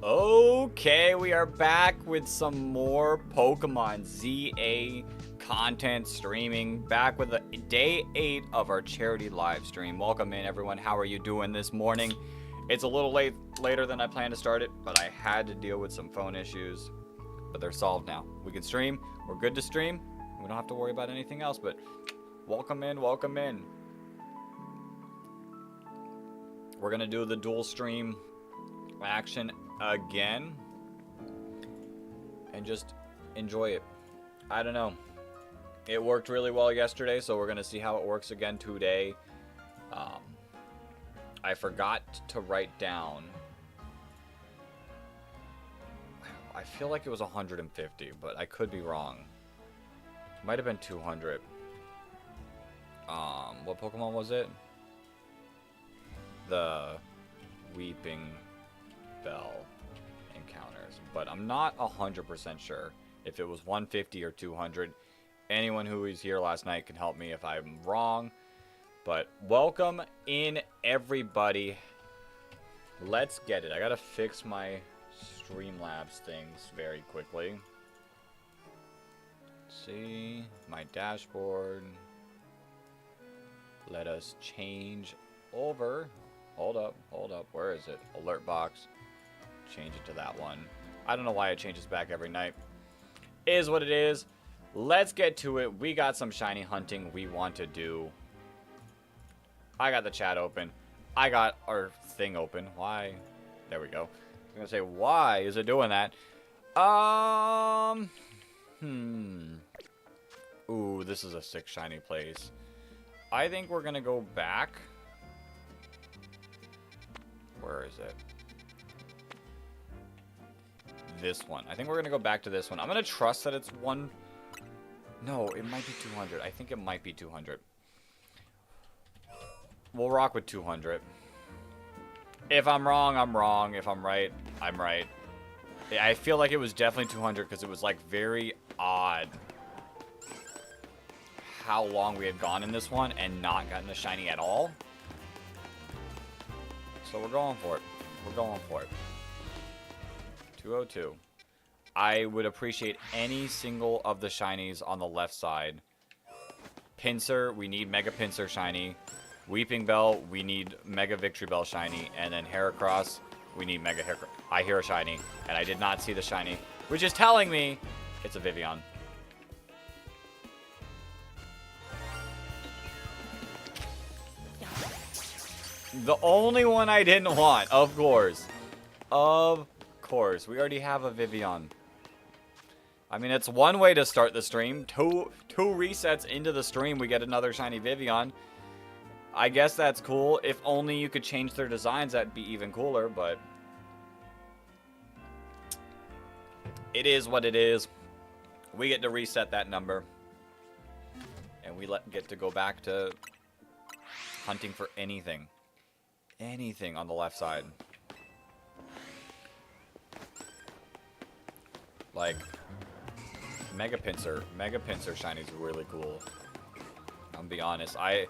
Okay, we are back with some more Pokemon ZA content streaming. Back with day 8 of our charity live stream. Welcome in, everyone. How are you doing this morning? It's a little later than I planned to start it, but I had to deal with some phone issues. But they're solved now. We can stream. We're good to stream. We don't have to worry about anything else, but welcome in, welcome in. We're going to do the dual stream action again and just enjoy it. I don't know, it worked really well yesterday, so we're gonna see how it works again today. I forgot to write down, I feel like it was 150, but I could be wrong. Might have been 200. What Pokemon was it? The Weeping Bell encounters, but I'm not 100% sure if it was 150 or 200. Anyone who was here last night can help me if I'm wrong, but welcome in, everybody. Let's get it. I gotta fix my Streamlabs things very quickly. Let's see my dashboard. Let us change over. Hold up, where is it? Alert box. Change it to that one. I don't know why it changes back every night. Is what it is. Let's get to it. We got some shiny hunting we want to do. I got the chat open. I got our thing open. Why? There we go. I was gonna say, why is it doing that? Ooh, this is a sick shiny place. I think we're gonna go back. Where is it? This one. I think we're gonna go back to this one. I'm gonna trust that it's one. No, it might be 200. I think it might be 200. We'll rock with 200. If I'm wrong, I'm wrong. If I'm right, I'm right. I feel like it was definitely 200 because it was like very odd how long we had gone in this one and not gotten a shiny at all. So we're going for it. We're going for it. 202. I would appreciate any single of the shinies on the left side. Pinsir, we need Mega Pinsir shiny. Weeping Bell, we need Mega Victory Bell shiny. And then Heracross, we need Mega Heracross. I hear a shiny, and I did not see the shiny, which is telling me it's a Vivian. The only one I didn't want, of course. Of course. We already have a Vivian. I mean, it's one way to start the stream. Two resets into the stream, we get another shiny Vivian. I guess that's cool. If only you could change their designs, that'd be even cooler, but it is what it is. We get to reset that number. And we get to go back to hunting for anything. Anything on the left side. Like Mega Pinsir shiny is really cool. I'm gonna be honest. I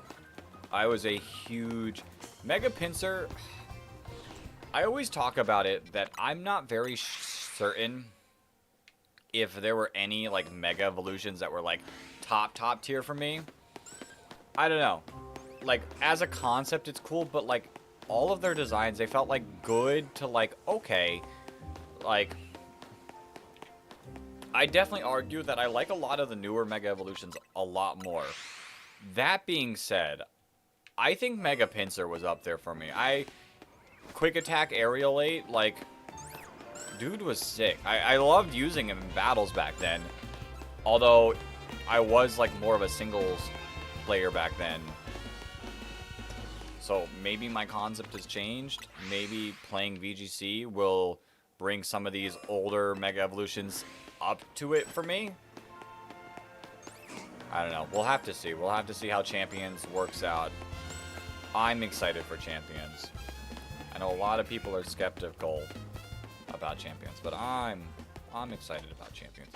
was a huge Mega Pinsir. I always talk about it that I'm not very certain if there were any like Mega Evolutions that were like top tier for me. I don't know. Like as a concept, it's cool, but like all of their designs, they felt like good to like okay, like. I definitely argue that I like a lot of the newer Mega Evolutions a lot more. That being said, I think Mega Pinsir was up there for me. Quick Attack Aerialate, like, dude was sick. I loved using him in battles back then. Although, I was like more of a singles player back then. So maybe my concept has changed. Maybe playing VGC will bring some of these older Mega Evolutions up to it for me. I don't know. We'll have to see. We'll have to see how Champions works out. I'm excited for Champions. I know a lot of people are skeptical about Champions, but I'm excited about Champions.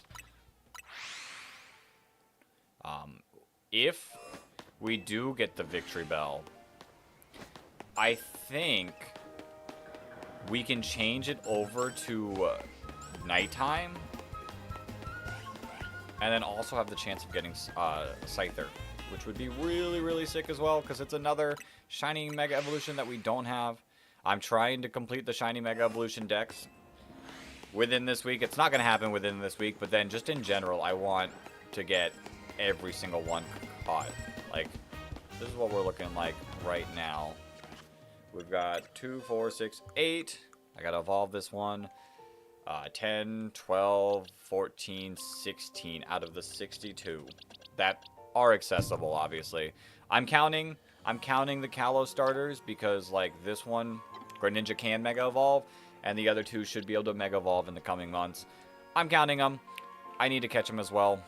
If we do get the Victory Bell, I think we can change it over to nighttime. And then also have the chance of getting Scyther, which would be really, really sick as well, because it's another Shiny Mega Evolution that we don't have. I'm trying to complete the Shiny Mega Evolution decks within this week. It's not going to happen within this week, but then just in general, I want to get every single one caught. Like, this is what we're looking like right now. We've got 2, 4, 6, 8. I got to evolve this one. 10, 12, 14, 16 out of the 62 that are accessible, obviously. I'm counting the Kalos starters because, like, this one, Greninja can Mega Evolve, and the other two should be able to Mega Evolve in the coming months. I'm counting them. I need to catch them as well.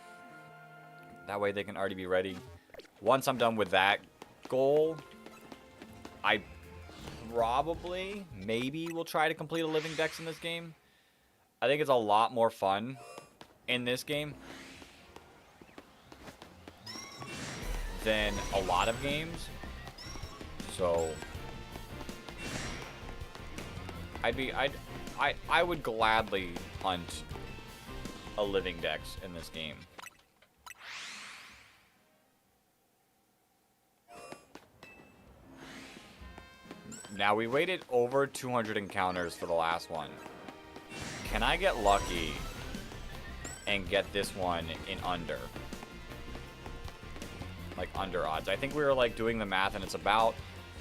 That way they can already be ready. Once I'm done with that goal, I probably, maybe will try to complete a Living Dex in this game. I think it's a lot more fun in this game than a lot of games. So I would gladly hunt a Living Dex in this game. Now, we waited over 200 encounters for the last one. Can I get lucky and get this one in under? Like, under odds. I think we were, like, doing the math, and it's about,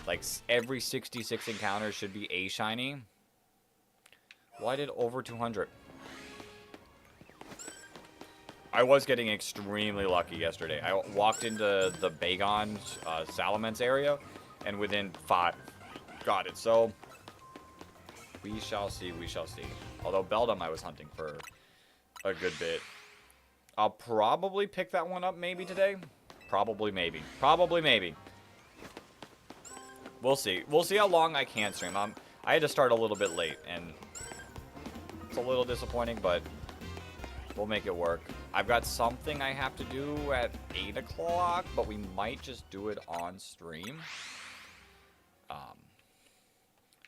like, every 66 encounters should be a shiny. Well, I did over 200. I was getting extremely lucky yesterday. I walked into the Bagon Salamence area, and within 5... got it. So we shall see. We shall see. Although Beldum I was hunting for a good bit. I'll probably pick that one up maybe today. Probably maybe. Probably maybe. We'll see. We'll see how long I can stream. I had to start a little bit late, and it's a little disappointing, but we'll make it work. I've got something I have to do at 8 o'clock, but we might just do it on stream.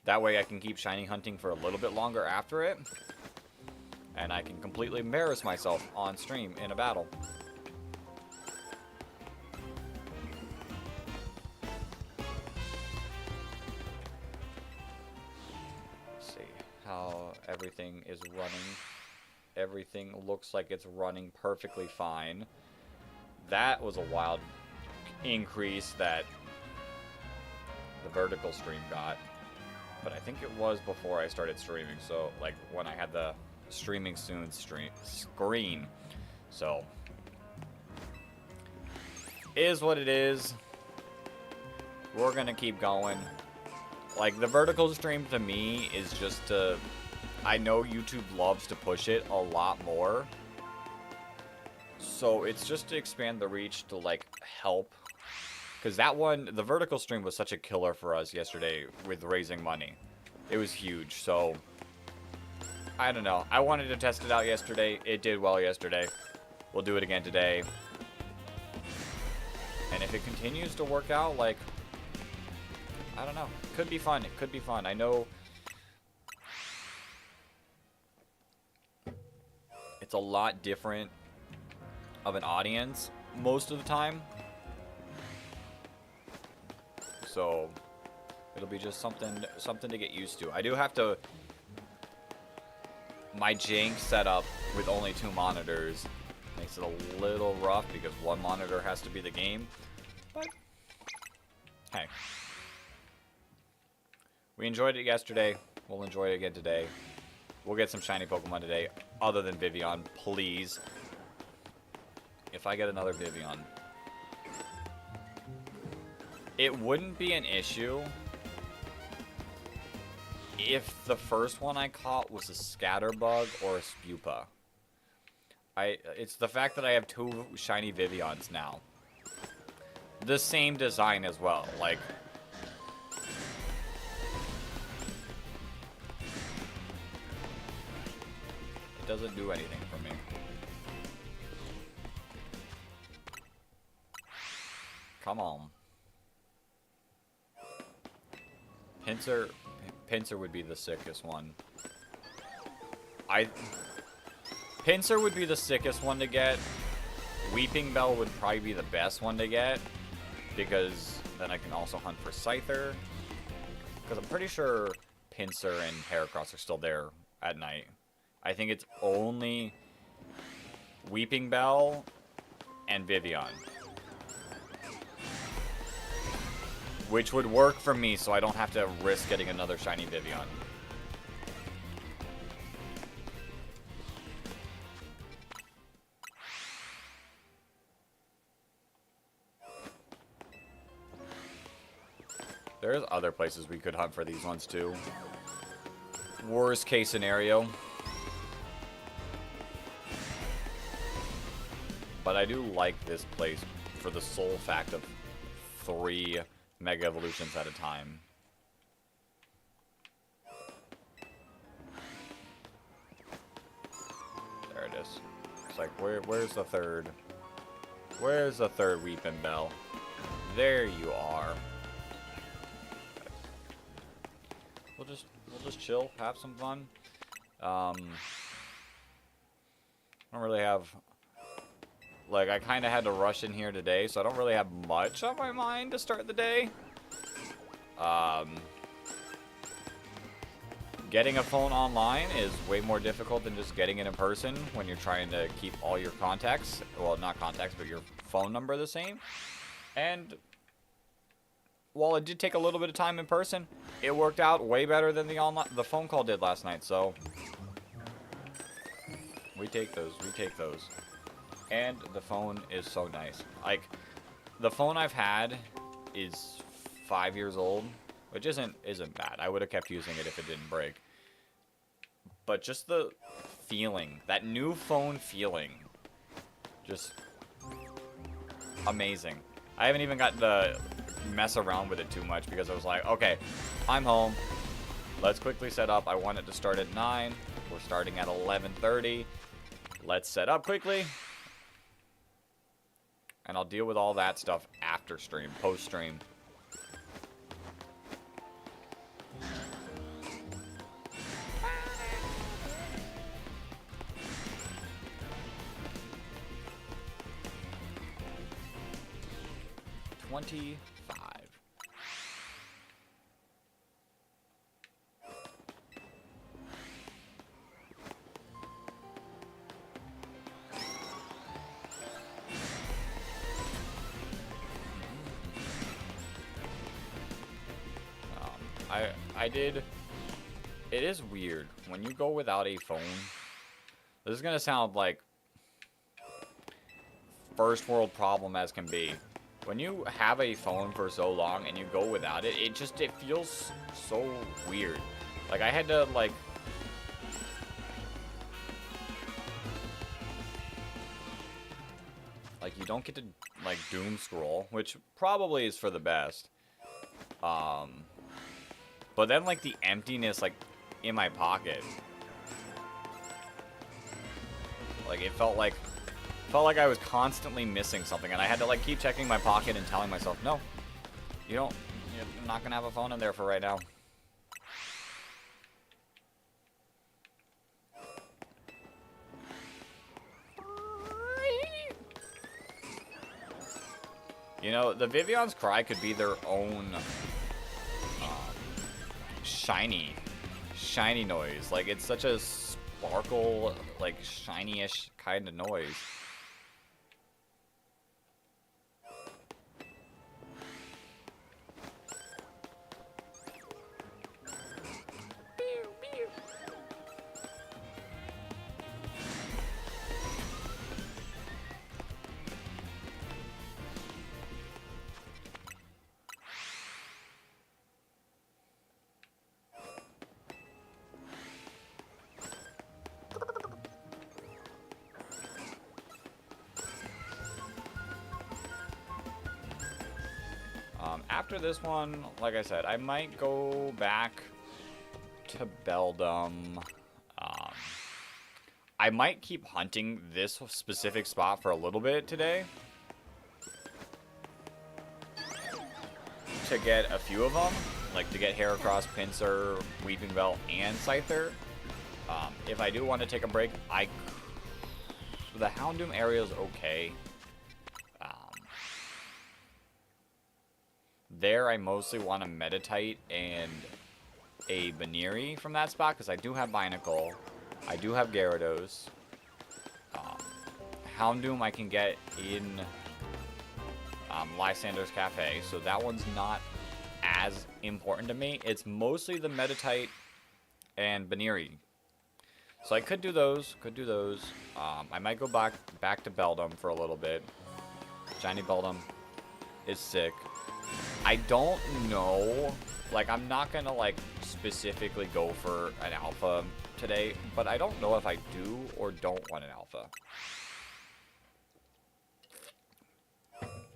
That way I can keep shiny hunting for a little bit longer after it. And I can completely embarrass myself on stream in a battle. Let's see how everything is running. Everything looks like it's running perfectly fine. That was a wild increase that the vertical stream got. But I think it was before I started streaming, so, like, when I had the streaming soon screen. So, is what it is. We're gonna keep going. Like, the vertical stream to me is just to... I know YouTube loves to push it a lot more. So, it's just to expand the reach to, like, help. Because that one, the vertical stream was such a killer for us yesterday with raising money. It was huge, so... I don't know. I wanted to test it out yesterday. It did well yesterday. We'll do it again today. And if it continues to work out, like... I don't know. It could be fun. It could be fun. I know... it's a lot different of an audience most of the time. So it'll be just something to get used to. I do have to... my jank setup with only 2 monitors makes it a little rough because one monitor has to be the game. But hey, we enjoyed it yesterday. We'll enjoy it again today. We'll get some shiny Pokemon today, other than Vivian, please. If I get another Vivian, it wouldn't be an issue if the first one I caught was a Scatterbug or a Spupa. It's the fact that I have 2 shiny Vivians now. The same design as well, like... it doesn't do anything for me. Come on. Pinsir would be the sickest one. Pinsir would be the sickest one to get. Weeping Bell would probably be the best one to get, because then I can also hunt for Scyther. Because I'm pretty sure Pinsir and Heracross are still there at night. I think it's only Weeping Bell and Vivian. Which would work for me, so I don't have to risk getting another shiny Vivian. There's other places we could hunt for these ones too. Worst case scenario. But I do like this place for the sole fact of 3 Mega Evolutions at a time. There it is. It's like, where's the third? Where's the third Weeping Bell? There you are. We'll just chill, have some fun. I don't really have, like, I kind of had to rush in here today, so I don't really have much on my mind to start the day. Getting a phone online is way more difficult than just getting it in person when you're trying to keep all your contacts, well, not contacts, but your phone number the same. And while it did take a little bit of time in person, it worked out way better than the phone call did last night, so we take those, And the phone is so nice. Like, the phone I've had is 5 years old, which isn't bad. I would have kept using it if it didn't break. But just the feeling, that new phone feeling, just amazing. I haven't even got to mess around with it too much because I was like, okay, I'm home. Let's quickly set up. I want it to start at 9. We're starting at 11:30. Let's set up quickly. And I'll deal with all that stuff after stream, post stream. $25. I did. It is weird when you go without a phone. This is gonna sound like first world problem as can be. When you have a phone for so long and you go without it, it feels so weird. Like, I had to, like, you don't get to, like, doom scroll, which probably is for the best. But then, like, the emptiness, like, in my pocket, like, it felt like I was constantly missing something, and I had to, like, keep checking my pocket and telling myself, no, you're not gonna have a phone in there for right now. You know, the Vivian's Cry could be their own shiny noise. Like, it's such a sparkle, like, shiny-ish kind of noise. After this one, like I said, I might go back to Beldum. I might keep hunting this specific spot for a little bit today to get a few of them. like to get Heracross, Pinsir, Weeping Bell, and Scyther. If I do want to take a break, the Houndoom area is okay. There, I mostly want a Meditite and a Baniri from that spot, because I do have Binacle. I do have Gyarados. Houndoom I can get in Lysander's Cafe, so that one's not as important to me. It's mostly the Meditite and Baniri. So I could do those, I might go back to Beldum for a little bit. Shiny Beldum is sick. I don't know, like, I'm not gonna, like, specifically go for an alpha today, but I don't know if I do or don't want an alpha.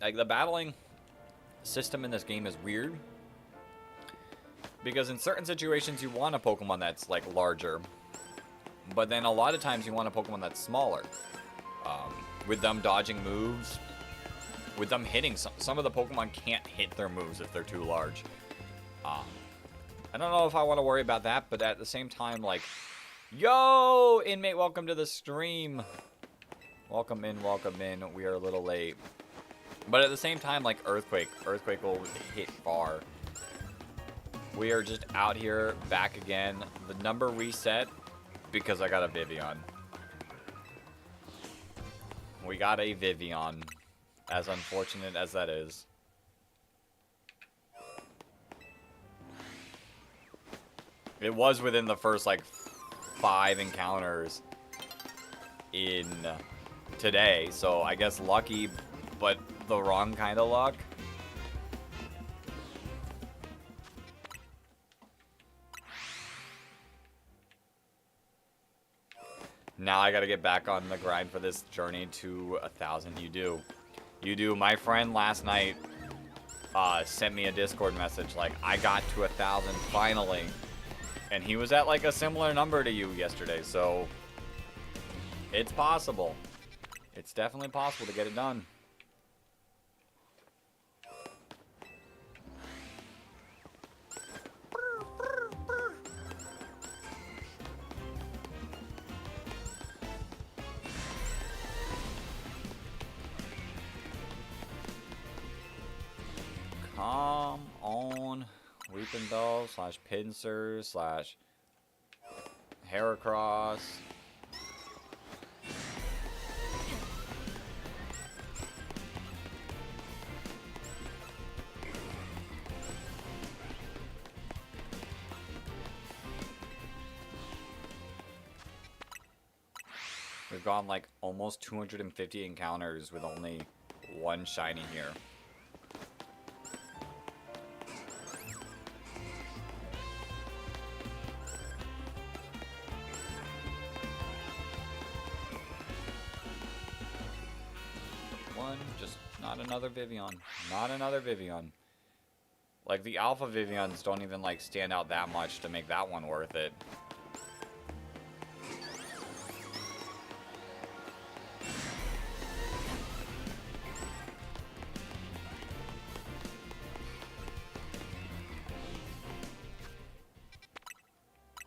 Like, the battling system in this game is weird, because in certain situations you want a Pokemon that's, like, larger, but then a lot of times you want a Pokemon that's smaller. With them dodging moves, with them hitting, some of the Pokemon can't hit their moves if they're too large. I don't know if I want to worry about that, but at the same time, like, yo, inmate, welcome to the stream. Welcome in, we are a little late. But at the same time, like, Earthquake will hit far. We are just out here, back again. The number reset, because I got a Vivian. We got a Vivian. As unfortunate as that is. It was within the first, like, 5 encounters in today, so I guess lucky, but the wrong kind of luck. Now I gotta get back on the grind for this journey to 1,000. You do. My friend last night sent me a Discord message like, I got to 1,000 finally. And he was at like a similar number to you yesterday, so it's possible. It's definitely possible to get it done. Come on, Weeping Bell / Pinsir / Heracross. We've gone like almost 250 encounters with only one shiny here. Just not another Vivian. Not another Vivian. Like, the Alpha Vivians don't even, like, stand out that much to make that one worth it.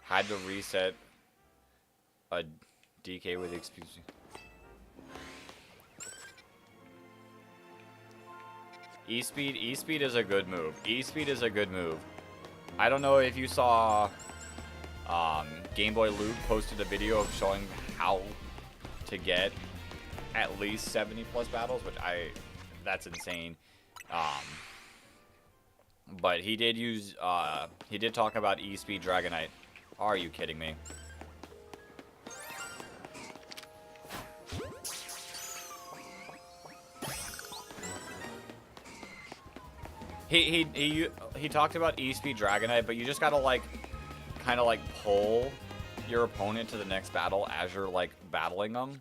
Had to reset a DK with excuse me. E-Speed is a good move. E-Speed is a good move. I don't know if you saw Game Boy Luke posted a video of showing how to get at least 70 plus battles, which that's insane. But he did use he did talk about E-Speed Dragonite. Are you kidding me? He talked about E-Speed Dragonite, but you just gotta like kind of like pull your opponent to the next battle as you're like battling them.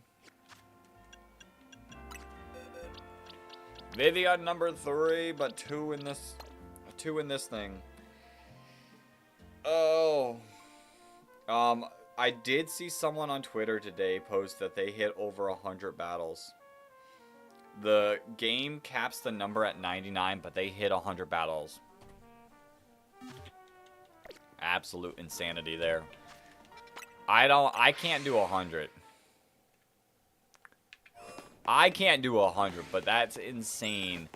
Vivian number 3, but 2 in this thing. Oh. I did see someone on Twitter today post that they hit over 100 battles. The game caps the number at 99, but they hit 100 battles. Absolute insanity there. I can't do 100. I can't do 100, but that's insane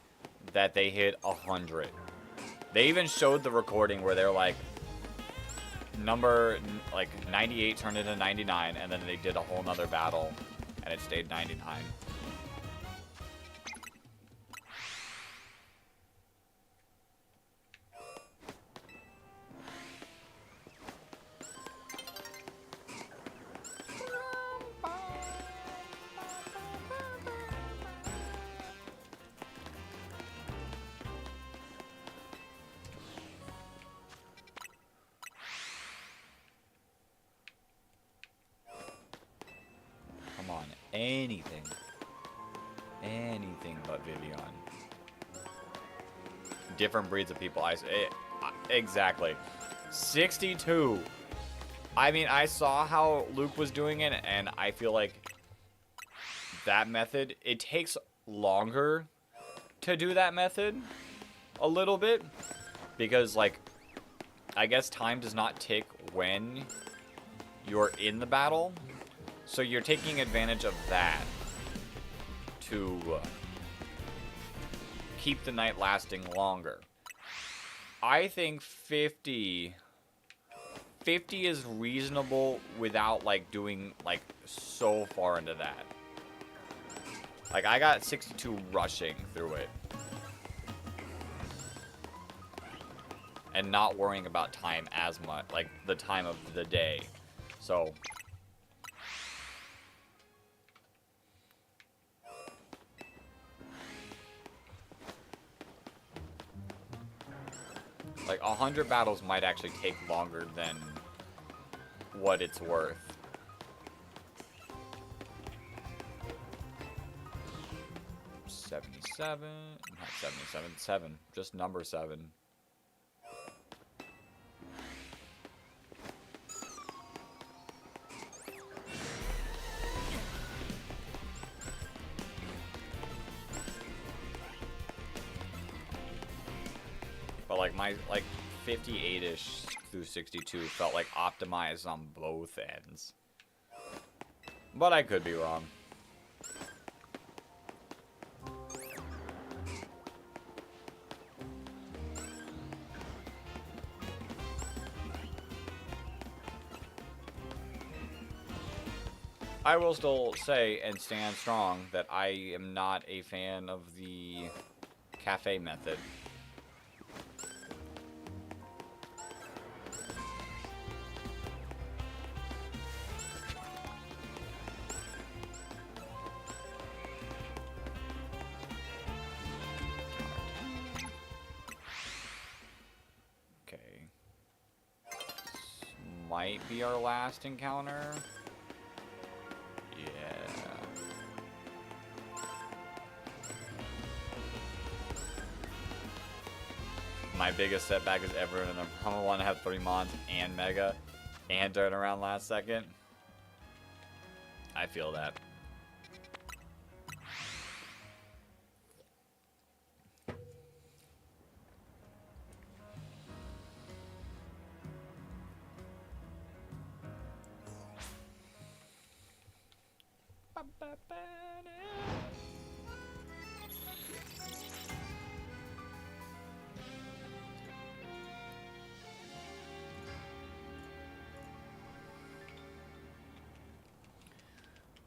that they hit 100. They even showed the recording where they're like, number, like, 98 turned into 99, and then they did a whole nother battle, and it stayed 99. Come on, anything. Anything but Vivian. Different breeds of people. Exactly. 62. I mean, I saw how Luke was doing it, and I feel like that method, it takes longer to do that method a little bit. Because, like, I guess time does not tick when you're in the battle. So you're taking advantage of that to keep the night lasting longer. I think 50 is reasonable without, like, doing, like, so far into that. Like, I got 62 rushing through it. And not worrying about time as much, like, the time of the day. So... like, 100 battles might actually take longer than what it's worth. Not 77, 7. Just number 7. But like my 58-ish through 62 felt like optimized on both ends. But I could be wrong. I will still say and stand strong that I am not a fan of the cafe method. Okay. This might be our last encounter. My biggest setback is ever in the Hummer want to have 3 mons and Mega and turn around last second. I feel that.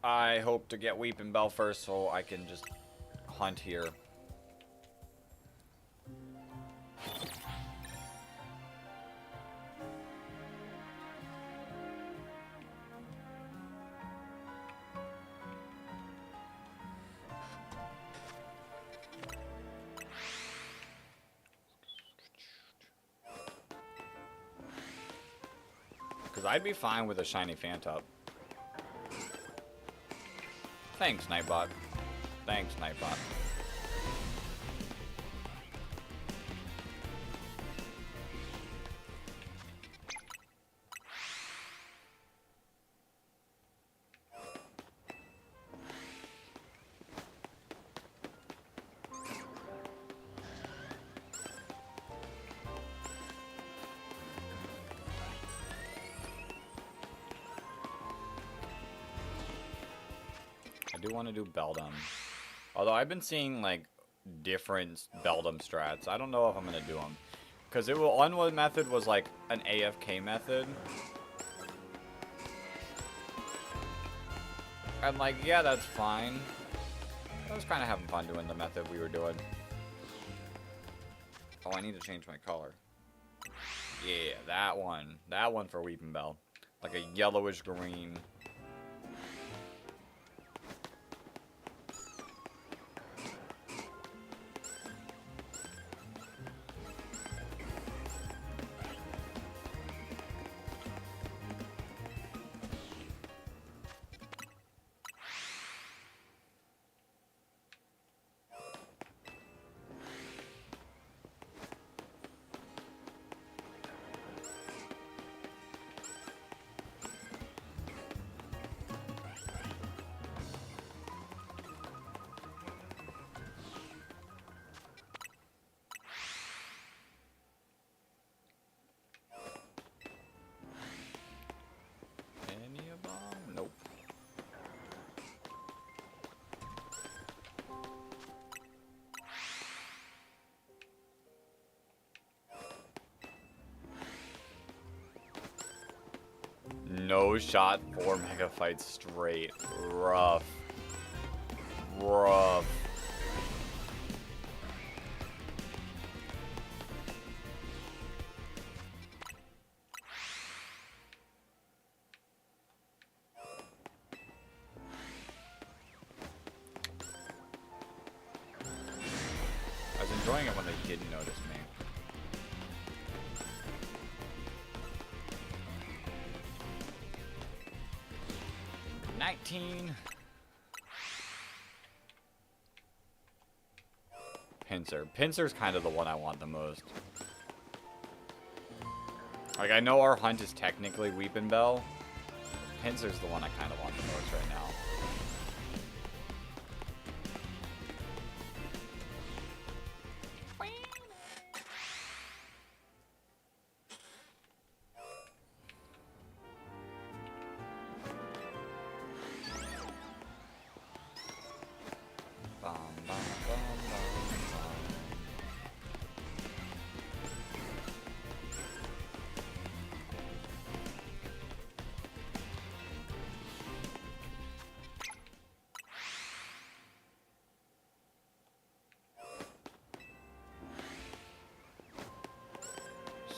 I hope to get Weeping Bell first so I can just hunt here. Because I'd be fine with a shiny Phantom. Thanks, Nightbot. Thanks, Nightbot. do want to do Beldum. Although I've been seeing, like, different Beldum strats. I don't know if I'm going to do them. Because one method was, like, an AFK method. And, like, yeah, that's fine. I was kind of having fun doing the method we were doing. Oh, I need to change my color. Yeah, that one. That one for Weepinbell. Like a yellowish green. Nope. No shot, 4 mega fights straight. Rough. Rough. I was enjoying it when they didn't notice me. Pinsir. Pinsir's kind of the one I want the most. Like, I know our hunt is technically Weepinbell. Pinsir's the one I kind of want the most right now.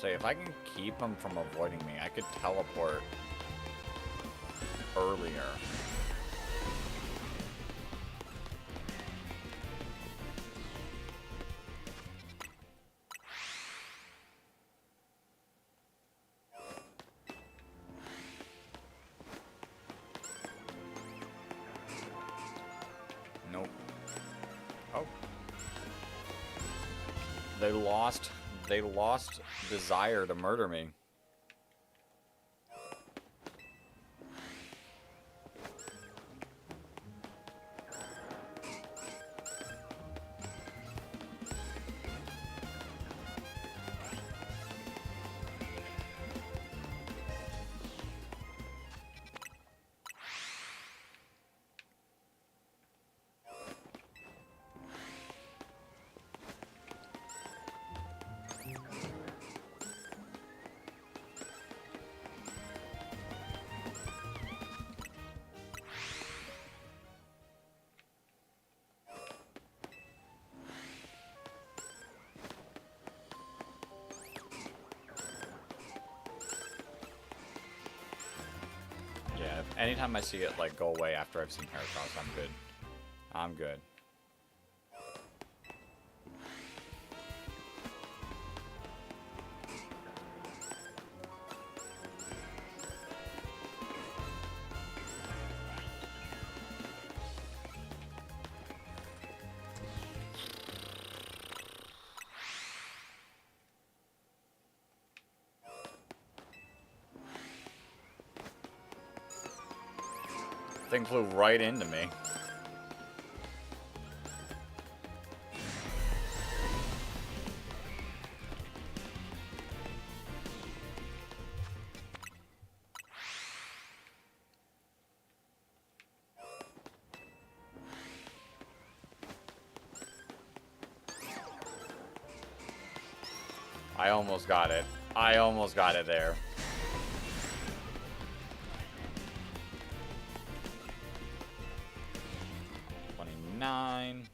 Say, if I can keep him from avoiding me, I could teleport earlier. Nope. Oh. They lost desire to murder me. Anytime I see it, like, go away after I've seen Heracross, I'm good. I'm good. Thing flew right into me. I almost got it. I almost got it there. $29.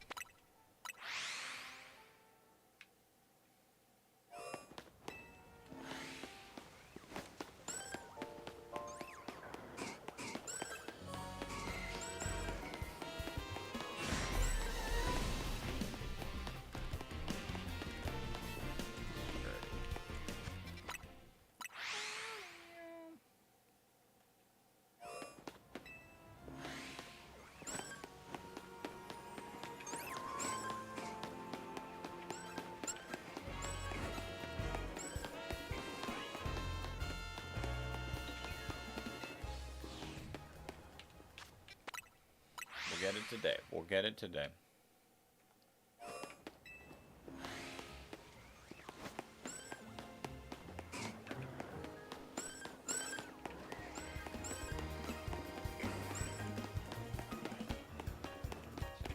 We'll get it today. We'll get it today.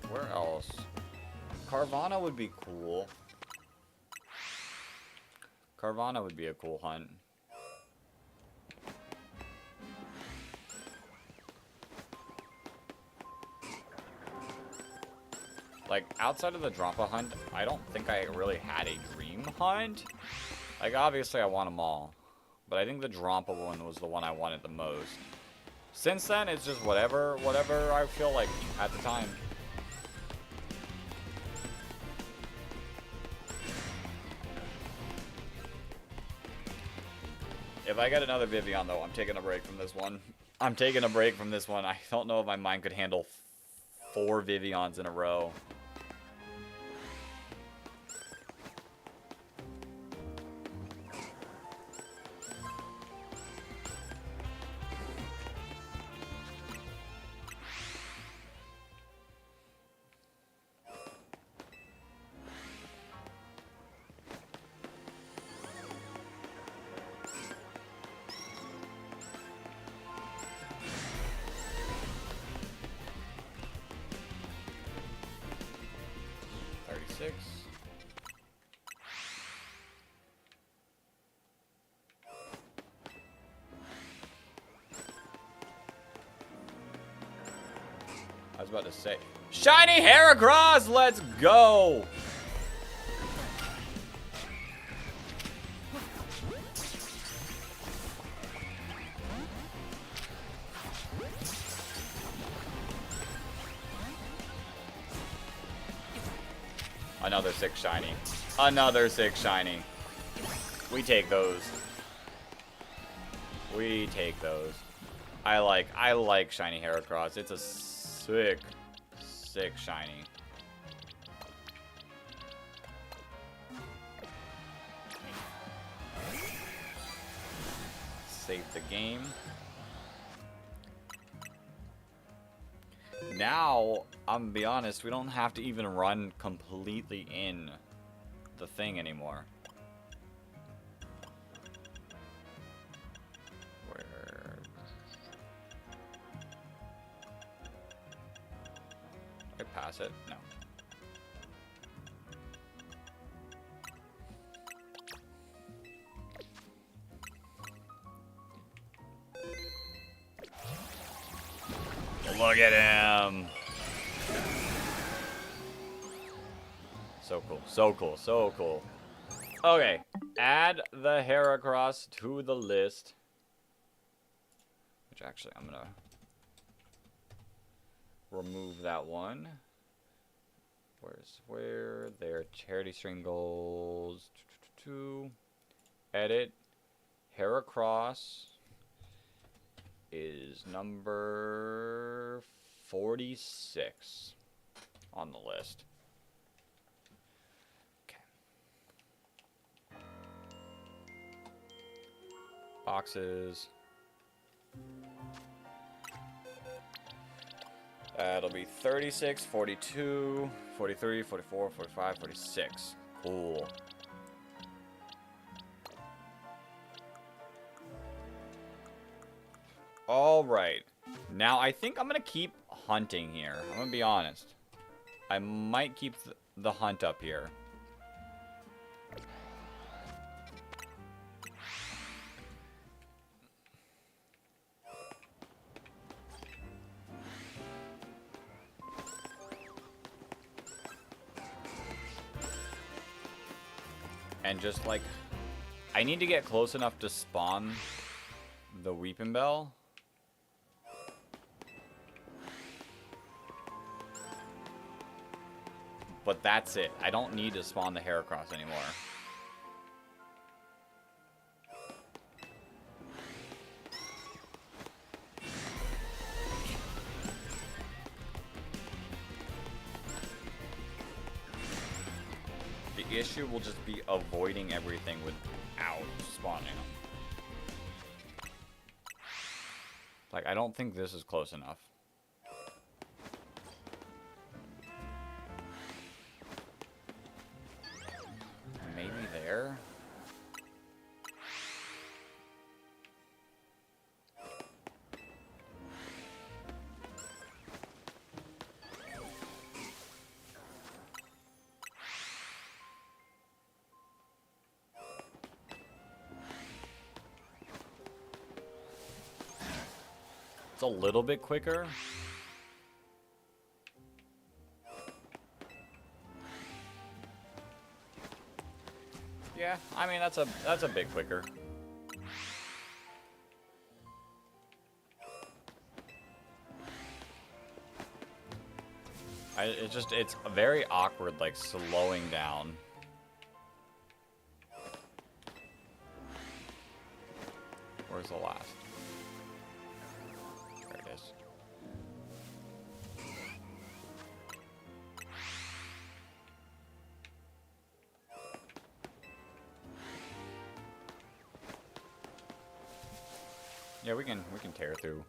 Where else? Carvana would be cool. Carvana would be a cool hunt. Like, outside of the Drampa hunt, I don't think I really had a dream hunt. Like, obviously I want them all. But I think the Drampa one was the one I wanted the most. Since then, it's just whatever I feel like at the time. If I get another Vivian, though, I'm taking a break from this one. I'm taking a break from this one. I don't know if my mind could handle 4 Vivians in a row. I was about to say, Shiny Heracross, let's go! Another 6 shiny. Another 6 shiny. We take those. We take those. I like shiny Heracross. It's a sick shiny. Save the game. Now, I'm gonna be honest, we don't have to even run completely in the thing anymore. Where? Did I pass it? No. Look at him. So cool, so cool, so cool. Okay, add the Heracross to the list. Which actually, I'm gonna remove that one. Where? There, charity stream goals. Edit. Heracross is number 46 on the list. Okay. Boxes. That'll be 36, 42, 43, 44, 45, 46. Cool. All right. Now, I think I'm going to keep hunting here. I'm going to be honest. I might keep the hunt up here. And just like, I need to get close enough to spawn the Weeping Bell. But that's it. I don't need to spawn the Heracross anymore. The issue will just be avoiding everything without spawning them. Like, I don't think this is close enough. Maybe there? It's a little bit quicker. Yeah, I mean that's a bit quicker. It's very awkward, like slowing down. Where's the last? There it is. Yeah, we can tear through.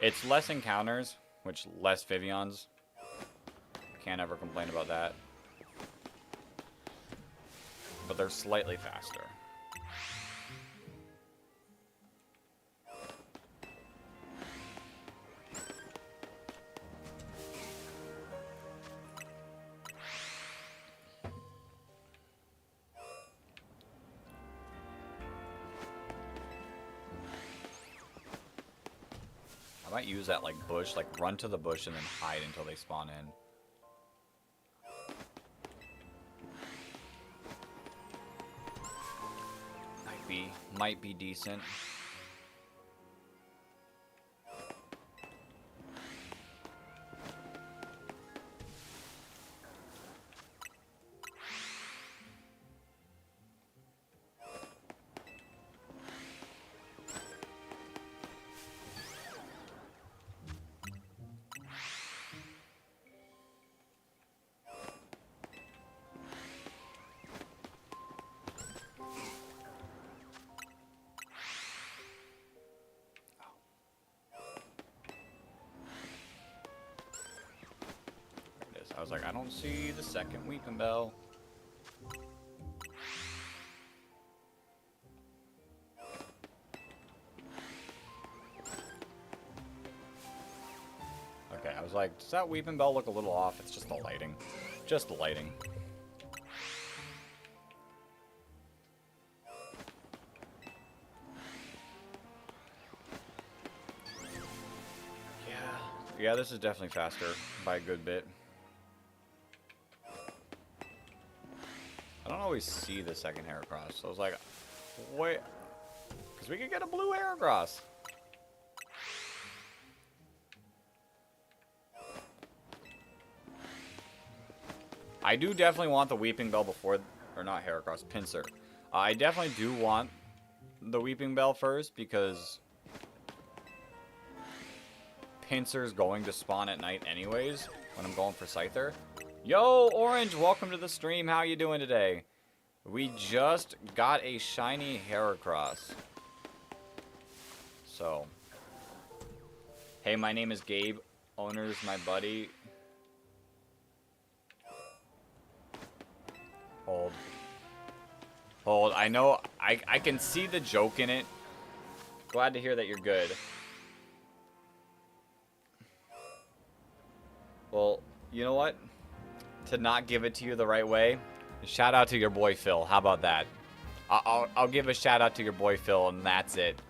It's less encounters, which less Vivians. Can't ever complain about that. But they're slightly faster. I might use that like bush, like run to the bush and then hide until they spawn in. Might be decent. I was like, I don't see the second Weeping Bell. Okay, I was like, does that Weeping Bell look a little off? It's just the lighting. Just the lighting. Yeah, this is definitely faster by a good bit. I don't always see the second Heracross, so I was like, wait, because we could get a blue Heracross. I do definitely want the Weeping Bell before, or not Heracross, Pinsir. I definitely do want the Weeping Bell first because Pinsir's going to spawn at night anyways when I'm going for Scyther. Yo, Orange, welcome to the stream. How you doing today? We just got a shiny Heracross. So, hey, my name is Gabe. Owner's my buddy. Hold. I know, I can see the joke in it. Glad to hear that you're good. Well, you know what? To not give it to you the right way, shout out to your boy Phil. How about that? I'll give a shout out to your boy Phil, and that's it.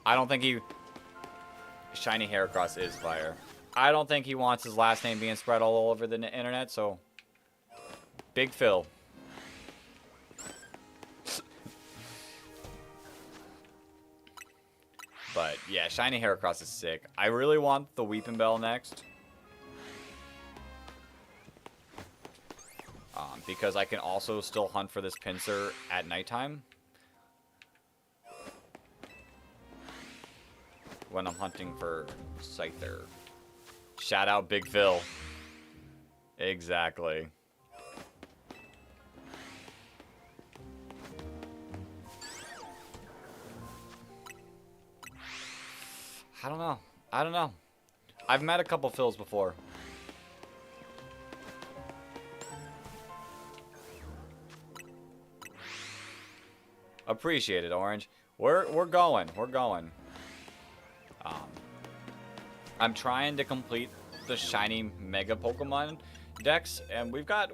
I don't think he... Shiny Heracross is fire. I don't think he wants his last name being spread all over the internet, so... Big Phil. Yeah, shiny Heracross is sick. I really want the Weepinbell next. Because I can also still hunt for this Pinsir at nighttime. When I'm hunting for Scyther. Shout out Big Phil. Exactly. I don't know. I don't know. I've met a couple Phils before. Appreciate it, Orange. We're going. We're going. I'm trying to complete the shiny Mega Pokemon decks, and we got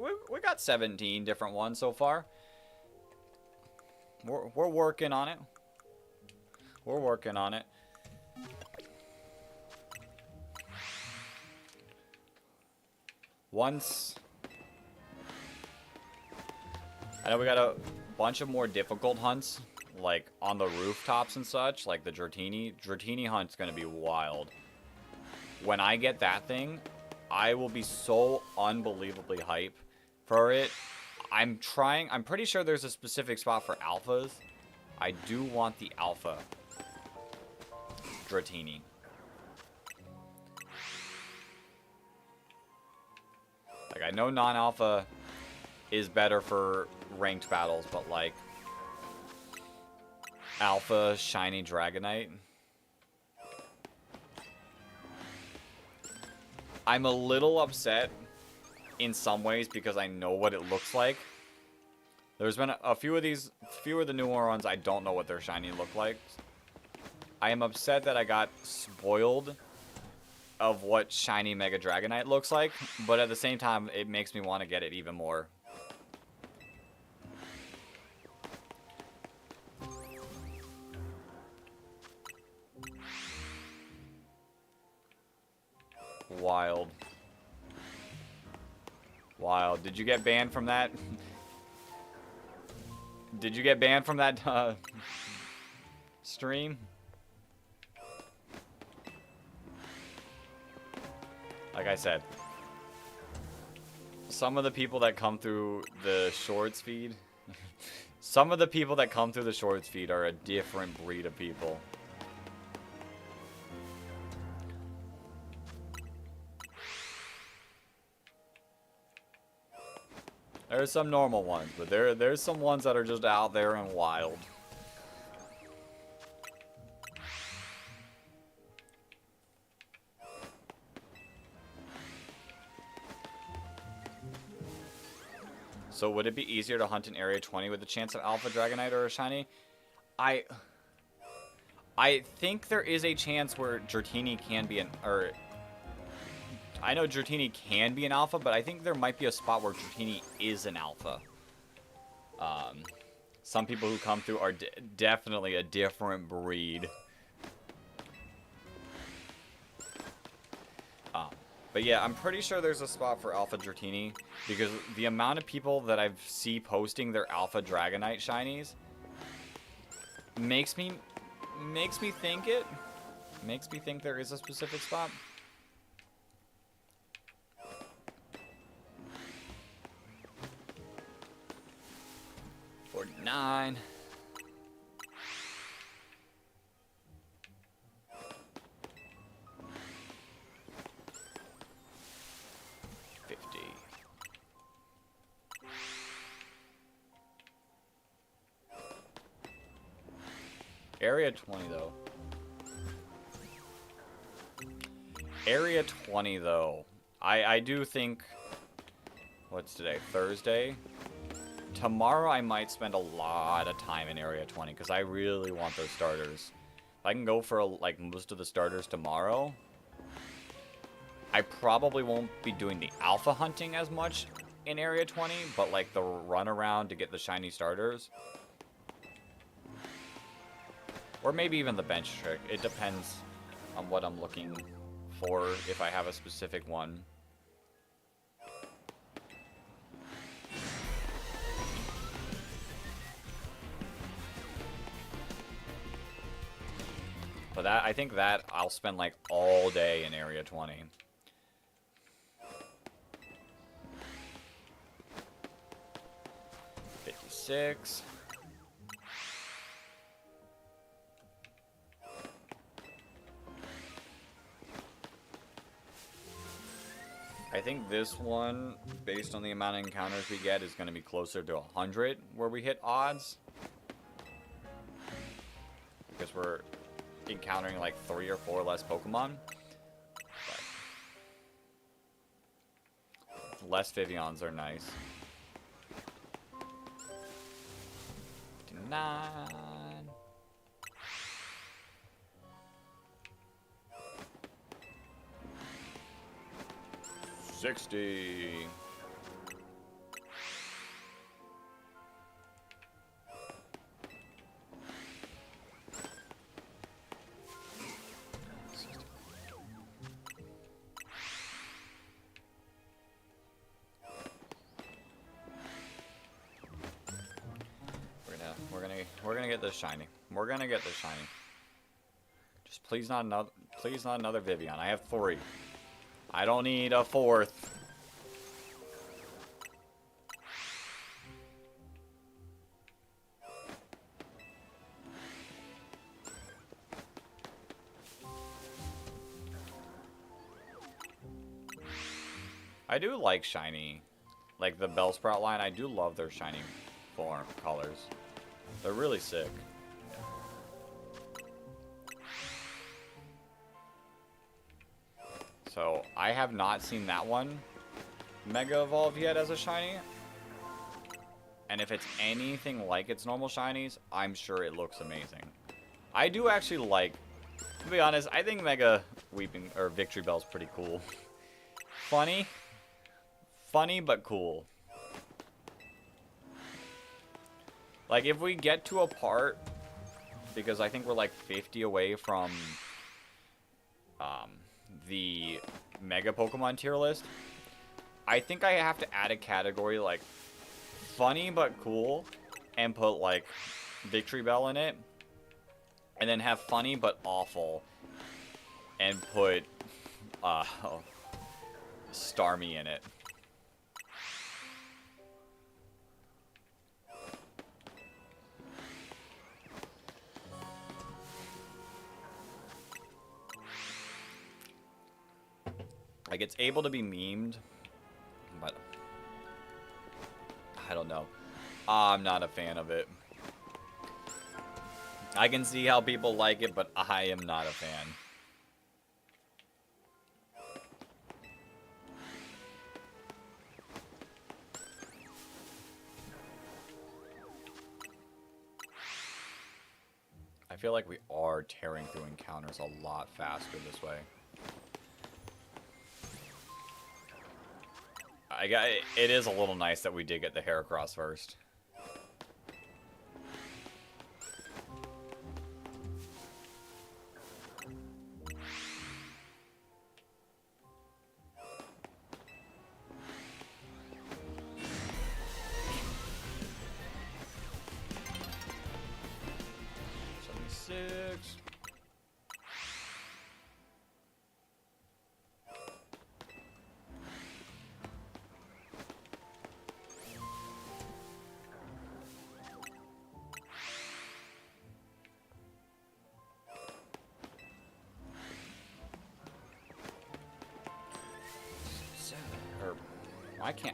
17 different ones so far. We're working on it. We're working on it. Once I know we got a bunch of more difficult hunts, like on the rooftops and such, like the Dratini. Dratini hunt's gonna be wild. When I get that thing, I will be so unbelievably hype for it. I'm pretty sure there's a specific spot for alphas. I do want the alpha Dratini. Like, I know non-alpha is better for ranked battles, but like alpha shiny Dragonite. I'm a little upset in some ways because I know what it looks like. There's been a few of the newer ones I don't know what their shiny look like. I am upset that I got spoiled of what shiny Mega Dragonite looks like, but at the same time, it makes me want to get it even more. Wild. Wild. Did you get banned from that? Did you get banned from that stream? Like I said, some of the people that come through the shorts feed, some of the people that come through the shorts feed are a different breed of people. There's some normal ones, but there's some ones that are just out there and wild. So would it be easier to hunt in Area 20 with a chance of Alpha Dragonite or a shiny? I think there is a chance where Dratini can be I know Dratini can be an alpha, but I think there might be a spot where Dratini is an alpha. Some people who come through are definitely a different breed. But yeah, I'm pretty sure there's a spot for Alpha Dratini, because the amount of people that I see posting their Alpha Dragonite shinies makes me think there is a specific spot. $49. 50. Area 20 though. Area 20 though. I do think, what's today? Thursday? Tomorrow I might spend a lot of time in Area 20 because I really want those starters. If I can go for like most of the starters tomorrow, I probably won't be doing the alpha hunting as much in Area 20, but like the run around to get the shiny starters. Or maybe even the bench trick. It depends on what I'm looking for, if I have a specific one. But that, I think that I'll spend like all day in Area 20. 56. I think this one, based on the amount of encounters we get, is going to be closer to 100 where we hit odds. Because we're encountering like 3 or 4 less Pokemon. But less Vivians are nice. 59. 60. We're gonna get this shiny. We're gonna get this shiny. Just please not another Vivian. I have 3. I don't need a 4th. I do like shiny. Like the Bellsprout line, I do love their shiny form colors. They're really sick. So, I have not seen that one Mega Evolve yet as a shiny. And if it's anything like its normal shinies, I'm sure it looks amazing. I do actually like, to be honest, I think Mega Weeping or Victory Bell's pretty cool. Funny. Funny, but cool. Like, if we get to a part, because I think we're like 50 away from the Mega Pokemon tier list, I think I have to add a category like funny but cool and put like Victory Bell in it, and then have funny but awful and put Starmie in it. Like, it's able to be memed, but I don't know. I'm not a fan of it. I can see how people like it, but I am not a fan. I feel like we are tearing through encounters a lot faster this way. It is a little nice that we did get the Heracross first.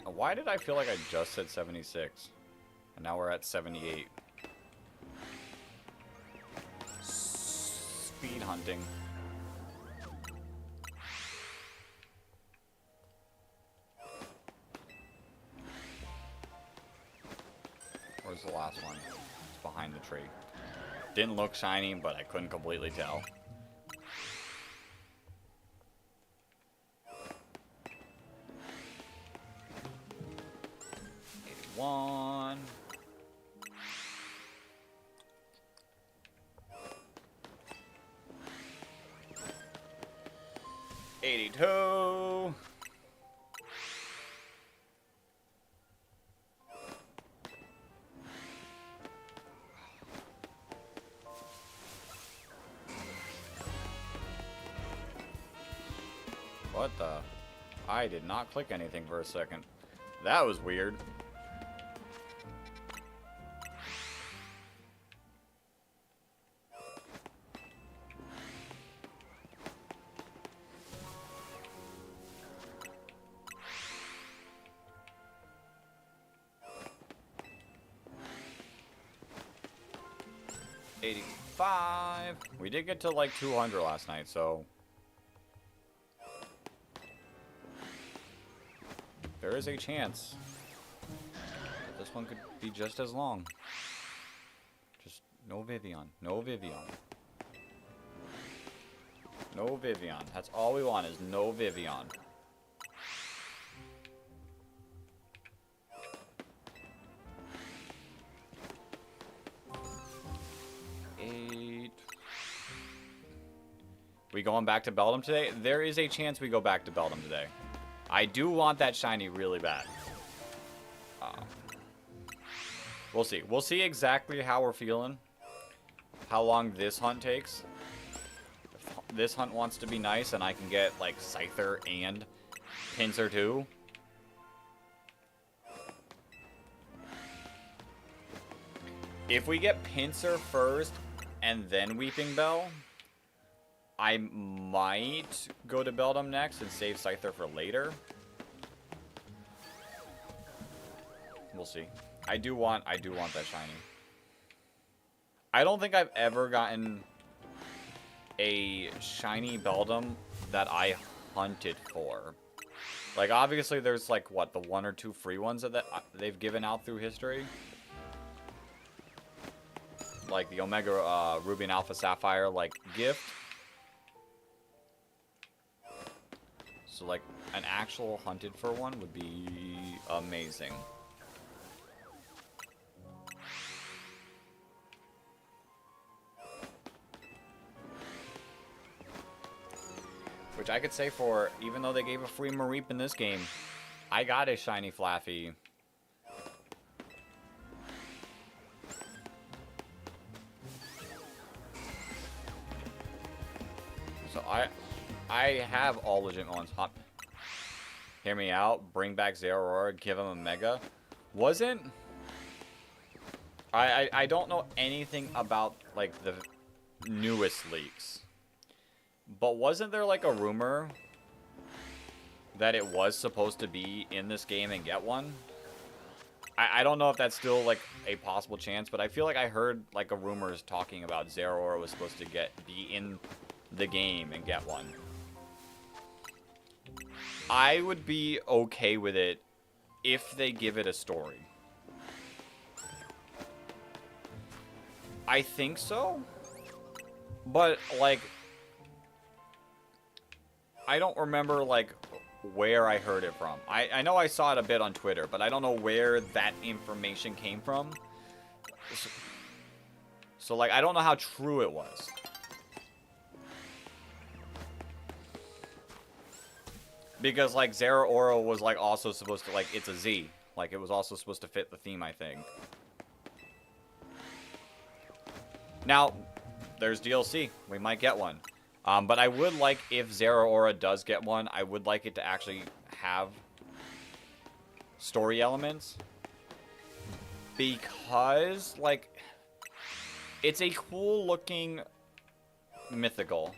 Why did I feel like I just said 76? And now we're at 78. Speed hunting. Where's the last one? It's behind the tree. Didn't look shiny, but I couldn't completely tell. One. 82. What the? I did not click anything for a second. That was weird. $85. We did get to like 200 last night, so there is a chance this one could be just as long. Just no Vivian. No Vivian. No Vivian. That's all we want is no Vivian. We going back to Beldum today? There is a chance we go back to Beldum today. I do want that shiny really bad. We'll see. We'll see exactly how we're feeling. How long this hunt takes. If this hunt wants to be nice and I can get like Scyther and Pinsir too. If we get Pinsir first and then Weeping Bell, I might go to Beldum next and save Scyther for later. We'll see. I do want that shiny. I don't think I've ever gotten a shiny Beldum that I hunted for. Like, obviously there's like, what, the 1 or 2 free ones that they've given out through history? Like the Omega Ruby and Alpha Sapphire, like, gift. So, like, an actual hunted for one would be amazing. Which I could say for, even though they gave a free Mareep in this game, I got a shiny Flaffy. So I have all legitimate ones. Hear me out. Bring back Zeraora. Give him a Mega. Wasn't... I don't know anything about, like, the newest leaks. But wasn't there, like, a rumor that it was supposed to be in this game and get one? I don't know if that's still, like, a possible chance, but I feel like I heard, like, a rumors talking about Zeraora was supposed to be in the game and get one. I would be okay with it if they give it a story. I think so. But, like, I don't remember, like, where I heard it from. I know I saw it a bit on Twitter, but I don't know where that information came from. So like, I don't know how true it was. Because, like, Zeraora was, like, also supposed to, like, it's a Z. Like, it was also supposed to fit the theme, I think. Now, there's DLC. We might get one. But I would like, if Zeraora does get one, I would like it to actually have story elements. Because, like, it's a cool-looking mythical.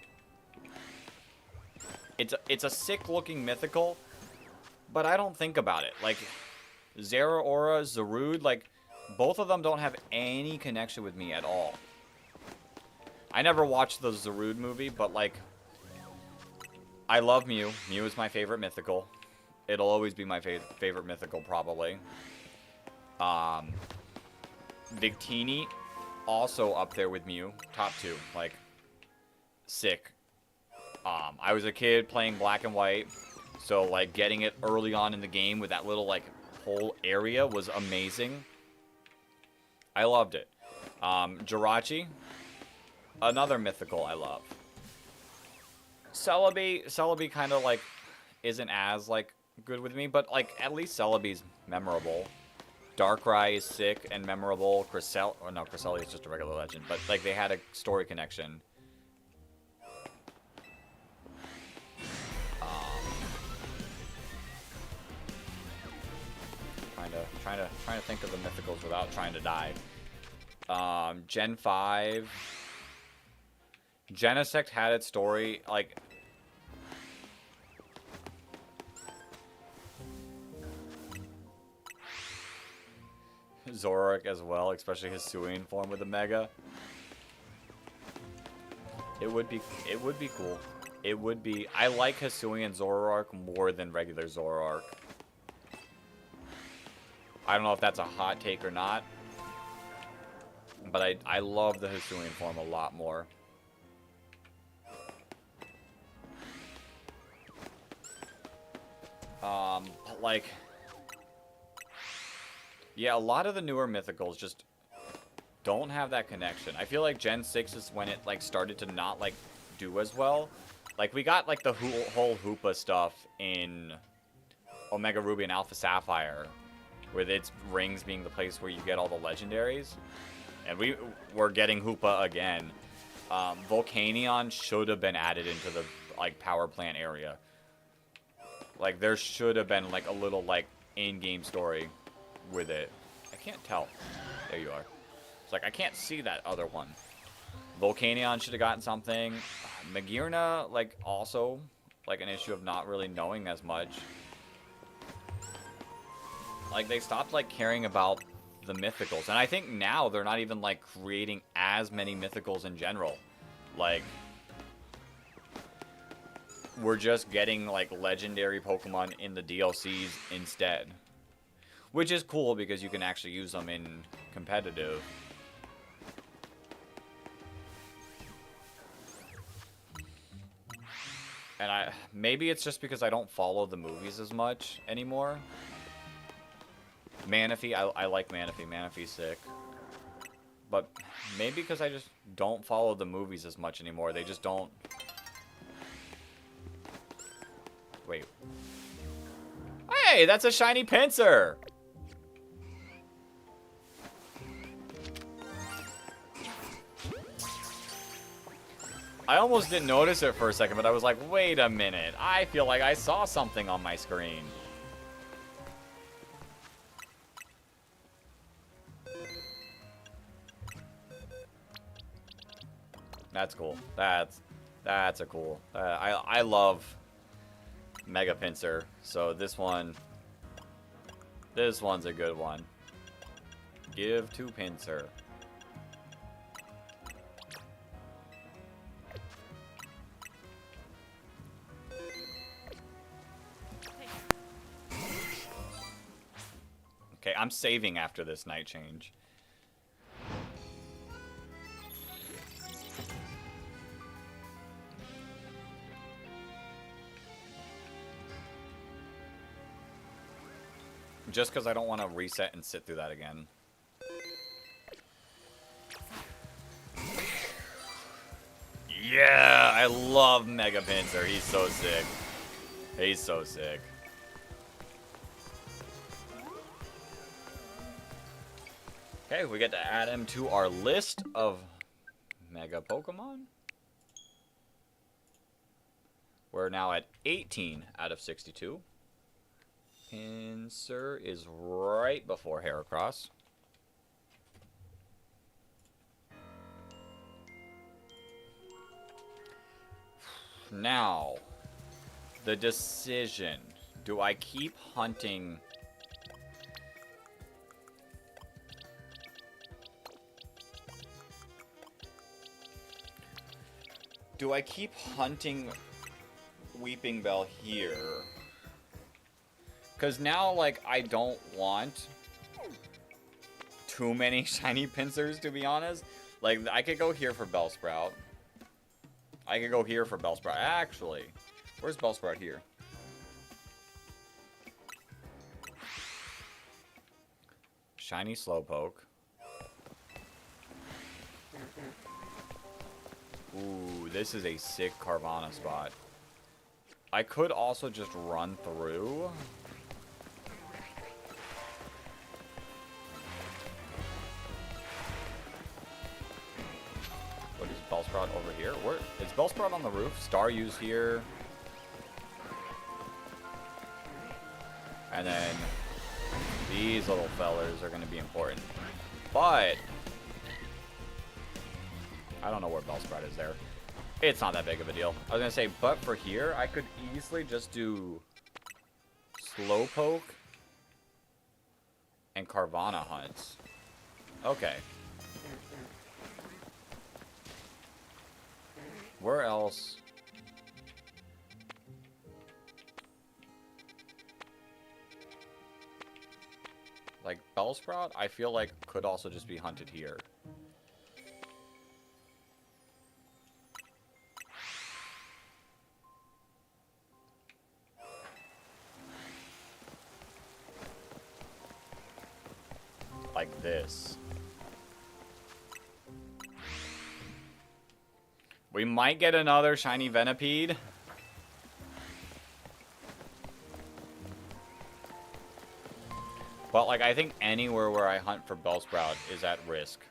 It's a sick-looking mythical, but I don't think about it. Like, Zeraora, Zarude, like, both of them don't have any connection with me at all. I never watched the Zarude movie, but, like, I love Mew. Mew is my favorite mythical. It'll always be my favorite mythical, probably. Victini, also up there with Mew. Top 2. Like, sick. I was a kid playing Black and White, so, like, getting it early on in the game with that little, like, whole area was amazing. I loved it. Jirachi, another mythical I love. Celebi kind of, like, isn't as, like, good with me, but, like, at least Celebi's memorable. Darkrai is sick and memorable. Cresselia is just a regular legend, but, like, they had a story connection. Trying to think of the mythicals without trying to die. Gen 5. Genesect had its story, like... Zoroark as well, especially his Hisuian form with the Mega. It would be cool. It would be... I like Hisuian Zoroark more than regular Zoroark. I don't know if that's a hot take or not. But I love the Hisuian form a lot more. But like... Yeah, a lot of the newer mythicals just don't have that connection. I feel like Gen 6 is when it like started to not like do as well. Like we got like the whole Hoopa stuff in Omega Ruby and Alpha Sapphire, with its rings being the place where you get all the legendaries. And we're getting Hoopa again. Volcanion should have been added into the like power plant area. Like there should have been like a little like in-game story with it. I can't tell. There you are. It's like I can't see that other one. Volcanion should have gotten something. Magearna, like also like an issue of not really knowing as much. Like they stopped like caring about the mythicals, and I think now they're not even like creating as many mythicals in general. Like we're just getting like legendary Pokemon in the DLCs instead, which is cool because you can actually use them in competitive. And maybe it's just because I don't follow the movies as much anymore. Manaphy, I like Manaphy. Manaphy's sick. But maybe because I just don't follow the movies as much anymore. They just don't... Wait. Hey, that's a shiny Pinsir! I almost didn't notice it for a second, but I was like, wait a minute. I feel like I saw something on my screen. That's cool. That's a cool. I love Mega Pinsir, so this one's a good one. Give to Pinsir. Okay, I'm saving after this night change. Just because I don't want to reset and sit through that again. Yeah, I love Mega Pinsir. He's so sick. He's so sick. Okay, we get to add him to our list of Mega Pokemon. We're now at 18 out of 62. Pinsir is right before Heracross. Now, the decision. Do I keep hunting... Do I keep hunting Weeping Bell here? Because now, like, I don't want too many shiny Pinsirs, to be honest. Like, I could go here for Bellsprout. I could go here for Bellsprout. Actually, where's Bellsprout here? Shiny Slowpoke. Ooh, this is a sick Carvana spot. I could also just run through. What is Bellsprout over here? Where is Bellsprout on the roof? Staryu's here. And then These little fellers are going to be important. But I don't know where Bellsprout is there. It's not that big of a deal. I was going to say, but for here, I could easily just do Slowpoke and Carvanha hunts. Okay. Where else? Like, Bellsprout, I feel like could also just be hunted here. Like this. We might get another shiny Venipede. But, like, I think anywhere where I hunt for Bellsprout is at risk.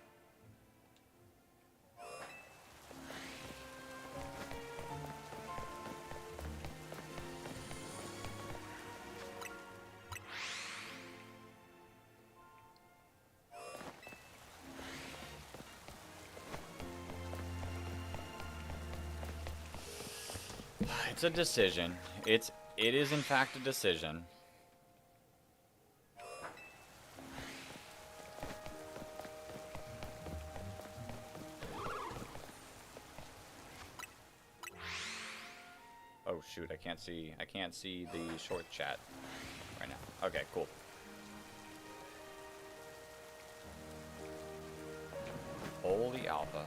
It's a decision. It is in fact a decision. Oh shoot, I can't see the short chat right now. Okay, cool. Holy alpha.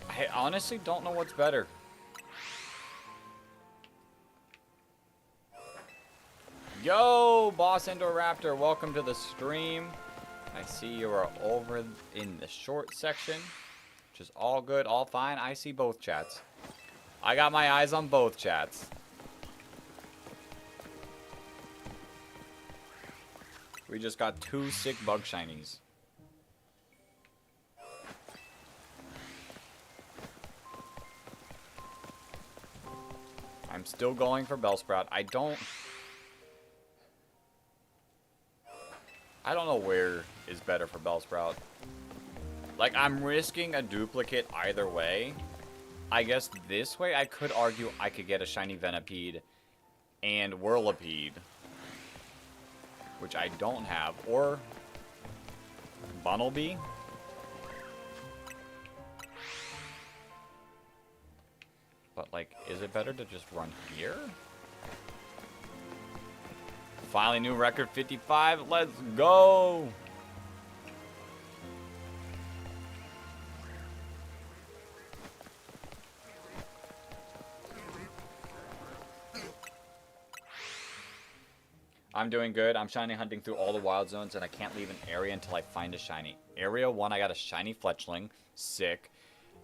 I honestly don't know what's better. Yo, Boss Indoraptor, welcome to the stream. I see you are over in the short section, which is all good, all fine. I see both chats. I got my eyes on both chats. We just got 2 sick bug shinies. I'm still going for Bellsprout. I don't know where is better for Bellsprout. Like, I'm risking a duplicate either way. I guess this way I could argue I could get a shiny Venipede and Whirlipede, which I don't have, or Bunnelby. But, like, is it better to just run here? Finally, new record 55. Let's go! I'm doing good. I'm shiny hunting through all the wild zones, and I can't leave an area until I find a shiny. Area 1, I got a shiny Fletchling. Sick.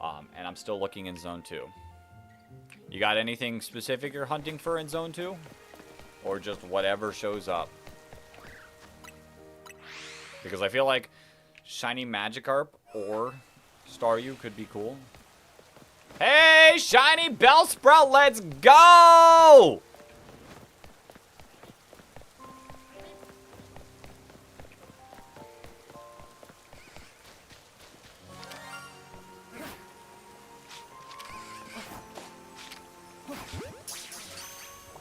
And I'm still looking in Zone 2. You got anything specific you're hunting for in Zone 2? Or just whatever shows up? Because I feel like shiny Magikarp or Staryu could be cool. Hey, shiny Bellsprout, let's go!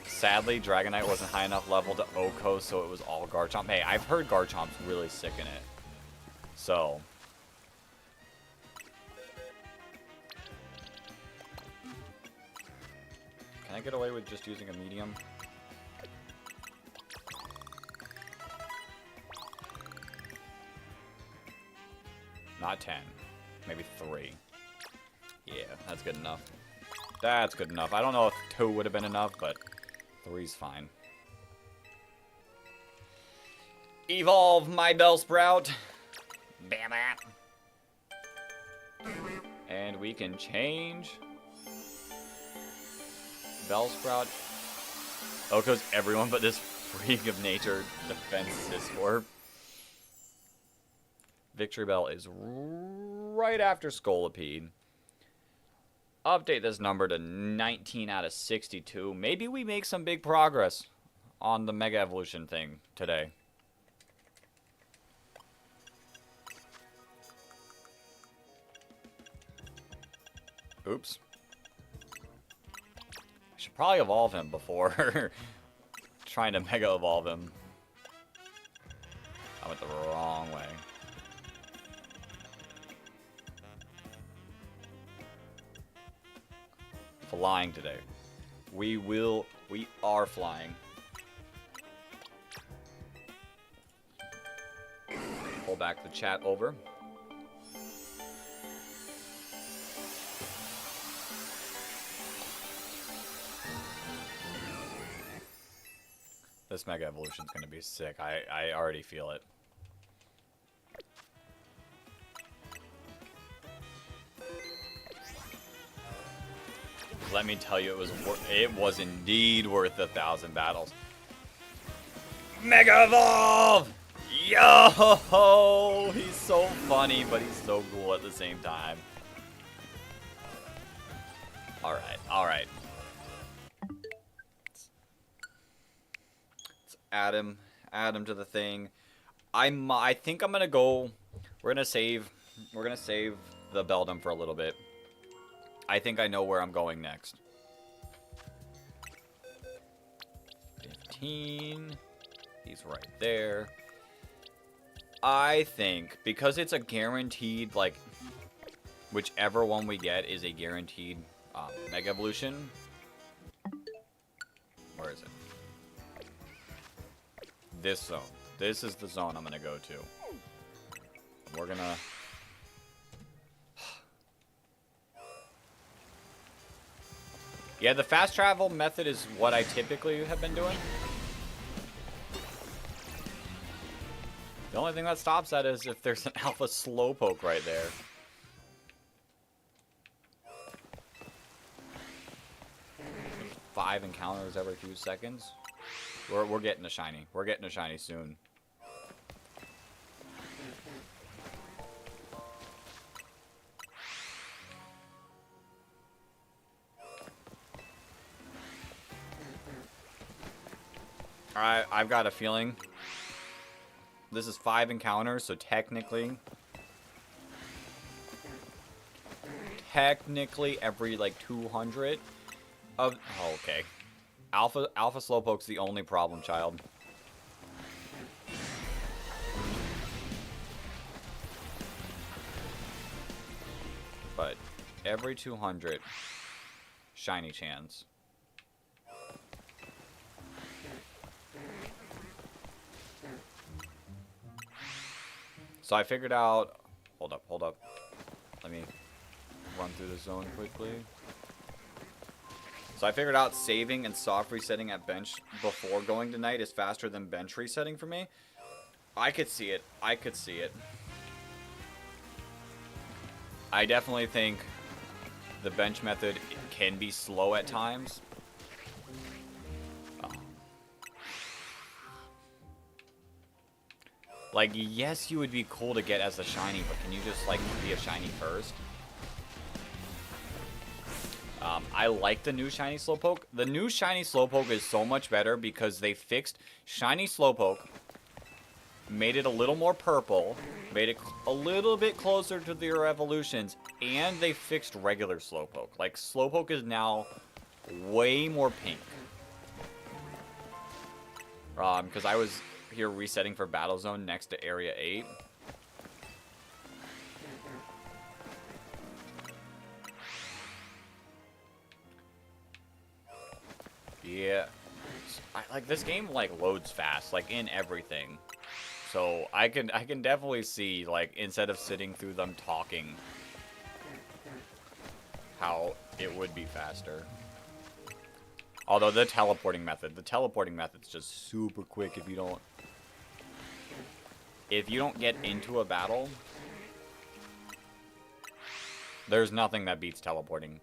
Sadly, Dragonite wasn't high enough level to Oko, so it was all Garchomp. Hey, I've heard Garchomp's really sick in it. So. Can I get away with just using a medium? Not 10. Maybe 3. Yeah, that's good enough. That's good enough. I don't know if 2 would have been enough, but 3's fine. Evolve my Bellsprout. Bam it. And we can change Bellsprout. Oko's everyone but this freak of nature defense Siscorp. Victory Bell is right after Scolipede. Update this number to 19 out of 62. Maybe we make some big progress on the Mega Evolution thing today. Oops. I should probably evolve him before trying to Mega Evolve him. I went the wrong way. Flying today. We are flying. Pull back the chat over. This Mega Evolution is going to be sick. I already feel it. Let me tell you, it was indeed worth 1,000 battles. Mega Evolve! Yo! He's so funny, but he's so cool at the same time. Alright, alright. Let's add him to the thing. I think I'm gonna go. We're gonna save the Beldum for a little bit. I think I know where I'm going next. 15. He's right there. I think, because it's a guaranteed, like, whichever one we get is a guaranteed Mega Evolution. Where is it? This zone. This is the zone I'm going to go to. We're going to... Yeah, the fast travel method is what I typically have been doing. The only thing that stops that is if there's an Alpha Slowpoke right there. There's 5 encounters every few seconds. We're getting a shiny. We're getting a shiny soon. I've got a feeling this is 5 encounters, so technically every like 200 of okay. Alpha Slowpoke's the only problem child. But every 200 shiny chance. So I figured out... Hold up. Let me run through the zone quickly. So I figured out saving and soft resetting at bench before going to night is faster than bench resetting for me. I could see it. I definitely think the bench method can be slow at times. Like, yes, you would be cool to get as a shiny, but can you just, like, be a shiny first? I like the new shiny Slowpoke. The new shiny Slowpoke is so much better because they fixed shiny Slowpoke, made it a little more purple, made it a little bit closer to their evolutions, and they fixed regular Slowpoke. Like, Slowpoke is now way more pink. Because I was... here resetting for Battle Zone next to Area 8. Yeah. Like this game like loads fast, like in everything. So I can definitely see, like, instead of sitting through them talking, how it would be faster. Although the teleporting method's just super quick if you don't get into a battle. There's nothing that beats teleporting.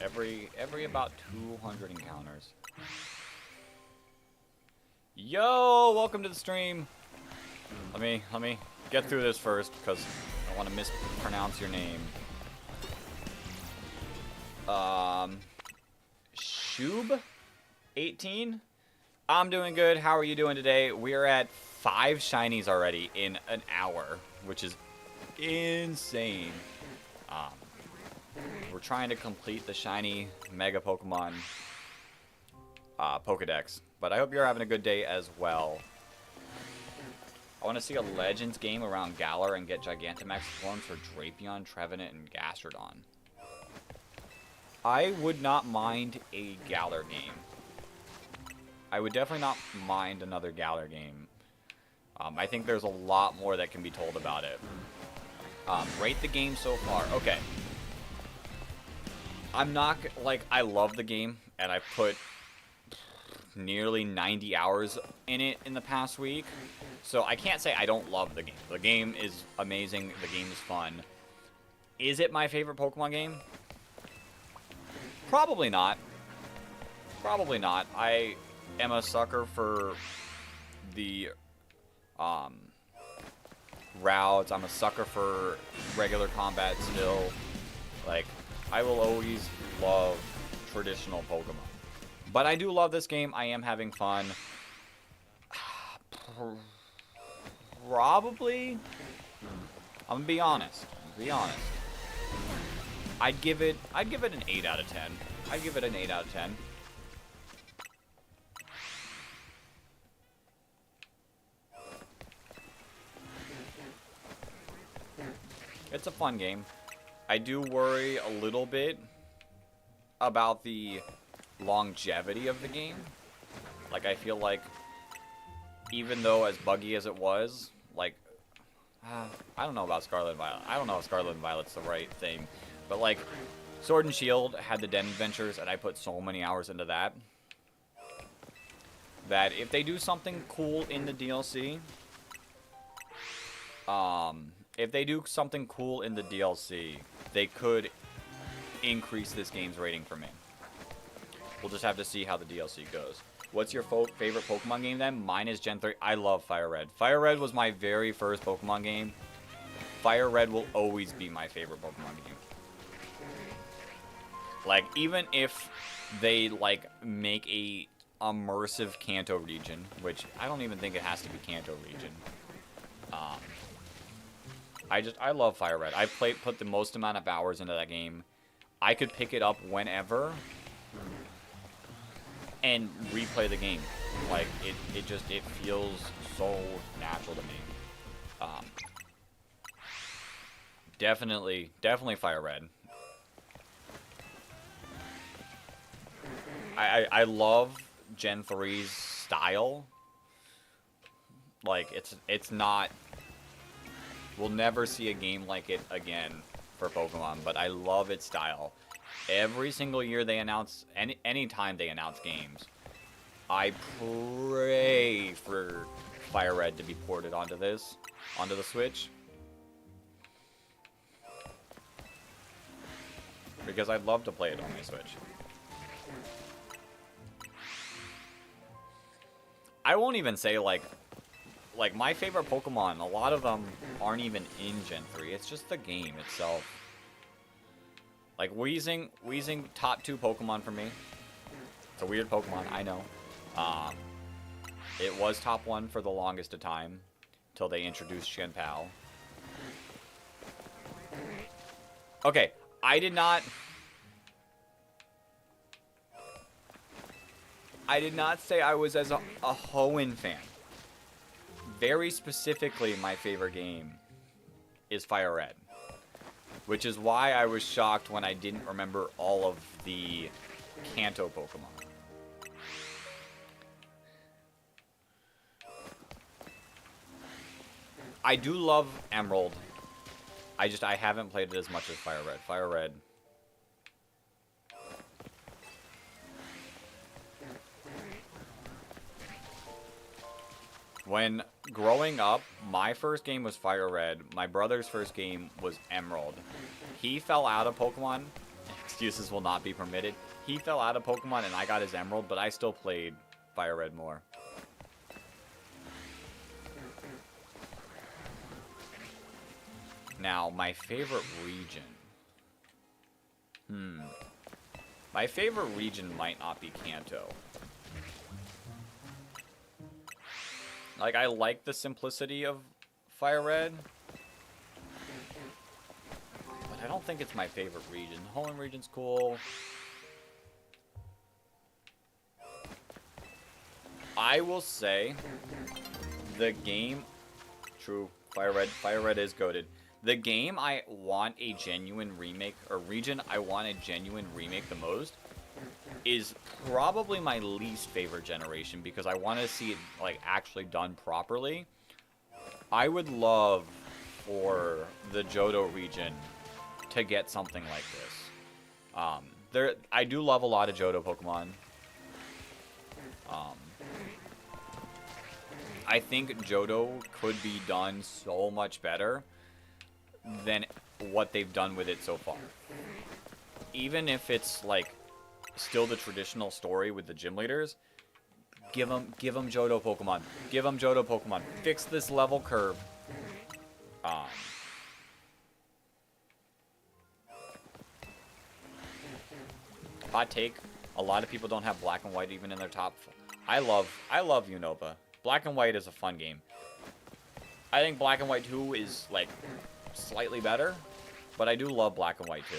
Every about 200 encounters. Yo, welcome to the stream. Let me get through this first because I want to mispronounce your name. Shub 18. I'm doing good. How are you doing today? We're at 5 shinies already in an hour, which is insane. We're trying to complete the shiny Mega Pokemon Pokedex, but I hope you're having a good day as well. I want to see a Legends game around Galar and get Gigantamax forms for Drapion, Trevenant, and Gastrodon. I would not mind a Galar game. I would definitely not mind another Galar game. I think there's a lot more that can be told about it. Rate the game so far. Okay. I'm not, like, I love the game, and I put nearly 90 hours in it in the past week. So I can't say I don't love the game. The game is amazing. The game is fun. Is it my favorite Pokemon game? Probably not. Probably not. I am a sucker for the routes. I'm a sucker for regular combat still. Like, I will always love traditional Pokemon. But I do love this game. I am having fun. Probably. I'm gonna be honest. I'd give it an 8 out of 10. I'd give it an 8 out of 10. It's a fun game. I do worry a little bit about the longevity of the game. Like, I feel like even though as buggy as it was, like, I don't know about Scarlet and Violet. I don't know if Scarlet and Violet's the right thing. But, like, Sword and Shield had the Den Adventures, and I put so many hours into that. That if they do something cool in the DLC, they could increase this game's rating for me. We'll just have to see how the DLC goes. What's your favorite Pokemon game then? Mine is Gen 3. I love Fire Red. Fire Red was my very first Pokemon game. Fire Red will always be my favorite Pokemon game. Like, even if they, like, make a immersive Kanto region, which I don't even think it has to be Kanto region. I love Fire Red. I put the most amount of hours into that game. I could pick it up whenever and replay the game. Like, it feels so natural to me. Definitely Fire Red. I love Gen 3's style. Like, it's not... We'll never see a game like it again for Pokemon, but I love its style. Every single year they announce, any time they announce games, I pray for Fire Red to be ported onto the Switch. Because I'd love to play it on my Switch. I won't even say, like my favorite Pokemon, a lot of them aren't even in Gen 3. It's just the game itself. Like, Weezing, top 2 Pokemon for me. It's a weird Pokemon, I know. It was top 1 for the longest of time, till they introduced Shenpao. Okay, I did not say I was as a Hoenn fan. Very specifically, my favorite game is Fire Red. Which is why I was shocked when I didn't remember all of the Kanto Pokemon. I do love Emerald. I haven't played it as much as Fire Red. Fire Red. When growing up, my first game was Fire Red. My brother's first game was Emerald. He fell out of Pokemon Excuses will not be permitted. He fell out of Pokemon and I got his Emerald, but I still played Fire Red more. Now, my favorite region. My favorite region might not be Kanto. Like, I like the simplicity of Fire Red. But I don't think it's my favorite region. Hoenn region's cool. I will say, the game... True, Fire Red is goated. The game I want a genuine remake, or region I want a genuine remake the most, is probably my least favorite generation, because I want to see it, like, actually done properly. I would love for the Johto region to get something like this. I do love a lot of Johto Pokemon. I think Johto could be done so much better than what they've done with it so far. Even if it's, like, still the traditional story with the gym leaders, give them Johto Pokemon. Give them Johto Pokemon. Fix this level curve. Hot take, a lot of people don't have Black and White even in their top. I love Unova. Black and White is a fun game. I think Black and White 2 is, like, slightly better, but I do love Black and White 2.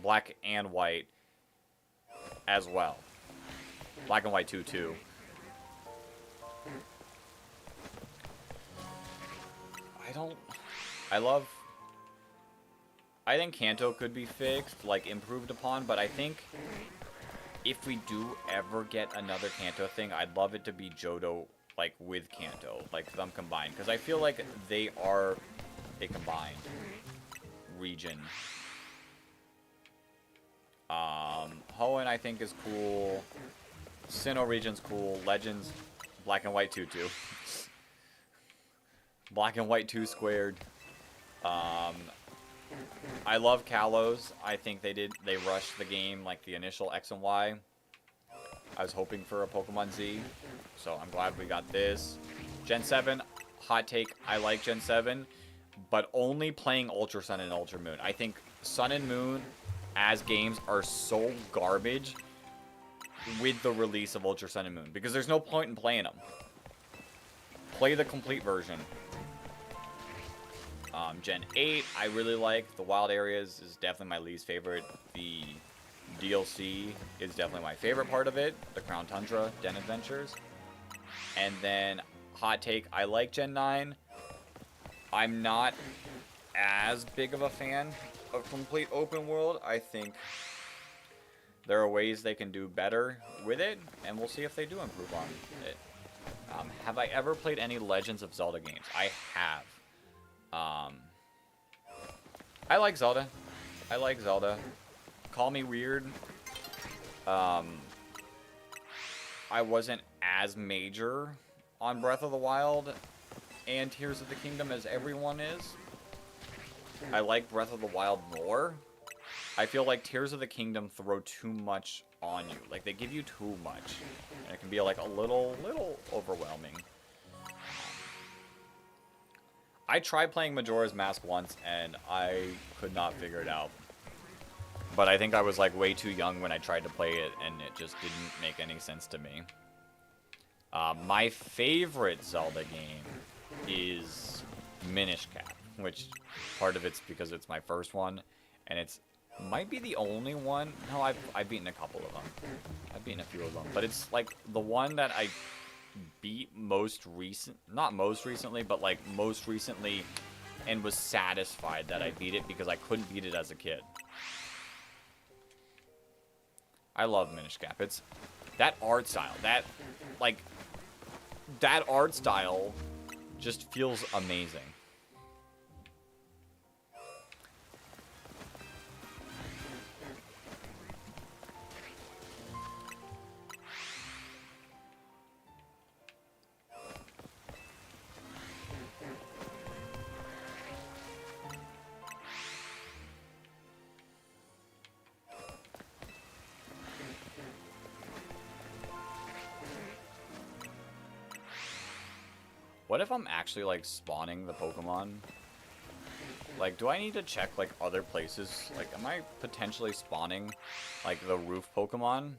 Black and White as well. Black and White 2 too. I think Kanto could be fixed, like, improved upon, but I think if we do ever get another Kanto thing, I'd love it to be Johto, like, with Kanto, like, them combined, because I feel like they are a combined region. Hoenn, I think, is cool. Sinnoh region's cool. Legends, Black and White 2 too. Black and White 2 squared. I love Kalos. I think they rushed the game, like the initial X and Y. I was hoping for a Pokemon Z, so I'm glad we got this. Gen 7, hot take, I like Gen 7, but only playing Ultra Sun and Ultra Moon. I think Sun and Moon as games are so garbage with the release of Ultra Sun and Moon, because there's no point in playing them. Play the complete version. Gen 8, I really like. The Wild Areas is definitely my least favorite. The DLC is definitely my favorite part of it. The Crown Tundra, Den Adventures. And then, hot take, I like Gen 9. I'm not as big of a fan of complete open world. I think there are ways they can do better with it, and we'll see if they do improve on it. Have I ever played any Legends of Zelda games? I have. I like Zelda. I like Zelda. Call me weird. I wasn't as major on Breath of the Wild and Tears of the Kingdom as everyone is. I like Breath of the Wild more. I feel like Tears of the Kingdom throw too much on you. Like, they give you too much. And it can be, like, a little overwhelming. I tried playing Majora's Mask once, and I could not figure it out. But I think I was, like, way too young when I tried to play it, and it just didn't make any sense to me. My favorite Zelda game is Minish Cap, which part of it's because it's my first one, and it's might be the only one. No, I've beaten a couple of them. I've beaten a few of them, but it's like the one that I beat not most recently, but like most recently, and was satisfied that I beat it because I couldn't beat it as a kid. I love Minish Cap. It's that art style. That art style just feels amazing. What if I'm actually, like, spawning the Pokemon? Like, do I need to check, like, other places? Like, am I potentially spawning, like, the roof Pokemon?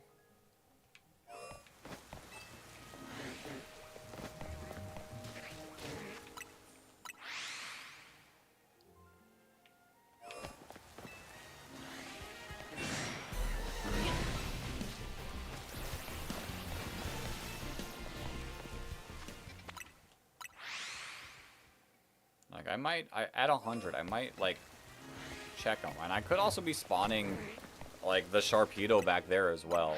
Like, at 100, I might, like, check them. And I could also be spawning, like, the Sharpedo back there as well.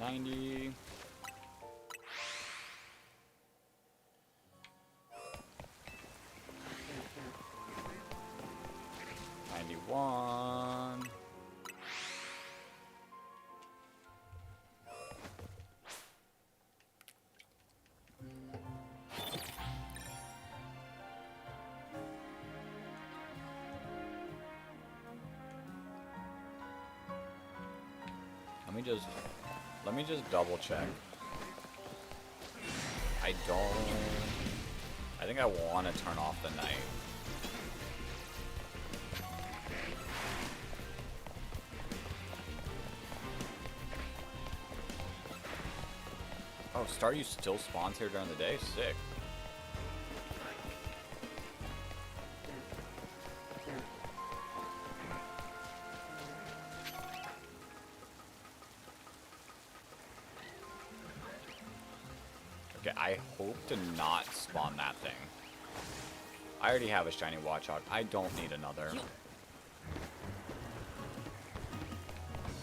$90. 91. Let me just double check. I think I want to turn off the night. Oh, Staryu still spawns here during the day? Sick. Okay, I hope to not spawn that thing. I already have a shiny Watchog. I don't need another.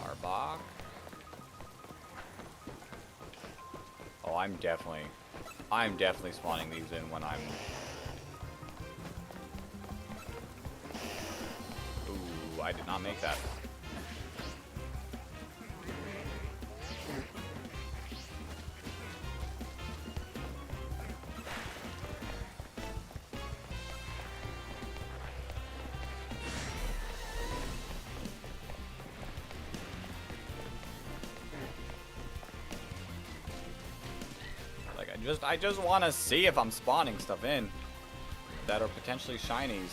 Arbok. Oh, I'm definitely spawning these in when I'm... Ooh, I did not make that. I just want to see if I'm spawning stuff in that are potentially shinies.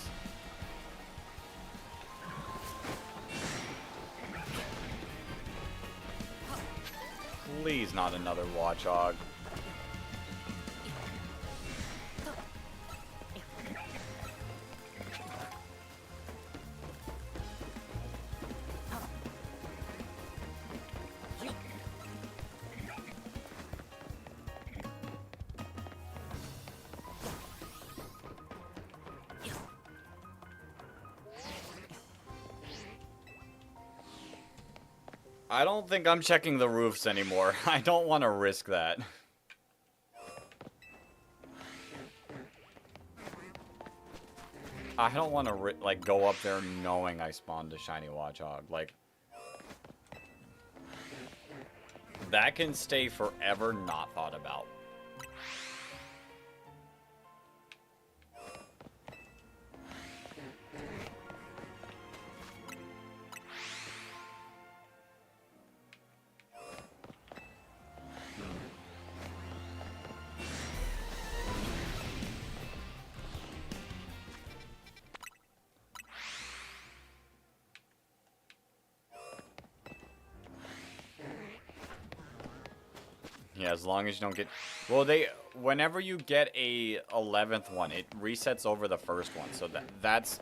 Please not another Watchog. I don't think I'm checking the roofs anymore. I don't want to risk that. I don't want to, like, go up there knowing I spawned a shiny Watchog. Like, that can stay forever not thought about. Yeah, as long as you don't get... Well, whenever you get a 11th one, it resets over the first one. So that's...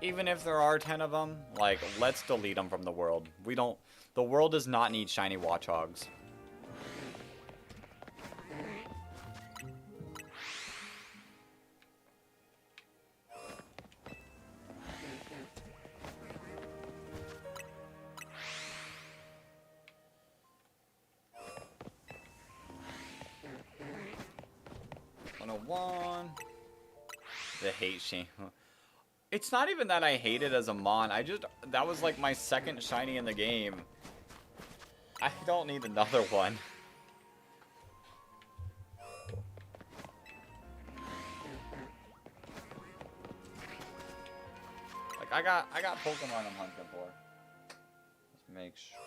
Even if there are 10 of them, like, let's delete them from the world. We don't... The world does not need shiny Watchogs. The hate shame. It's not even that I hate it as a mon. That was like my second shiny in the game. I don't need another one. I got Pokemon I'm hunting for. Let's make sure.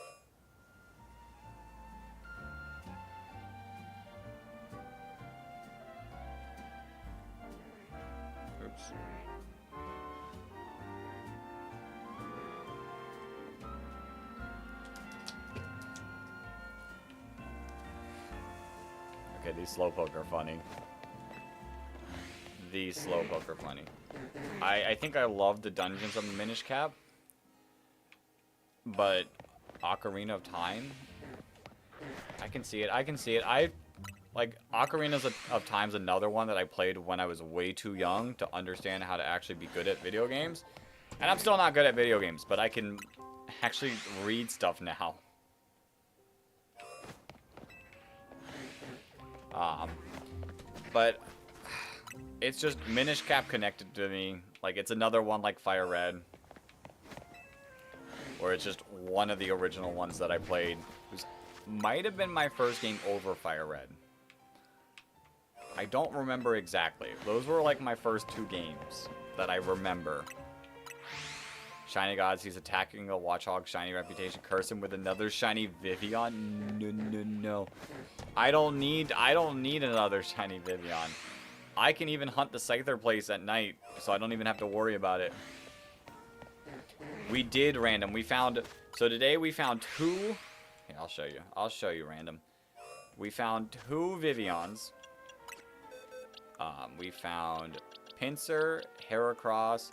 Oops. Okay, these Slowpoke are funny. These Slowpoke are funny. I think I love the dungeons of the Minish Cap, but Ocarina of Time, I can see it. I can see it. I like Ocarina of Time's another one that I played when I was way too young to understand how to actually be good at video games, and I'm still not good at video games, but I can actually read stuff now. But it's just Minish Cap connected to me. Like, it's another one like Fire Red, or it's just one of the original ones that I played. It might have been my first game over Fire Red. I don't remember exactly. Those were like my first 2 games that I remember. Shiny Gods, he's attacking a Watchog shiny reputation. Curse him with another shiny Vivian. No. I don't need another shiny Vivian. I can even hunt the Scyther place at night, so I don't even have to worry about it. We did random. So today we found 2. Here, I'll show you. I'll show you random. We found 2 Vivians. We found Pinsir, Heracross,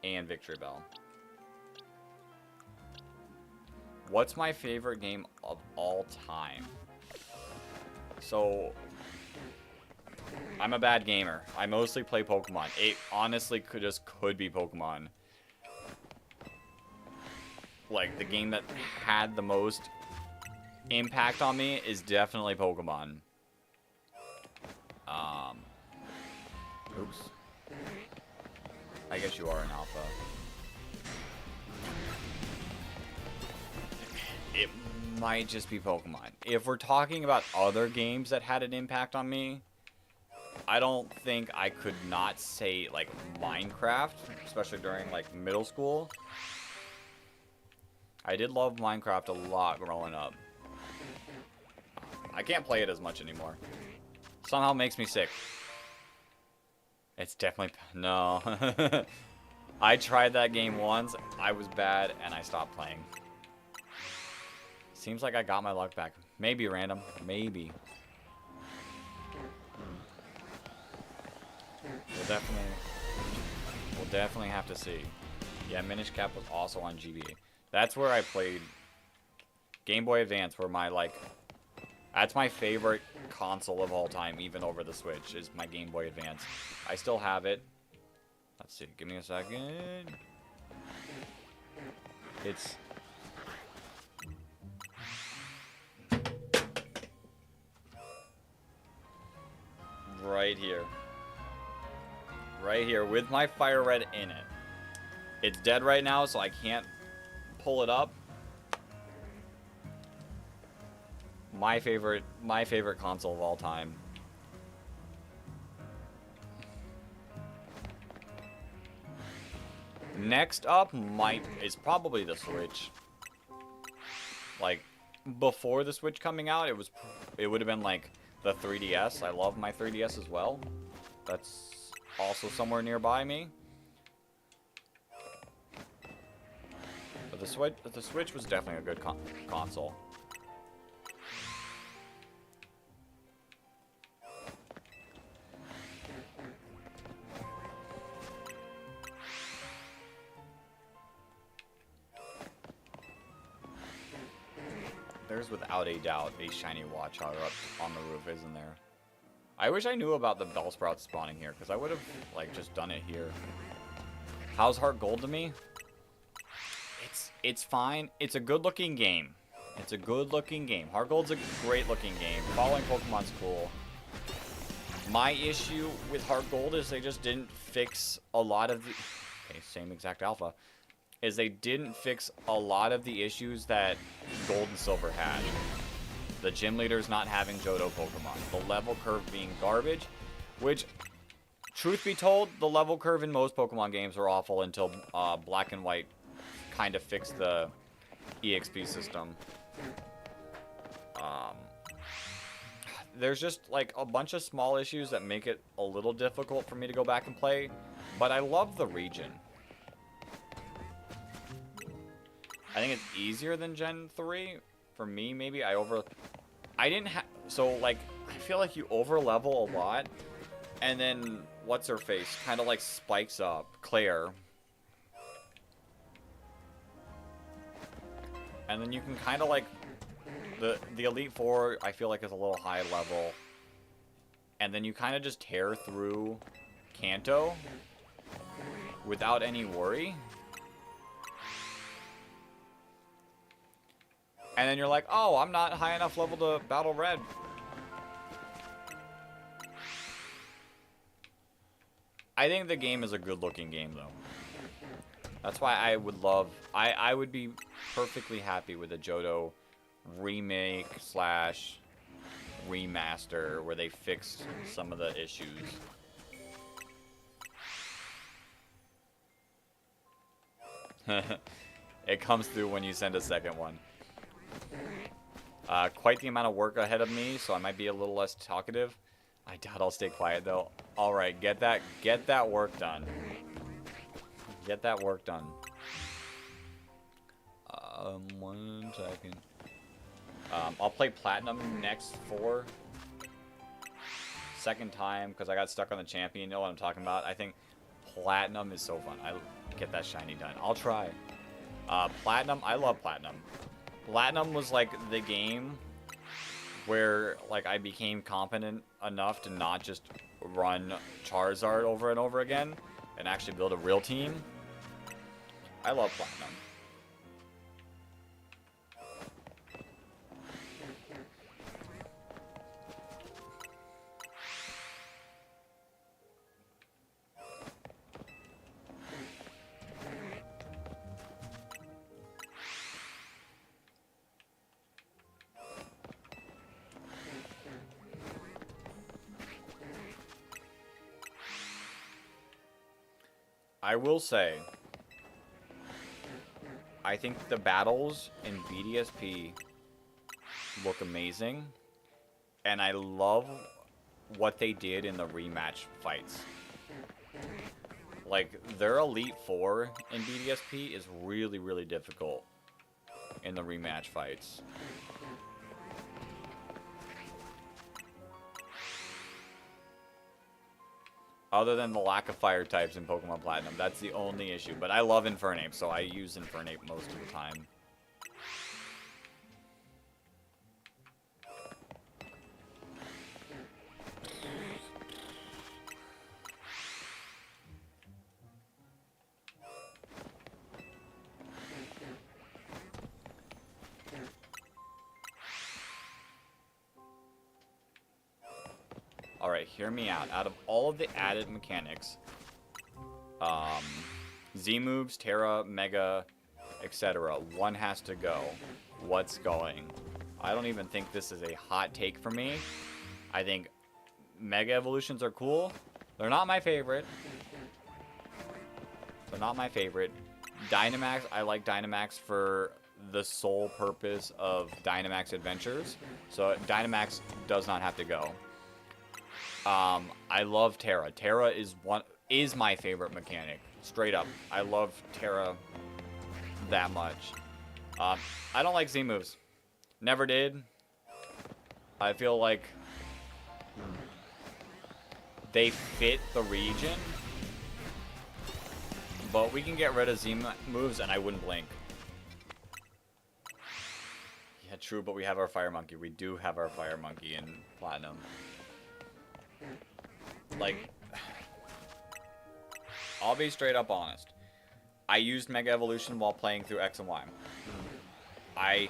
and Victory Bell. What's my favorite game of all time? So, I'm a bad gamer. I mostly play Pokemon. It honestly could be Pokemon. Like, the game that had the most impact on me is definitely Pokemon. Oops. I guess you are an alpha. It might just be Pokemon. If we're talking about other games that had an impact on me, I don't think I could not say, like, Minecraft, especially during, like, middle school. I did love Minecraft a lot growing up. I can't play it as much anymore. Somehow makes me sick. It's definitely... No. I tried that game once, I was bad, and I stopped playing. Seems like I got my luck back. Maybe random. Maybe. We'll definitely have to see. Yeah, Minish Cap was also on GBA. That's where I played Game Boy Advance, where my, like... That's my favorite console of all time, even over the Switch, is my Game Boy Advance. I still have it. Let's see. Give me a second. It's... right here. Right here, with my Fire Red in it. It's dead right now, so I can't pull it up. My favorite console of all time. Next up is probably the Switch. Like, before the Switch coming out, it would have been like the 3DS. I love my 3DS as well. That's also somewhere nearby me. But the Switch was definitely a good console. There's without a doubt a shiny Watchog up on the roof, isn't there? I wish I knew about the Bellsprout spawning here, because I would have, like, just done it here. How's Heart Gold to me? It's fine. It's a good-looking game. It's a good-looking game. Heart Gold's a great-looking game. Following Pokemon's cool. My issue with Heart Gold is they just didn't fix a lot of the... Okay, same exact alpha. Is they didn't fix a lot of the issues that Gold and Silver had. The gym leaders not having Johto Pokemon. The level curve being garbage. Which, Truth be told, the level curve in most Pokemon games are awful until Black and White kind of fixed the EXP system. There's just like a bunch of small issues that make it a little difficult for me to go back and play, but I love the region. I think it's easier than Gen 3 for me. Maybe I didn't have, so like I feel like you over level a lot, and then what's her face kind of like spikes up, Claire, and then you can kind of like the Elite Four, I feel like, is a little high level. And then you kind of just tear through Kanto without any worry. And then you're like, oh, I'm not high enough level to battle Red. I think the game is a good-looking game, though. That's why I would love... I would be perfectly happy with a Johto remake / remaster where they fixed some of the issues. It comes through when you send a second one. Quite the amount of work ahead of me, so I might be a little less talkative. I doubt I'll stay quiet though. All right, get that work done. Get that work done. 1 second. I'll play Platinum next for second time because I got stuck on the champion. You know what I'm talking about? I think Platinum is so fun. I get that shiny done. I'll try. Platinum, I love Platinum. Platinum was like the game where like I became competent enough to not just run Charizard over and over again and actually build a real team. I love Platinum. I will say, I think the battles in BDSP look amazing, and I love what they did in the rematch fights. Like, their Elite Four in BDSP is really, really difficult in the rematch fights. Other than the lack of fire types in Pokemon Platinum. That's the only issue. But I love Infernape, so I use Infernape most of the time. Alright, hear me out. Out of all of the added mechanics, Z-moves, Terra, Mega, etc., one has to go. What's going? I don't even think this is a hot take for me. I think Mega Evolutions are cool. They're not my favorite. They're not my favorite. Dynamax, I like Dynamax for the sole purpose of Dynamax Adventures. So Dynamax does not have to go. I love Terra. Terra is my favorite mechanic. Straight up. I love Terra that much. I don't like Z-moves. Never did. I feel like they fit the region. But we can get rid of Z-moves and I wouldn't blink. Yeah, true, but we have our Fire Monkey. We do have our Fire Monkey in Platinum. Like, I'll be straight up honest. I used Mega Evolution while playing through X and Y. I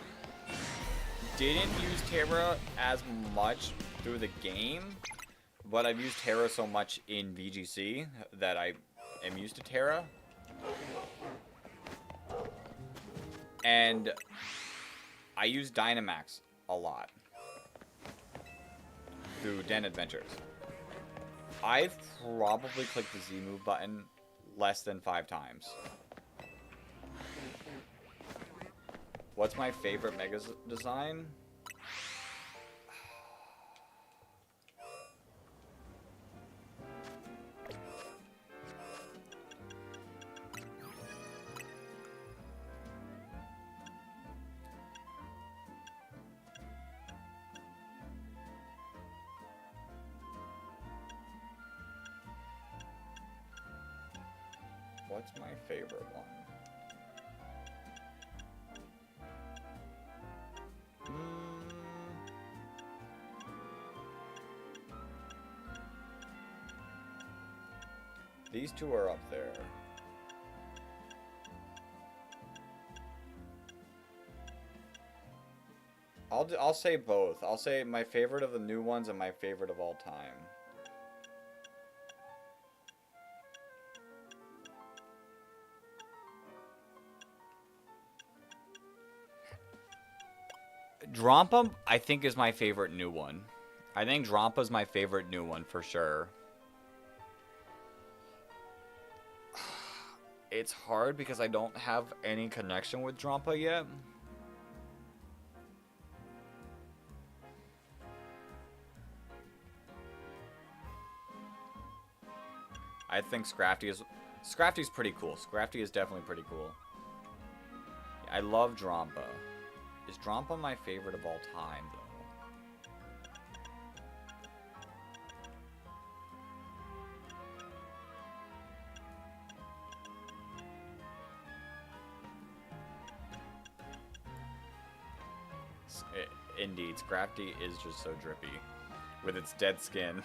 didn't use Terra as much through the game, but I've used Terra so much in VGC that I am used to Terra. And I use Dynamax a lot through Den Adventures. I've probably clicked the Z move button less than 5 times. What's my favorite Mega design? What's my favorite one? These two are up there. I'll say both. I'll say my favorite of the new ones and my favorite of all time. Drampa, I think, is my favorite new one. I think Drampa's my favorite new one for sure. It's hard because I don't have any connection with Drampa yet. I think Scrafty's pretty cool. Scrafty is definitely pretty cool. I love Drampa. Is Drampa my favorite of all time, though? Indeed, Scrafty is just so drippy with its dead skin.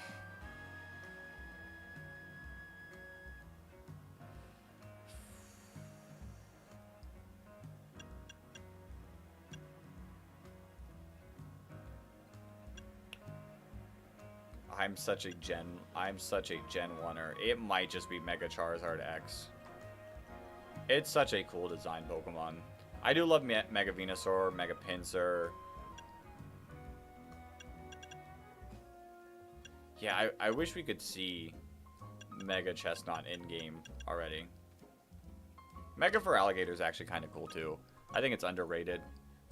I'm such a Gen 1er. It might just be Mega Charizard X. It's such a cool design Pokemon. I do love Mega Venusaur, Mega Pinsir. Yeah, I wish we could see Mega Chestnut in-game already. Mega Feraligatr is actually kind of cool, too. I think it's underrated.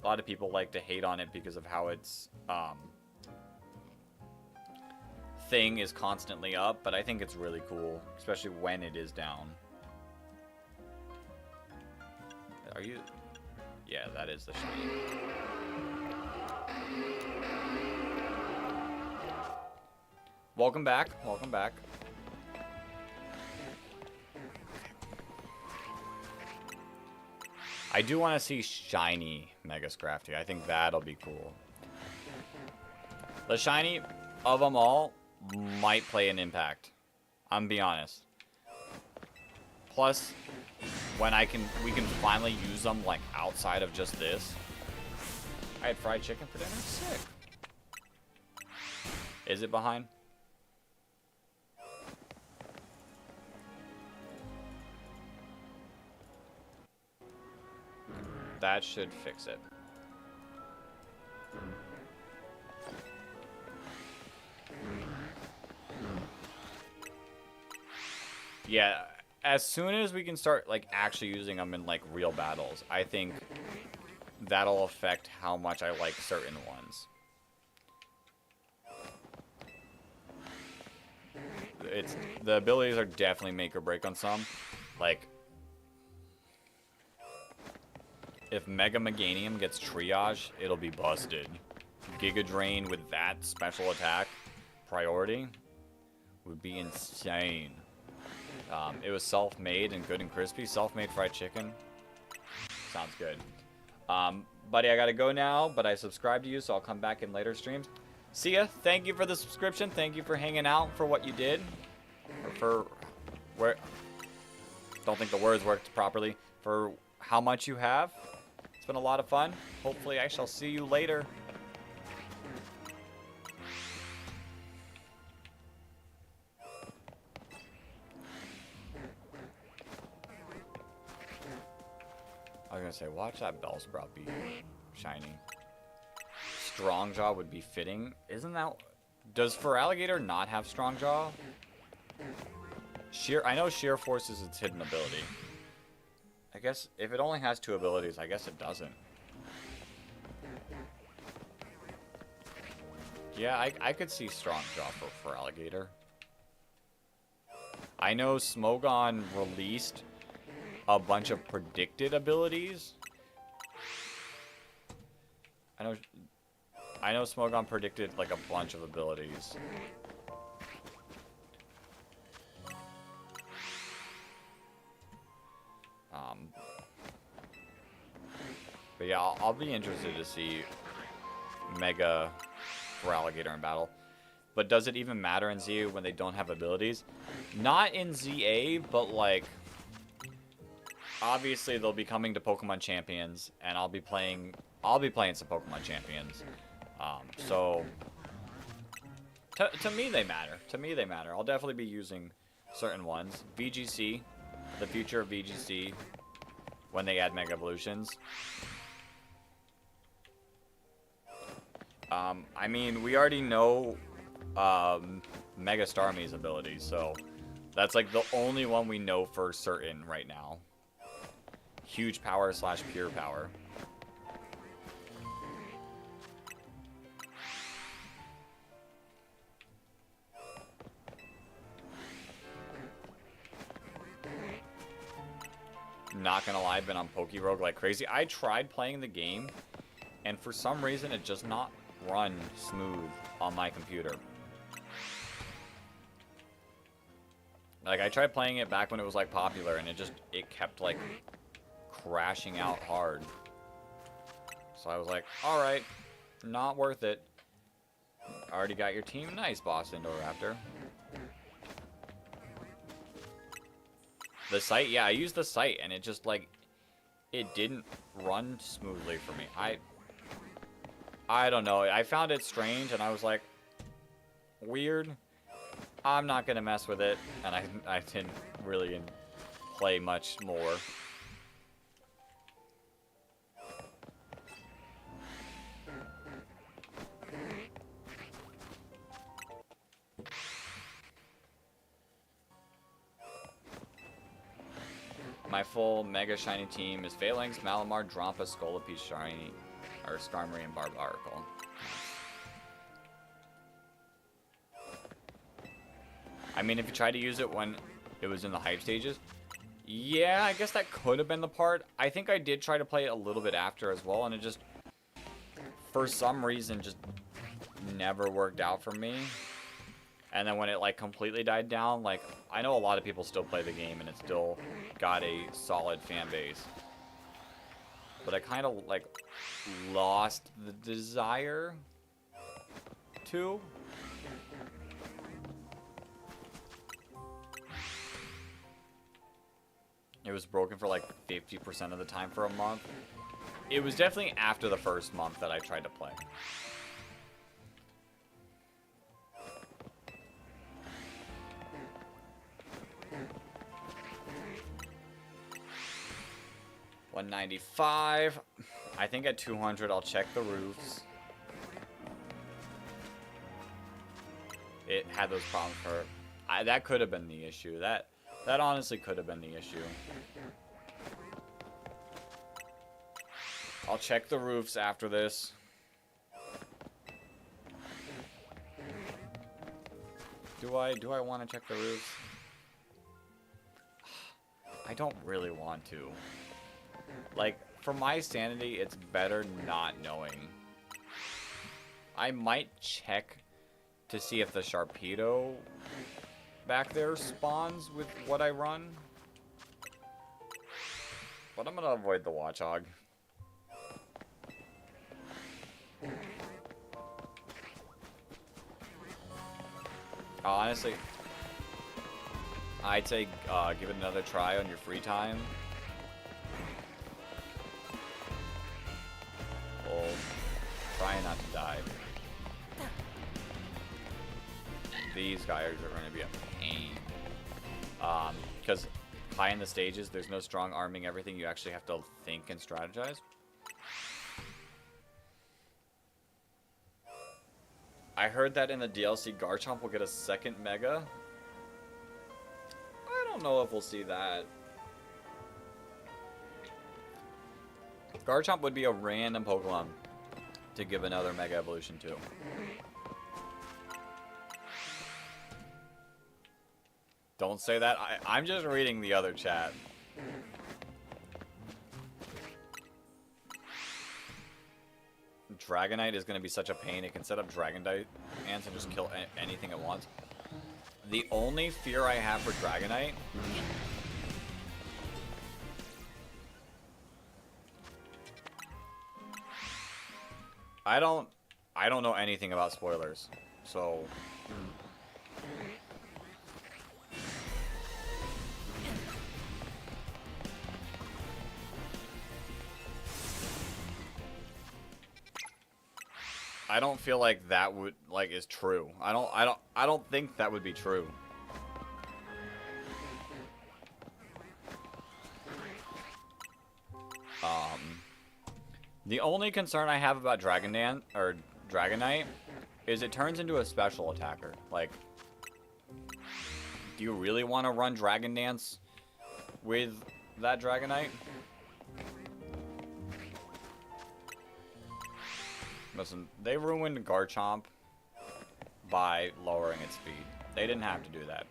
A lot of people like to hate on it because of how its thing is constantly up, but I think it's really cool, especially when it is down. Are you... Yeah, that is the shiny. Welcome back. Welcome back. I do want to see shiny Mega Scrafty. I think that'll be cool. The shiny of them all might play an impact. I'm be honest. Plus, when we can finally use them like outside of just this. I had fried chicken for dinner. Sick. Is it behind? That should fix it. Yeah, as soon as we can start like actually using them in like real battles, I think that'll affect how much I like certain ones. The abilities are definitely make or break on some. Like, if Mega Meganium gets Triage, it'll be busted. Giga Drain with that special attack priority would be insane. It was self-made and good and crispy. Self-made fried chicken. Sounds good. Buddy, I gotta go now, but I subscribe to you, so I'll come back in later streams. See ya. Thank you for the subscription. Thank you for hanging out for what you did. Or for where... Don't think the words worked properly. For how much you have. It's been a lot of fun. Hopefully I shall see you later. I was gonna say, watch that Bellsprout be shiny. Strongjaw would be fitting. Isn't that... Does Feraligatr not have Strongjaw? I know Sheer Force is its hidden ability. I guess if it only has 2 abilities, I guess it doesn't. Yeah, I could see Strong Jaw for Alligator. I know Smogon released a bunch of predicted abilities. I know Smogon predicted like a bunch of abilities. But yeah, I'll be interested to see Mega for Alligator in battle. But does it even matter in ZA when they don't have abilities? Not in ZA, but like obviously they'll be coming to Pokemon Champions, and I'll be playing some Pokemon Champions. So to me they matter. To me they matter. I'll definitely be using certain ones. VGC, the future of VGC, when they add Mega Evolutions. I mean, we already know Mega Starmie's abilities, so that's like the only one we know for certain right now. Huge power / pure power. Not gonna lie, I've been on PokeRogue like crazy. I tried playing the game, and for some reason it just not run smooth on my computer. Like, I tried playing it back when it was like popular, and it kept like crashing out hard. So I was like, alright, not worth it. Already got your team. Nice, Boss Indoraptor. The site, yeah, I used the site, and it just like, it didn't run smoothly for me. I don't know. I found it strange, and I was like, weird. I'm not gonna mess with it, and I didn't really play much more. My full Mega Shiny team is Phalanx, Malamar, Drampa, Scolipede, Shiny, or Skarmory, and Barbaracle. I mean, if you tried to use it when it was in the hype stages, yeah, I guess that could have been the part. I think I did try to play it a little bit after as well, and it just, for some reason, just never worked out for me. And then when it, like, completely died down, like, I know a lot of people still play the game, and it still got a solid fan base. But I kind of, like, lost the desire to. It was broken for, like, 50% of the time for a month. It was definitely after the first month that I tried to play. $195. I think at 200 I'll check the roofs. It had those problems for... that could have been the issue. That honestly could have been the issue. I'll check the roofs after this. Do I want to check the roofs? I don't really want to. Like, for my sanity, it's better not knowing. I might check to see if the Sharpedo back there spawns with what I run. But I'm gonna avoid the Watchog. Honestly, I'd say give it another try on your free time. Well, try not to die. These guys are going to be a pain. Because high in the stages, there's no strong arming everything. You actually have to think and strategize. I heard that in the DLC, Garchomp will get a second Mega. don't know if we'll see that. Garchomp would be a random Pokemon to give another Mega Evolution to. Don't say that. I'm just reading the other chat. Dragonite is going to be such a pain. It can set up Dragonite ants and just kill anything it wants. The only fear I have for Dragonite... I don't know anything about spoilers, so... I don't feel like that would is true. I don't think that would be true. The only concern I have about Dragonite is it turns into a special attacker. Like, do you really want to run Dragon Dance with that Dragonite? Listen, they ruined Garchomp by lowering its speed. They didn't have to do that.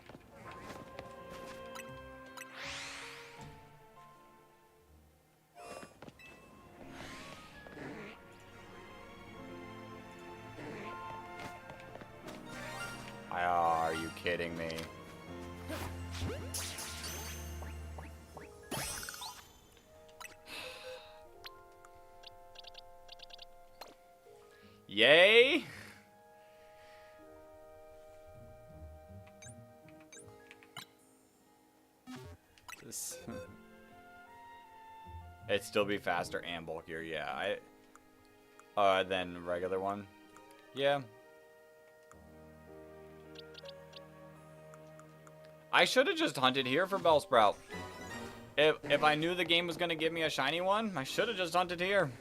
Are you kidding me? Yay! It'd still be faster and bulkier, yeah. Than regular one. Yeah. I should have just hunted here for Bellsprout. If I knew the game was gonna give me a shiny one, I should have just hunted here.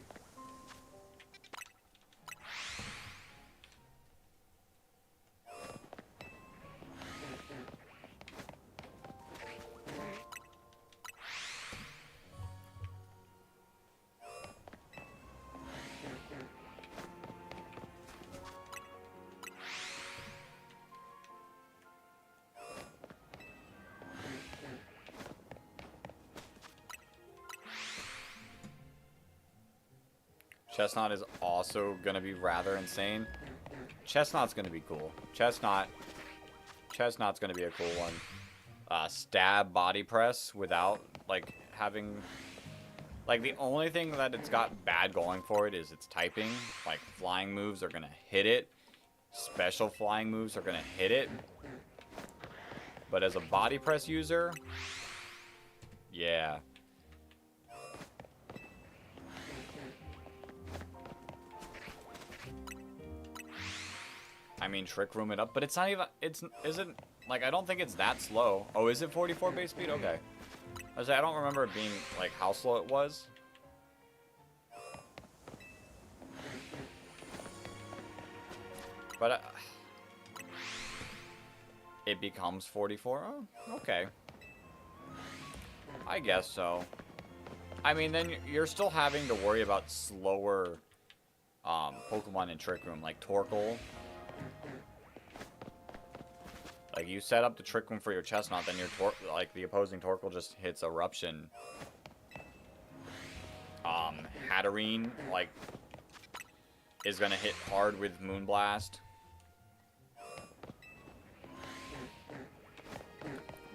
Chestnut is also going to be rather insane. Chestnut's going to be cool. Chestnut's going to be a cool one. Stab body press without, like, having... Like, the only thing that it's got bad going for it is its typing. Like, flying moves are going to hit it. Special flying moves are going to hit it. But as a body press user... Yeah. I mean, Trick Room it up, but it's not even, isn't, like, I don't think it's that slow. Oh, is it 44 base speed? Okay. I don't remember it being, like, how slow it was. But, it becomes 44? Oh, okay. I guess so. I mean, then you're still having to worry about slower, Pokemon in Trick Room, like Torkoal. Like, you set up the Trick Room for your Chestnut, then your the opposing Torkoal just hits Eruption. Hatterene, like, is gonna hit hard with Moonblast.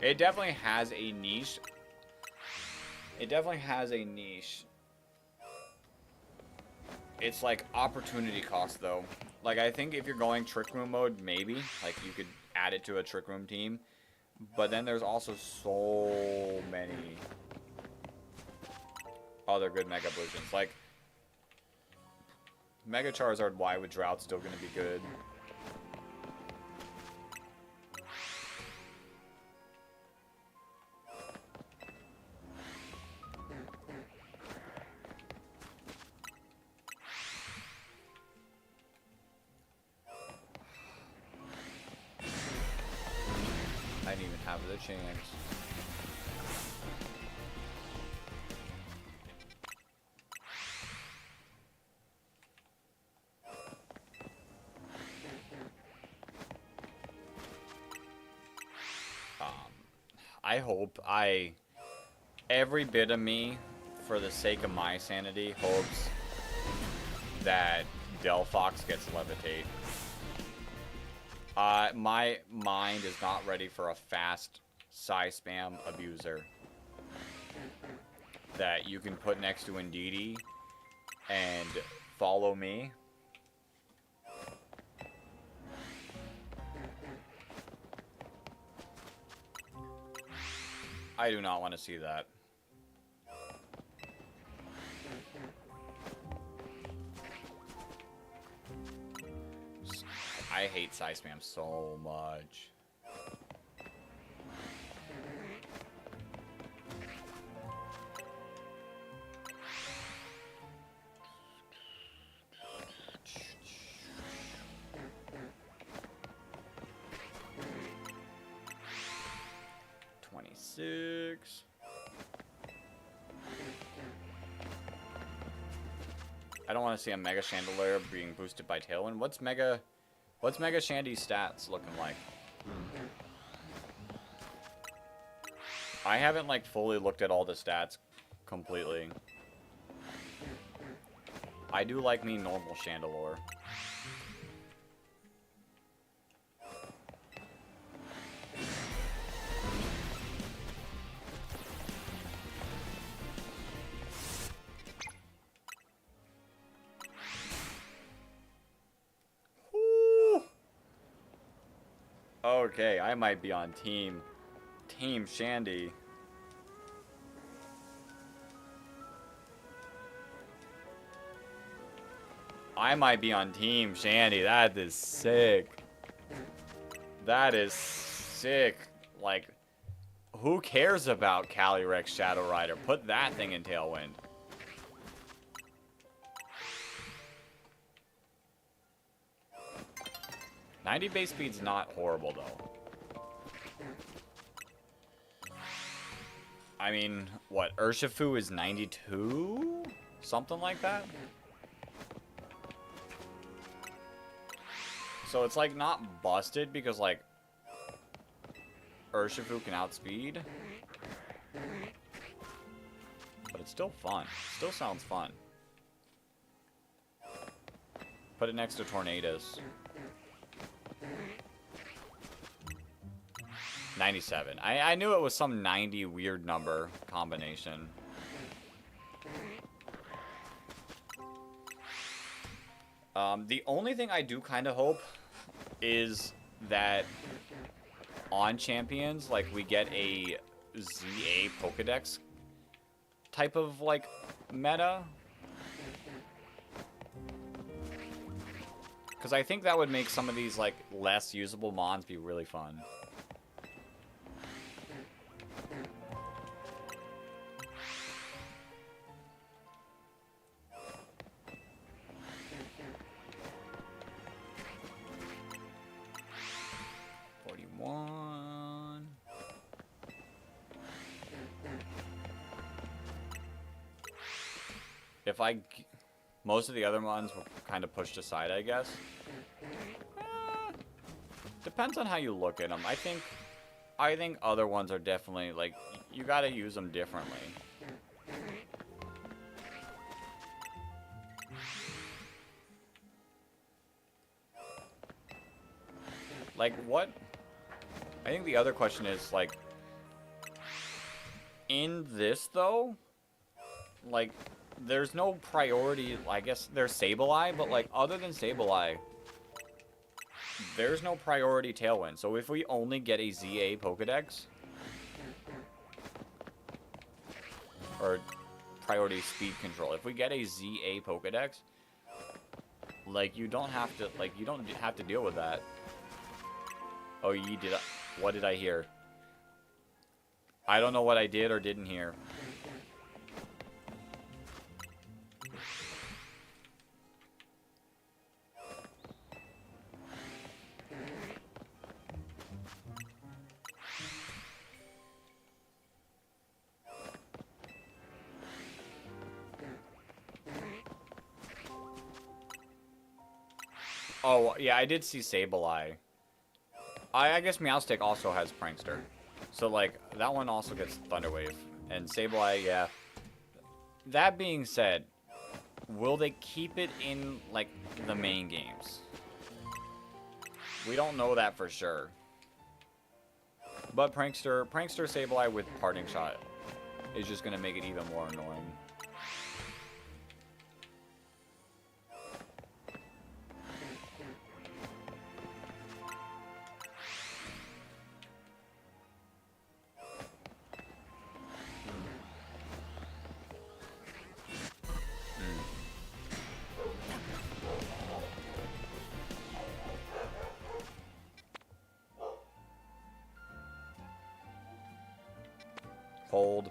It definitely has a niche. It definitely has a niche. It's like opportunity cost, though. Like, I think if you're going Trick Room mode, maybe. Like, you could add it to a Trick Room team. But then there's also so many other good Mega Evolutions. Like, Mega Charizard Y with Drought's still going to be good. I didn't even have the chance. I hope every bit of me, for the sake of my sanity, hopes that Delphox gets Levitate. My mind is not ready for a fast Psy-Spam abuser that you can put next to Indeedee and follow me. I do not want to see that. I hate Psy-Spam so much. Six. I don't want to see a Mega Chandelier being boosted by Tailwind. What's Mega Shandy's stats looking like? I haven't like fully looked at all the stats completely. I do like me normal Chandelure. Okay, I might be on Team Shandy. I might be on Team Shandy. That is sick. That is sick. Like, who cares about Calyrex Shadow Rider? Put that thing in Tailwind. $90 base speed's not horrible, though. I mean, what? Urshifu is 92? Something like that? So it's, like, not busted because, like, Urshifu can outspeed. But it's still fun. Still sounds fun. Put it next to Tornadus. 97. I knew it was some 90 weird number combination. The only thing I do kind of hope is that on Champions, like, we get a ZA Pokedex type of, like, meta. Because I think that would make some of these, like, less usable mons be really fun. If most of the other ones were kind of pushed aside, I guess. Depends on how you look at them. I think other ones are definitely, like, you gotta use them differently. Like, what? I think the other question is, like, in this, though, like, there's no priority. I guess there's Sableye, but, like, other than Sableye, there's no priority Tailwind. So if we only get a ZA Pokedex, or priority speed control, if we get a ZA Pokedex, like, you don't have to deal with that. Oh, what did I hear? I don't know what I did or didn't hear. Oh, yeah, I did see Sableye. I guess Meowstic also has Prankster. So, like, that one also gets Thunder Wave. And Sableye, yeah. That being said, will they keep it in, like, the main games? We don't know that for sure. But Prankster Sableye with Parting Shot is just going to make it even more annoying. Hold.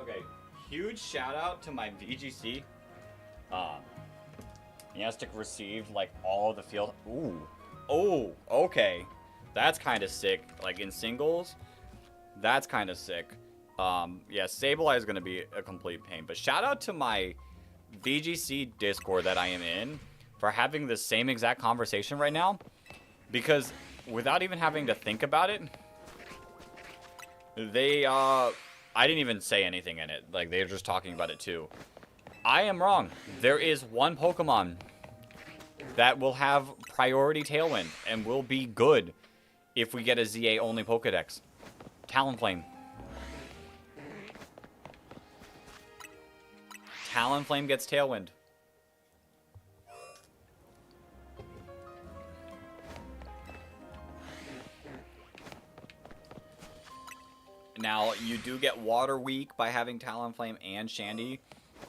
Okay, huge shout out to my VGC. Niantic received like all the field. Ooh, oh, okay, that's kind of sick. Like in singles, that's kind of sick. Yeah, Sableye is gonna be a complete pain. But shout out to my VGC Discord that I am in for having the same exact conversation right now, because without even having to think about it, they I didn't even say anything in it. Like, they're just talking about it, too. I am wrong. There is one Pokemon that will have priority Tailwind and will be good if we get a ZA-only Pokedex. Talonflame. Talonflame gets Tailwind. Now, you do get Water Weak by having Talonflame and Shandy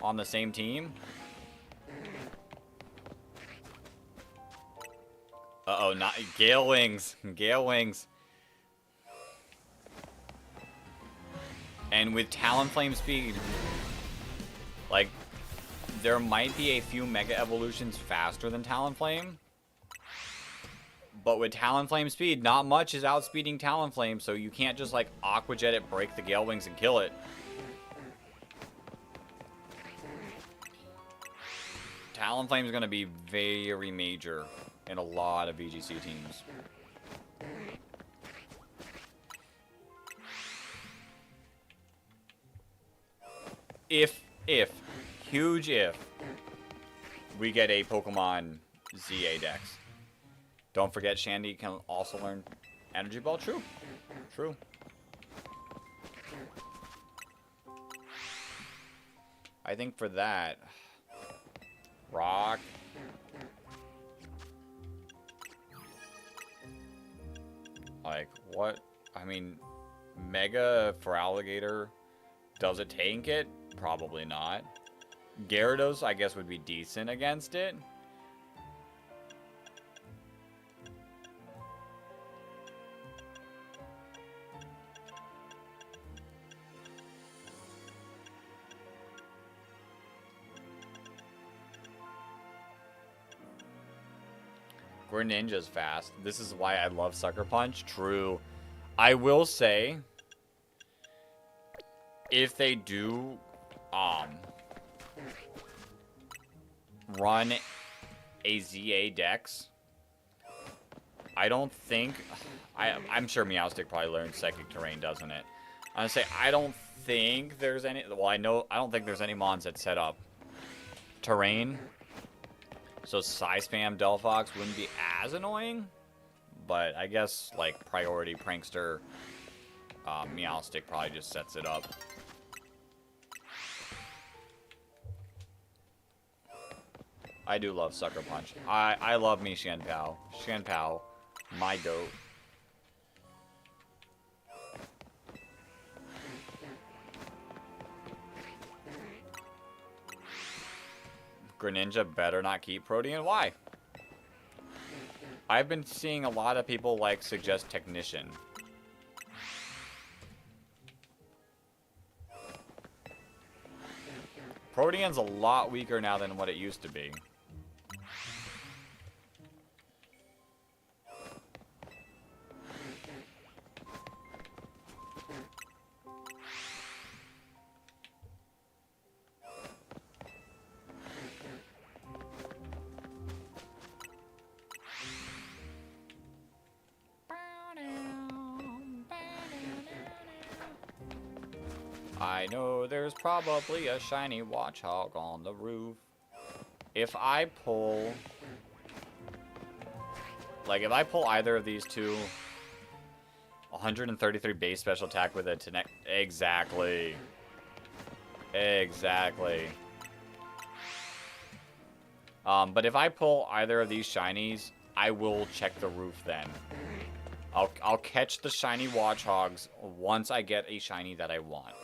on the same team. Uh-oh, not Gale Wings. Gale Wings. And with Talonflame speed, like, there might be a few Mega Evolutions faster than Talonflame. But with Talonflame speed, not much is outspeeding Talonflame, so you can't just, like, Aqua Jet it, break the Gale Wings, and kill it. Talonflame is going to be very major in a lot of VGC teams. Huge if, we get a Pokemon ZA Dex. Don't forget, Shandy can also learn Energy Ball. True. True. I think for that, Rock. Like, what? I mean, Mega for Alligator. Does it tank it? Probably not. Gyarados, I guess, would be decent against it. Greninja's fast. This is why I love Sucker Punch. True. I will say, if they do run a ZA Dex, I don't think... I'm sure Meowstic probably learns Psychic Terrain, doesn't it? I'm gonna say, I don't think there's any... Well, I don't think there's any mons that set up Terrain. So Psy Spam Delphox wouldn't be as annoying. But I guess, like, Priority Prankster Meowstic probably just sets it up. I do love Sucker Punch. I love me Shanpao. Shanpao, my goat. Greninja better not keep Protean. Why? I've been seeing a lot of people, like, suggest Technician. Protean's a lot weaker now than what it used to be. I know there's probably a shiny Watchog on the roof. If I pull... Like, if I pull either of these two... 133 base special attack with a Tenet... Exactly. Exactly. But if I pull either of these shinies, I will check the roof then. I'll catch the shiny Watchhogs once I get a shiny that I want.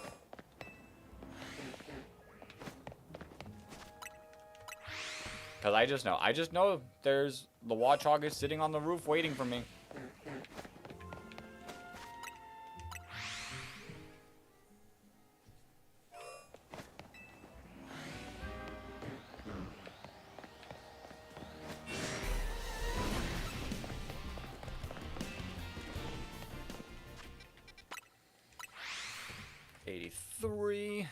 Because I just know there's... The Watchog is sitting on the roof waiting for me. $83.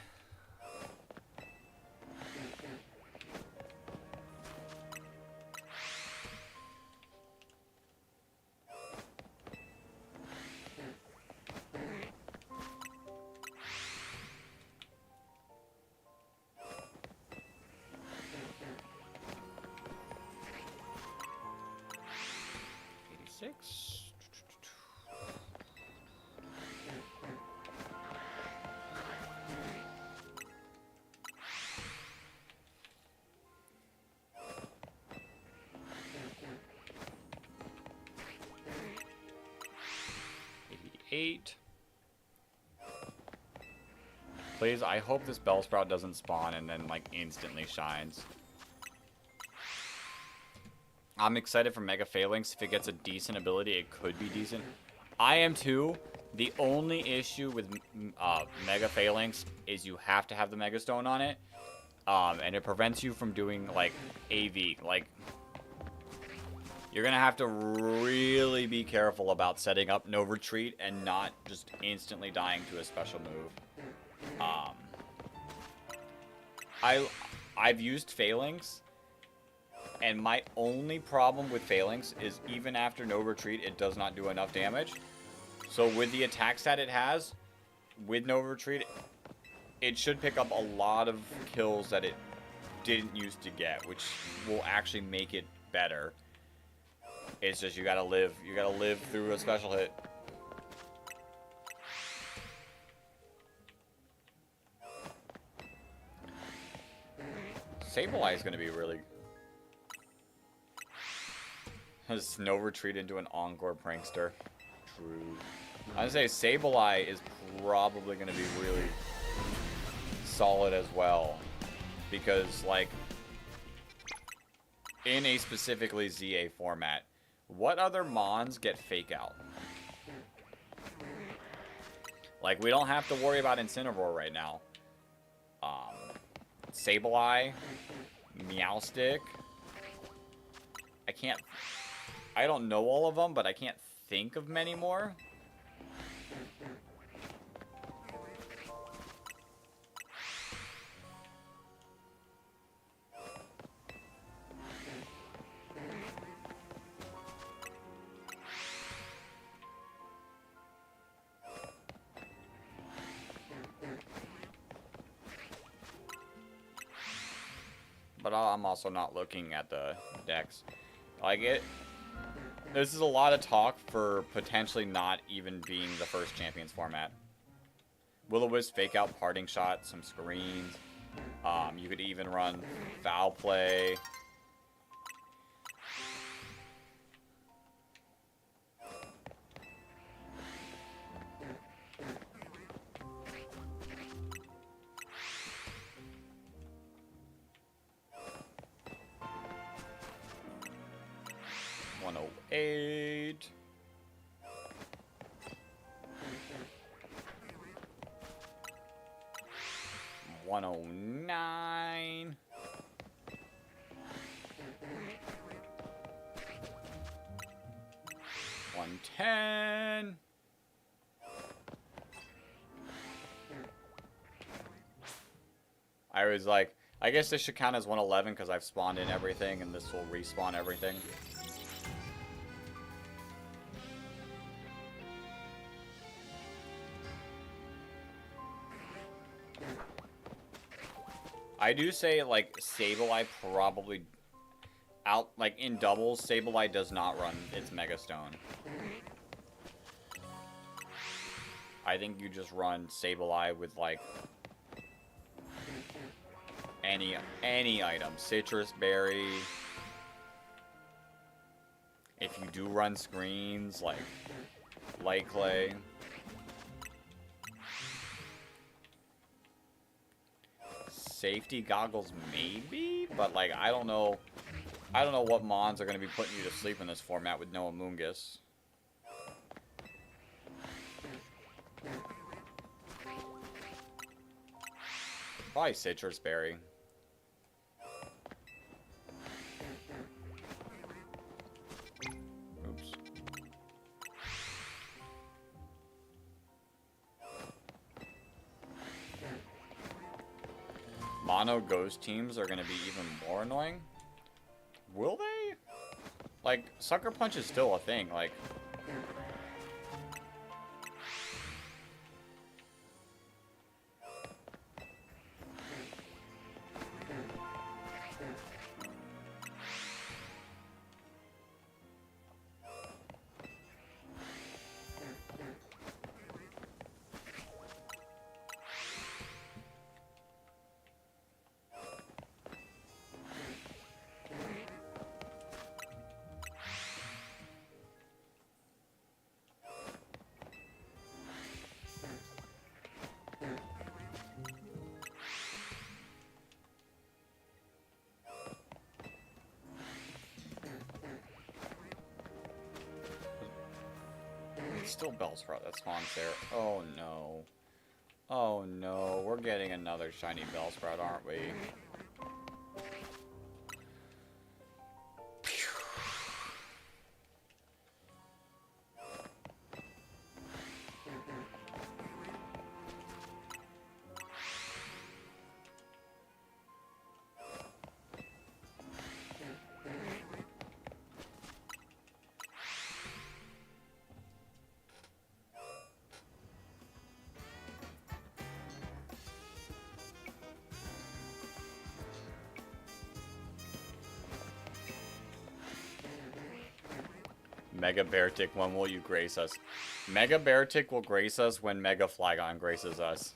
Please, I hope this Bellsprout doesn't spawn and then, like, instantly shines. I'm excited for Mega Phalanx. If it gets a decent ability, it could be decent. I am too. The only issue with Mega Phalanx is you have to have the Mega Stone on it. And it prevents you from doing, like, AV. Like, you're going to have to really be careful about setting up no retreat and not just instantly dying to a special move. I've used Phalanx, and my only problem with Phalanx is even after no retreat, it does not do enough damage. So with the attack stat it has, with no retreat, it should pick up a lot of kills that it didn't used to get, which will actually make it better. It's just you gotta live through a special hit. Sableye is gonna be really... Has no retreat into an Encore Prankster. True. I would say Sableye is probably gonna be really solid as well. Because, like, in a specifically ZA format, what other Mons get Fake Out? Like, we don't have to worry about Incineroar right now. Sableye, Meowstic. I can't I don't know all of them, but I can't think of many more. But I'm also not looking at the decks. Like it. This is a lot of talk for potentially not even being the first Champions format. Will-O-Wisp, Fake Out, Parting Shot, some screens. You could even run Foul Play. $108. $109. $110. I was like, I guess this should count as 111 because I've spawned in everything and this will respawn everything. I do say, like, Sableye probably out, like, in doubles, Sableye does not run its Mega Stone. I think you just run Sableye with, like, any item. Citrus Berry. If you do run screens, like, Light Clay. Safety goggles, maybe? But, like, I don't know what mons are going to be putting you to sleep in this format with no Amoonguss. Probably Citrus Berry. Oops. Mono Ghost teams are going to be even more annoying. Will they? Like, Sucker Punch is still a thing, like... Still Bellsprout that spawns there. Oh no. Oh no, we're getting another shiny Bellsprout, aren't we? Mega Beartic, when will you grace us? Mega Beartic will grace us when Mega Flygon graces us.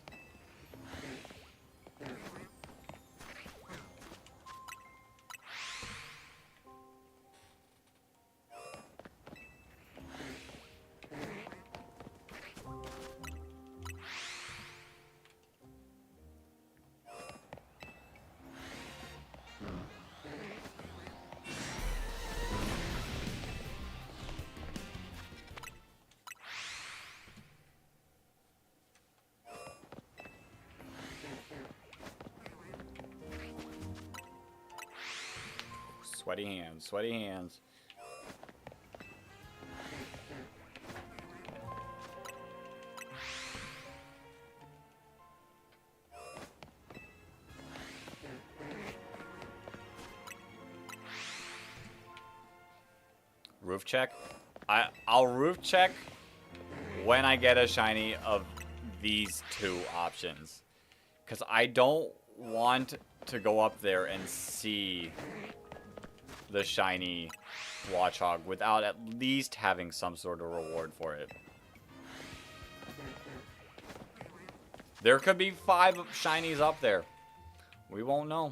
Sweaty hands, sweaty hands. roof check. I'll roof check when I get a shiny of these two options. Because I don't want to go up there and see the shiny Watchog without at least having some sort of reward for it. There could be 5 shinies up there. We won't know.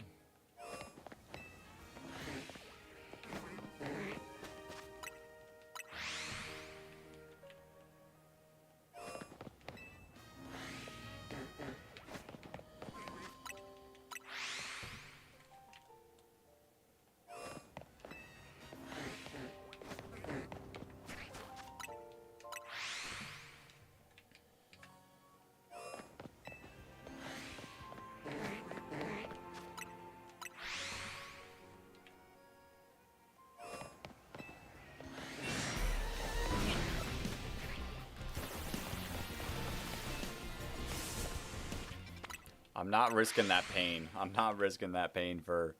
I'm not risking that pain. I'm not risking that pain for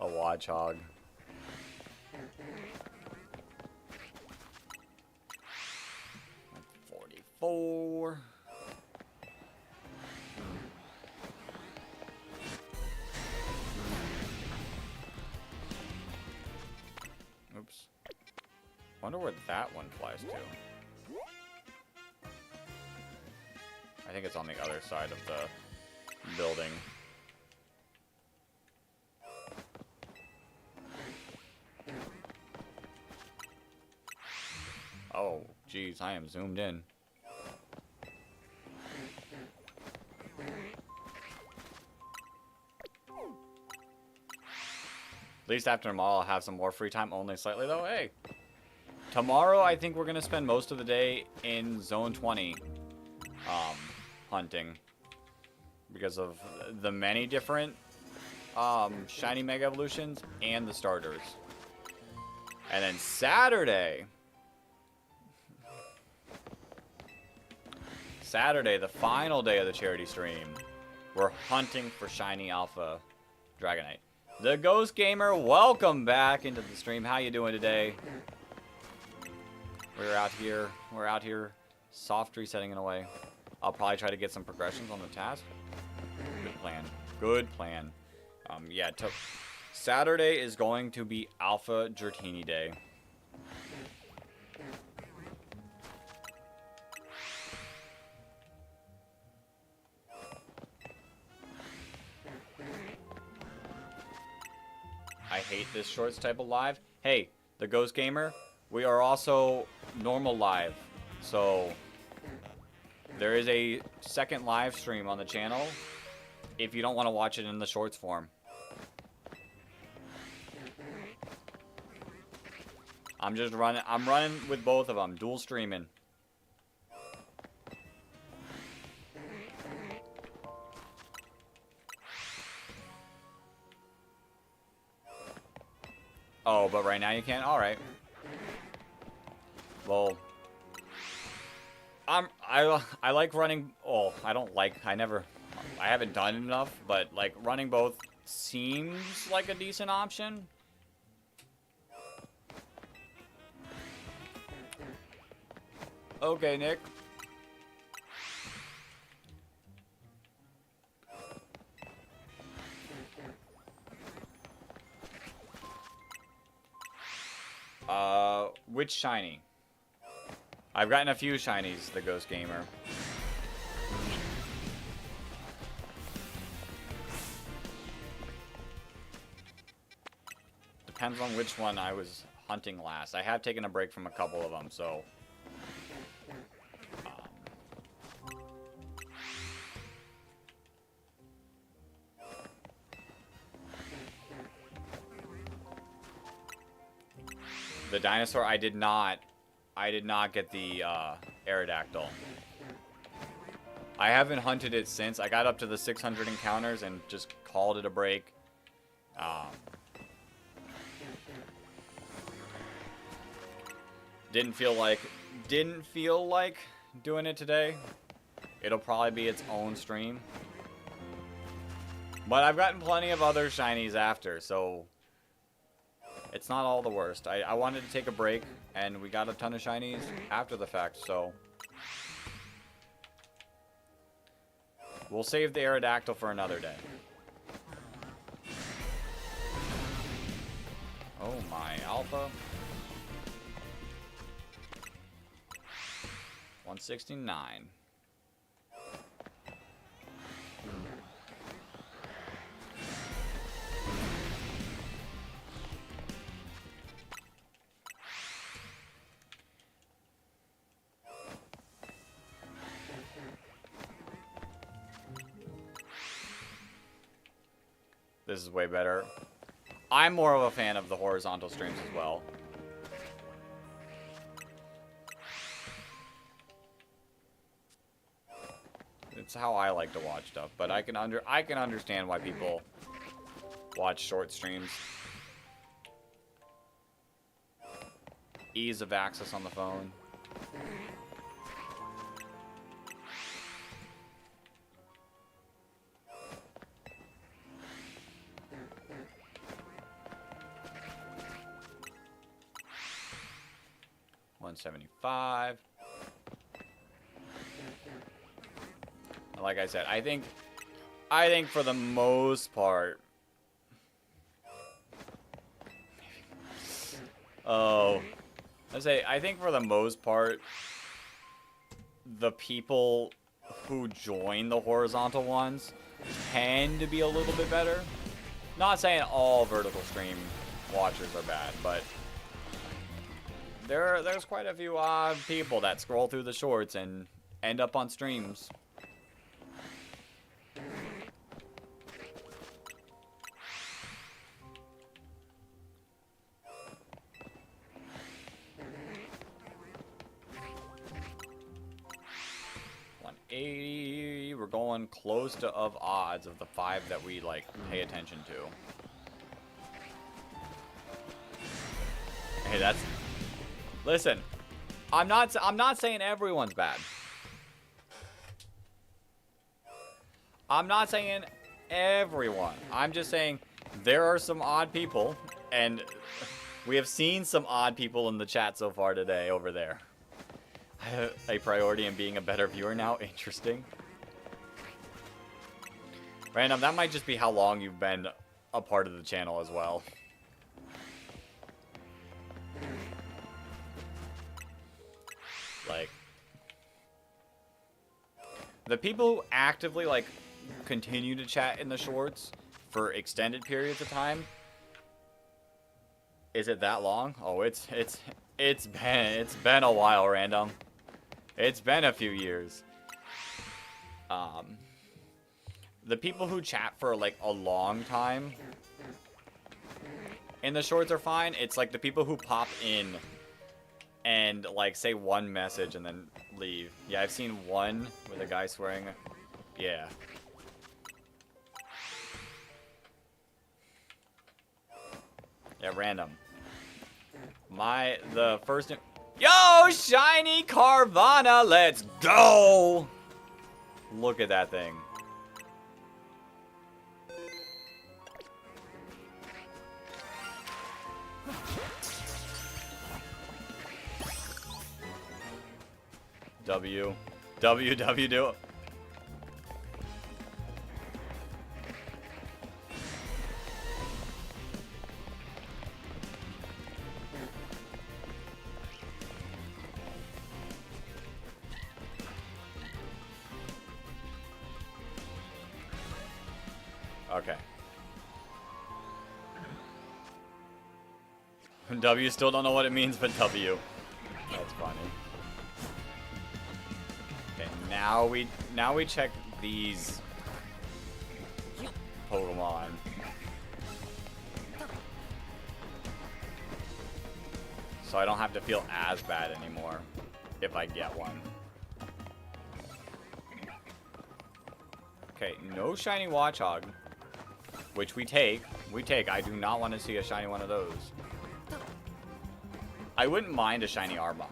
a Watchog. Like 44. Oops. Wonder where that one flies to. I think it's on the other side of the building. Oh, geez, I am zoomed in. At least after tomorrow, I'll have some more free time, only slightly though. Hey, tomorrow I think we're gonna spend most of the day in Zone 20, hunting. Because of the many different shiny Mega Evolutions and the starters. And then Saturday, the final day of the charity stream, we're hunting for shiny Alpha Dragonite. The Ghost Gamer, welcome back into the stream. How you doing today? We're out here soft resetting it away. I'll probably try to get some progressions on the task. Good plan. Good plan. Yeah, Saturday is going to be Alpha Dratini Day. I hate this shorts type of live. Hey, the Ghost Gamer, we are also normal live. So there is a second live stream on the channel if you don't want to watch it in the shorts form. I'm running with both of them, dual streaming. Oh, but right now you can't? Alright. Well, I like running. Oh, I haven't done enough, but like running both seems like a decent option. Okay, Nick. Which shiny? I've gotten a few shinies, the Ghost Gamer. Depends on which one I was hunting last. I have taken a break from a couple of them, so... The dinosaur, I did not get the Aerodactyl. I haven't hunted it since. I got up to the 600 encounters and just called it a break. Didn't feel like doing it today. It'll probably be its own stream. But I've gotten plenty of other shinies after, so It's not all the worst. I wanted to take a break, and we got a ton of shinies after the fact, so... We'll save the Aerodactyl for another day. Oh my, Alpha. 169. This is way better. I'm more of a fan of the horizontal streams as well. It's how I like to watch stuff, but I can understand why people watch short streams. Ease of access on the phone. $175. Like I said, I think for the most part, I think for the most part, the people who join the horizontal ones tend to be a little bit better. Not saying all vertical stream watchers are bad, but there's quite a few odd people that scroll through the shorts and end up on streams. We're going close to of odds of the 5 that we like pay attention to. Hey, that's... Listen, I'm not saying everyone's bad. I'm not saying everyone. I'm just saying there are some odd people, and we have seen some odd people in the chat so far today over there. A priority in being a better viewer now. Interesting. Random, that might just be how long you've been a part of the channel as well. Like, the people who actively, like, continue to chat in the shorts for extended periods of time, is it that long? Oh, it's been a while, Random. It's been a few years. The people who chat for, like, a long time in the shorts are fine. It's, like, the people who pop in and, like, say one message and then leave. Yeah, I've seen one with a guy swearing. Yeah. Yeah, Random. The first... Yo, shiny Carvanha, let's go! Look at that thing. W. Do. Okay. W still don't know what it means, but W. That's funny. Okay, now we check these Pokemon. So I don't have to feel as bad anymore if I get one. Okay, no shiny Watchog. Which we take. I do not want to see a shiny one of those. I wouldn't mind a shiny Arbok.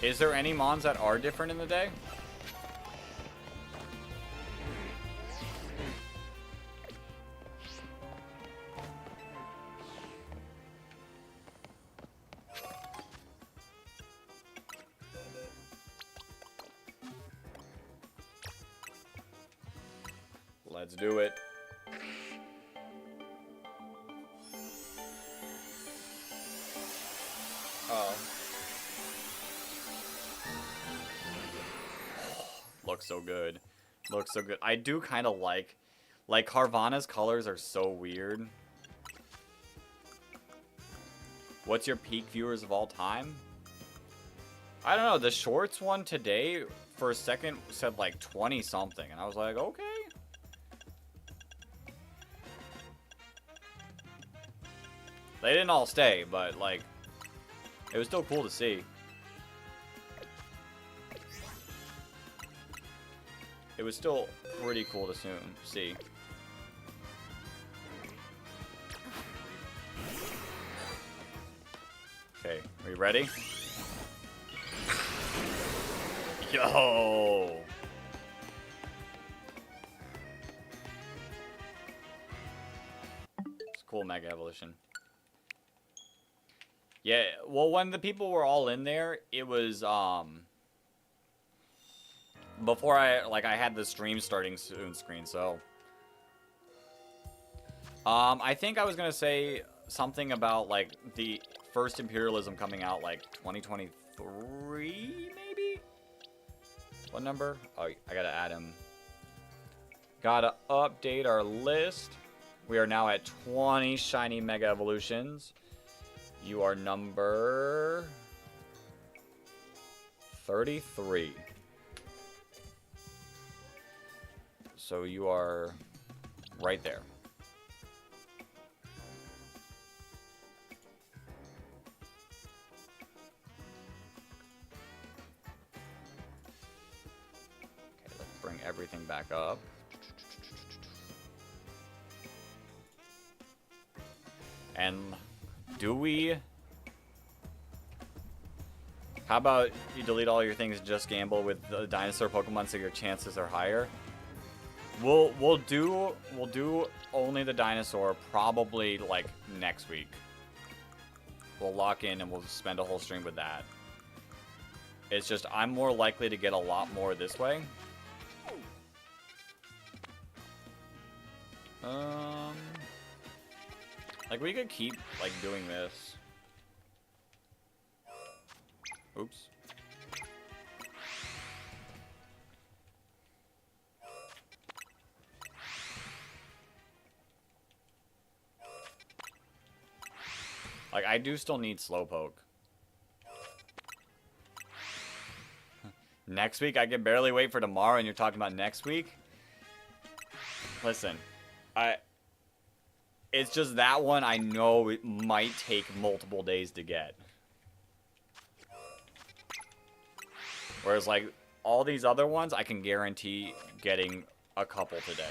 Is there any mons that are different in the day? Let's do it. Oh. Looks so good. Looks so good. I do kind of like Carvanha's colors are so weird. What's your peak viewers of all time? I don't know. The shorts one today for a second said like 20 something, and I was like, okay. They didn't all stay, but like, it was still cool to see. It was still pretty cool to see. Okay, are you ready? Yo! It's a cool Mega Evolution. Yeah, well, when the people were all in there, it was, before I had the stream starting soon screen, so. I think I was gonna say something about, like, the first Imperialism coming out, like, 2023, maybe? What number? Oh, I gotta add him. Gotta update our list. We are now at 20 shiny Mega Evolutions. You are number 33. So you are right there. Okay, let's bring everything back up. And do we... How about you delete all your things and just gamble with the dinosaur Pokemon so your chances are higher? We'll do only the dinosaur probably like next week. We'll lock in and we'll spend a whole stream with that. It's just I'm more likely to get a lot more this way. Like we could keep like doing this. Oops. Like, I do still need Slowpoke. Next week? I can barely wait for tomorrow and you're talking about next week? Listen, it's just that one I know it might take multiple days to get. Whereas, like, all these other ones, I can guarantee getting a couple today.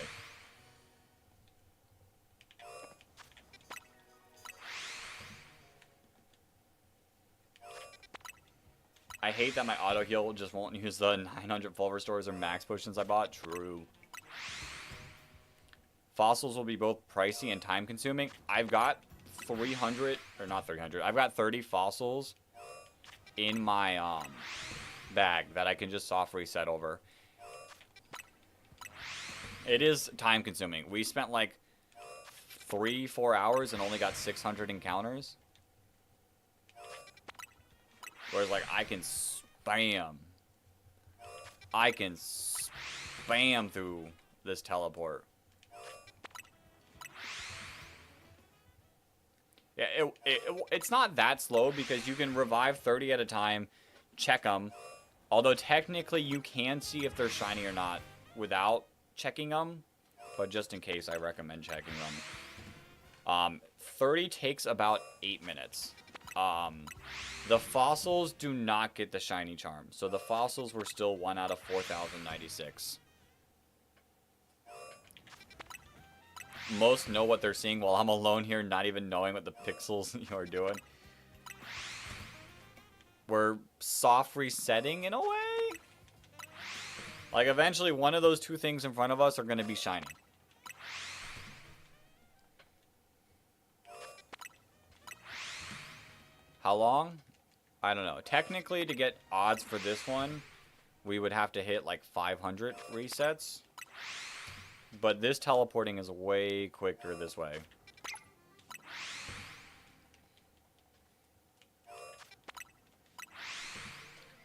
I hate that my auto heal just won't use the 900 full restores or max potions I bought. True. Fossils will be both pricey and time consuming. I've got 300, or not 300, I've got 30 fossils in my bag that I can just soft reset over. It is time consuming. We spent like 3-4 hours and only got 600 encounters. Whereas, like, I can spam through this teleport. Yeah, it's not that slow because you can revive 30 at a time, check them. Although, technically, you can see if they're shiny or not without checking them. But just in case, I recommend checking them. 30 takes about 8 minutes. The fossils do not get the shiny charm. So the fossils were still 1 out of 4,096. Most know what they're seeing while I'm alone here, not even knowing what the pixels are doing. We're soft resetting in a way. Like, eventually one of those two things in front of us are going to be shiny. How long? I don't know. Technically, to get odds for this one, we would have to hit like 500 resets. But this teleporting is way quicker this way.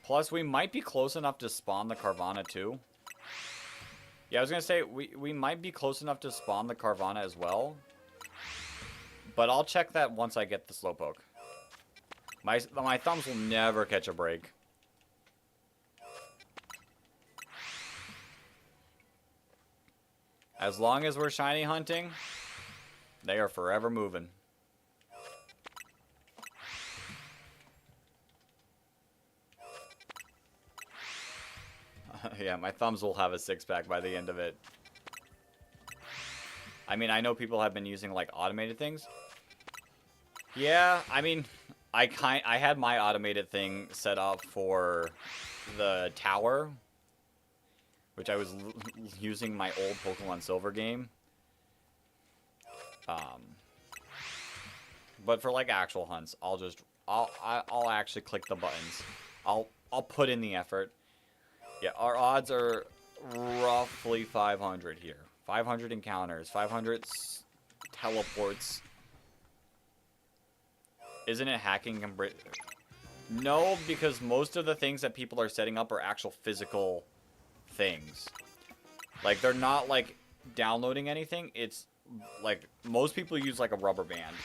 Plus, we might be close enough to spawn the Carvanha too. Yeah, I was going to say, we might be close enough to spawn the Carvanha as well. But I'll check that once I get the Slowpoke. My thumbs will never catch a break. As long as we're shiny hunting, they are forever moving. Yeah, my thumbs will have a six-pack by the end of it. I mean, I know people have been using, like, automated things. Yeah, I mean, I had my automated thing set up for the tower, which I was using my old Pokemon Silver game. But for, like, actual hunts, I'll actually click the buttons. I'll put in the effort. Yeah, our odds are roughly 500 here. 500 encounters, 500 teleports. Isn't it hacking? No, because most of the things that people are setting up are actual physical things. Like, they're not, like, downloading anything. It's, like, most people use, like, a rubber band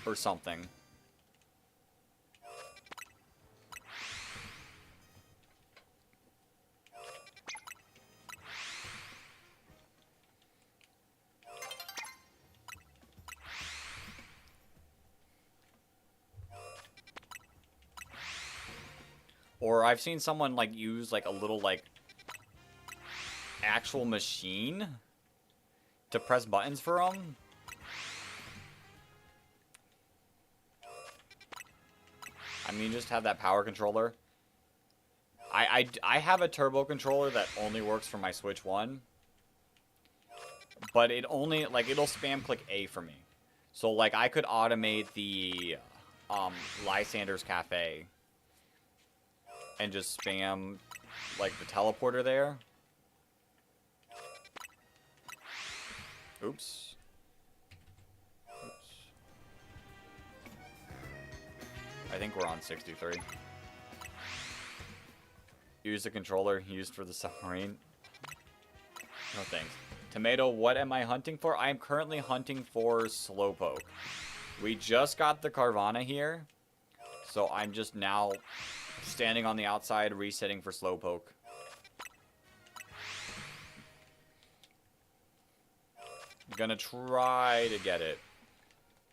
or something. Or I've seen someone, like, use, like, a little, like, actual machine to press buttons for them. I mean, just have that power controller. I have a turbo controller that only works for my Switch 1. But it only, like, it'll spam click A for me. So, like, I could automate the, Lysander's Cafe. And just spam, like, the teleporter there. Oops. I think we're on 63. Use the controller used for the submarine. No thanks. Tomato, what am I hunting for? I am currently hunting for Slowpoke. We just got the Carvanha here. So I'm just now standing on the outside, resetting for Slowpoke. I'm gonna try to get it.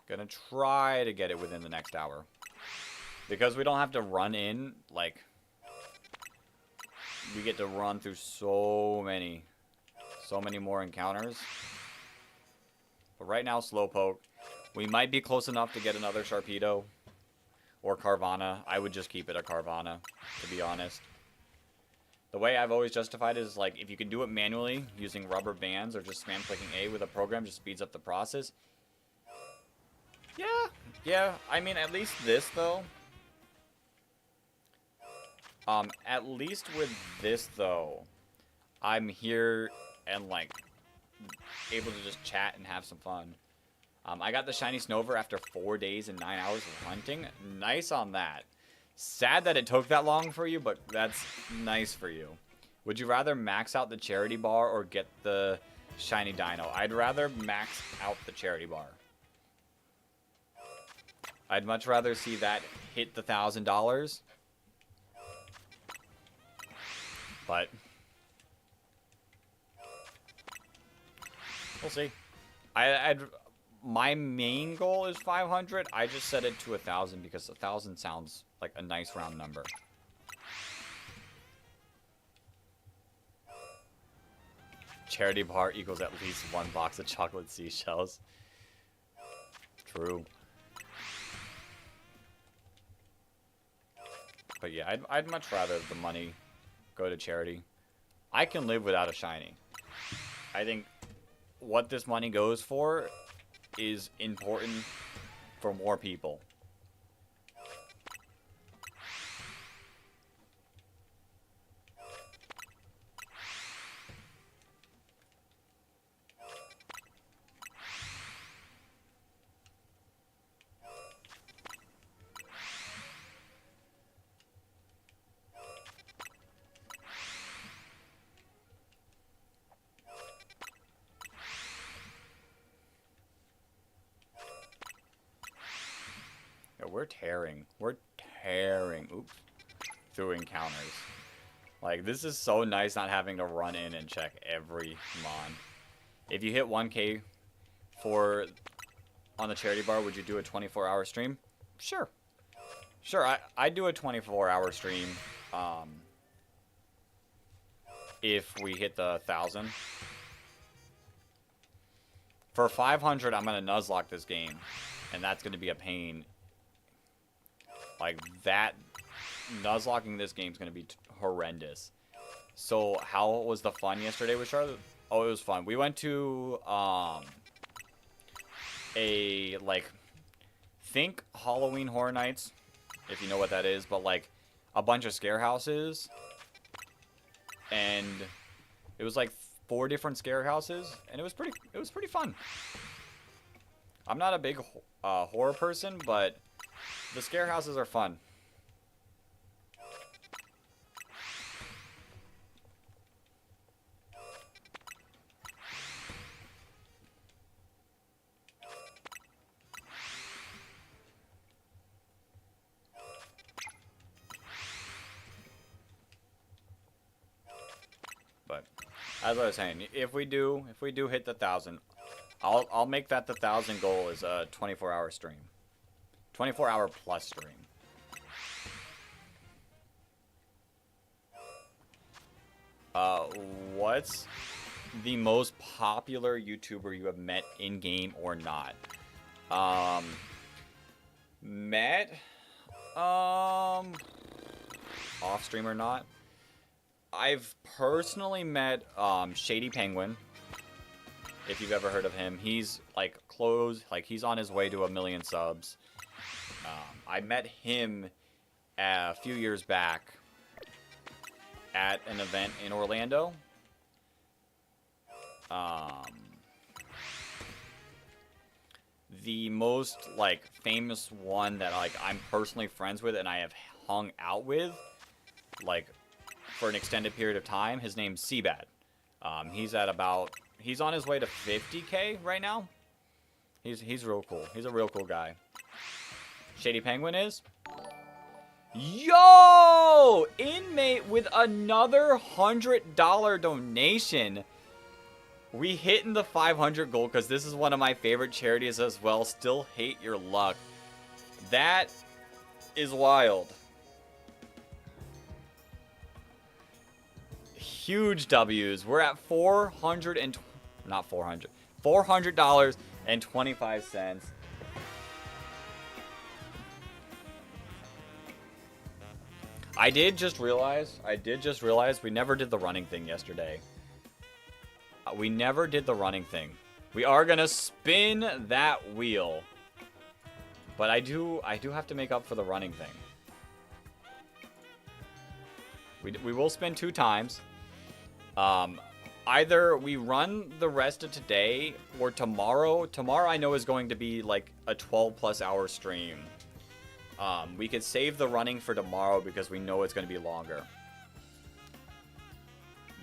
Gonna try to get it within the next hour. Because we don't have to run in, like, we get to run through so many more encounters. But right now, Slowpoke. We might be close enough to get another Sharpedo. Or Carvanha. I would just keep it a Carvanha, to be honest. The way I've always justified it is, like, if you can do it manually, using rubber bands, or just spam clicking A with a program, just speeds up the process. Yeah, I mean, at least this, though. At least with this, though, I'm here and, like, able to just chat and have some fun. I got the shiny Snover after 4 days and 9 hours of hunting. Nice on that. Sad that it took that long for you, but that's nice for you. Would you rather max out the charity bar or get the shiny dino? I'd rather max out the charity bar. I'd much rather see that hit the $1,000. But we'll see. My main goal is 500. I just set it to 1,000 because 1,000 sounds like a nice round number. Charity bar equals at least 1 box of chocolate seashells. True. But yeah, I'd much rather the money go to charity. I can live without a shiny. I think what this money goes for is important for more people. Yeah, we're tearing. We're tearing. Oops. Through encounters. Like, this is so nice not having to run in and check every mon. If you hit 1K on the charity bar, would you do a 24-hour stream? Sure. Sure, I'd do a 24-hour stream if we hit the 1,000. For 500, I'm going to Nuzlocke this game, and that's going to be a pain. Like, that Nuzlocking this game is going to be horrendous. So, how was the fun yesterday with Charlotte? Oh, it was fun. We went to, think Halloween Horror Nights, if you know what that is, but, like, a bunch of scare houses. And it was, like, 4 different scare houses, and it was pretty fun. I'm not a big horror person, but the scare houses are fun. But as I was saying, if we do hit the 1,000, I'll make that the 1,000 goal is a 24-hour stream. 24-hour plus stream. What's the most popular YouTuber you have met in-game or not? Met? Off-stream or not? I've personally met, Shady Penguin. If you've ever heard of him. He's, like, he's on his way to 1 million subs. I met him a few years back at an event in Orlando. The most, like, famous one that, like, I'm personally friends with and I have hung out with, like, for an extended period of time, his name's Seabad. He's on his way to 50K right now. He's real cool. He's a real cool guy. Shady Penguin is? Yo! Inmate with another $100 donation. We hitting the 500 goal because this is one of my favorite charities as well. Still hate your luck. That is wild. Huge W's. We're at $400.25. I did just realize we never did the running thing yesterday. We never did the running thing. We are gonna spin that wheel. But I do have to make up for the running thing. We will spin 2 times. Either we run the rest of today or tomorrow. Tomorrow I know is going to be like a 12+ hour stream. We could save the running for tomorrow because we know it's going to be longer.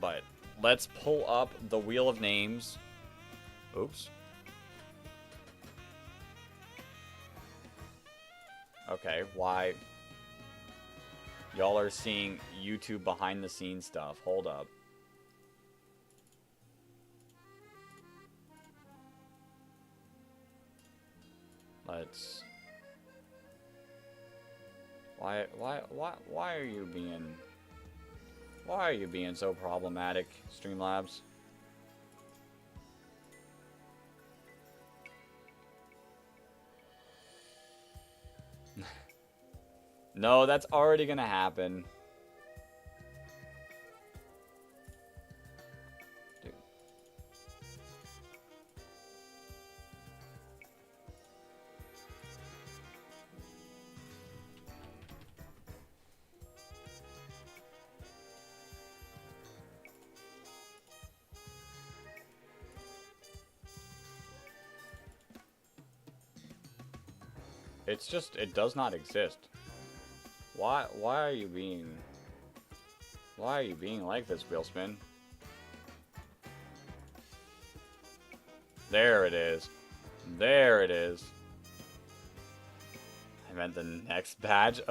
But let's pull up the Wheel of Names. Oops. Okay, why? Y'all are seeing YouTube behind the scenes stuff. Hold up. Let's... Why are you being so problematic, Streamlabs? No, that's already gonna happen. Dude. It's just, it does not exist. Why are you being like this, Wheelspin? There it is. There it is. I meant the next badge.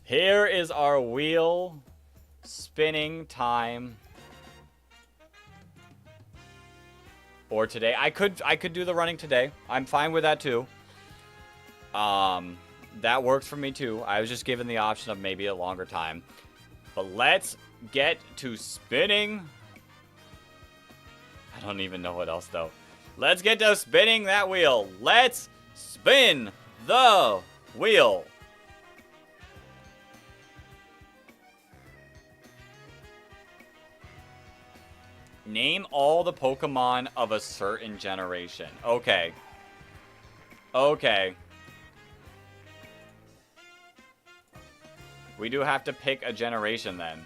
Here is our wheel spinning time. Or today. I could do the running today. I'm fine with that too. That works for me too. I was just given the option of maybe a longer time. But let's get to spinning. I don't even know what else though. Let's get to spinning that wheel. Let's spin the wheel. Name all the Pokemon of a certain generation. Okay. Okay. We do have to pick a generation then.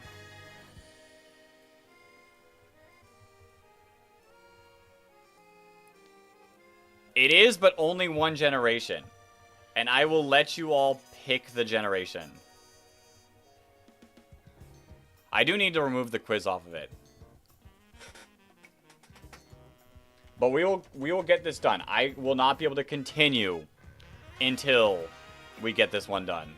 It is, but only one generation. And I will let you all pick the generation. I do need to remove the quiz off of it. But we will get this done. I will not be able to continue until we get this one done.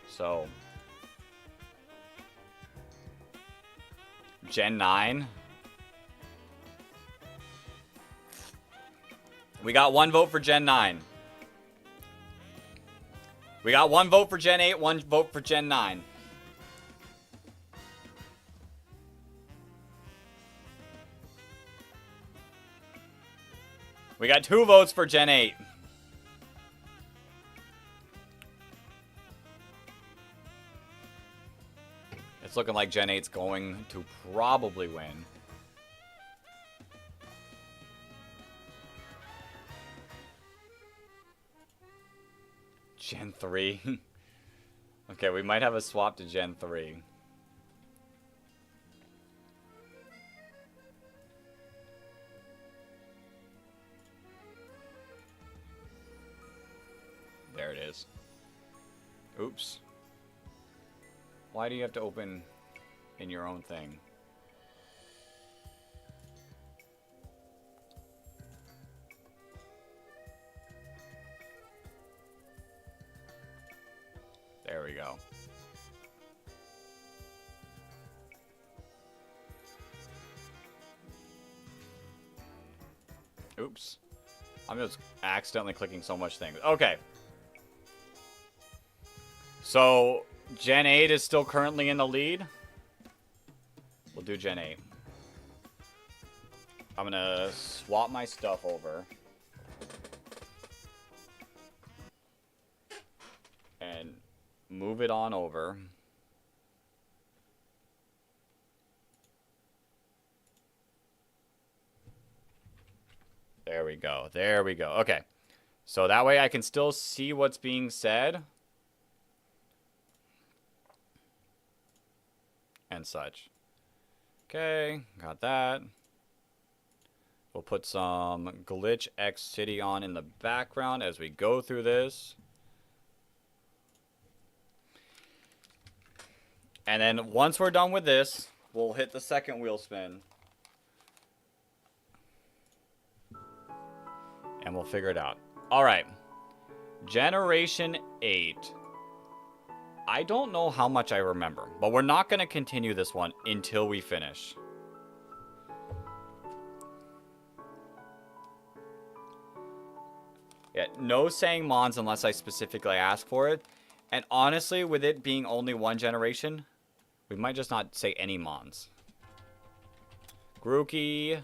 So, Gen 9. We got one vote for Gen 9. We got one vote for Gen 8, one vote for Gen 9. We got 2 votes for Gen 8. It's looking like Gen 8's going to probably win. Gen 3. Okay, we might have a swap to Gen 3. There it is. Oops. Why do you have to open in your own thing? There we go. Oops. I'm just accidentally clicking so much things. Okay. So, Gen 8 is still currently in the lead. We'll do Gen 8. I'm gonna swap my stuff over. And move it on over. There we go. There we go. Okay. So that way I can still see what's being said. And such. Okay, got that. We'll put some Glitch X City on in the background as we go through this. And then once we're done with this, we'll hit the second wheel spin. And we'll figure it out. All right. Generation 8. I don't know how much I remember, but we're not going to continue this one until we finish. Yeah, no saying Mons unless I specifically ask for it. And honestly, with it being only one generation, we might just not say any Mons. Grookey,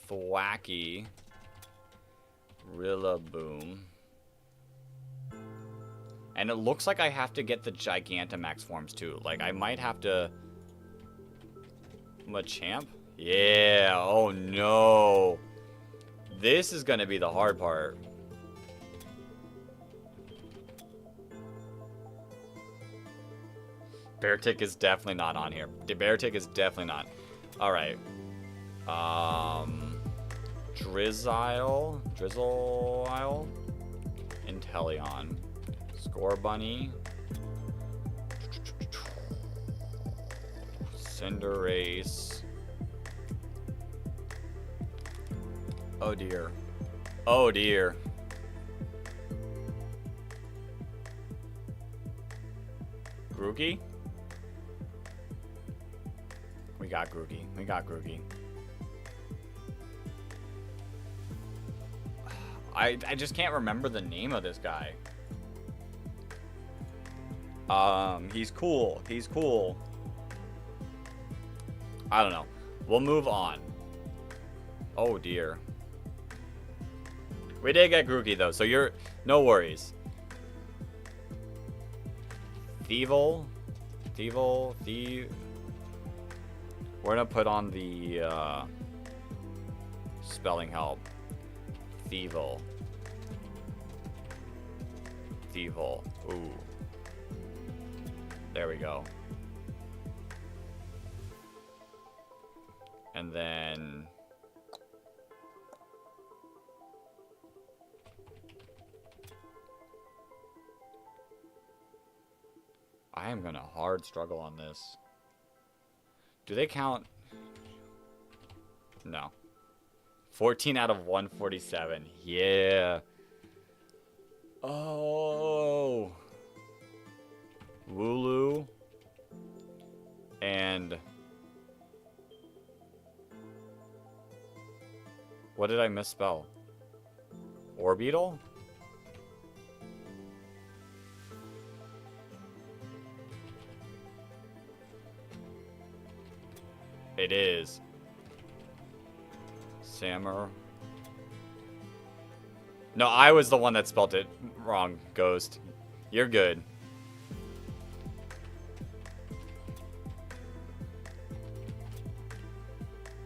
Thwacky. Rillaboom. And it looks like I have to get the Gigantamax forms too. Like, I might have to... Machamp? Yeah, oh no. This is gonna be the hard part. Beartic is definitely not on here. Beartic is definitely not. Alright. Drizzile. Inteleon. Scorbunny. Cinderace. Oh dear. Oh dear. Grookey? We got Grookey. We got Grookey. I just can't remember the name of this guy. He's cool. He's cool. I don't know. We'll move on. Oh dear. We did get Grookey though, so you're no worries. We're gonna put on the spelling help. Thievul. Ooh. There we go. And then... I am gonna hard struggle on this. Do they count? No. 14 out of 147. Yeah. Oh. Wooloo. And... what did I misspell? Orbeetle? It is. Sammer. No, I was the one that spelled it wrong, Ghost. You're good.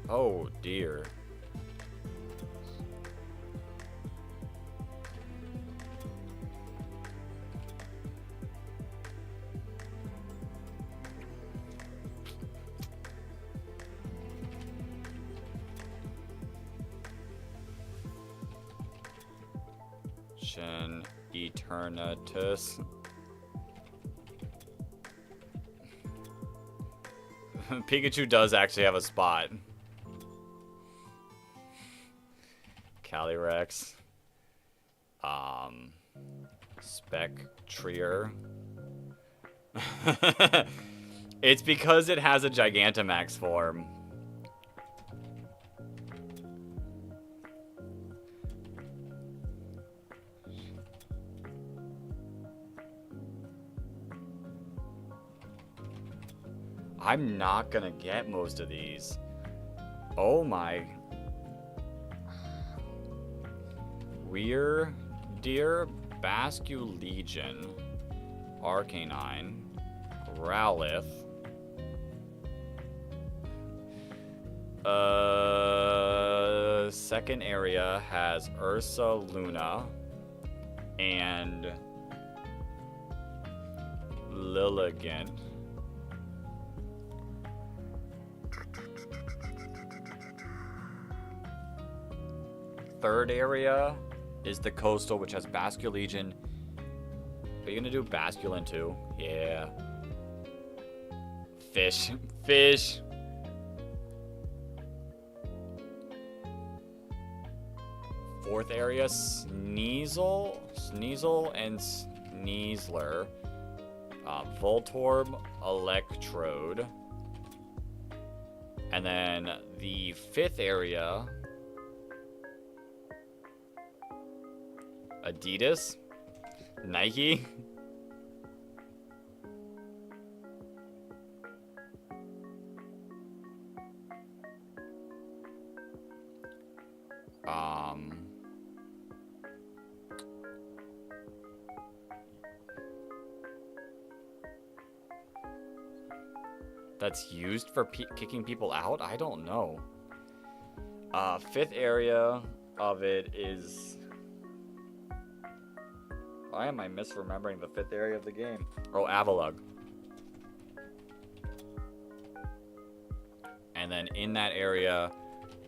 Oh, dear. Eternatus. Pikachu does actually have a spot. Calyrex. Spectrier. It's because it has a Gigantamax form. I'm not gonna get most of these. Oh my. Deer, Basculegion, Arcanine, Growlithe. Second area has Ursaluna and Lilligant. Third area is the coastal, which has Basculegion. Are you gonna do Basculin too? Yeah. Fish. Fourth area, Sneasel and Sneasler. Voltorb, Electrode. And then the fifth area, Adidas, Nike. That's used for kicking people out? I don't know. Fifth area of it is... Why am I misremembering the fifth area of the game? Oh, Avalugg. And then in that area,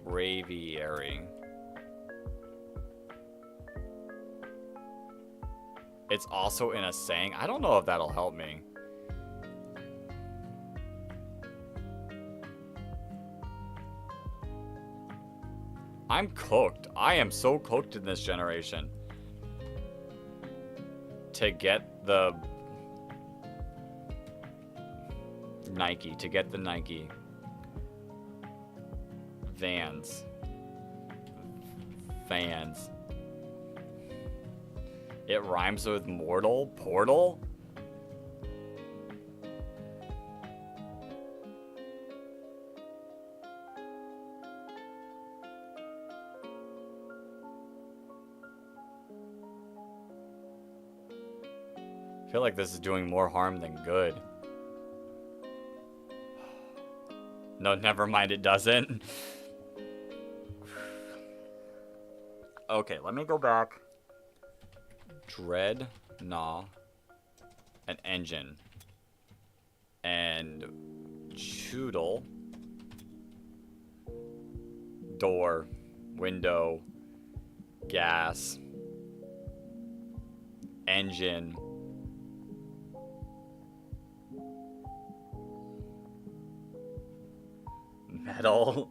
Braviary. It's also in a saying. I don't know if that'll help me. I'm cooked. I am so cooked in this generation. To get the Nike. To get the Nike. Vans. Vans. It rhymes with mortal? Portal? I feel like this is doing more harm than good. No, never mind, it doesn't. Okay, let me go back. Dreadnought. An engine. And Choodle. Door. Window. Gas. Engine. Metal.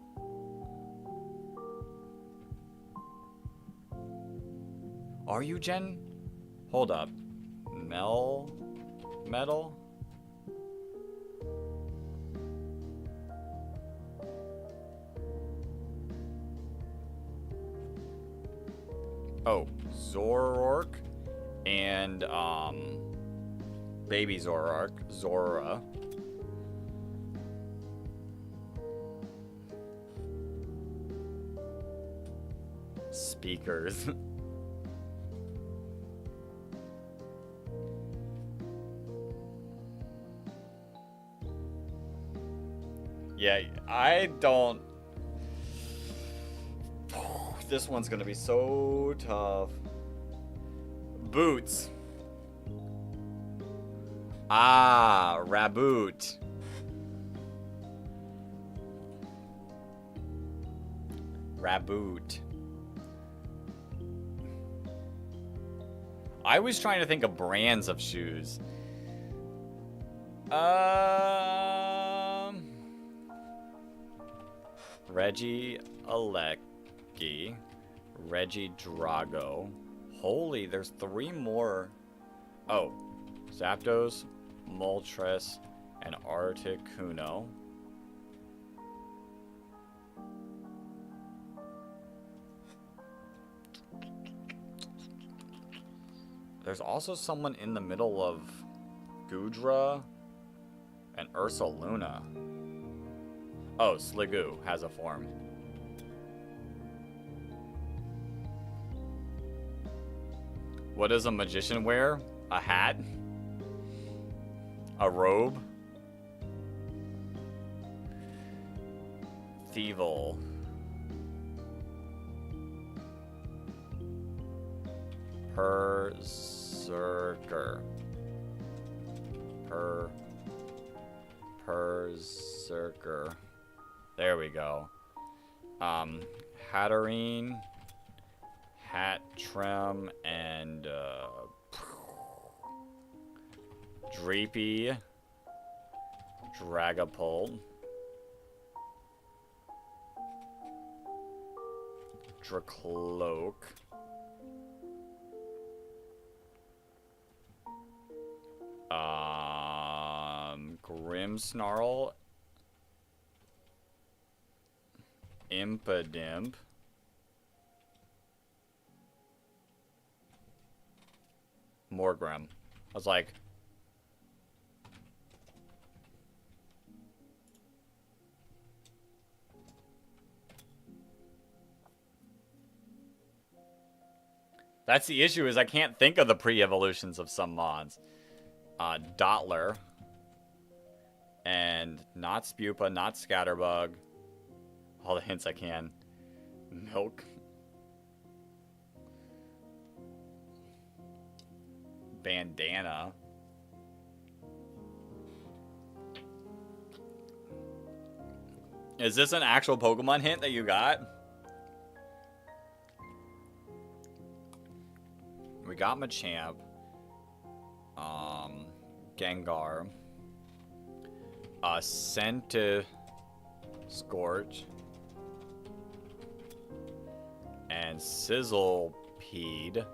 Are you Jen? Hold up. Metal? Oh, Zoroark and baby Zoroark, Zora. Speakers. Yeah, I don't... This one's gonna be so tough. Boots. Ah, Raboot. Raboot. I was trying to think of brands of shoes. Reggie Alecki. Reggie Drago. Holy, there's 3 more. Oh. Zapdos, Moltres, and Articuno. There's also someone in the middle of Goodra and Ursaluna. Oh, Sliggoo has a form. What does a magician wear? A hat? A robe? Thievul. Berserker. Berserker. There we go. Hatterene, Hattrem, and Dreepy, Dragapult, Dracloak, Grimmsnarl, Impidimp, Morgrem. I was like, That's the issue, is I can't think of the pre-evolutions of some mons. Dottler. And not Spupa, not Scatterbug. All the hints I can. Milk. Bandana. Is this an actual Pokemon hint that you got? We got Machamp. Gengar. Scorch. And Sizzlepede.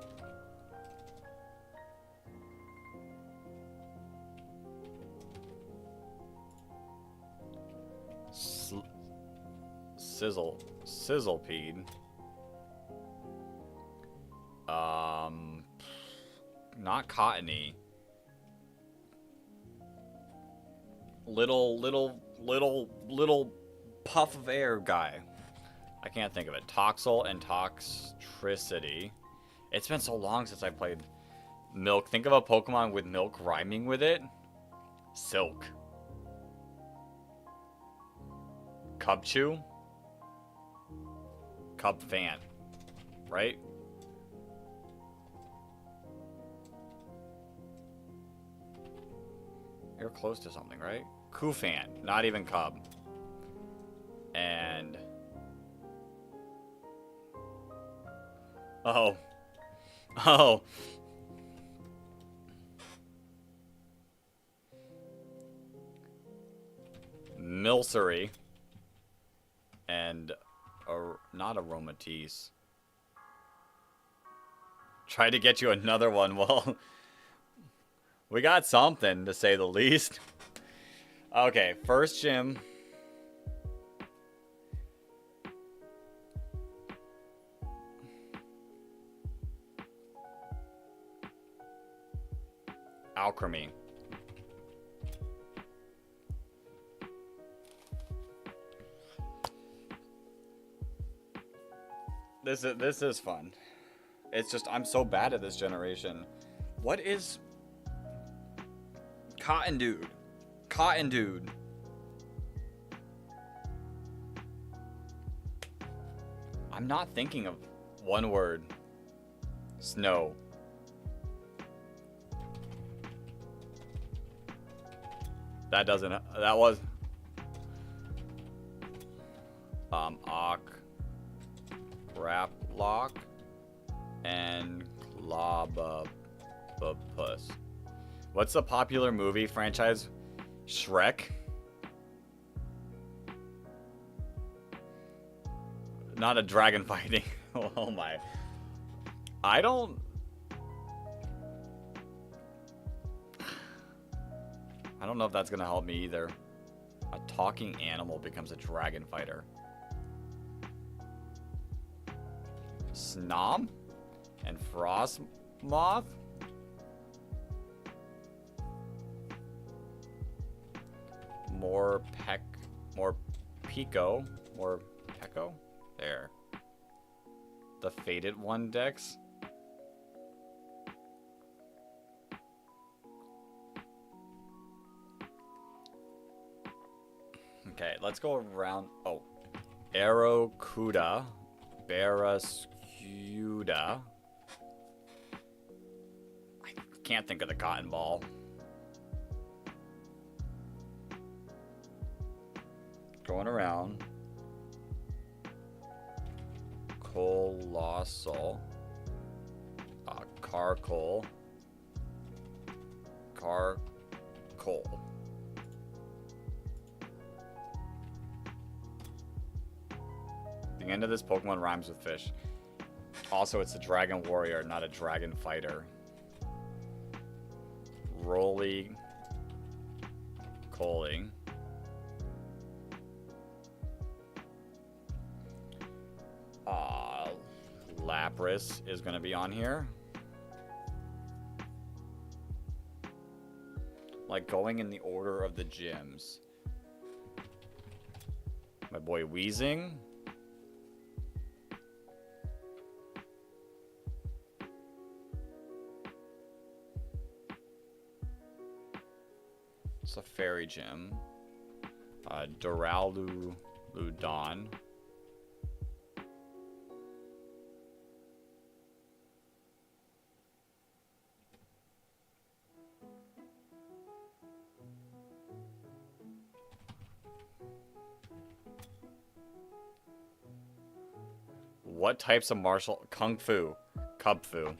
Sizzlepede. Not Cottony. Little puff of air guy. I can't think of it. Toxel and Toxtricity. It's been so long since I played Milk. Think of a Pokemon with Milk rhyming with it. Silk. Cubchoo. Cubfant. Right? You're close to something, right? Cufant. Not even Cub. And... Oh. Oh. Milcery. And... not Aromatisse. Try to get you another one. Well... we got something, to say the least. Okay, first gym. Alchemy. This is fun. It's just I'm so bad at this generation. What is Cotton Dude? Cotton Dude. I'm not thinking of one word. Snow. That doesn't. That was. Raplock and Clobopus. What's the popular movie franchise? Shrek? Not a dragon fighting. Oh my. I don't know if that's gonna help me either. A talking animal becomes a dragon fighter. Snom? And Frostmoth? More Pico. More Peko? There. The Faded One Dex. Okay, let's go around. Oh. Aerocuda. Barraskewda. I can't think of the cotton ball. Going around. Colossal. Carcoal. Carcoal. The end of this Pokemon rhymes with fish. Also, it's a Dragon Warrior, not a Dragon Fighter. Roly. Coling. Lapras is going to be on here. Like going in the order of the gyms. My boy Weezing. It's a fairy gym. Doralu Ludon. What types of martial... Kung Fu. Kung Fu.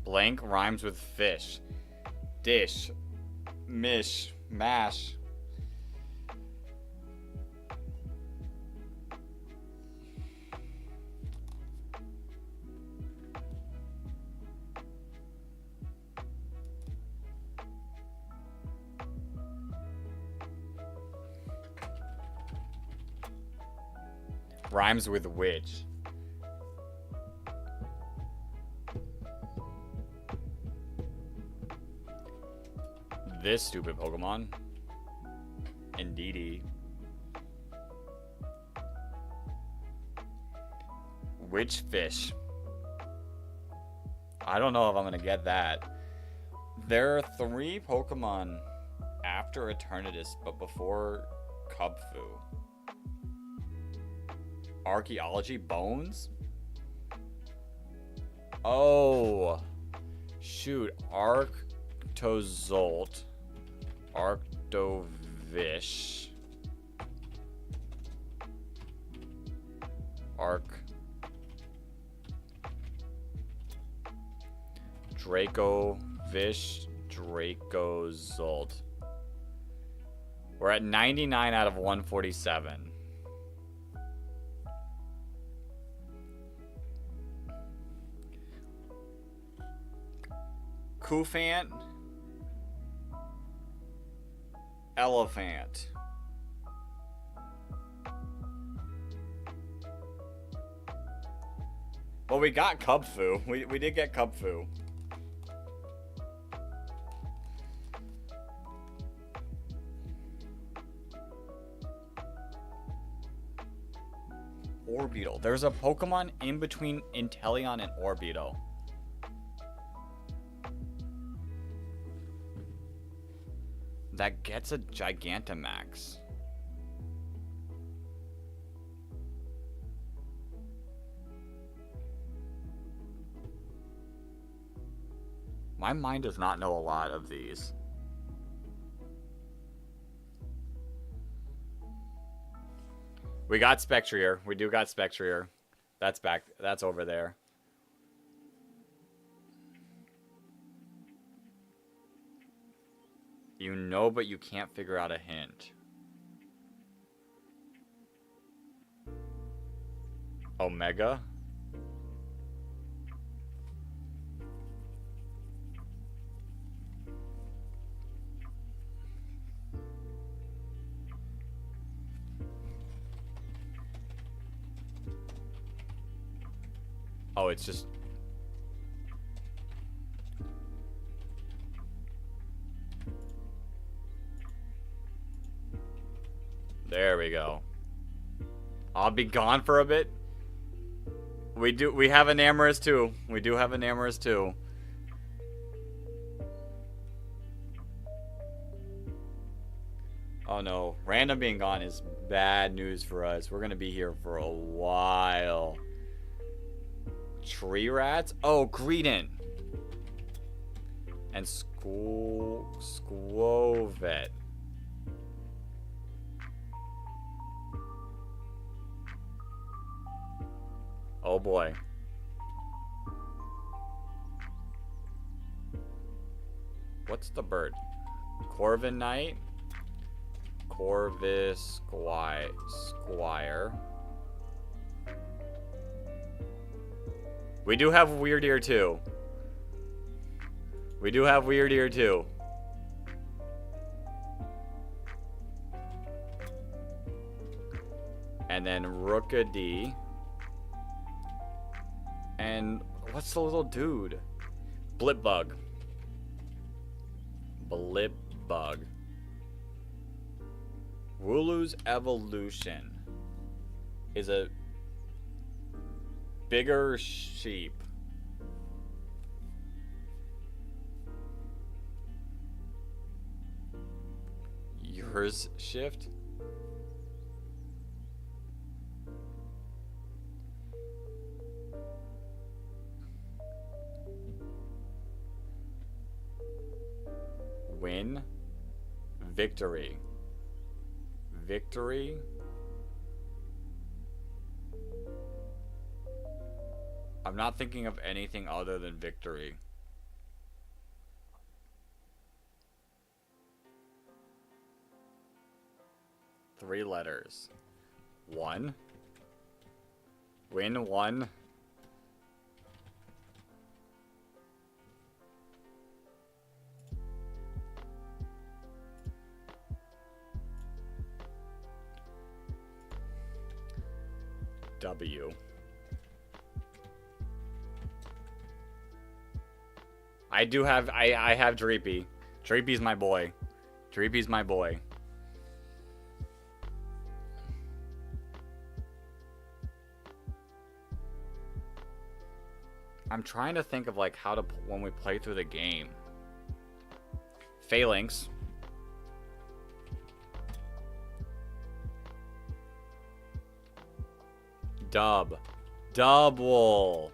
Blank rhymes with fish. Dish. Mish. Mash. Rhymes with witch. This stupid Pokemon. Indeedee. Which fish? I don't know if I'm gonna get that. There are 3 Pokemon after Eternatus, but before Kubfu. Archaeology Bones? Oh. Shoot. Arctozolt. Arctovish. Dracovish. Dracozolt. We're at 99 out of 147. Kufant. Elephant. Well, we got Kubfu. We did get Kubfu. Orbeetle. There's a Pokemon in between Inteleon and Orbeetle. That gets a Gigantamax. My mind does not know a lot of these. We got Spectrier. We do got Spectrier. That's back. That's over there. You know, but you can't figure out a hint. Omega? Oh, it's just... There we go. I'll be gone for a bit. We have an Amorous too. We do have an Amorous too. Oh no, random being gone is bad news for us. We're gonna be here for a while. Tree rats? Oh, Greedent. And Squovet. Oh boy. What's the bird? Corviknight. Corvisquire. We do have Weirdeer too. We do have Weirdeer too. And then Rookadee. And what's the little dude? Blipbug. Blipbug. Wooloo's evolution is a bigger sheep. Yours shift? Win. Victory. Victory. I'm not thinking of anything other than victory. Three letters. One. Win one. W. I do have, I have Dreepy. Dreepy's my boy. Dreepy's my boy. I'm trying to think of like how to, when we play through the game. Phalanx. Dub. Double.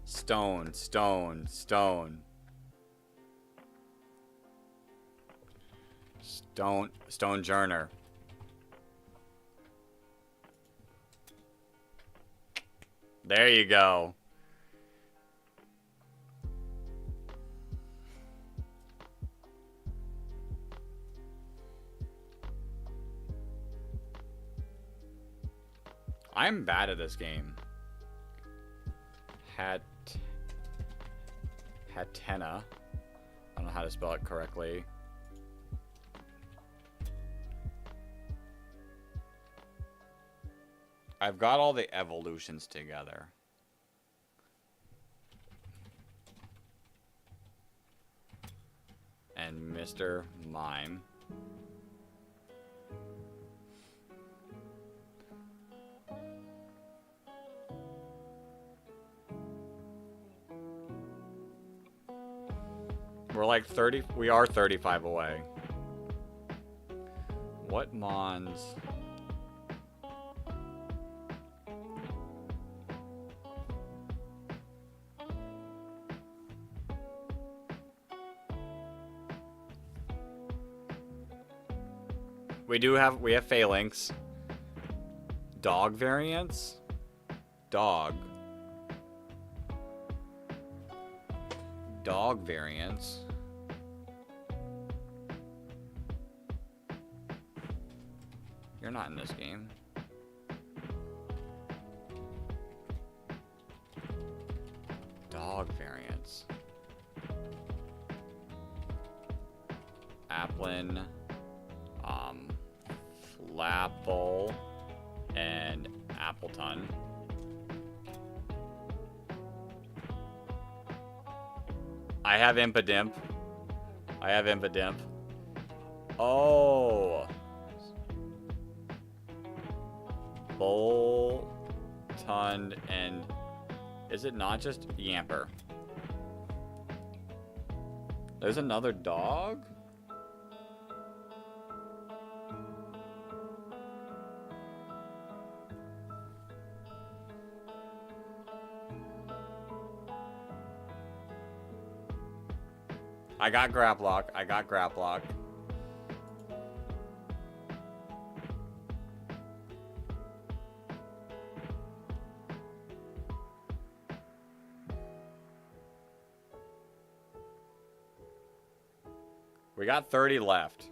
Stone, stone, stone. Stonejourner. There you go. I'm bad at this game. Hatenna. I don't know how to spell it correctly. I've got all the evolutions together. And Mr. Mime. We're like 30, we are 35 away. What Mons? We have Phalanx. Dog variants? Dog variants. You're not in this game. Dog variants. Applin, Flapple, and Appleton. I have Impidimp. Oh. Boltund and... Is it not just Yamper? There's another dog? I got Graplock. We got 30 left.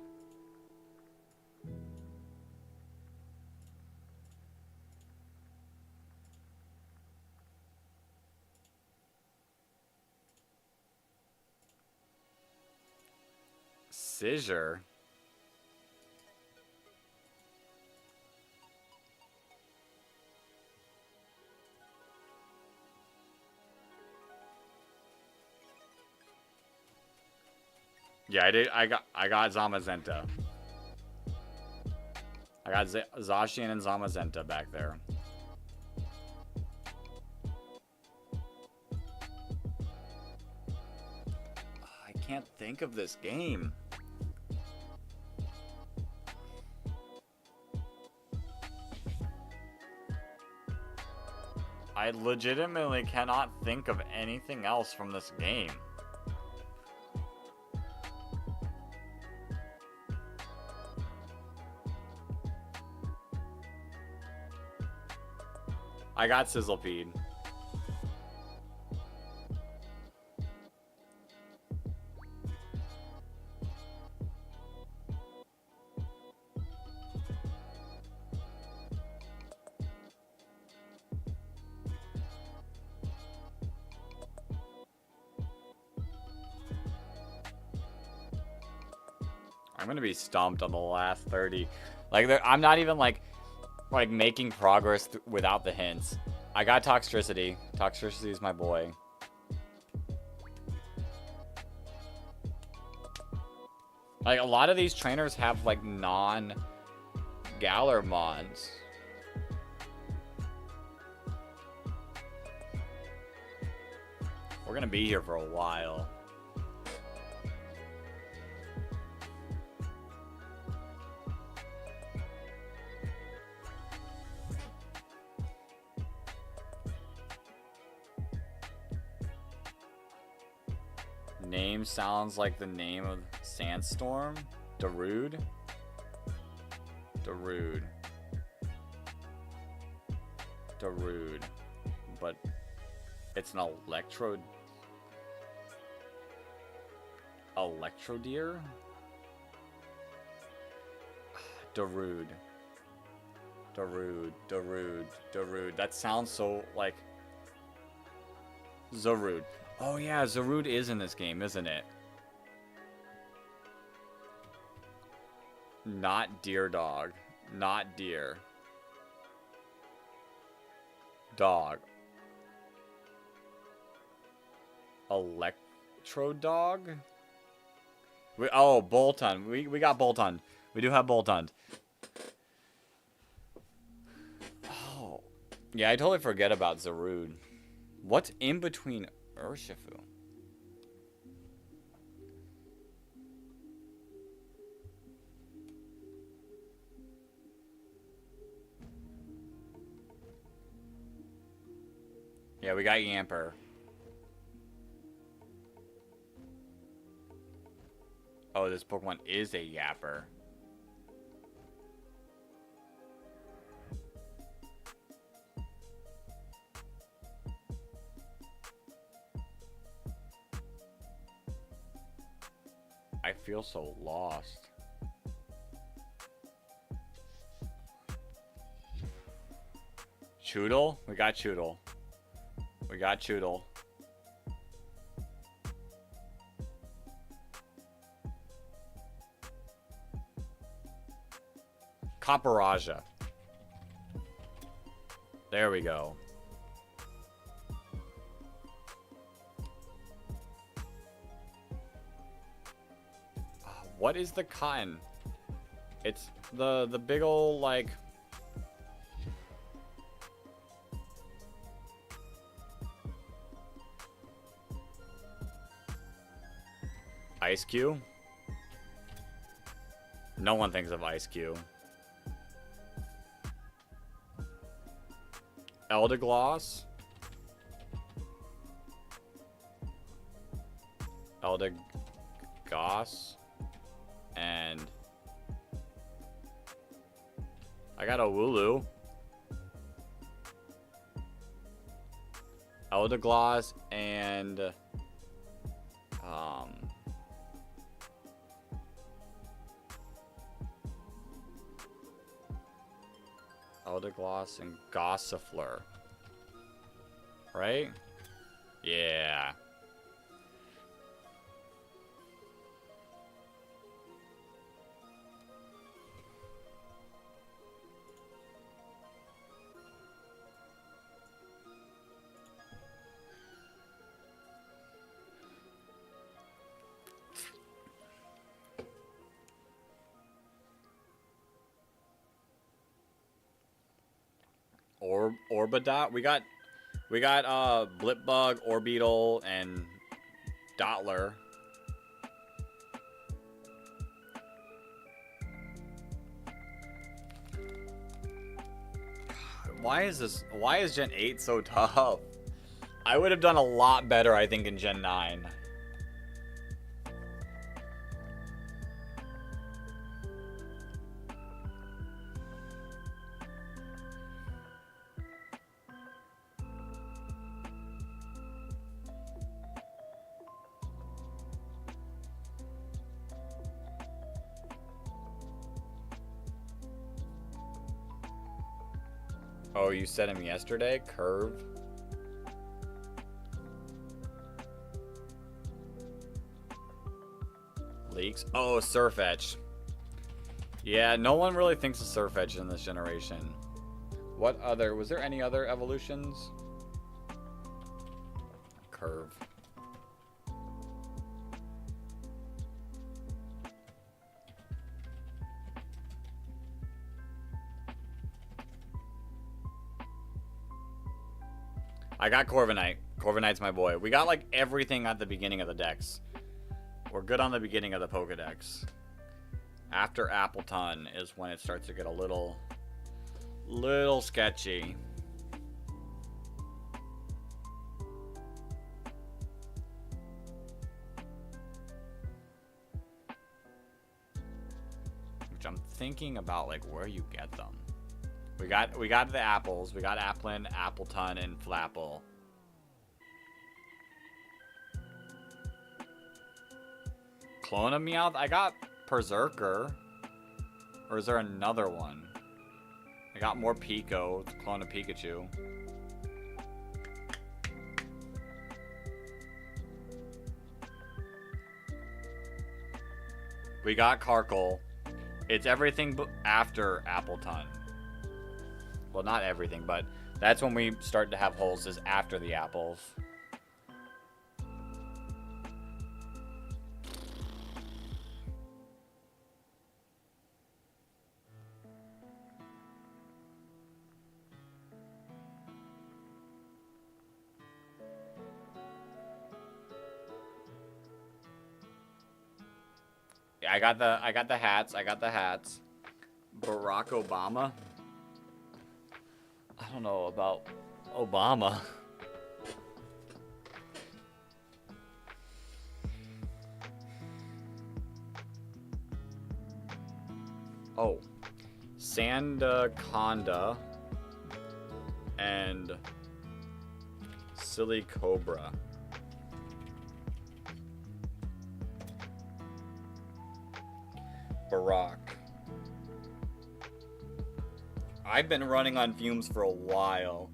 Scissor. Yeah, I did. I got Zamazenta. I got Zacian and Zamazenta back there. I can't think of this game. I legitimately cannot think of anything else from this game. I got Sizzlepede. I'm gonna be stumped on the last 30. Like, I'm not even like making progress without the hints. I got Toxtricity. Toxtricity is my boy. Like, a lot of these trainers have like non-Galar mons. We're gonna be here for a while. Name sounds like the name of Sandstorm. Darude. Darude. Darude. But it's an Electrodeer? Darude. Darude. Darude. Darude. That sounds so like Zarude. Oh yeah, Zarude is in this game, isn't it? Not deer dog. Not deer. Dog. Electro dog? Oh, Boltund. We got Boltund. We do have Boltund. Oh. Yeah, I totally forget about Zarude. What's in between Urshifu? Yeah, we got Yamper. Oh, this Pokemon is a Yapper. I feel so lost. Choodle? We got Choodle. We got Choodle. Copperaja. There we go. What is the cotton? It's the big ol' like Ice Cube? No one thinks of Ice Cube. Eldegoss? Eldegoss? And I got a Wooloo. Eldegoss and Eldegoss and Gossifleur. Right? Yeah. Orbidot. We got Blipbug, Orbeetle, and Dottler. Why is Gen 8 so tough? I would have done a lot better, I think, in Gen 9. Oh, you said him yesterday? Curve? Leaks? Oh, Surfetch. Yeah, no one really thinks of Surfetch in this generation. What other... Was there any other evolutions? Curve. I got Corviknight. Corviknight's my boy. We got like everything at the beginning of the decks. We're good on the beginning of the Pokedex. After Appleton is when it starts to get a little sketchy. Which I'm thinking about like where you get them. We got the apples. We got Applin, Appleton, and Flapple. Clone of Meowth? I got Berserker. Or is there another one? I got more Pico. Clone of Pikachu. We got Karkle. It's everything after Appleton. Well, not everything, but that's when we start to have holes, is after the apples. Yeah, I got the hats. I got the hats. Barack Obama. I don't know about Obama. Oh. Sandaconda and Silly Cobra. Barack. I've been running on fumes for a while.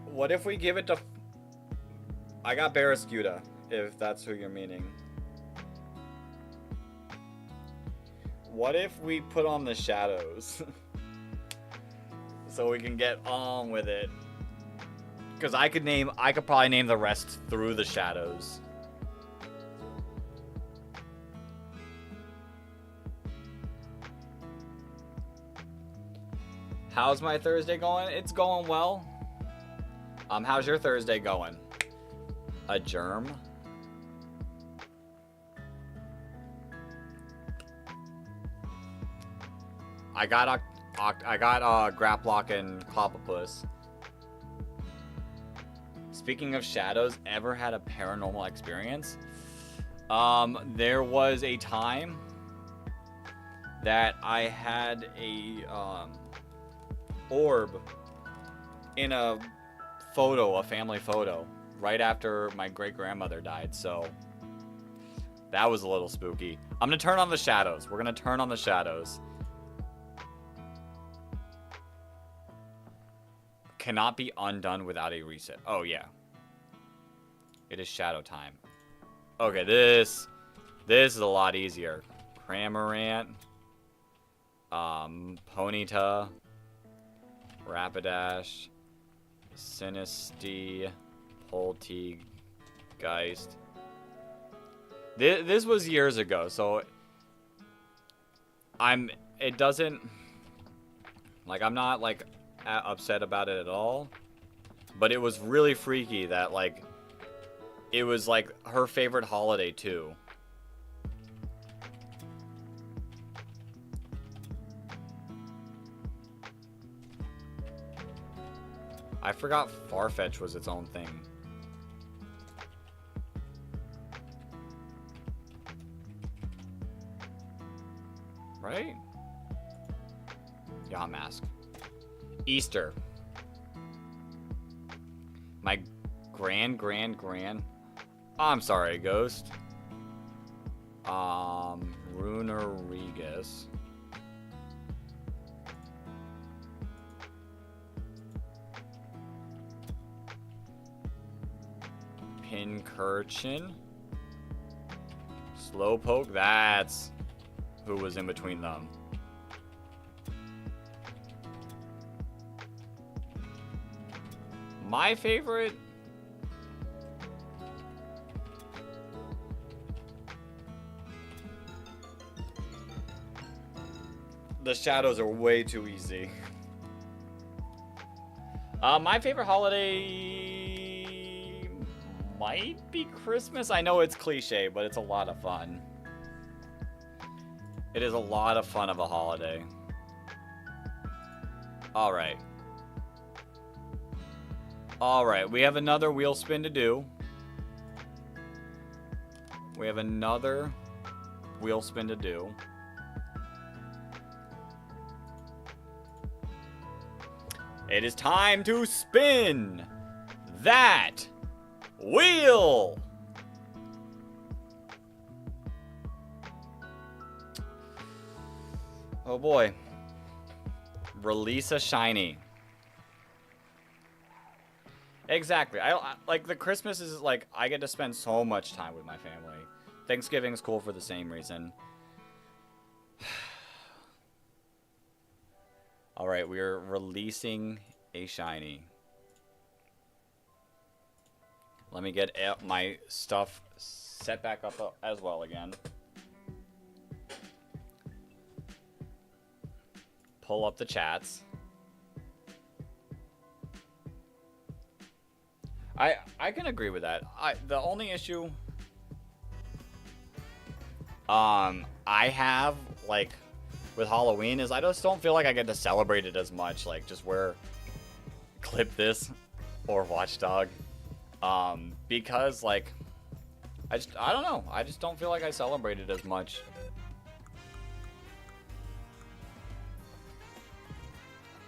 What if we give it to... I got Barraskewda, if that's who you're meaning. What if we put on the shadows? So we can get on with it. Because I could probably name the rest through the shadows. How's my Thursday going? It's going well. How's your Thursday going? A germ? I got Graplock and Clobbopus. Speaking of shadows, ever had a paranormal experience? There was a time that I had a orb in a photo, a family photo, right after my great-grandmother died, so that was a little spooky. I'm gonna turn on the shadows. We're gonna turn on the shadows. Cannot be undone without a reset. Oh, yeah. It is shadow time. Okay, this is a lot easier. Cramorant. Ponyta. Rapidash. Sinistea, Poltegeist. This was years ago, so it doesn't, like, I'm not, like, upset about it at all, but it was really freaky that, like, it was, like, her favorite holiday, too. I forgot Farfetch was its own thing. Right? Yeah, mask. Easter. My grand. Oh, I'm sorry, Ghost. Runerigus. Pincurchin. Slowpoke. That's who was in between them. My favorite. The shadows are way too easy. My favorite holiday might be Christmas. I know it's cliche, but it's a lot of fun. It is a lot of fun of a holiday. Alright. Alright, we have another wheel spin to do. We have another wheel spin to do. It is time to spin that wheel! Oh boy. Release a shiny. Exactly. I like the Christmas is like I get to spend so much time with my family. Thanksgiving's cool for the same reason. All right, we are releasing a shiny. Let me get my stuff set back up as well again. Pull up the chats. I can agree with that. The only issue I have like with Halloween is I just don't feel like I get to celebrate it as much. Like just clip this or Watchdog. Because like I don't know. I just don't feel like I celebrate it as much.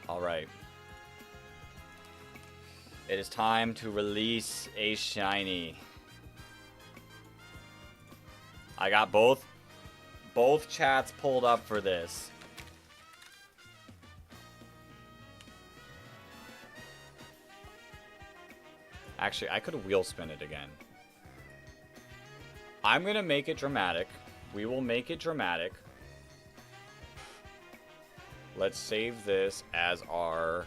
All right. It is time to release a shiny. I got both chats pulled up for this. Actually, I could wheel spin it again. I'm gonna make it dramatic. We will make it dramatic. Let's save this as our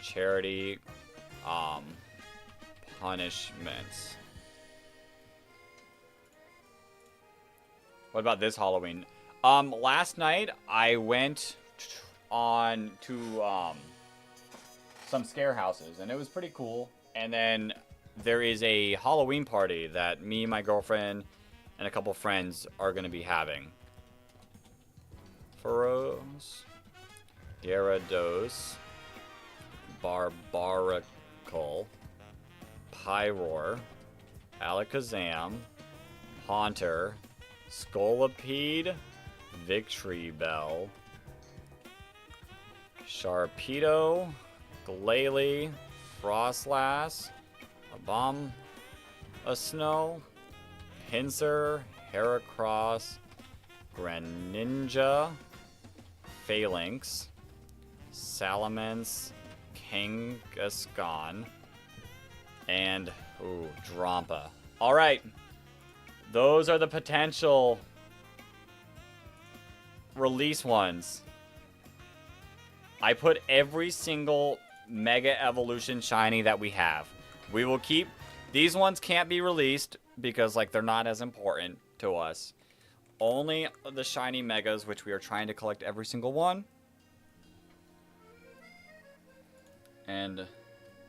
charity punishments. What about this Halloween? Last night I went on to some scare houses and it was pretty cool. And then there is a Halloween party that me, my girlfriend, and a couple friends are gonna be having. Feroz, Gyarados, Barbaracle, Pyroar, Alakazam, Haunter, Scolipede, Victreebel, Sharpedo, Glalie, Frostlass, Abomasnow, Pinsir, Heracross, Greninja, Phalanx, Salamence, Kangaskhan, and Drampa. All right, those are the potential release ones. I put every single Mega Evolution shiny that we have. We will keep... These ones can't be released because, like, they're not as important to us. Only the shiny Megas, which we are trying to collect every single one. And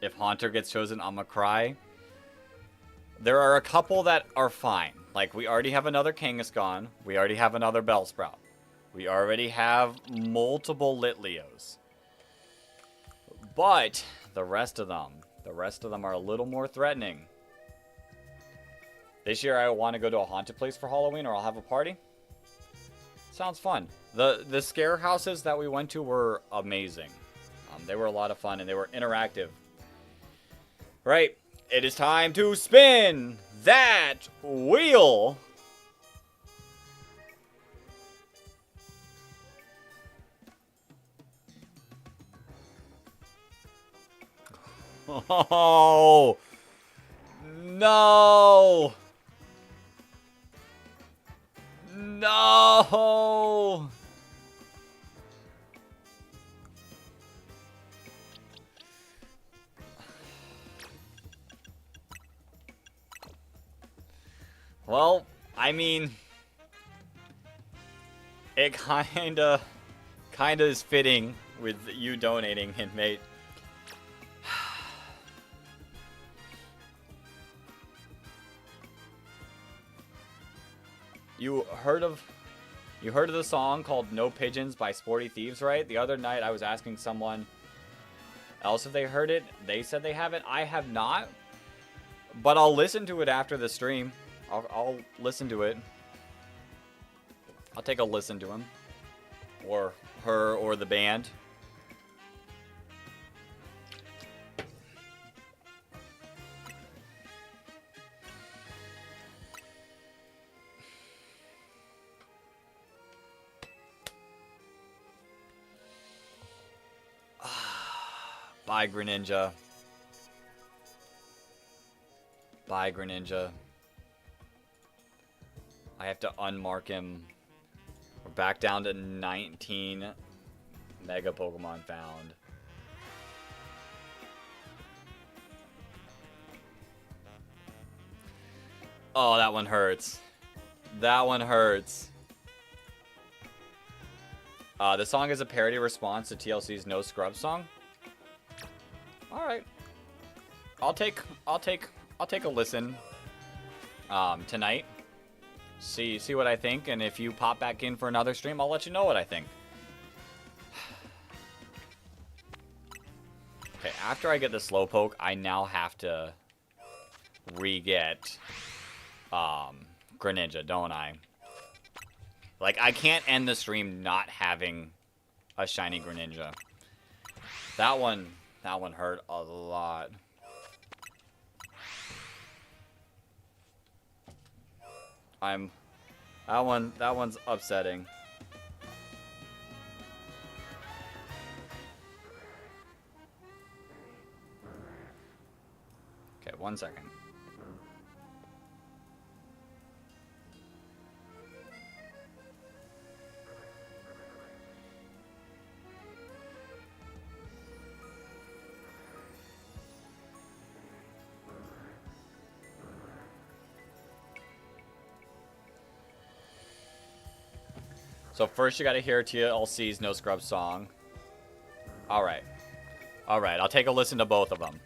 if Haunter gets chosen, I'm gonna cry. There are a couple that are fine. Like, we already have another Kangaskhan. We already have another Bellsprout. We already have multiple Litleos. But the rest of them are a little more threatening. This year I want to go to a haunted place for Halloween, or I'll have a party. Sounds fun. The scare houses that we went to were amazing. They were a lot of fun, and they were interactive. Right, it is time to spin that wheel. Oh, no. No. Well, I mean, it kinda is fitting with you donating, Hintmate. You heard of the song called No Pigeons by Sporty Thieves, right? The other night I was asking someone else if they heard it. They said they haven't. I have not. But I'll listen to it after the stream. I'll listen to it. I'll take a listen to him. Or her or the band. Bye, Greninja. Bye, Greninja. I have to unmark him. We're back down to 19 Mega Pokemon found. Oh, that one hurts. That one hurts. The song is a parody response to TLC's No Scrubs song. All right. I'll take a listen tonight. See what I think, and if you pop back in for another stream, I'll let you know what I think. Okay, after I get the Slowpoke, I now have to re-get Greninja, don't I? Like, I can't end the stream not having a shiny Greninja. That one hurt a lot. That one's upsetting. Okay, 1 second. So first you gotta hear TLC's No Scrubs song. Alright. Alright, I'll take a listen to both of them.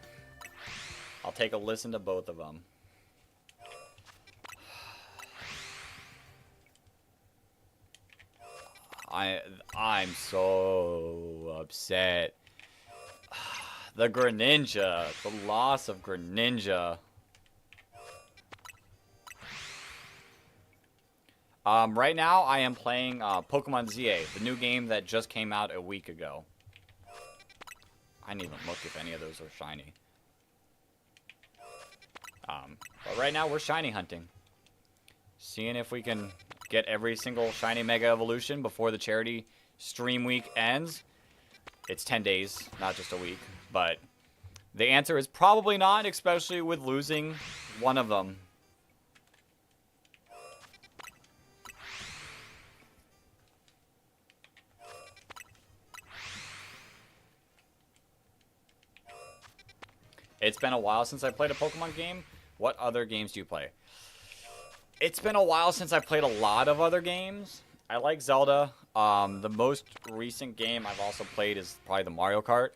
I'll take a listen to both of them. I'm so upset. The Greninja. The loss of Greninja. Right now, I am playing Pokemon ZA, the new game that just came out a week ago. I didn't even look if any of those are shiny. But right now, we're shiny hunting. Seeing if we can get every single shiny Mega Evolution before the charity stream week ends. It's 10 days, not just a week. But the answer is probably not, especially with losing one of them. It's been a while since I played a Pokemon game. What other games do you play? It's been a while since I played a lot of other games. I like Zelda. The most recent game I've also played is probably the Mario Kart.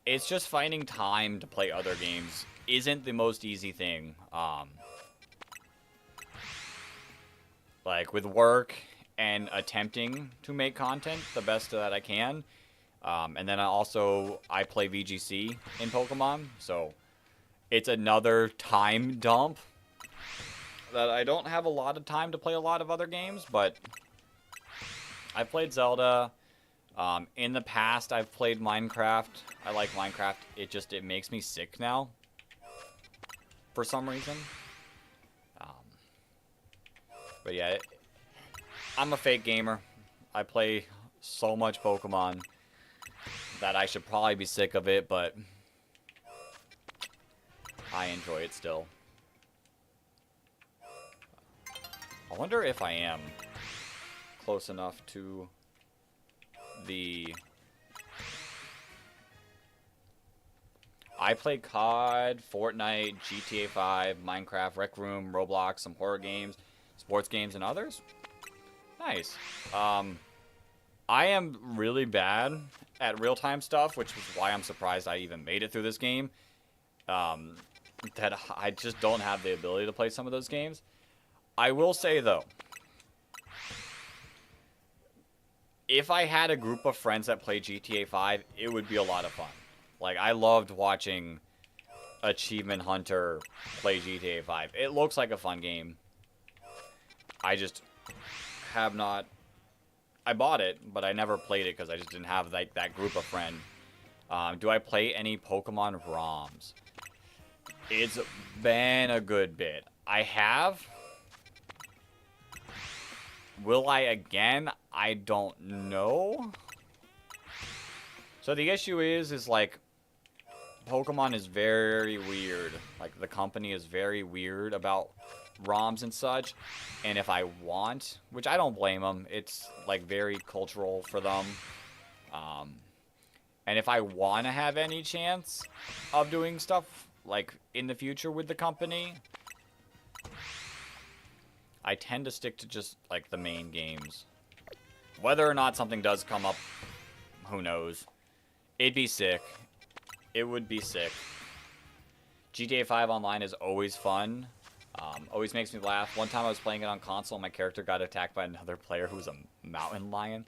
It's just finding time to play other games isn't the most easy thing. Like with work and attempting to make content the best that I can. And then I play VGC in Pokemon, so it's another time dump that I don't have a lot of time to play a lot of other games, but I played Zelda. In the past, I've played Minecraft. I like Minecraft. It makes me sick now for some reason. But yeah, I'm a fake gamer. I play so much Pokemon that I should probably be sick of it, but I enjoy it still. I wonder if I am close enough to the... I play COD, Fortnite, GTA 5, Minecraft, Rec Room, Roblox, some horror games, sports games, and others. Nice. I am really bad at real-time stuff, which is why I'm surprised I even made it through this game. That I just don't have the ability to play some of those games. I will say, though, if I had a group of friends that play GTA 5, it would be a lot of fun. Like, I loved watching Achievement Hunter play GTA 5. It looks like a fun game. I just have not... I bought it, but I never played it because I just didn't have like that group of friends. Do I play any Pokemon ROMs? It's been a good bit. I have. Will I again? I don't know. So the issue is like, Pokemon is very weird. Like, the company is very weird about ROMs and such. And if I want, which I don't blame them, it's like very cultural for them. And if I want to have any chance of doing stuff like in the future with the company, I tend to stick to just like the main games. Whether or not something does come up, who knows. It'd be sick. It would be sick. GTA 5 Online is always fun. Always makes me laugh. One time I was playing it on console and my character got attacked by another player who was a mountain lion.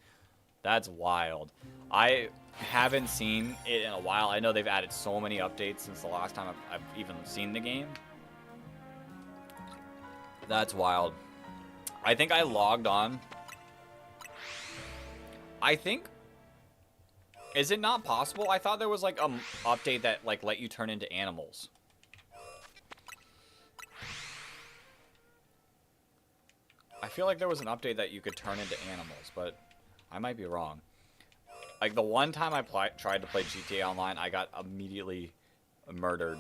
That's wild. I haven't seen it in a while. I know they've added so many updates since the last time I've even seen the game. That's wild. I think I logged on. I think... Is it not possible? I thought there was like an update that like let you turn into animals. I feel like there was an update that you could turn into animals, but I might be wrong. Like, the one time I tried to play GTA Online, I got immediately murdered.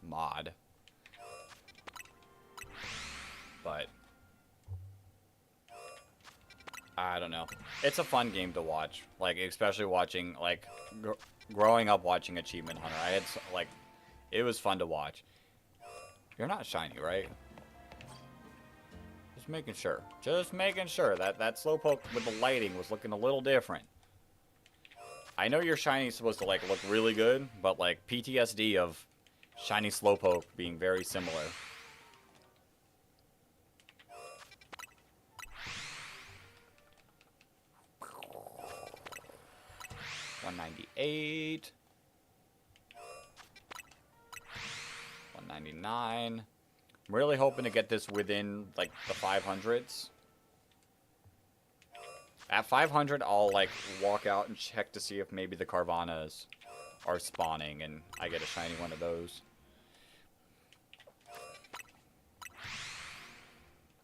Mod. But I don't know. It's a fun game to watch. Like, especially watching, like, growing up watching Achievement Hunter. I had, like, it was fun to watch. You're not shiny, right? Just making sure. Just making sure that Slowpoke with the lighting was looking a little different. I know your shiny is supposed to, like, look really good, but, like, PTSD of shiny Slowpoke being very similar. $198. $199. I'm really hoping to get this within, like, the 500s. At 500, I'll, like, walk out and check to see if maybe the Carvanha is are spawning and I get a shiny one of those.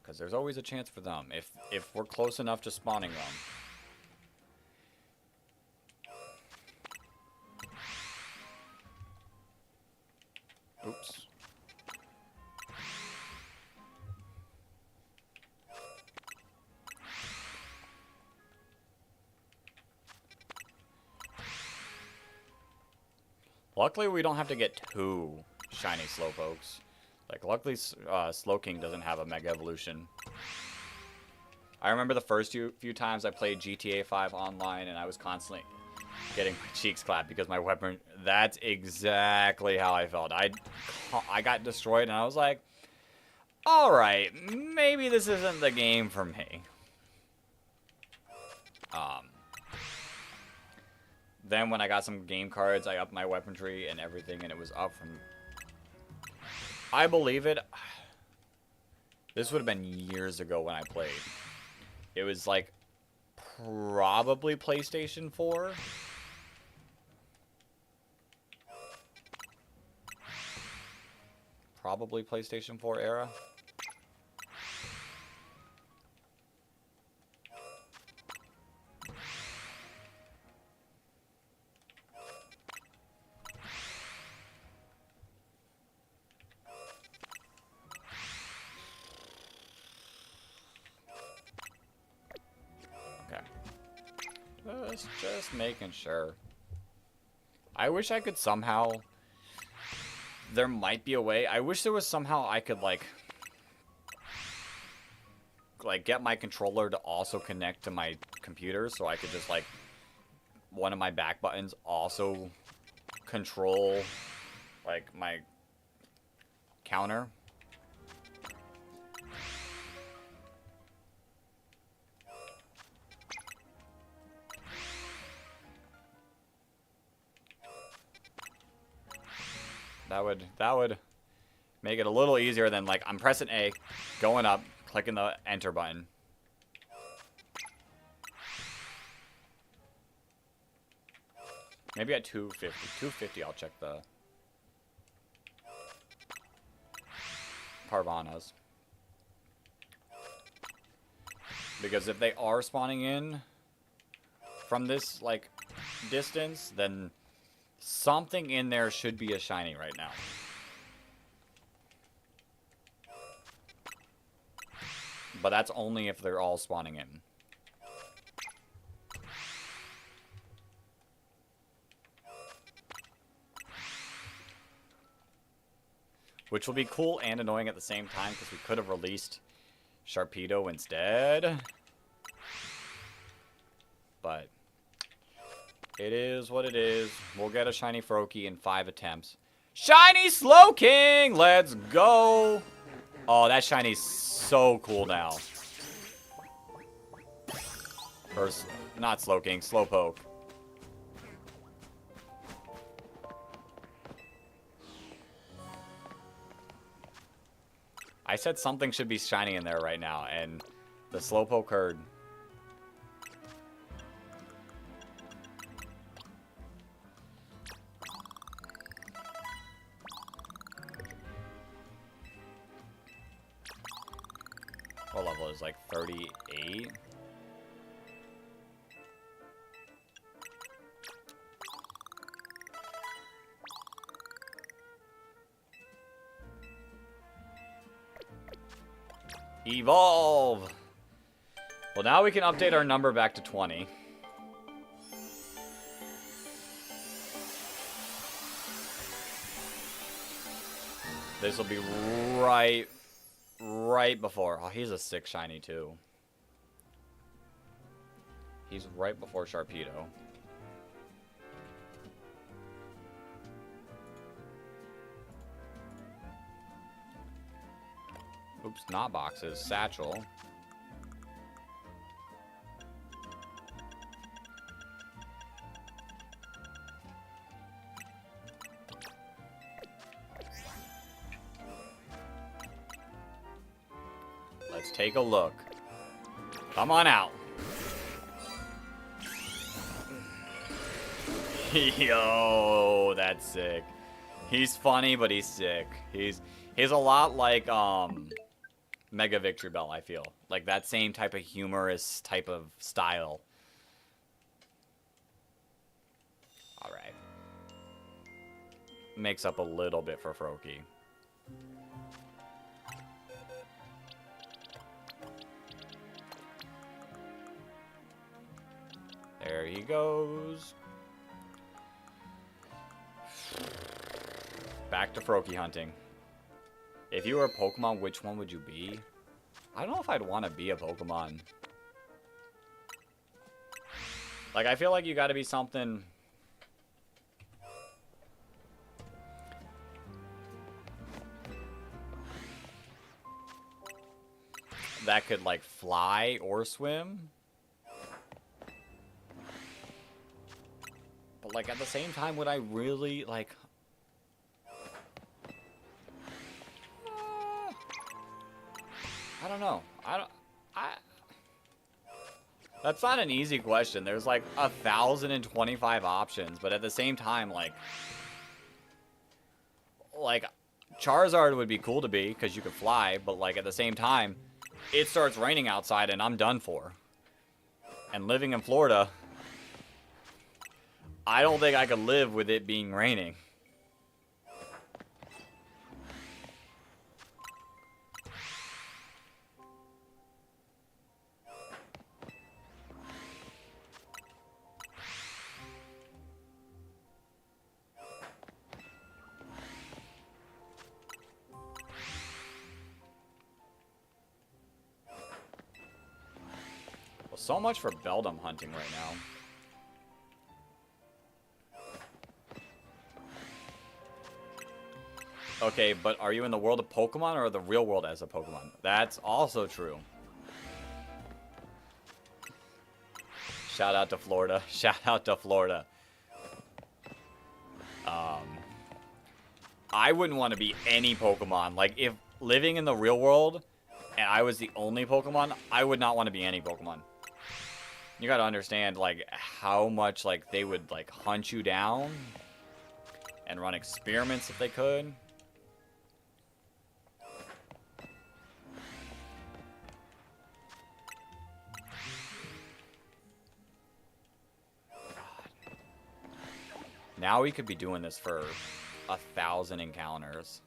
Because there's always a chance for them if we're close enough to spawning them. Oops. Luckily, we don't have to get 2 shiny Slowpokes. Like, luckily, Slowking doesn't have a Mega Evolution. I remember the first few times I played GTA 5 online, and I was constantly getting my cheeks clapped because my weapon... That's exactly how I felt. I got destroyed, and I was like, alright, maybe this isn't the game for me. Then when I got some game cards, I upped my weaponry and everything, and it was up from... I believe it. This would have been years ago when I played. It was like probably PlayStation 4. Probably PlayStation 4 era. Just making sure. I wish I could somehow... There might be a way. I wish there was somehow I could, like get my controller to also connect to my computer, so I could just, like, one of my back buttons also control, like, my counter. That would make it a little easier than, like, I'm pressing A, going up, clicking the enter button. Maybe at 250. 250 I'll check the Parvanas. Because if they are spawning in from this, like, distance, then something in there should be a shiny right now. But that's only if they're all spawning in. Which will be cool and annoying at the same time, because we could have released Sharpedo instead. But it is what it is. We'll get a shiny Froakie in 5 attempts. Shiny Slowking! Let's go! Oh, that shiny's so cool now. Or, not Slowking, Slowpoke. I said something should be shiny in there right now, and the Slowpoke heard. What level is, like, 38? Evolve! Well, now we can update our number back to 20. This will be right before. Oh, he's a 6 shiny too. He's right before Sharpedo. Oops, not boxes. Satchel. Let's take a look. Come on out. Yo, that's sick. He's funny, but he's sick. He's a lot like Mega Victory Bell, I feel. Like that same type of humorous type of style. Alright. Makes up a little bit for Froakie. There he goes. Back to Froakie hunting. If you were a Pokemon, which one would you be? I don't know if I'd want to be a Pokemon. Like, I feel like you gotta be something... that could, like, fly or swim. But, like, at the same time, would I really, like... I don't know. That's not an easy question. There's like 1,025 options, but at the same time, like Charizard would be cool to be because you could fly, but like at the same time, it starts raining outside and I'm done for. And living in Florida, I don't think I could live with it being raining. Well, so much for Beldum hunting right now. Okay, but are you in the world of Pokemon or the real world as a Pokemon? That's also true. Shout out to Florida. Shout out to Florida. I wouldn't want to be any Pokemon. Like, if living in the real world and I was the only Pokemon, I would not want to be any Pokemon. You gotta understand, like, how much, like, they would, like, hunt you down and run experiments if they could. Now we could be doing this for 1,000 encounters.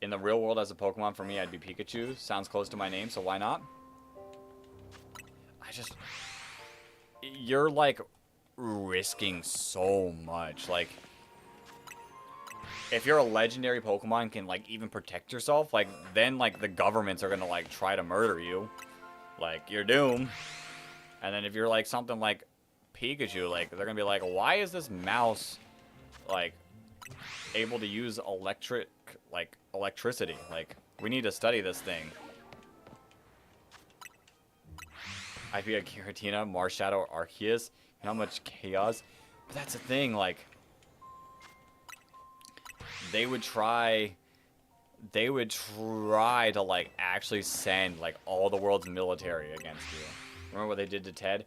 In the real world as a Pokemon, for me, I'd be Pikachu. Sounds close to my name, so why not? You're, like, risking so much. Like, if you're a legendary Pokemon can, like, even protect yourself, like, then, like, the governments are gonna, like, try to murder you. Like, you're doomed. And then if you're, like, something like Pikachu, like, they're gonna be like, why is this mouse, like, able to use electricity? Like, we need to study this thing. I'd be a Giratina, Marshadow, Arceus. You know how much chaos? But that's the thing, like, they would try to, like, actually send, like, all the world's military against you. Remember what they did to Ted?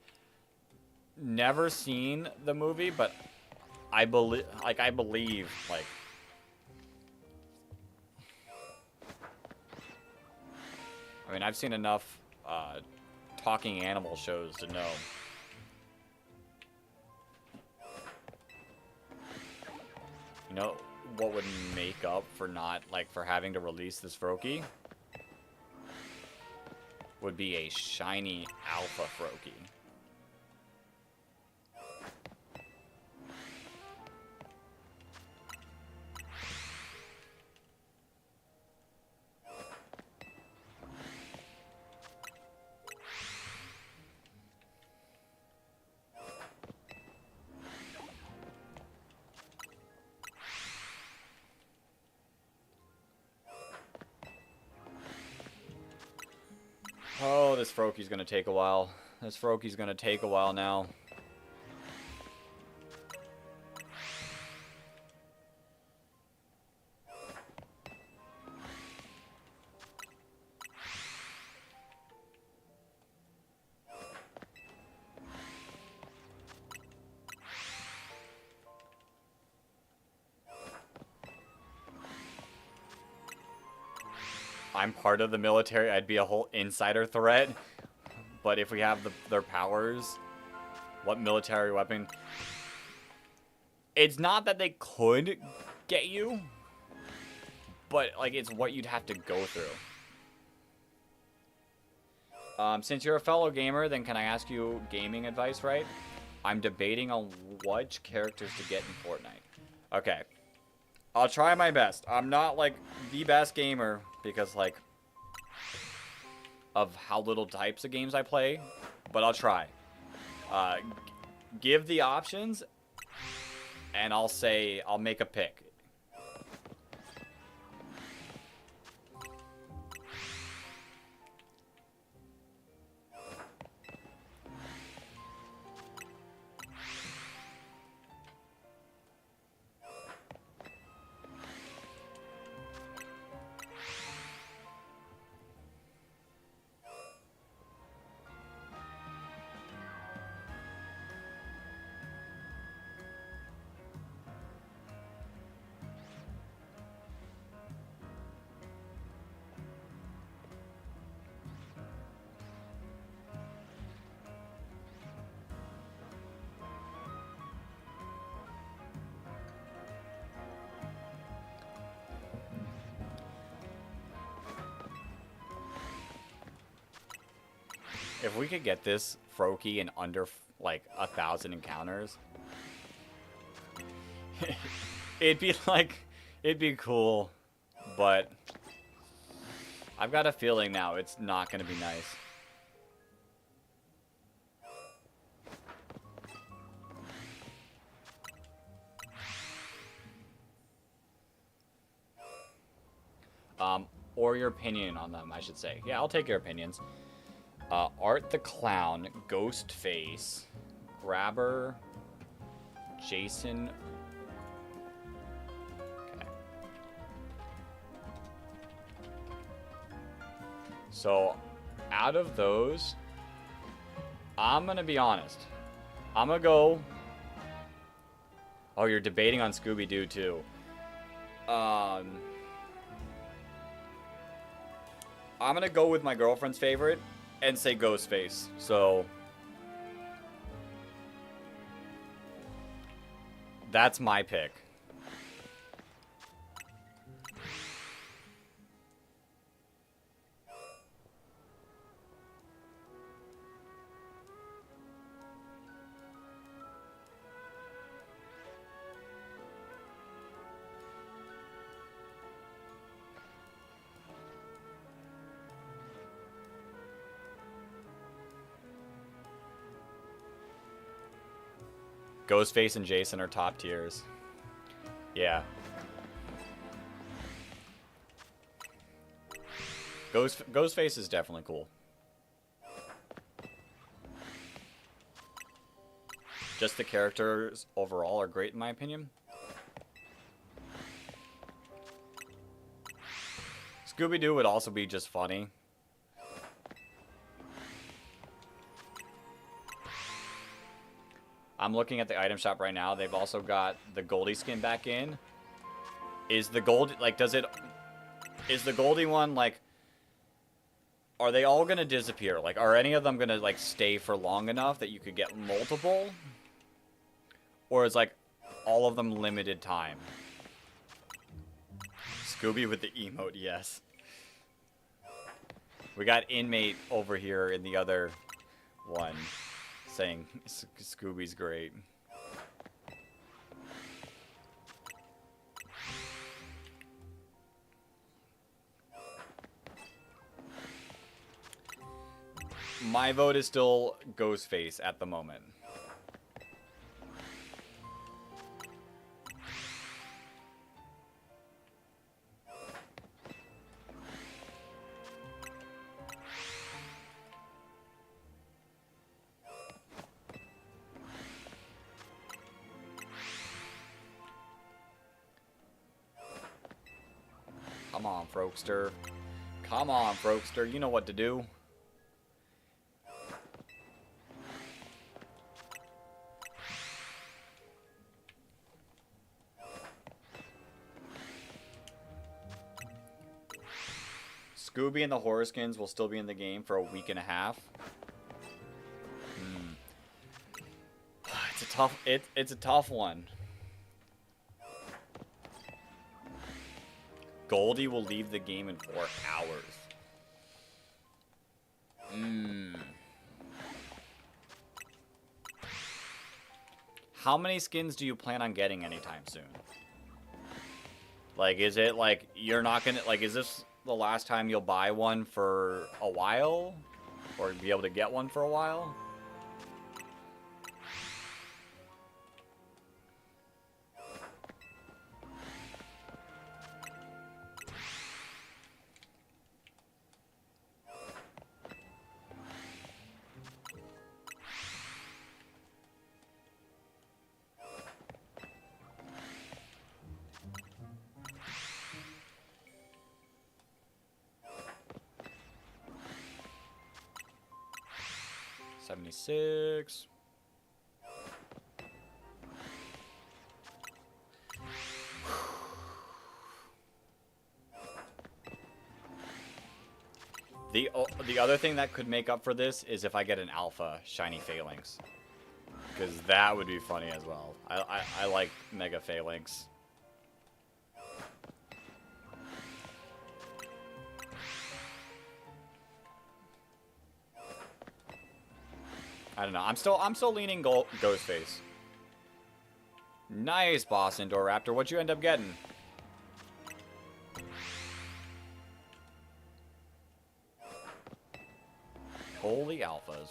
Never seen the movie, but I believe, like, I mean, I've seen enough talking animal shows to know. You know what would make up for not, like, for having to release this Froakie? Would be a shiny alpha Froakie. Oh, this Froakie's gonna take a while. This Froakie's gonna take a while now. I'm part of the military, I'd be a whole insider threat. But if we have their powers, what military weapon? It's not that they could get you, but like it's what you'd have to go through. Since you're a fellow gamer, then can I ask you gaming advice, right? I'm debating on which characters to get in Fortnite. Okay. I'll try my best. I'm not, like, the best gamer because, like, of how little types of games I play, but I'll try. Give the options, and I'll say, I'll make a pick. If we could get this Froakie in under, like, 1,000 encounters, it'd be, like, it'd be cool, but I've got a feeling now it's not going to be nice. Or your opinion on them, I should say. Yeah, I'll take your opinions. Art the Clown, Ghostface, Grabber, Jason. Okay. So, out of those, I'm gonna be honest. I'm gonna go. Oh, you're debating on Scooby-Doo too. I'm gonna go with my girlfriend's favorite and say Ghostface. So that's my pick. Ghostface and Jason are top tiers. Yeah. Ghostface is definitely cool. Just the characters overall are great in my opinion. Scooby-Doo would also be just funny. I'm looking at the item shop right now. They've also got the Goldie skin back in. Is the Goldie, like, is the Goldie one, like, are they all gonna disappear? Like, are any of them gonna, like, stay for long enough that you could get multiple? Or is, like, all of them limited time? Scooby with the emote, yes. We got Inmate over here in the other one saying Scooby's great. My vote is still Ghostface at the moment. Come on, Frokester. Come on, Frokester. You know what to do. Scooby and the horror skins will still be in the game for a week and a half. It's a tough. It's a tough one. Goldie will leave the game in 4 hours. How many skins do you plan on getting anytime soon? Like, is it like you're not gonna like? Is this the last time you'll buy one for a while, or be able to get one for a while? $76. The other thing that could make up for this is if I get an alpha shiny phalanx, because that would be funny as well. I like mega phalanx. I don't know. I'm still leaning Ghostface. Nice, boss Indoraptor. What'd you end up getting? Holy alphas.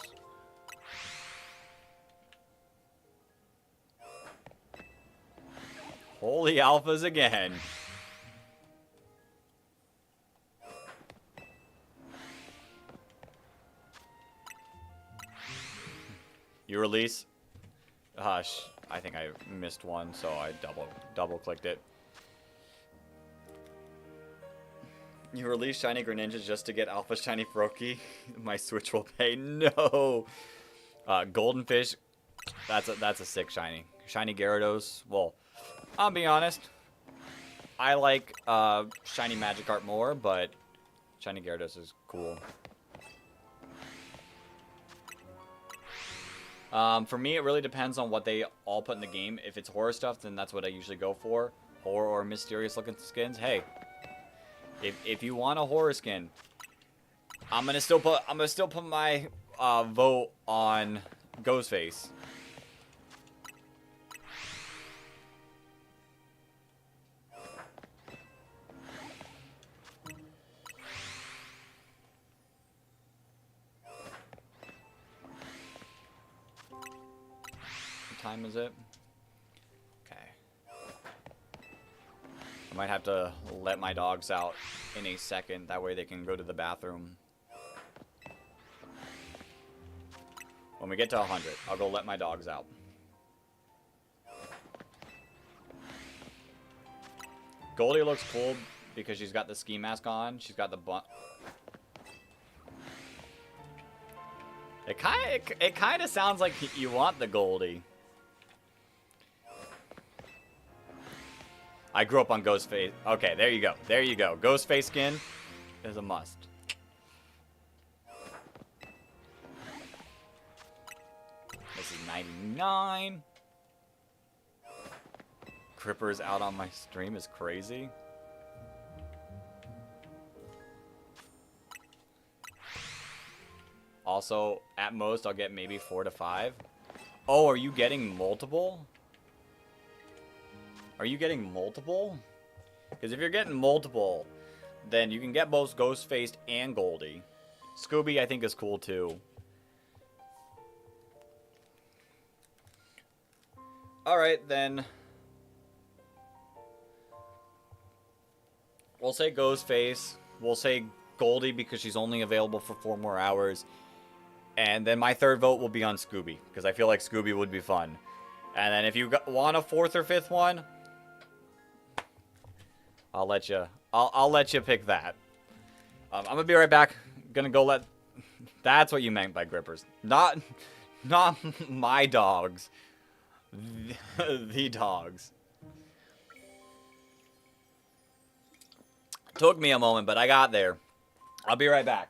Holy alphas again. You release? Hush. I think I missed one, so I double clicked it. You release shiny Greninjas just to get alpha shiny Froakie? My Switch will pay. No. Golden Fish. That's a sick shiny. Shiny Gyarados. Well, I'll be honest. I like shiny Magikarp more, but shiny Gyarados is cool. For me, it really depends on what they all put in the game. If it's horror stuff, then that's what I usually go for. Horror or mysterious looking skins. Hey, if you want a horror skin, I'm gonna still put my vote on Ghostface. What time is it? Okay. I might have to let my dogs out in a second. That way they can go to the bathroom. When we get to 100, I'll go let my dogs out. Goldie looks cool because she's got the ski mask on. She's got the bun. It kind of sounds like you want the Goldie. I grew up on Ghostface. Okay, there you go. There you go. Ghostface skin is a must. This is 99. Crippers out on my stream is crazy. Also, at most, I'll get maybe 4 to 5. Oh, are you getting multiple? Are you getting multiple? Because if you're getting multiple, then you can get both Ghostface and Goldie. Scooby, I think, is cool, too. Alright, then. We'll say Ghostface. We'll say Goldie because she's only available for 4 more hours. And then my third vote will be on Scooby, because I feel like Scooby would be fun. And then if you want a 4th or 5th one, I'll let you pick that. I'm gonna be right back. Gonna go let. That's what you meant by grippers, not my dogs. The dogs. Took me a moment, but I got there. I'll be right back.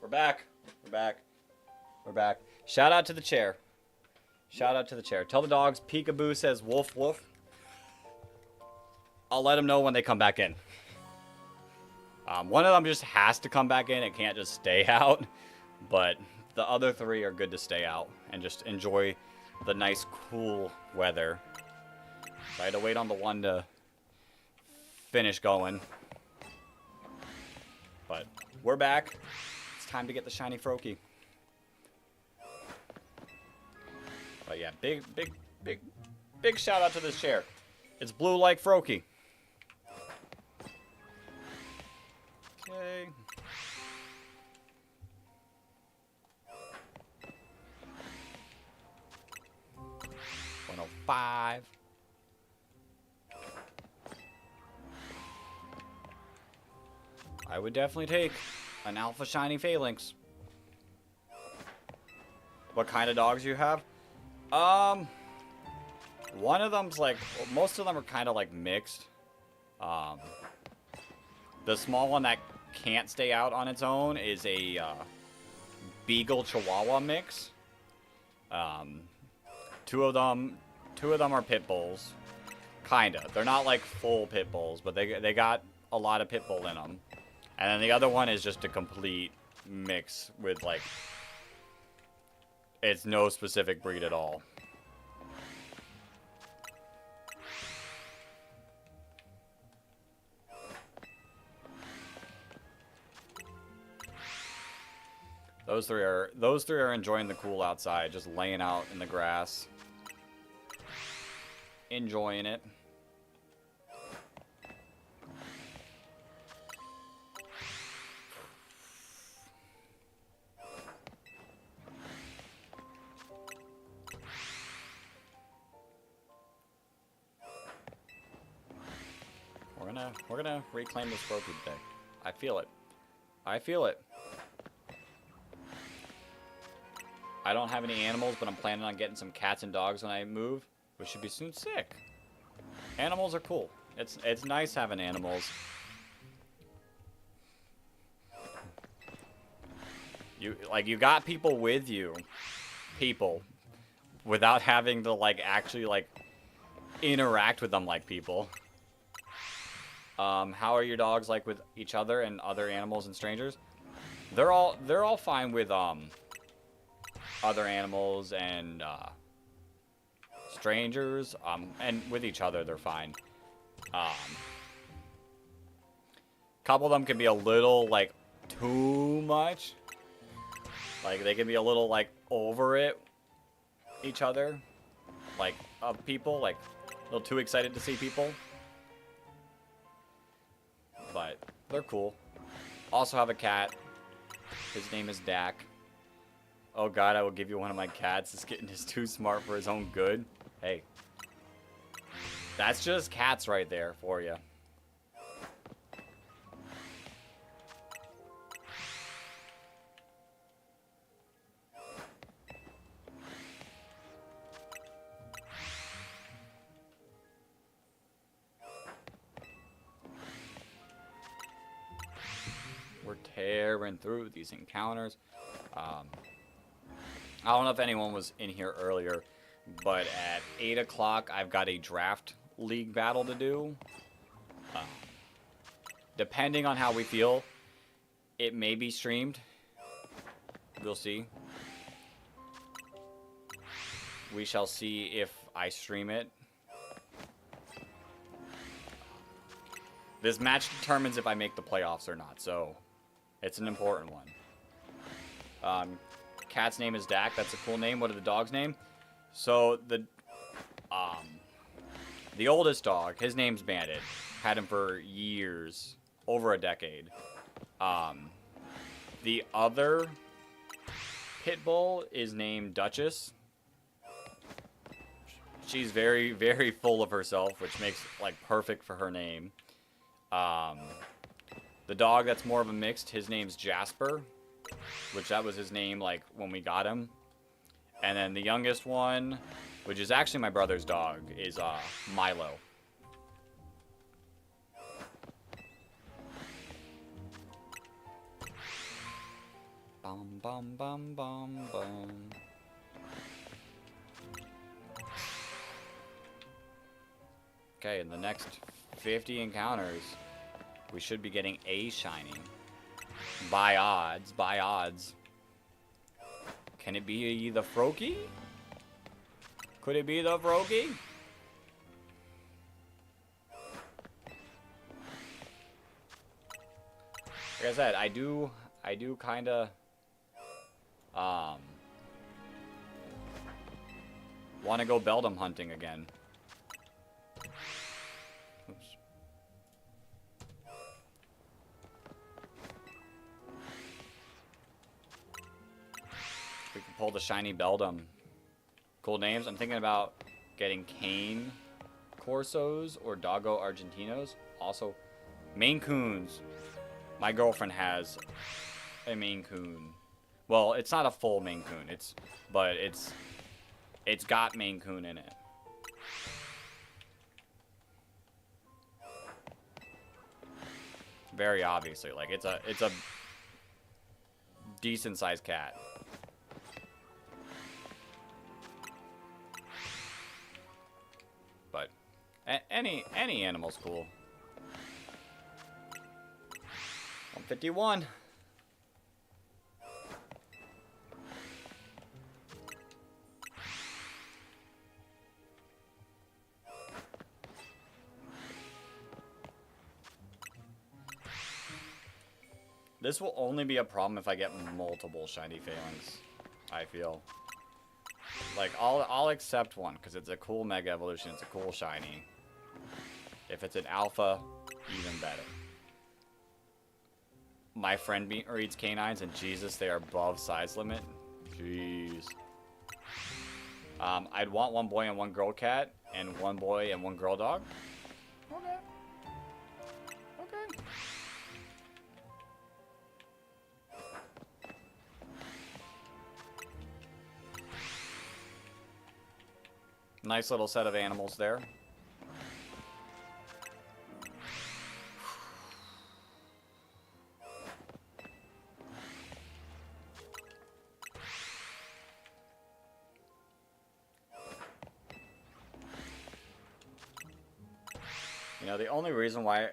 We're back. We're back. We're back. Shout out to the chair. Shout out to the chair. Tell the dogs Peekaboo says woof woof. I'll let them know when they come back in. One of them just has to come back in. It can't just stay out. But the other three are good to stay out and just enjoy the nice, cool weather. So I had to wait on the one to finish going. But we're back. It's time to get the shiny Froakie. But yeah, big shout out to this chair. It's blue like Froakie. Okay. $105. I would definitely take an Alpha Shiny Phalanx. What kind of dogs you have? One of them's like, most of them are kind of like mixed. The small one that can't stay out on its own is a Beagle Chihuahua mix. Two of them are pit bulls. Kinda. They're not like full pit bulls, but they got a lot of pit bull in them. And then the other one is just a complete mix with like, it's no specific breed at all. Those three are enjoying the cool outside, just laying out in the grass. Enjoying it. We're gonna reclaim this Froakie today. I feel it. I feel it. I don't have any animals, but I'm planning on getting some cats and dogs when I move, which should be soon. Sick. Animals are cool. It's nice having animals. You got people with you, without having to like actually like interact with them like people. How are your dogs like with each other and other animals and strangers? They're all fine with other animals and strangers, and with each other they're fine. Couple of them can be a little like too much. Like they can be a little like over it each other, like of people, like a little too excited to see people. But they're cool. Also have a cat. His name is Dak. Oh god, I will give you one of my cats. This kitten is too smart for his own good. Hey. That's just cats right there for you. We're tearing through these encounters. I don't know if anyone was in here earlier, but at 8 o'clock, I've got a draft league battle to do. Depending on how we feel, it may be streamed. We'll see. We shall see if I stream it. This match determines if I make the playoffs or not, so it's an important one. Cat's name is Dak. That's a cool name. What are the dog's name? So the oldest dog, his name's Bandit. Had him for years, over a decade. The other pit bull is named Duchess. She's very, very full of herself, which makes like perfect for her name. The dog that's more of a mixed, his name's Jasper, which that was his name like when we got him. And then the youngest one, which is actually my brother's dog, is Milo. Bum bum bum bum bum. Okay, in the next 50 encounters, we should be getting a shiny. By odds, by odds. Can it be the Froakie? Could it be the Froakie? Like I said, I do kind of want to go Beldum hunting again. Oops. We can pull the shiny Beldum. Cool names. I'm thinking about getting Cane Corsos or Doggo Argentinos. Also, Maine Coons. My girlfriend has a Maine Coon. Well, it's not a full Maine Coon. But it's got Maine Coon in it. Very obviously, like it's a decent sized cat. But any animal's cool. 151. This will only be a problem if I get multiple shiny Phalanx, I feel. Like, I'll accept one, because it's a cool Mega Evolution, it's a cool shiny. If it's an Alpha, even better. My friend reads canines, and Jesus, they are above size limit. Jeez. I'd want one boy and one girl cat, and one boy and one girl dog. Okay. Okay. Nice little set of animals there. You know, the only reason why...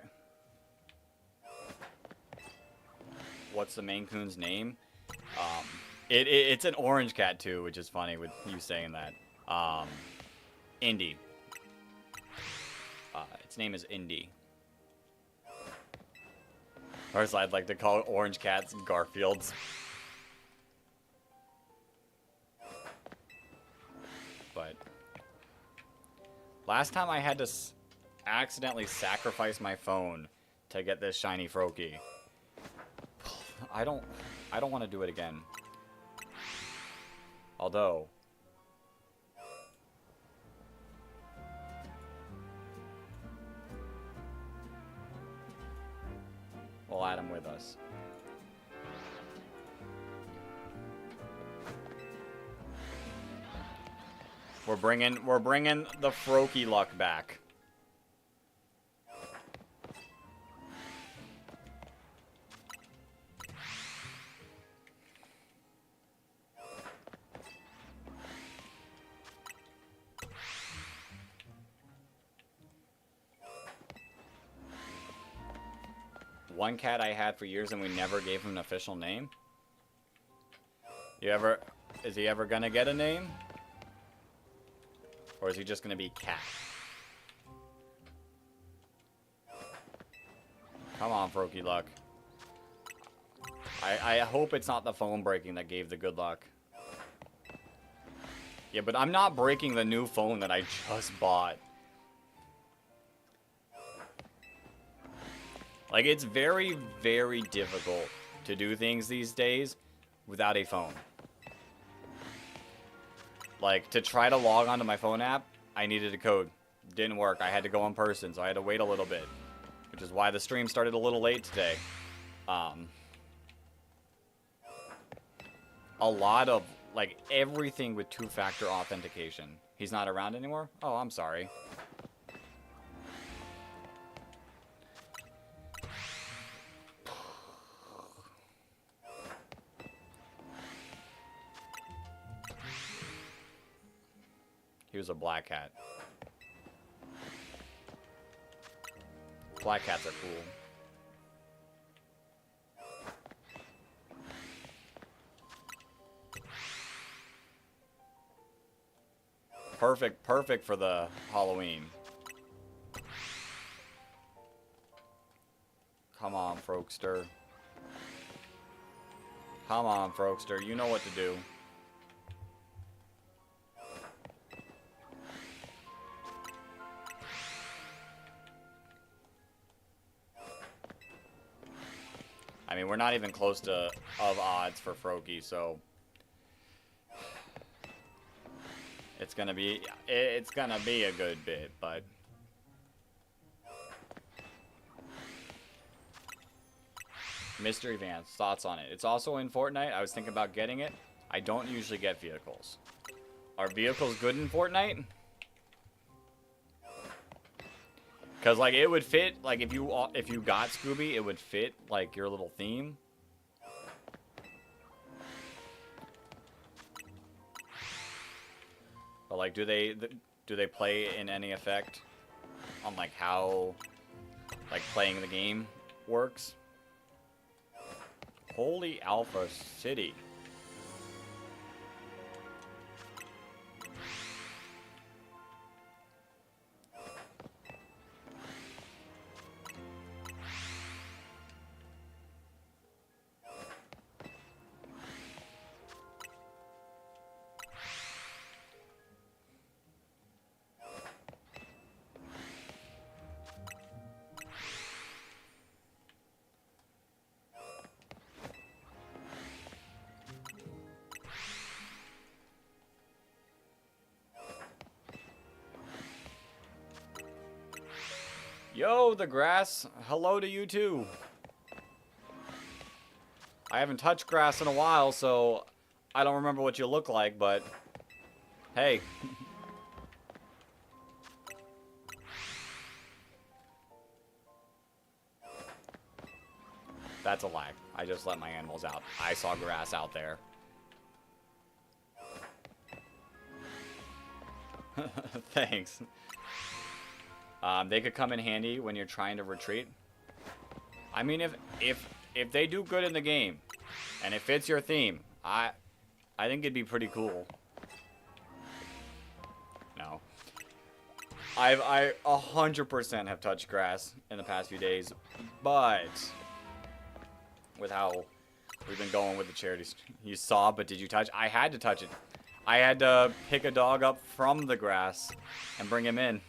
What's the Maine Coon's name? It's an orange cat, too, which is funny with you saying that. Indy. Its name is Indy. Or as I'd like to call it, orange cats, Garfields. But last time I had to accidentally sacrifice my phone to get this shiny Froakie. I don't want to do it again. Although we'll add him with us. We're bringing the Froakie luck back. One cat I had for years and we never gave him an official name. Is he ever gonna get a name? Or is he just gonna be Cat? Come on, Froakie luck. I hope it's not the phone breaking that gave the good luck. Yeah, but I'm not breaking the new phone that I just bought. Like, it's very, very difficult to do things these days without a phone. Like, to try to log onto my phone app, I needed a code. Didn't work. I had to go in person, so I had to wait a little bit. Which is why the stream started a little late today. A lot of, like, everything with two-factor authentication. He's not around anymore? Oh, I'm sorry. He was a black cat. Black cats are cool. Perfect for the Halloween. Come on, Frokester. Come on, Frokester. You know what to do. I mean, we're not even close to of odds for Froakie, so it's gonna be a good bit, but Mystery Vans, thoughts on it? It's also in Fortnite. I was thinking about getting it. I don't usually get vehicles. Are vehicles good in Fortnite? Because, like, it would fit, like, if you got Scooby, it would fit, like, your little theme. But, like, do they play in any effect on, like, how, like, playing the game works? Holy Alpha City. Yo, the grass. Hello to you too. I haven't touched grass in a while, so I don't remember what you look like, but hey. That's a lie. I just let my animals out. I saw grass out there. Thanks. They could come in handy when you're trying to retreat. I mean, if they do good in the game, and it fits your theme, I think it'd be pretty cool. No. I 100% have touched grass in the past few days, but with how we've been going with the charities, you saw, but did you touch? I had to touch it. I had to pick a dog up from the grass and bring him in.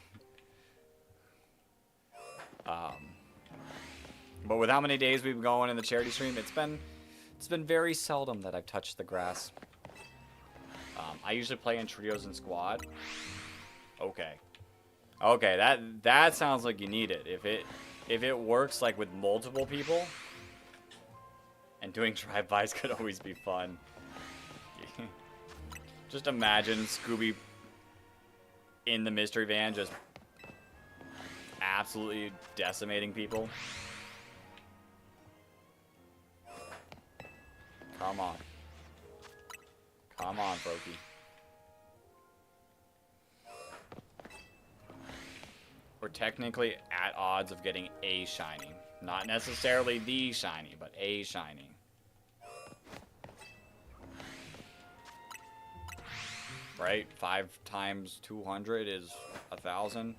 But with how many days we've been going in the charity stream, it's been very seldom that I've touched the grass. I usually play in trios and squad. Okay. Okay, that sounds like you need it. If it works like with multiple people, and doing drive-bys could always be fun. Just imagine Scooby in the mystery van just absolutely decimating people. Come on. Come on, Froakie. We're technically at odds of getting a shiny. Not necessarily the shiny, but a shiny. Right? 5 times 200 is 1,000.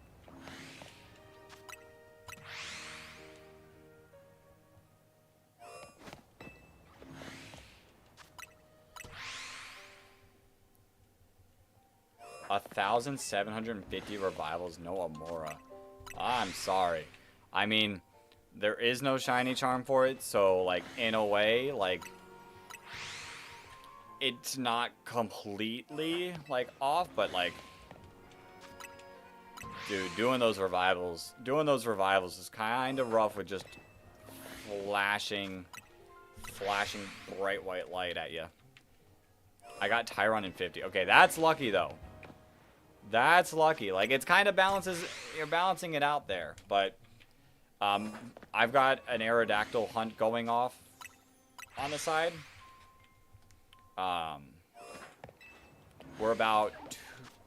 A 1,750 revivals, no Amora. I'm sorry. I mean, there is no shiny charm for it, so, like, in a way, like, it's not completely, like, off, but, like, dude, doing those revivals is kind of rough with just flashing bright white light at you. I got Tyron in 50. Okay, that's lucky, though. That's lucky. Like, it's kind of you're balancing it out there. But I've got an Aerodactyl hunt going off on the side. We're about,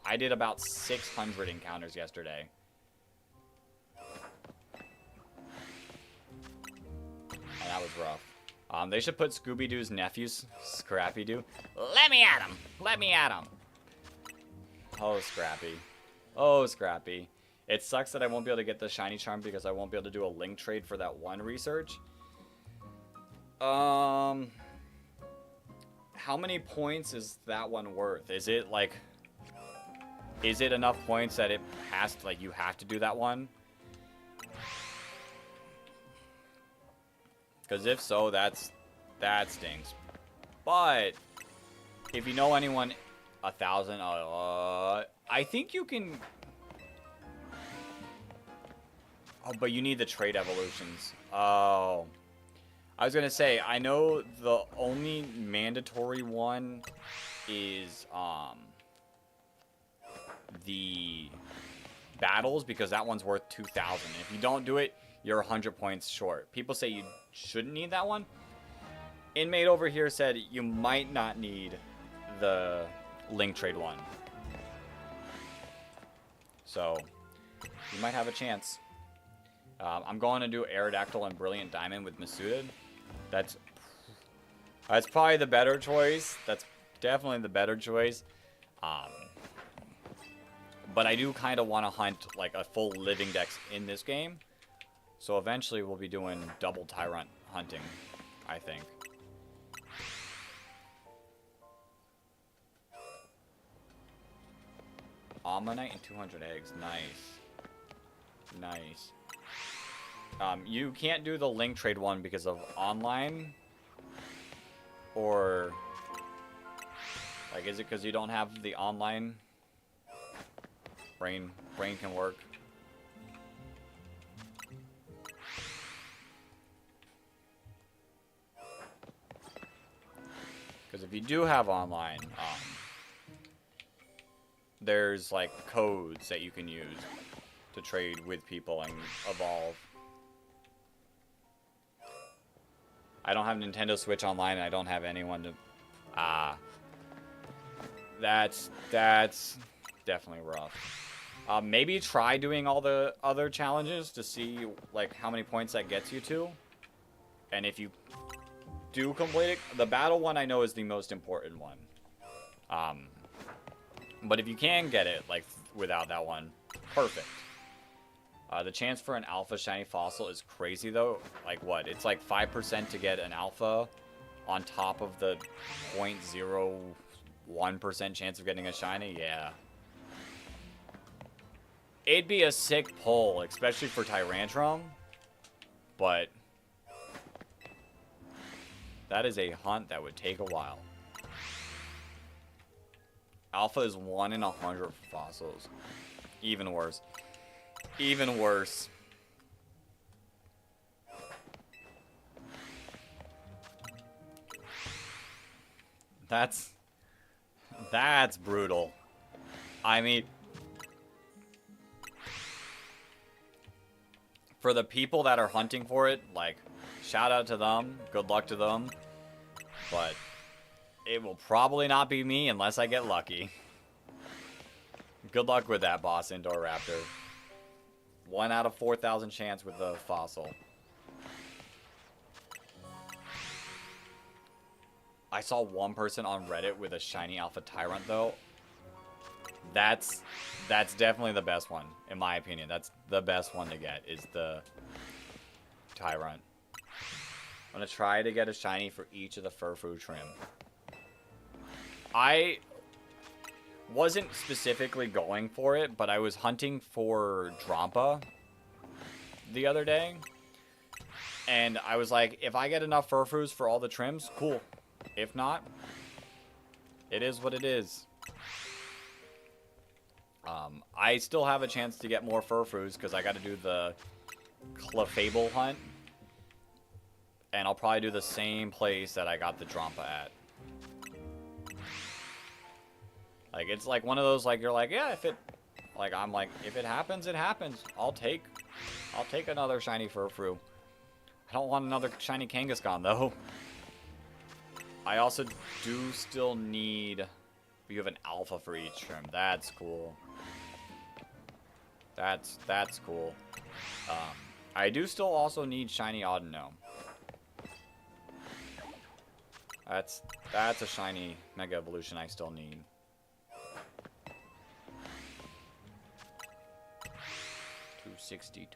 I did about 600 encounters yesterday. And that was rough. They should put Scooby-Doo's nephews, Scrappy-Doo. Let me at him! Let me at him! Oh, Scrappy. Oh, Scrappy. It sucks that I won't be able to get the shiny charm because I won't be able to do a link trade for that one research. How many points is that one worth? Is it like... Is it enough points that it has to, like, you have to do that one? Because if so, that stinks. But if you know anyone, 1,000. I think you can. Oh, but you need the trade evolutions. Oh, I was gonna say I know the only mandatory one is the battles, because that one's worth 2,000. If you don't do it, you're 100 points short. People say you shouldn't need that one. Inmate over here said you might not need the link trade one. So, you might have a chance. I'm going to do Aerodactyl and Brilliant Diamond with Masuda. That's probably the better choice. That's definitely the better choice. But I do kind of want to hunt like a full living dex in this game. So eventually we'll be doing double Tyrant hunting, I think. Ammonite and 200 eggs. Nice. Nice. You can't do the link trade one because of online? Or... like, is it because you don't have the online? Brain can work. Because if you do have online, there's like codes that you can use to trade with people and evolve. I don't have Nintendo Switch Online, and I don't have anyone to... That's definitely rough. Maybe try doing all the other challenges to see like how many points that gets you to. And if you do complete it, the battle one I know is the most important one. But if you can get it like without that one, perfect. The chance for an alpha shiny fossil is crazy though. Like what? It's like 5% to get an alpha on top of the 0.01% chance of getting a shiny. Yeah. It'd be a sick pull, especially for Tyrantrum. But that is a hunt that would take a while. Alpha is 1 in 100 fossils. Even worse. Even worse. That's brutal. I mean, for the people that are hunting for it, like, shout out to them. Good luck to them. But it will probably not be me unless I get lucky. Good luck with that, boss Indoor Raptor. 1 out of 4,000 chance with the fossil. I saw one person on Reddit with a shiny Alpha Tyrant, though. That's definitely the best one, in my opinion. That's the best one to get, is the Tyrant. I'm going to try to get a shiny for each of the Furfrou trim. I wasn't specifically going for it, but I was hunting for Drampa the other day. And I was like, if I get enough Furfrous for all the trims, cool. If not, it is what it is. I still have a chance to get more Furfrous because I got to do the Clefable hunt. And I'll probably do the same place that I got the Drampa at. Like, it's like one of those, like, you're like, yeah, if it, like, I'm like, if it happens, it happens. I'll take another shiny Furfrou. I don't want another shiny Kangaskhan, though. I also do still need You have an alpha for each trim. That's cool. That's cool. I do still also need shiny Audino. That's a shiny Mega Evolution I still need. $262.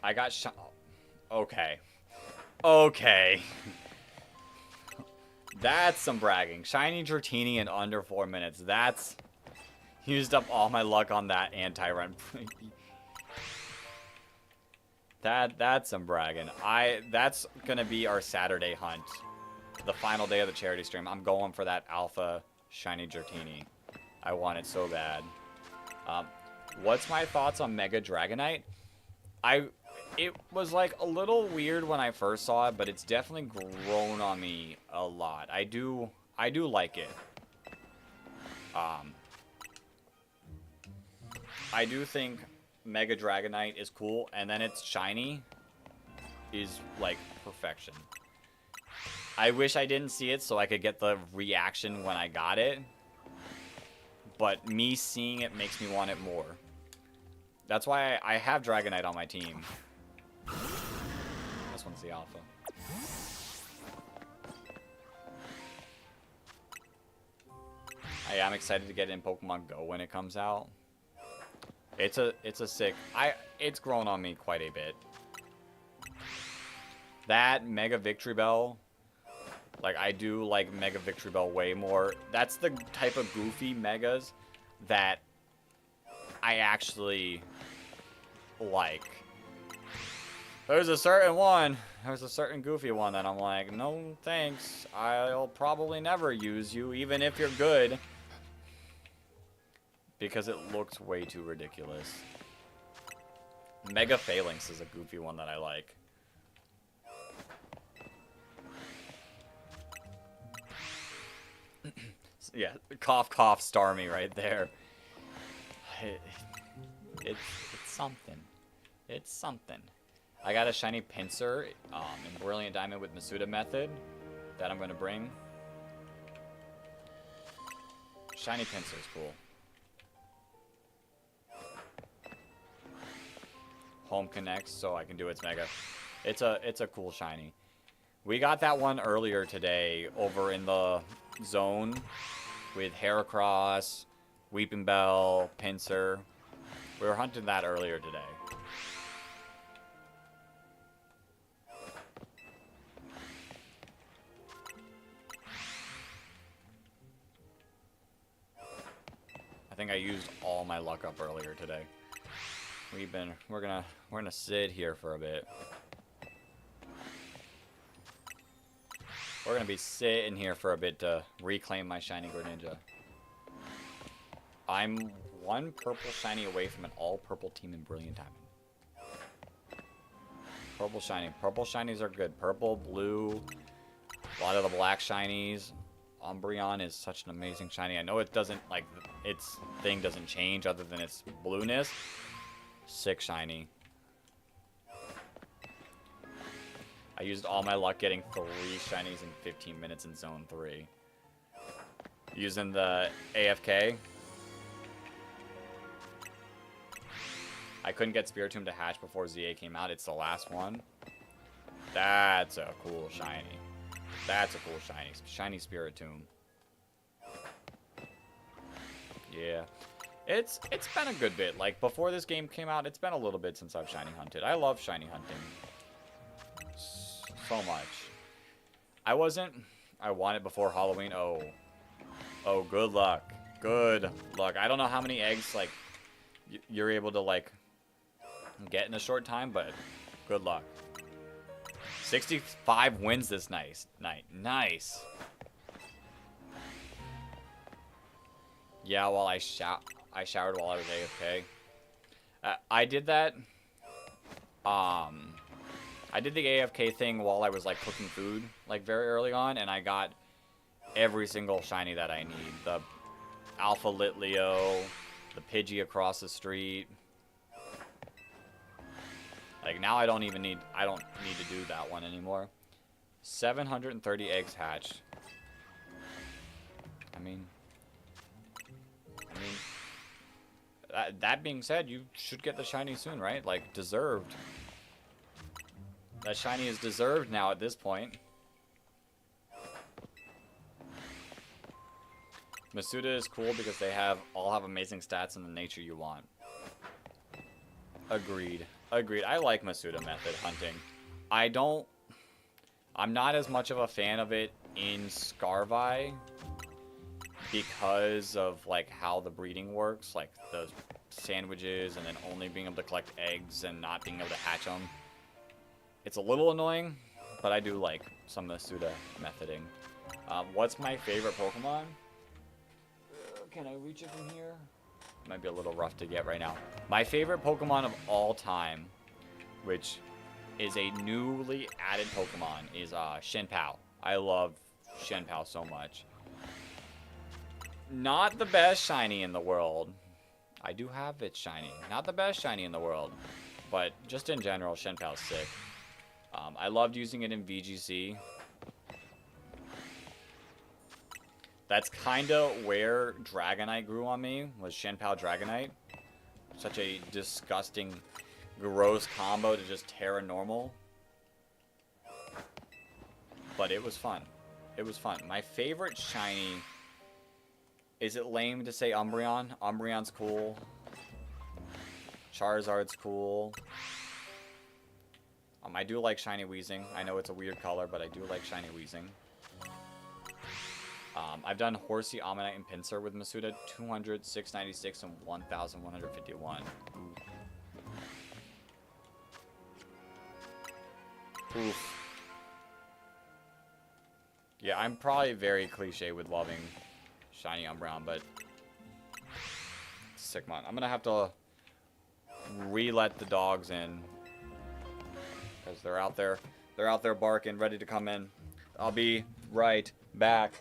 I got shot. Okay. Okay. That's some bragging. Shiny Dratini in under 4 minutes. That's... Used up all my luck on that anti-run. That's some bragging. That's gonna be our Saturday hunt. The final day of the charity stream. I'm going for that alpha shiny Dratini. I want it so bad. What's my thoughts on Mega Dragonite? It was like a little weird when I first saw it, but it's definitely grown on me a lot. I do like it. I do think Mega Dragonite is cool, and then its shiny is like perfection. I wish I didn't see it so I could get the reaction when I got it, but me seeing it makes me want it more. That's why I have Dragonite on my team. This one's the alpha. I am excited to get in Pokemon Go when it comes out. It's a sick... It's grown on me quite a bit. That Mega Victory Bell... Like, I do like Mega Victory Bell way more. That's the type of goofy Megas that I actually like. There's a certain one. There's a certain goofy one that I'm like, no thanks. I'll probably never use you, even if you're good. Because it looks way too ridiculous. Mega Phalanx is a goofy one that I like. Yeah, cough, cough, Starmie right there. It's something. It's something. I got a shiny Pinsir in Brilliant Diamond with Masuda Method that I'm going to bring. Shiny Pinsir is cool. Home connects, so I can do its Mega. It's a cool shiny. We got that one earlier today over in the zone with Heracross, Weeping Bell, Pinsir. We were hunting that earlier today. I think I used all my luck up earlier today. We're gonna sit here for a bit. We're gonna be sitting here for a bit to reclaim my shiny Greninja. I'm one purple shiny away from an all-purple team in Brilliant Diamond. Purple shiny. Purple shinies are good. Purple, blue, a lot of the black shinies. Umbreon is such an amazing shiny. I know it doesn't, like, its thing doesn't change other than its blueness. Sick shiny. I used all my luck getting 3 shinies in 15 minutes in Zone 3. Using the AFK. I couldn't get Spiritomb to hatch before ZA came out. It's the last one. That's a cool shiny. That's a cool shiny. Shiny Spiritomb. Yeah. It's been a good bit. Like, before this game came out, it's been a little bit since I've shiny hunted. I love shiny hunting. So much. I want it before Halloween. Oh, good luck. Good luck. I don't know how many eggs, like, you're able to, like, get in a short time, but good luck. 65 wins this night. Nice. Yeah, well, I showered while I was AFK. I did that. I did the AFK thing while I was, like, cooking food, like, very early on, and I got every single shiny that I need. The Alpha Litleo, The Pidgey across the street. Like, now I don't need to do that one anymore. 730 eggs hatched. I mean, that being said, you should get the shiny soon, right? Like, deserved. That shiny is deserved now at this point. Masuda is cool because they all have amazing stats in the nature you want. Agreed. Agreed. I like Masuda method hunting. I'm not as much of a fan of it in Scarvi because of like how the breeding works, like those sandwiches and then only being able to collect eggs and not being able to hatch them. It's a little annoying, but I do like some Masuda methoding. What's my favorite Pokemon? Can I reach it from here? Might be a little rough to get right now. My favorite Pokemon of all time, which is a newly added Pokemon, is Shenpao. I love Shenpao so much. Not the best shiny in the world. I do have it shiny. Not the best shiny in the world. But just in general, Shenpao's sick. I loved using it in VGC. That's kind of where Dragonite grew on me, was Shenpao Dragonite. Such a disgusting, gross combo to just Terra normal. But it was fun. It was fun. My favorite shiny... Is it lame to say Umbreon? Umbreon's cool. Charizard's cool. I do like Shiny Weezing. I know it's a weird color, but I do like Shiny Weezing. I've done Horsey, Ammonite, and Pinsir with Masuda. 200, 696, and 1,151. Oof. Yeah, I'm probably very cliche with loving Shiny Umbreon, but sick mon. I'm gonna have to re-let the dogs in because they're out there. They're out there barking, ready to come in. I'll be right back.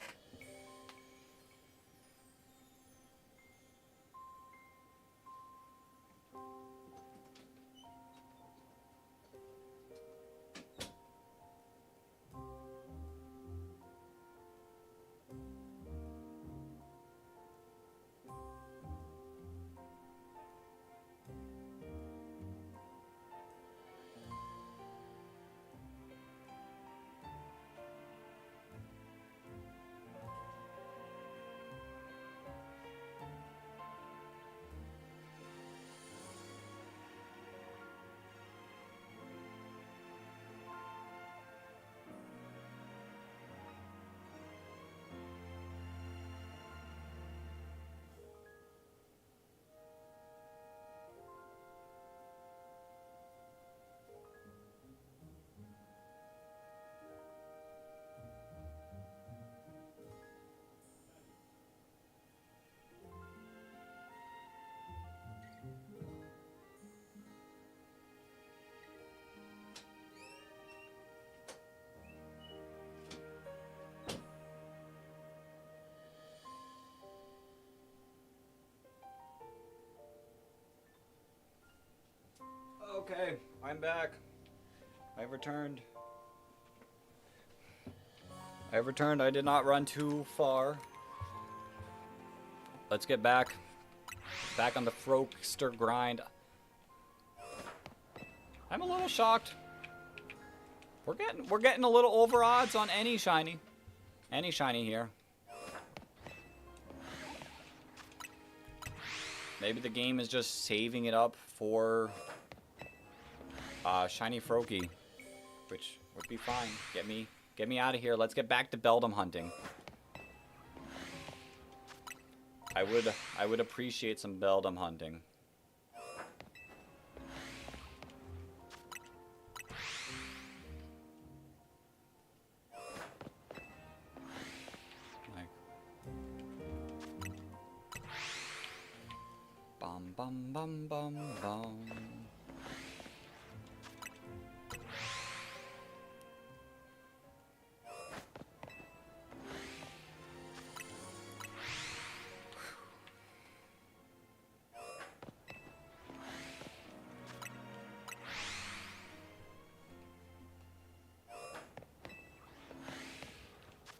Okay, I'm back. I've returned. I've returned. I did not run too far. Let's get back. Back on the Frokester grind. I'm a little shocked. We're getting a little over odds on any shiny. Any shiny here. Maybe the game is just saving it up for shiny Froakie, which would be fine. Get me out of here. Let's get back to Beldum hunting. I would appreciate some Beldum hunting. Like, bum bum bum bum bum.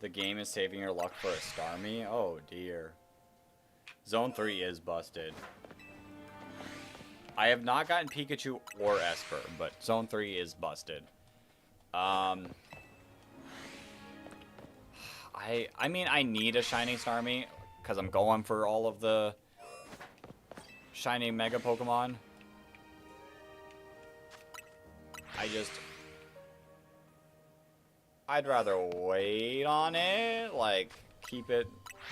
The game is saving your luck for a Starmie? Oh dear. Zone 3 is busted. I have not gotten Pikachu or Esper, but Zone 3 is busted. I mean, I need a shiny Starmie, because I'm going for all of the shiny Mega Pokemon. I'd rather wait on it, like, keep it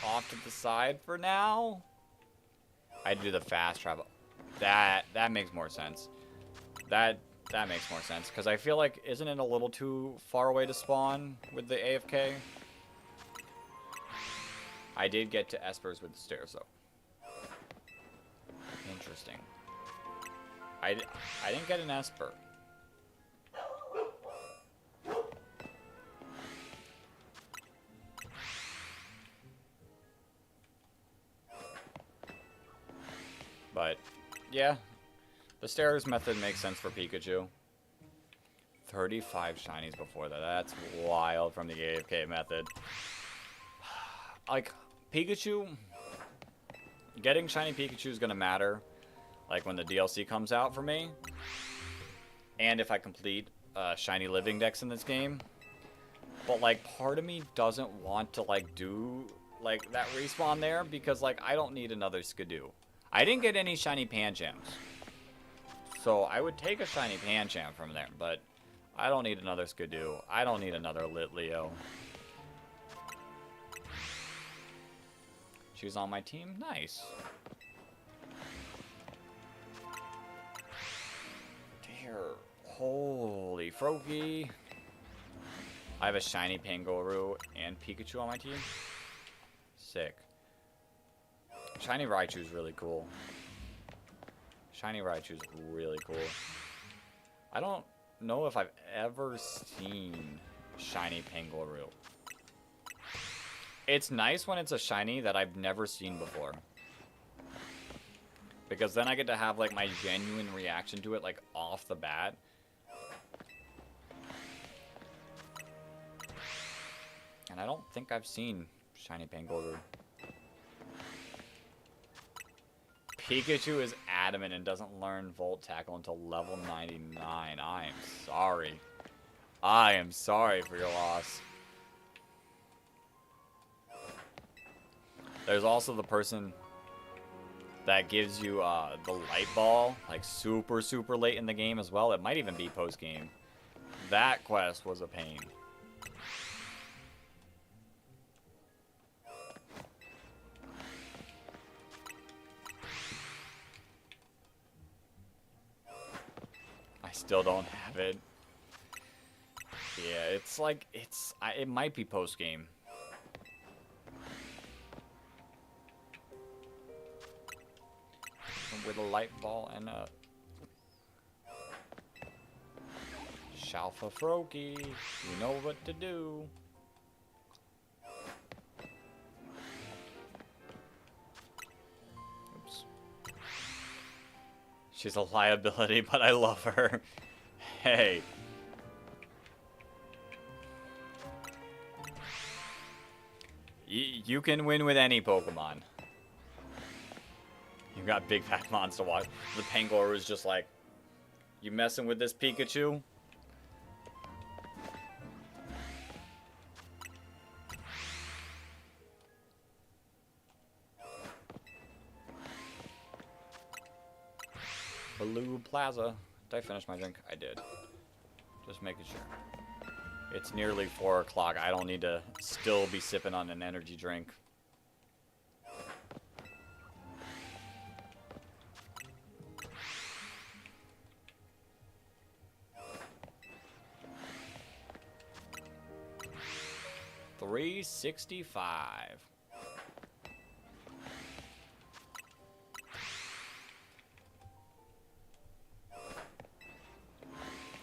off to the side for now. I'd do the fast travel. That makes more sense. That makes more sense, because I feel like, isn't it a little too far away to spawn with the AFK? I did get to Espers with the stairs, though. Interesting. I didn't get an Esper. But, yeah. The stairs method makes sense for Pikachu. 35 shinies before that. That's wild from the AFK method. Like, Pikachu... Getting shiny Pikachu is going to matter. Like, when the DLC comes out for me. And if I complete shiny living decks in this game. But, like, part of me doesn't want to, like, do, like, that respawn there. Because, like, I don't need another Skidoo. I didn't get any shiny Panchams. So, I would take a shiny Pancham from there. But, I don't need another Skidoo. I don't need another Litleo. She's on my team? Nice. Dear. Holy Froakie. I have a shiny Pangoro and Pikachu on my team. Sick. Shiny Raichu is really cool. Shiny Raichu is really cool. I don't know if I've ever seen shiny Pangoro. It's nice when it's a shiny that I've never seen before. Because then I get to have, like, my genuine reaction to it, like, off the bat. And I don't think I've seen shiny Pangoro. Pikachu is adamant and doesn't learn Volt Tackle until level 99. I am sorry. I am sorry for your loss. There's also the person that gives you the light ball, like super, super late in the game as well. It might even be post-game. That quest was a pain. I still don't have it. Yeah, it's like, it might be post-game. With a light ball and a Shalfa Froakie, you know what to do. Oops. She's a liability, but I love her. Hey. You can win with any Pokemon. You got Big Fat Monster watch. The Pangoro is just like, you messing with this Pikachu? Blue Plaza. Did I finish my drink? I did. Just making sure. It's nearly 4 o'clock. I don't need to still be sipping on an energy drink. $365.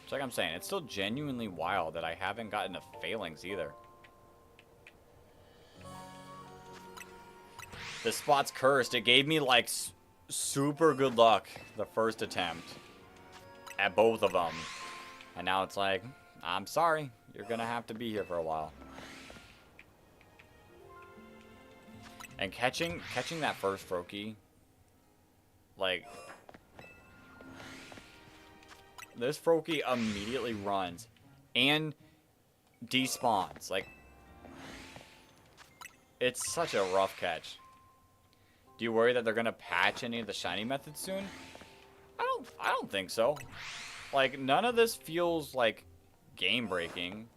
It's like I'm saying, it's still genuinely wild that I haven't gotten a failings either. This spot's cursed. It gave me like super good luck the first attempt at both of them. And now it's like, I'm sorry, you're gonna have to be here for a while. And catching that first Froakie, like, this Froakie immediately runs and despawns. Like, it's such a rough catch. Do you worry that they're gonna patch any of the shiny methods soon? I don't think so. Like, none of this feels like game breaking.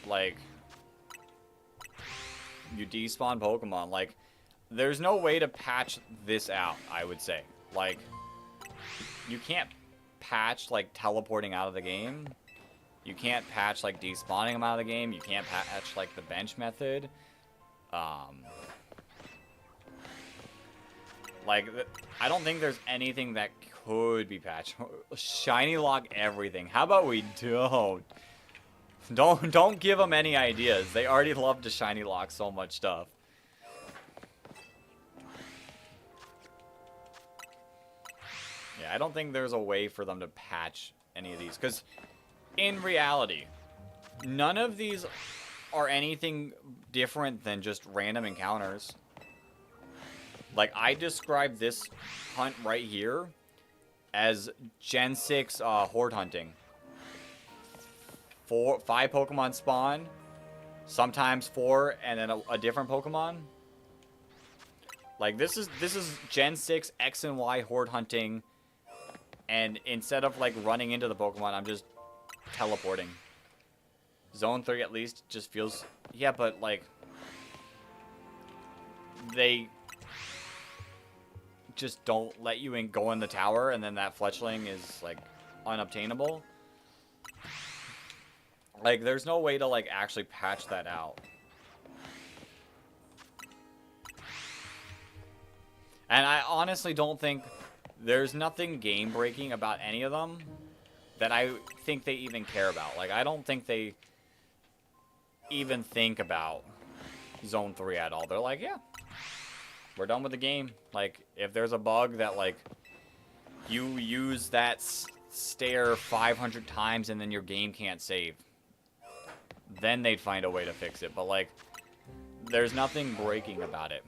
Like, you despawn Pokemon. Like, there's no way to patch this out, I would say. Like, you can't patch, like, teleporting out of the game. You can't patch, like, despawning them out of the game. You can't patch, like, the bench method. Like, I don't think there's anything that could be patched. Shiny lock everything. How about we don't? Don't give them any ideas. They already love to shiny lock so much stuff. Yeah, I don't think there's a way for them to patch any of these. Because, in reality, none of these are anything different than just random encounters. Like, I describe this hunt right here as Gen 6 horde hunting. 5 Pokemon spawn, sometimes 4, and then a different Pokemon. Like, this is Gen 6 X and Y horde hunting, and instead of, like, running into the Pokemon, I'm just teleporting. Zone 3 at least just feels... Yeah, but, like... They... just don't let you go in the tower, and then that Fletchling is, like, unobtainable. Like, there's no way to, like, actually patch that out. And I honestly don't think there's nothing game-breaking about any of them that I think they even care about. Like, I don't think they even think about Zone 3 at all. They're like, yeah, we're done with the game. Like, if there's a bug that, like, you use that stair 500 times and then your game can't save, then they'd find a way to fix it. But, like, there's nothing breaking about it.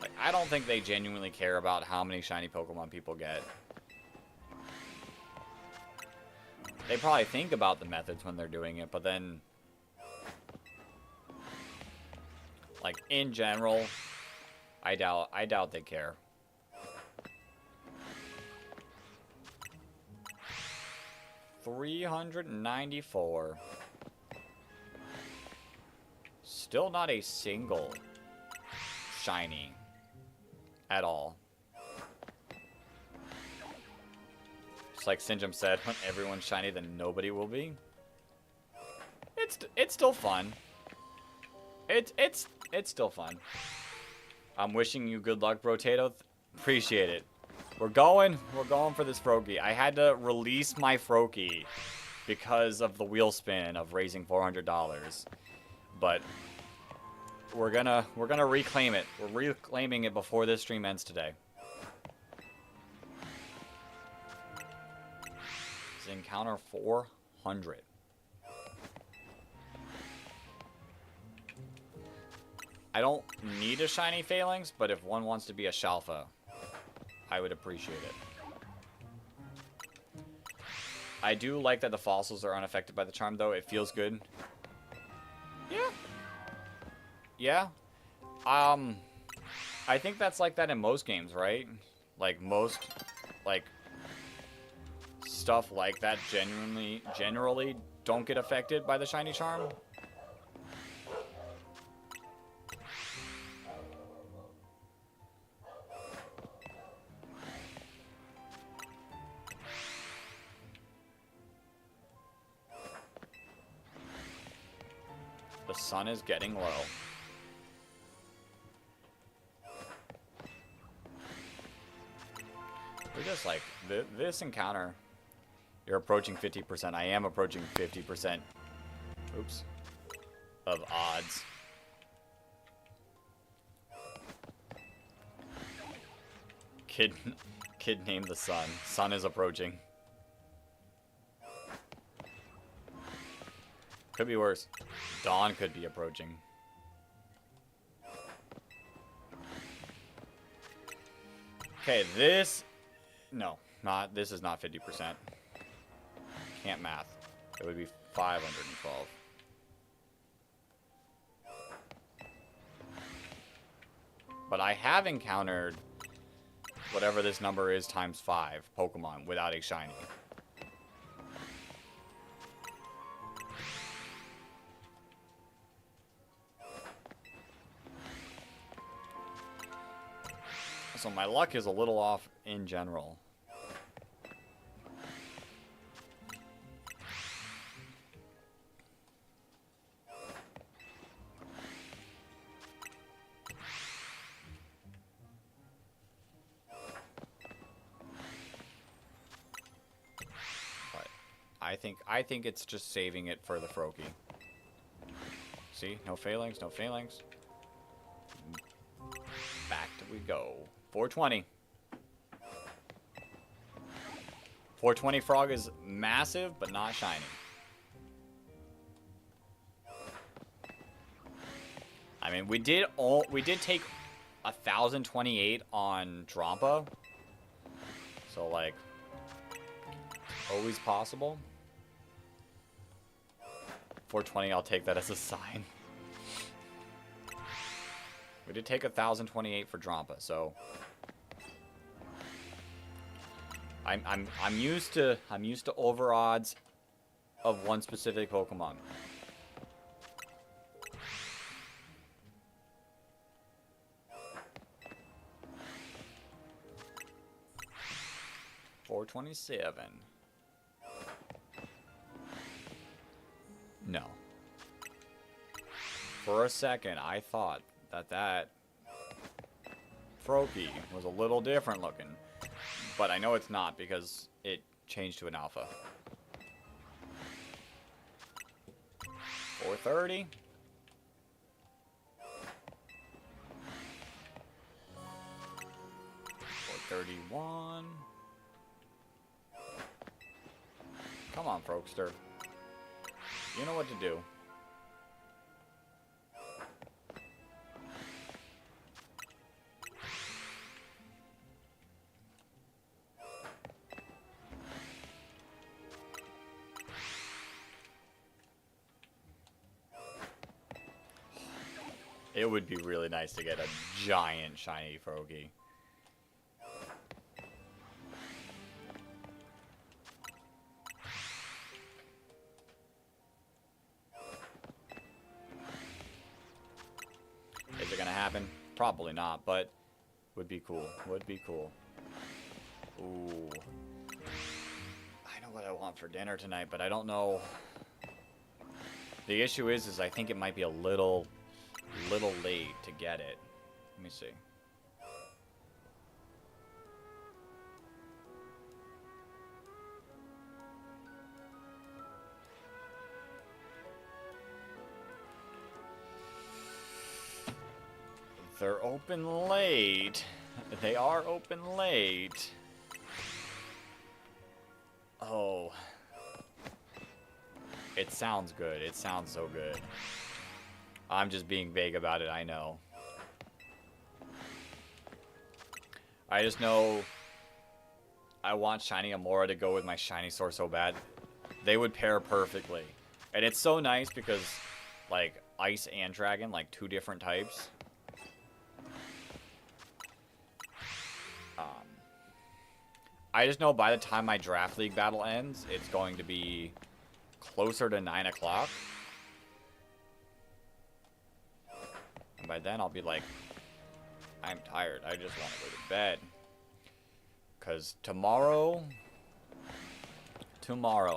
Like, I don't think they genuinely care about how many shiny Pokemon people get. They probably think about the methods when they're doing it, but then, like, in general, I doubt they care. $394. Still not a single shiny at all. Just like Sinjum said, when everyone's shiny, then nobody will be. It's still fun. It's still fun. I'm wishing you good luck, Brotato. Appreciate it. We're going for this Froakie. I had to release my Froakie because of the wheel spin of raising $400. But we're gonna reclaim it. We're reclaiming it before this stream ends today. It's encounter 400. I don't need a shiny Phalanx, but if one wants to be a Shalfa, I would appreciate it. I do like that the fossils are unaffected by the charm, though. It feels good. Yeah. Yeah. I think that's like that in most games, right? Like, most, like, stuff like that generally don't get affected by the shiny charm. The sun is getting low. We're just like, this encounter, you're approaching 50%. I am approaching 50%. Oops. Of odds. Kid, kid named the sun. Sun is approaching. Could be worse. Dawn could be approaching. Okay, this... No, not. This is not 50%. Can't math. It would be 512. But I have encountered whatever this number is times 5 Pokemon without a shiny. So my luck is a little off in general. But I think it's just saving it for the Froakie. See? No Phalanx, no Phalanx. Back we go. 420. 420 Frog is massive, but not shiny. I mean, we did take 1028 on Drampa. So like, always possible. 420, I'll take that as a sign. We did take 1028 for Drampa, so I'm used to over odds of one specific Pokemon. $427. No. For a second, I thought that Froakie was a little different looking. But I know it's not because it changed to an alpha. 430. 431. Come on, Frokester. You know what to do. It would be really nice to get a giant shiny Froakie. Is it gonna happen? Probably not, but would be cool. Would be cool. Ooh. I know what I want for dinner tonight, but I don't know. The issue is I think it might be a little late to get it. Let me see. They're open late. They are open late. Oh. It sounds good. It sounds so good. I'm just being vague about it, I know. I just know I want Shiny Amora to go with my Shiny-Saur so bad. They would pair perfectly. And it's so nice because, like, Ice and Dragon, like, two different types. I just know by the time my Draft League battle ends, it's going to be closer to 9 o'clock. And by then, I'll be like, I'm tired. I just want to go to bed. Because tomorrow,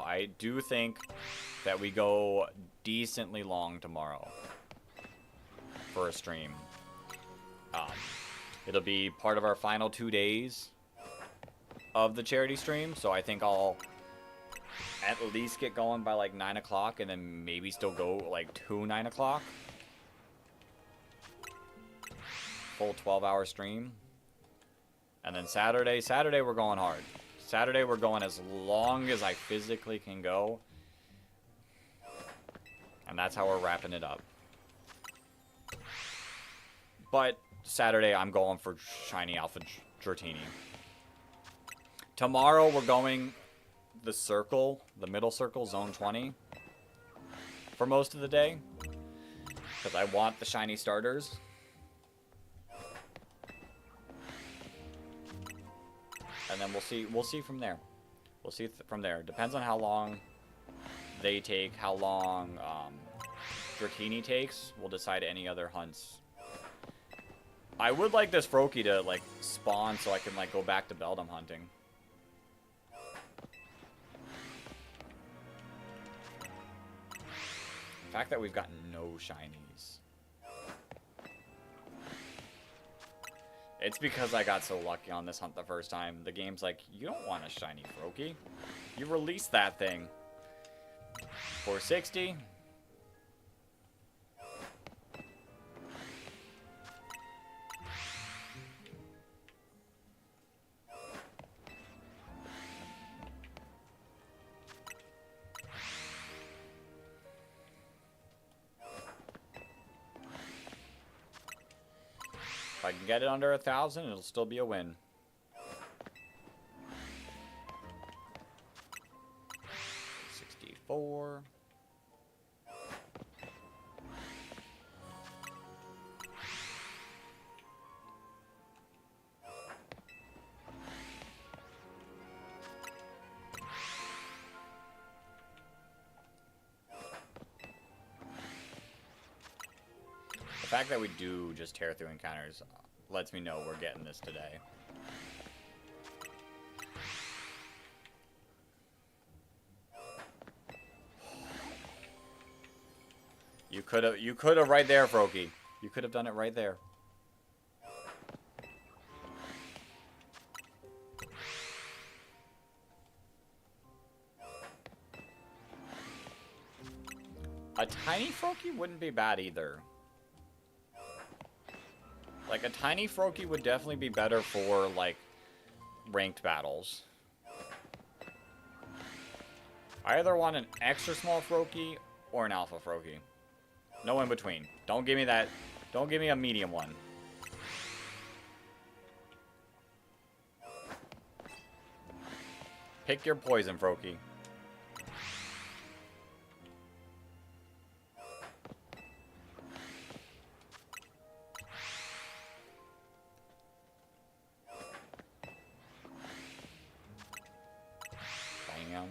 I do think that we go decently long tomorrow for a stream. It'll be part of our final 2 days of the charity stream, so I think I'll at least get going by like 9 o'clock and then maybe still go like to 9 o'clock. Full 12-hour stream. And then Saturday we're going hard. Saturday we're going as long as I physically can go. And that's how we're wrapping it up. But Saturday I'm going for Shiny Alpha Dratini. Tomorrow we're going the circle, the middle circle, zone 20. For most of the day. Because I want the shiny starters. And then we'll see from there. We'll see from there. Depends on how long they take, how long Dratini takes. We'll decide any other hunts. I would like this Froakie to like spawn so I can like go back to Beldum hunting. The fact that we've gotten no shinies. It's because I got so lucky on this hunt the first time. The game's like, you don't want a shiny Froakie. You released that thing. 460. If I can get it under 1,000, it'll still be a win. $64. The fact that we do just tear through encounters lets me know we're getting this today. You could have right there, Froakie. You could have done it right there. A tiny Froakie wouldn't be bad either. Like, a tiny Froakie would definitely be better for, like, ranked battles. I either want an extra small Froakie or an alpha Froakie. No in between. Don't give me that. Don't give me a medium one. Pick your poison, Froakie. Bam.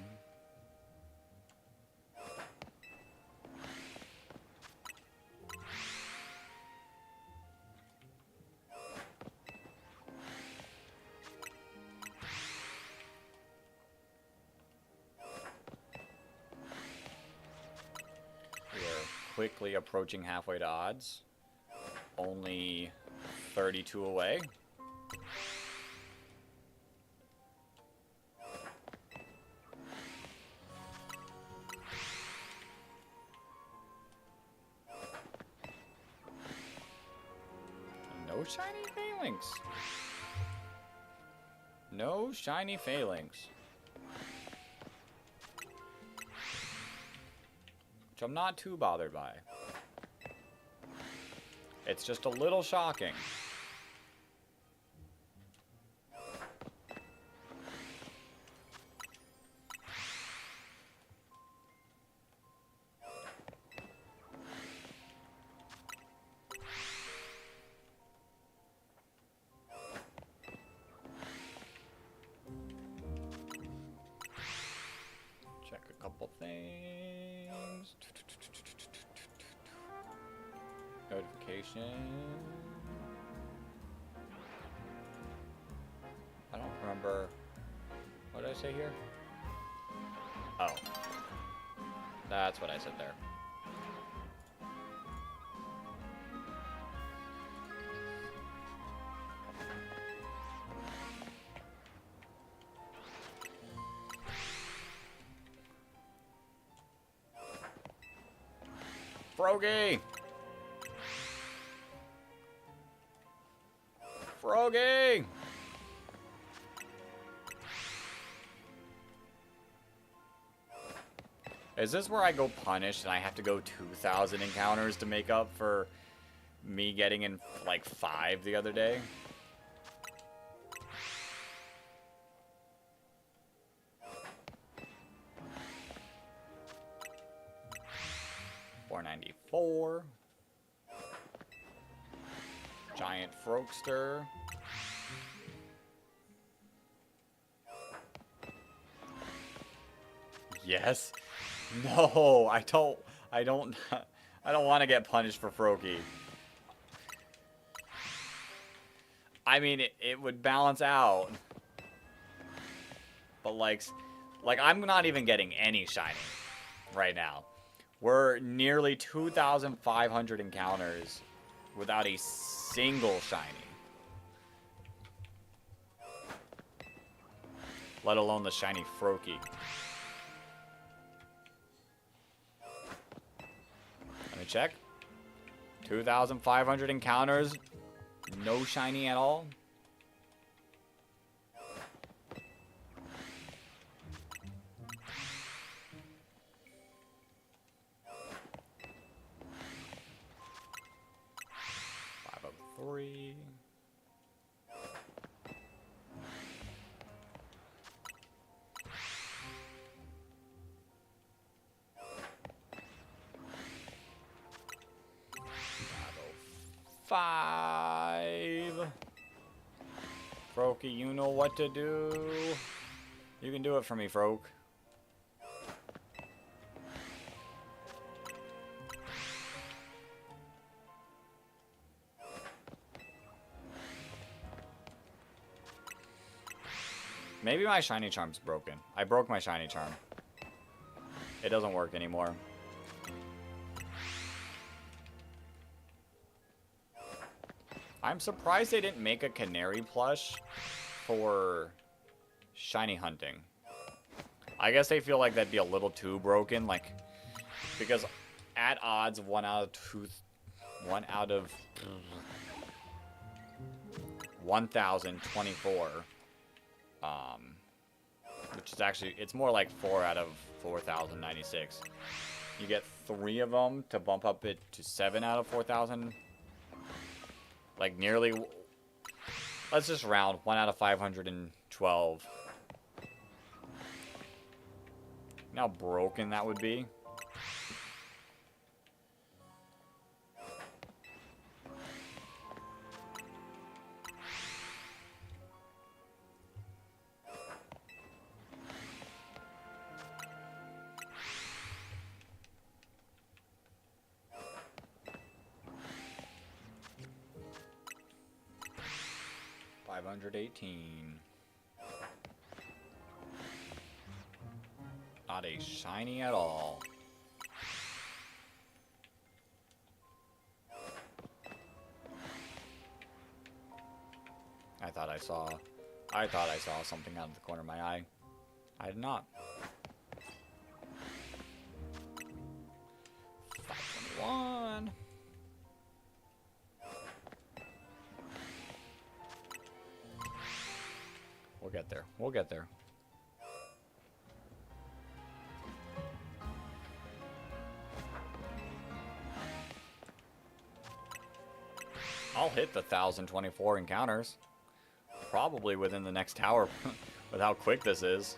We are quickly approaching halfway to odds. Only 32 away. No shiny Phalanx. No shiny Phalanx. Which I'm not too bothered by. It's just a little shocking. Check a couple things. Notification. I don't remember. What did I say here? Oh. That's what I said there. Froakie! Froakie! Is this where I go punished and I have to go 2,000 encounters to make up for me getting in like 5 the other day? $494. Giant Frogster. Yes. No, I don't want to get punished for Froakie. I mean, it would balance out. But like I'm not even getting any shiny right now. We're nearly 2,500 encounters without a single shiny. Let alone the shiny Froakie. Let me check. 2,500 encounters. No shiny at all. Three. Five. Froakie, you know what to do. You can do it for me, Froak. Maybe my shiny charm's broken. I broke my shiny charm. It doesn't work anymore. I'm surprised they didn't make a canary plush for shiny hunting. I guess they feel like that'd be a little too broken, like, because at odds of 1 out of 1,024. Which is actually, it's more like 4 out of 4,096. You get 3 of them to bump up it to 7 out of 4,000. Like nearly, let's just round 1 out of 512. You know how broken that would be? $518. Not a shiny at all. I thought I saw something out of the corner of my eye. I did not. 521. We'll get there. We'll get there. I'll hit the 1,024 encounters. Probably within the next hour with how quick this is.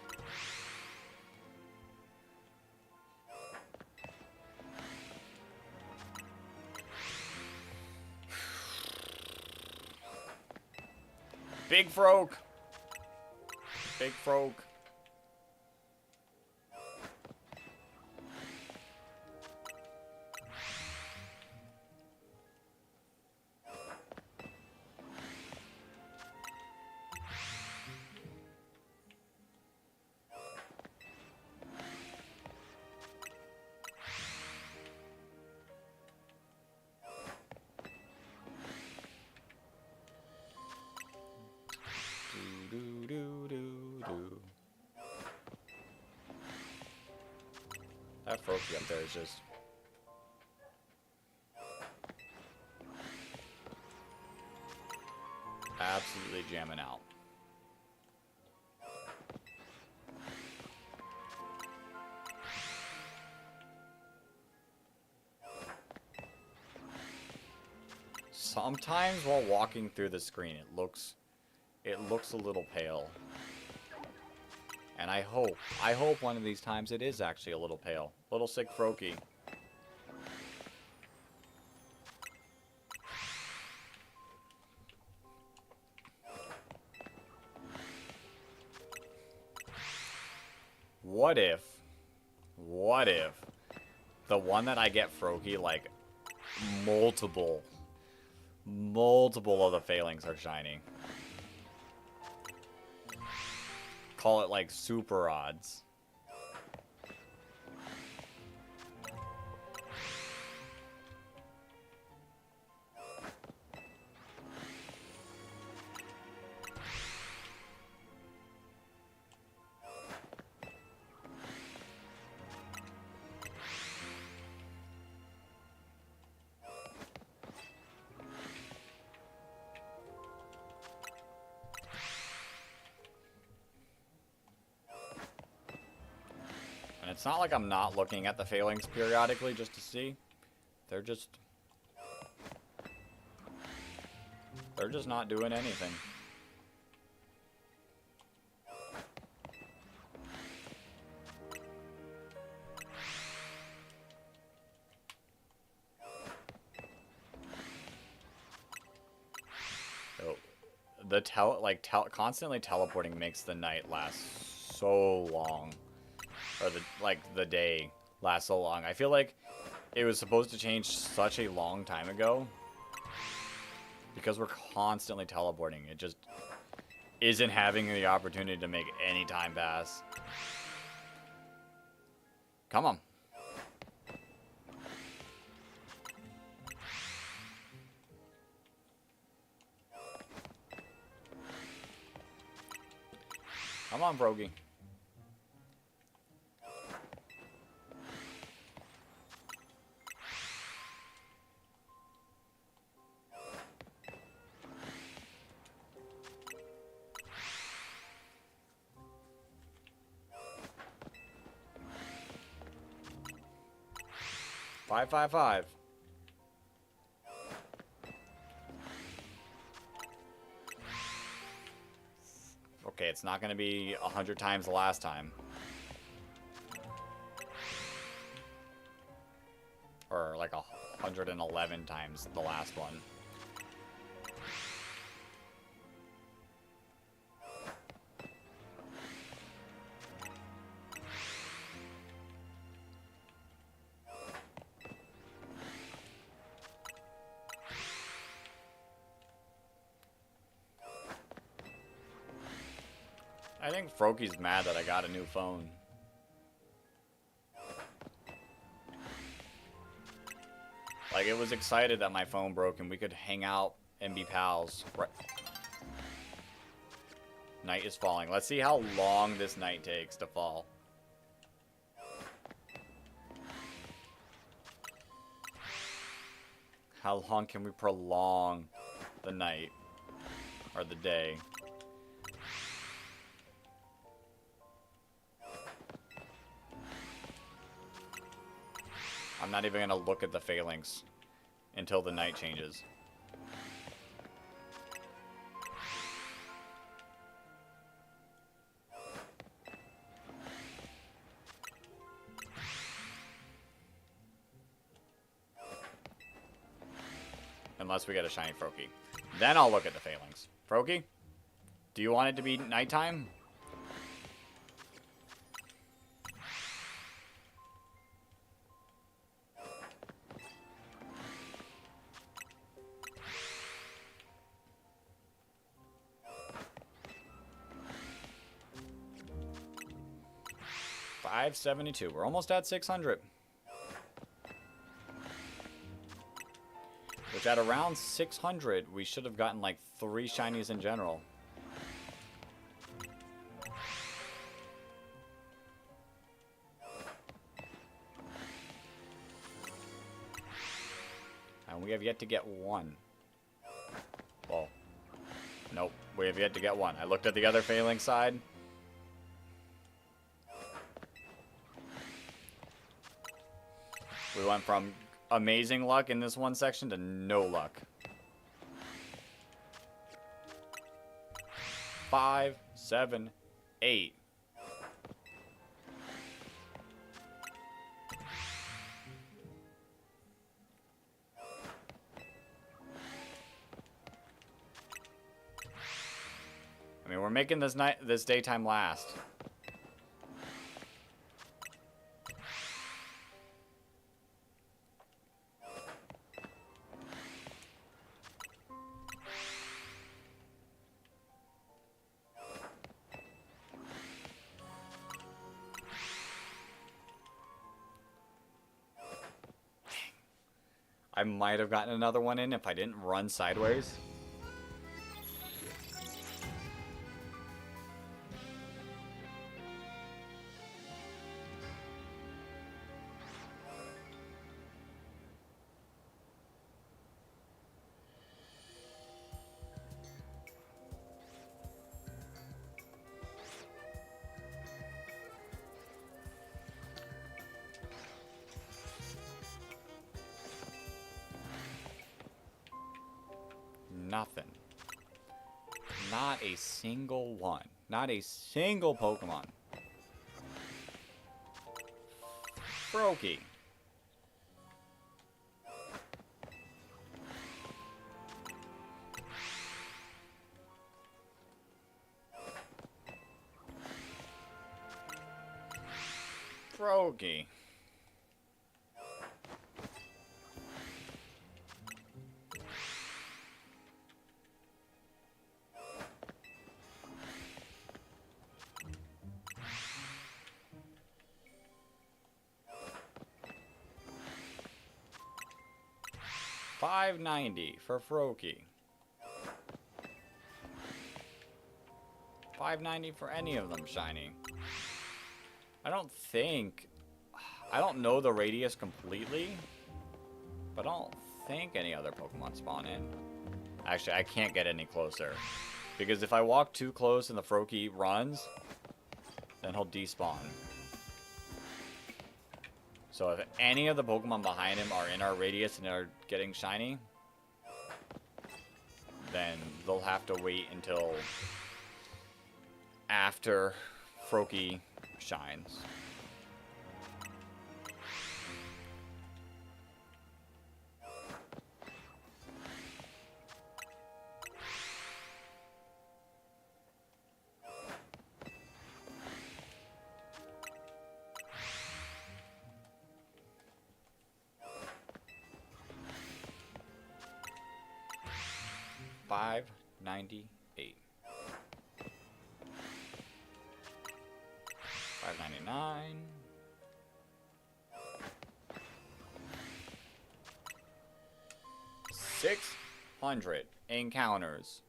Big Froak. Big Froak. That Froakie up there is just... absolutely jamming out. sometimes while walking through the screen, it looks a little pale. And I hope one of these times it is actually a little pale. Little sick Froakie. What if the one that I get Froakie, like, multiple of the failings are shiny? Call it, like, super odds. It's not like I'm not looking at the failings periodically just to see. They're just not doing anything. Oh, the constantly teleporting makes the night last so long. Or the day lasts so long. I feel like it was supposed to change such a long time ago. Because we're constantly teleporting. It just isn't having the opportunity to make any time pass. Come on. Come on, Froakie. Five. Okay, it's not going to be 100 times the last time. Or like 111 times the last one. I think Froakie's mad that I got a new phone. Like, it was excited that my phone broke and we could hang out and be pals. Right. Night is falling. Let's see how long this night takes to fall. How long can we prolong the night? Or the day? I'm not even going to look at the failings until the night changes. Unless we get a shiny Froakie. Then I'll look at the failings. Froakie, do you want it to be nighttime? $572. We're almost at 600. Which at around 600, we should have gotten like 3 shinies in general. And we have yet to get one. Well, nope. We have yet to get one. I looked at the other failing side. We went from amazing luck in this one section to no luck. 5, 7, 8. I mean, we're making this daytime last. I might have gotten another one in if I didn't run sideways. Nothing. Not a single one. Not a single Pokemon. Froakie. Froakie. $5.90 for Froakie. $5.90 for any of them shiny. I don't know the radius completely, but I don't think any other Pokemon spawn in. Actually, I can't get any closer, because if I walk too close and the Froakie runs, then he'll despawn. So if any of the Pokemon behind him are in our radius and are getting shiny, then they'll have to wait until after Froakie shines. $5.98. $5.99. $600 encounters.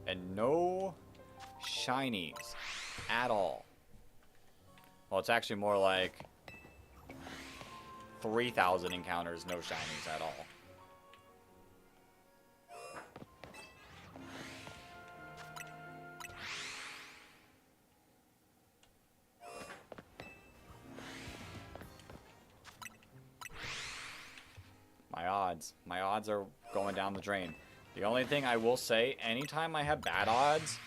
And no shinies at all. Well, it's actually more like 3,000 encounters, no shinies at all. My odds are going down the drain. The only thing I will say, anytime I have bad odds,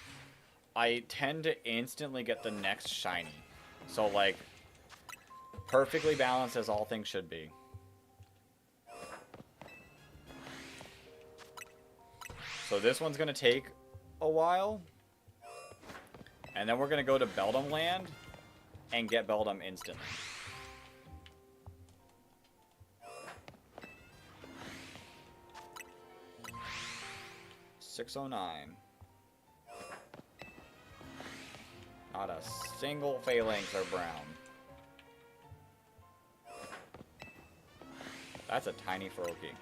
I tend to instantly get the next shiny. So, like, perfectly balanced as all things should be. So this one's going to take a while. And then we're going to go to Beldum Land and get Beldum instantly. $609. Not a single Phalanx or Brown. That's a tiny Froakie.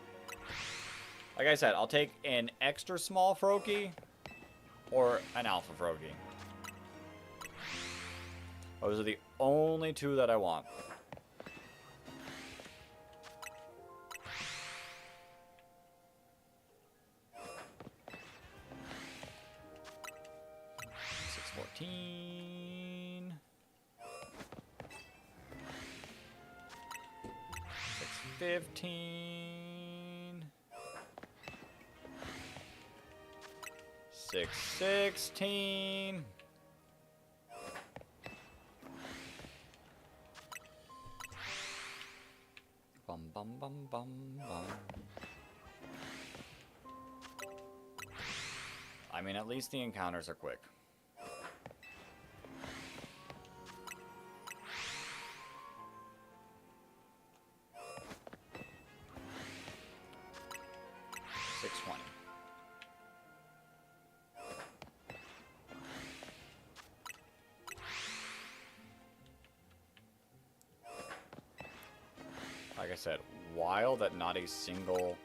Like I said, I'll take an extra small Froakie or an Alpha Froakie. Those are the only two that I want. $614. $615. 616. Bum bum bum bum bum. I mean, at least the encounters are quick. Like I said, wild that not a single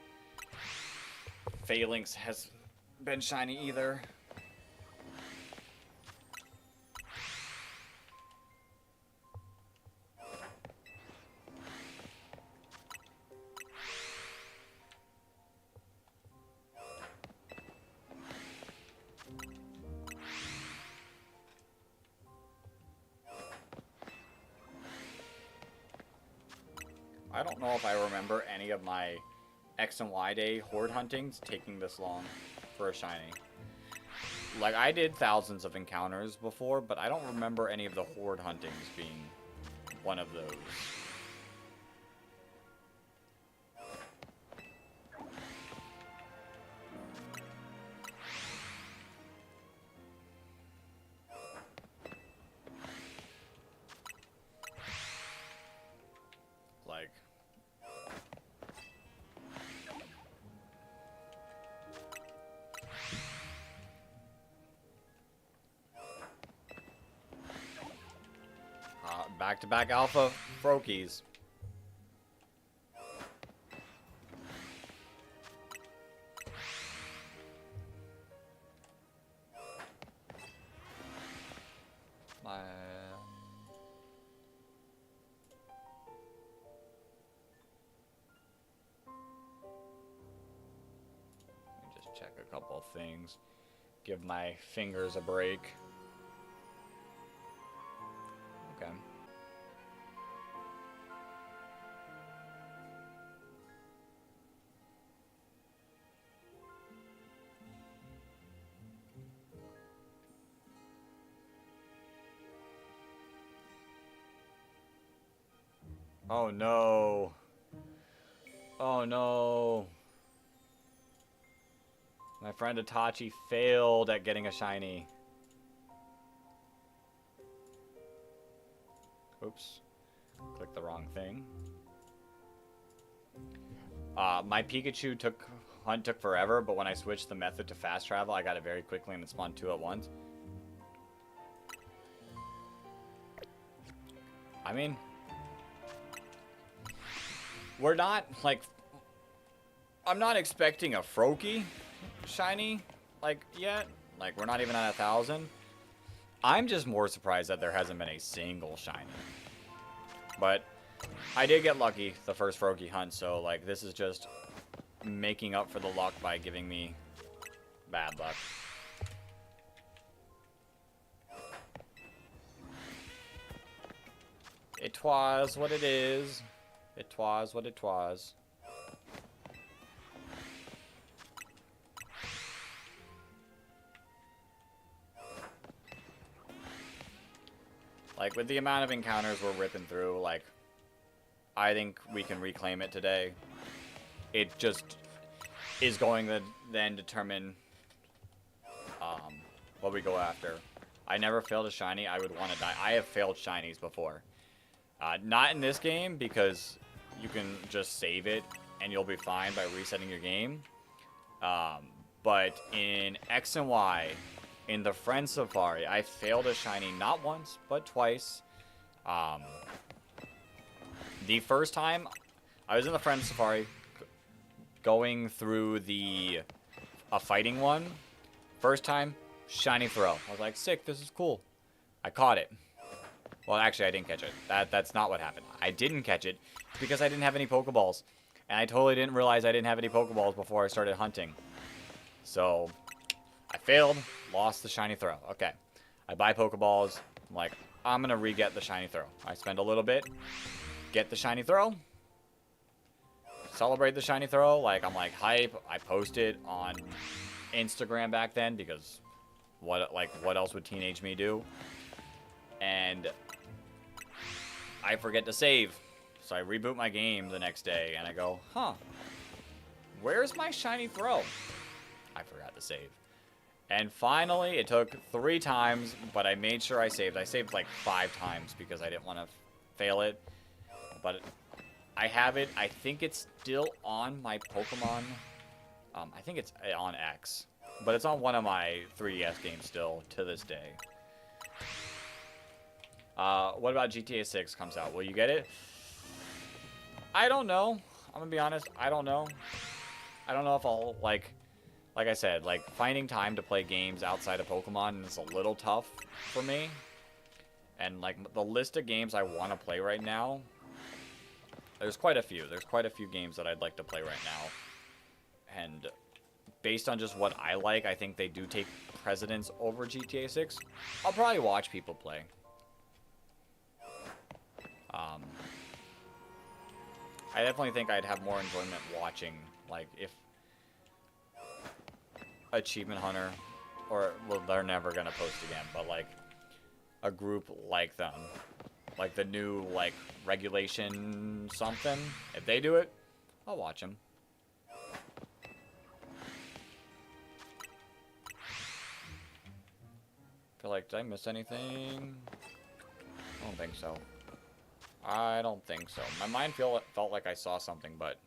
Phalanx has been shiny either. I don't know if I remember any of my X and Y day horde huntings taking this long for a shiny. Like, I did thousands of encounters before, but I don't remember any of the horde huntings being one of those. Like, back-to-back alpha Froakies. Just check a couple of things. Give my fingers a break. Okay. Oh no. Oh no. My friend Itachi failed at getting a shiny. Oops. Clicked the wrong thing. My Pikachu hunt took forever, but when I switched the method to fast travel, I got it very quickly and it spawned 2 at once. I mean, we're not, like, I'm not expecting a Froakie shiny, like, yet. Like, we're not even at 1,000. I'm just more surprised that there hasn't been a single shiny. But I did get lucky the first Froakie hunt, so, like, this is just making up for the luck by giving me bad luck. It twas what it is. It twas what it twas. Like, with the amount of encounters we're ripping through, like, I think we can reclaim it today. It just is going to then determine what we go after. I never failed a shiny. I would want to die. I have failed shinies before. Not in this game, because you can just save it and you'll be fine by resetting your game. But in X and Y, in the Friend Safari, I failed a shiny not once, but twice. The first time, I was in the Friend Safari, going through a fighting one. First time, shiny throw. I was like, sick, this is cool. I caught it. Well, actually, I didn't catch it. That's not what happened. I didn't catch it because I didn't have any Pokeballs. And I totally didn't realize I didn't have any Pokeballs before I started hunting. So, I failed, lost the shiny throw. Okay. I buy Pokeballs. I'm like, I'm going to re-get the shiny throw. I spend a little bit, get the shiny throw, celebrate the shiny throw. Like, I'm like, hype. I post it on Instagram back then because what else would teenage me do? And I forget to save. So I reboot my game the next day and I go, huh, where's my shiny throw? I forgot to save. And finally, it took 3 times, but I made sure I saved. I saved like 5 times because I didn't want to fail it. But I have it. I think it's still on my Pokemon. I think it's on X. But it's on one of my 3DS games still to this day. What about GTA 6 comes out? Will you get it? I don't know. I'm gonna be honest. I don't know. I don't know if I'll, like I said, like, finding time to play games outside of Pokemon is a little tough for me. And, like, the list of games I want to play right now, there's quite a few. There's quite a few games that I'd like to play right now. And based on just what I like, I think they do take precedence over GTA 6. I'll probably watch people play. I definitely think I'd have more enjoyment watching, like, if Achievement Hunter, or, well, they're never gonna post again, but, like, a group like them, like the new, like, Regulation something, if they do it, I'll watch them. Feel like, did I miss anything? I don't think so. I don't think so. My mind felt like I saw something, but...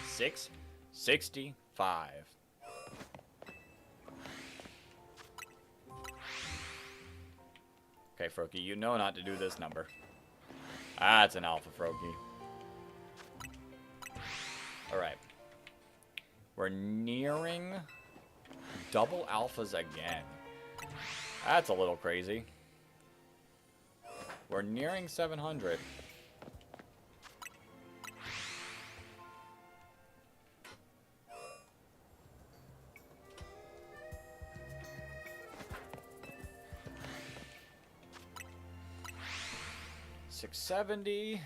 $6.65. Okay, Froakie, you know not to do this number. Ah, it's an alpha, Froakie. Alright. We're nearing double alphas again. That's a little crazy. We're nearing 700. $670.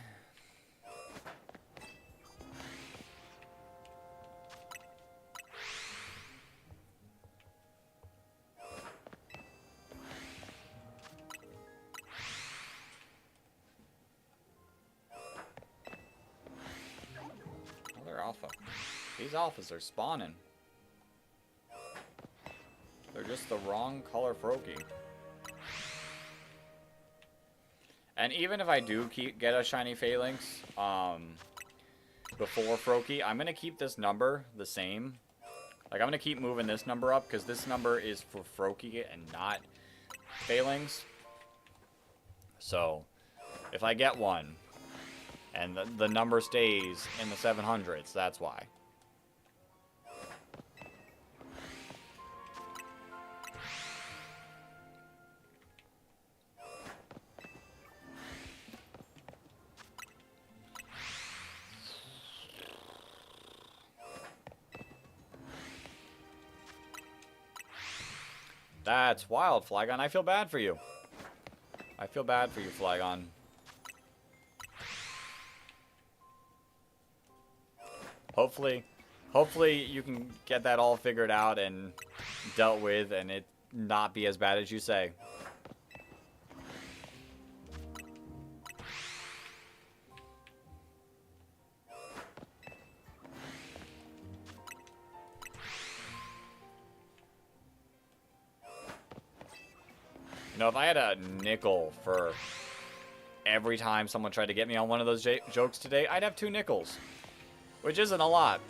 Another alpha. These alphas are spawning. They're just the wrong color Froakie. And even if I do get a shiny Phalanx before Froakie, I'm going to keep this number the same. Like, I'm going to keep moving this number up because this number is for Froakie and not Phalanx. So, if I get one and the number stays in the 700s, that's why. That's wild, Flygon. I feel bad for you. I feel bad for you, Flygon. Hopefully you can get that all figured out and dealt with and it not be as bad as you say. You know, if I had a nickel for every time someone tried to get me on one of those jokes today, I'd have 2 nickels. Which isn't a lot,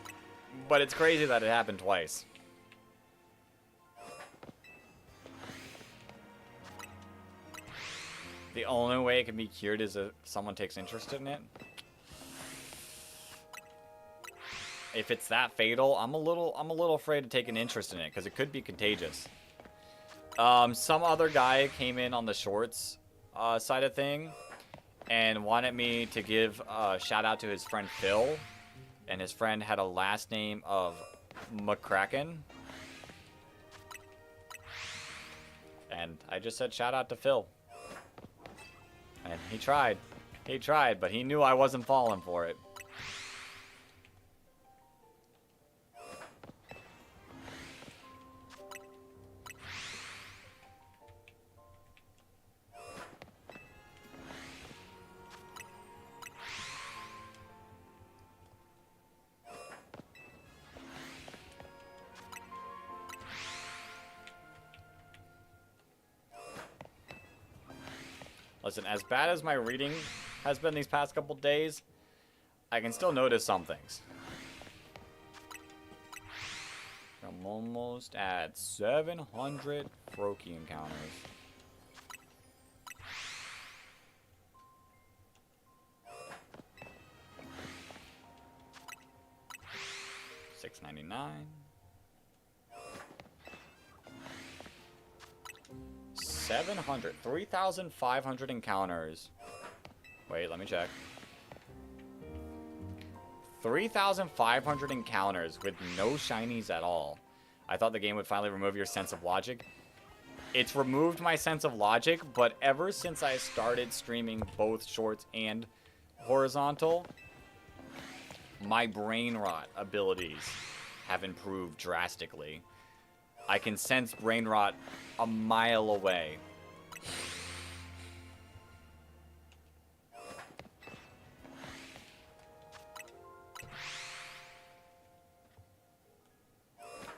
but it's crazy that it happened twice. The only way it can be cured is if someone takes interest in it. If it's that fatal, I'm a little afraid to take an interest in it because it could be contagious. Some other guy came in on the shorts side of thing and wanted me to give a shout out to his friend Phil, and his friend had a last name of McCracken, and I just said shout out to Phil, and he tried. He tried, but he knew I wasn't falling for it. Listen, as bad as my reading has been these past couple days, I can still notice some things. I'm almost at 700 Froakie encounters. $6.99. 700, 3,500 encounters. Wait, let me check. 3,500 encounters with no shinies at all. I thought the game would finally remove your sense of logic. It's removed my sense of logic, but ever since I started streaming both shorts and horizontal, my brain rot abilities have improved drastically. I can sense brain rot a mile away.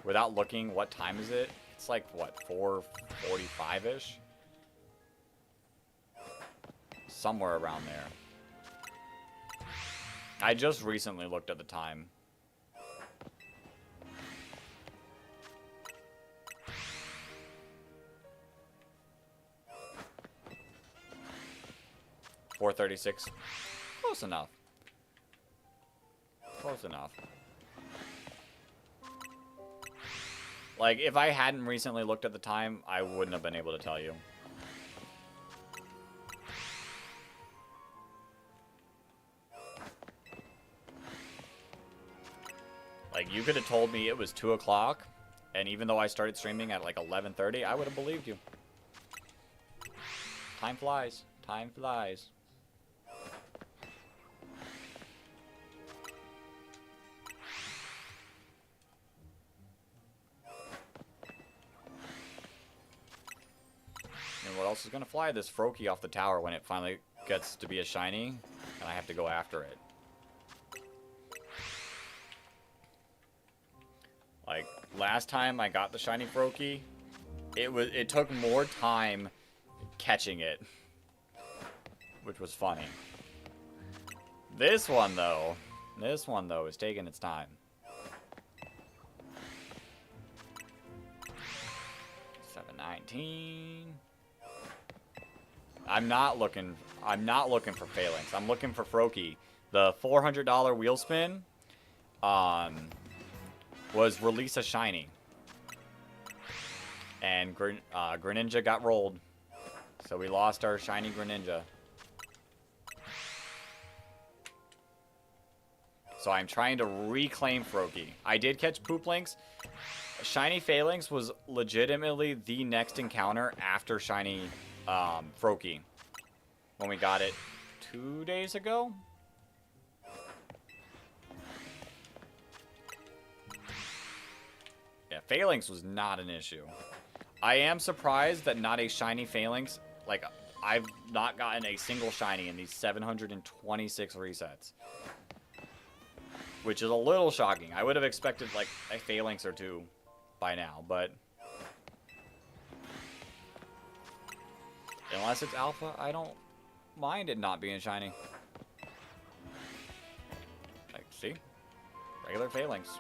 Without looking, what time is it? It's like, what, 4:45-ish? Somewhere around there. I just recently looked at the time. $4:36. Close enough. Close enough. Like, if I hadn't recently looked at the time, I wouldn't have been able to tell you. Like, you could have told me it was 2 o'clock, and even though I started streaming at like 11:30, I would have believed you. Time flies. Time flies. And what else is gonna fly? This Froakie off the tower when it finally gets to be a shiny, and I have to go after it. Like, last time I got the shiny Froakie, it took more time catching it, which was funny. This one though is taking its time. 719. I'm not looking for Phalanx. I'm looking for Froakie. The $400 wheel spin was release a shiny. And Greninja got rolled. So we lost our shiny Greninja. So I'm trying to reclaim Froakie. I did catch Pooplinks. Shiny Phalanx was legitimately the next encounter after shiny Froakie. When we got it 2 days ago? Yeah, Phalanx was not an issue. I am surprised that not a shiny Phalanx, like, I've not gotten a single shiny in these 726 resets. Which is a little shocking. I would have expected, like, a Phalanx or two by now, but... unless it's alpha, I don't mind it not being shiny. Like, see? Regular Phalanx.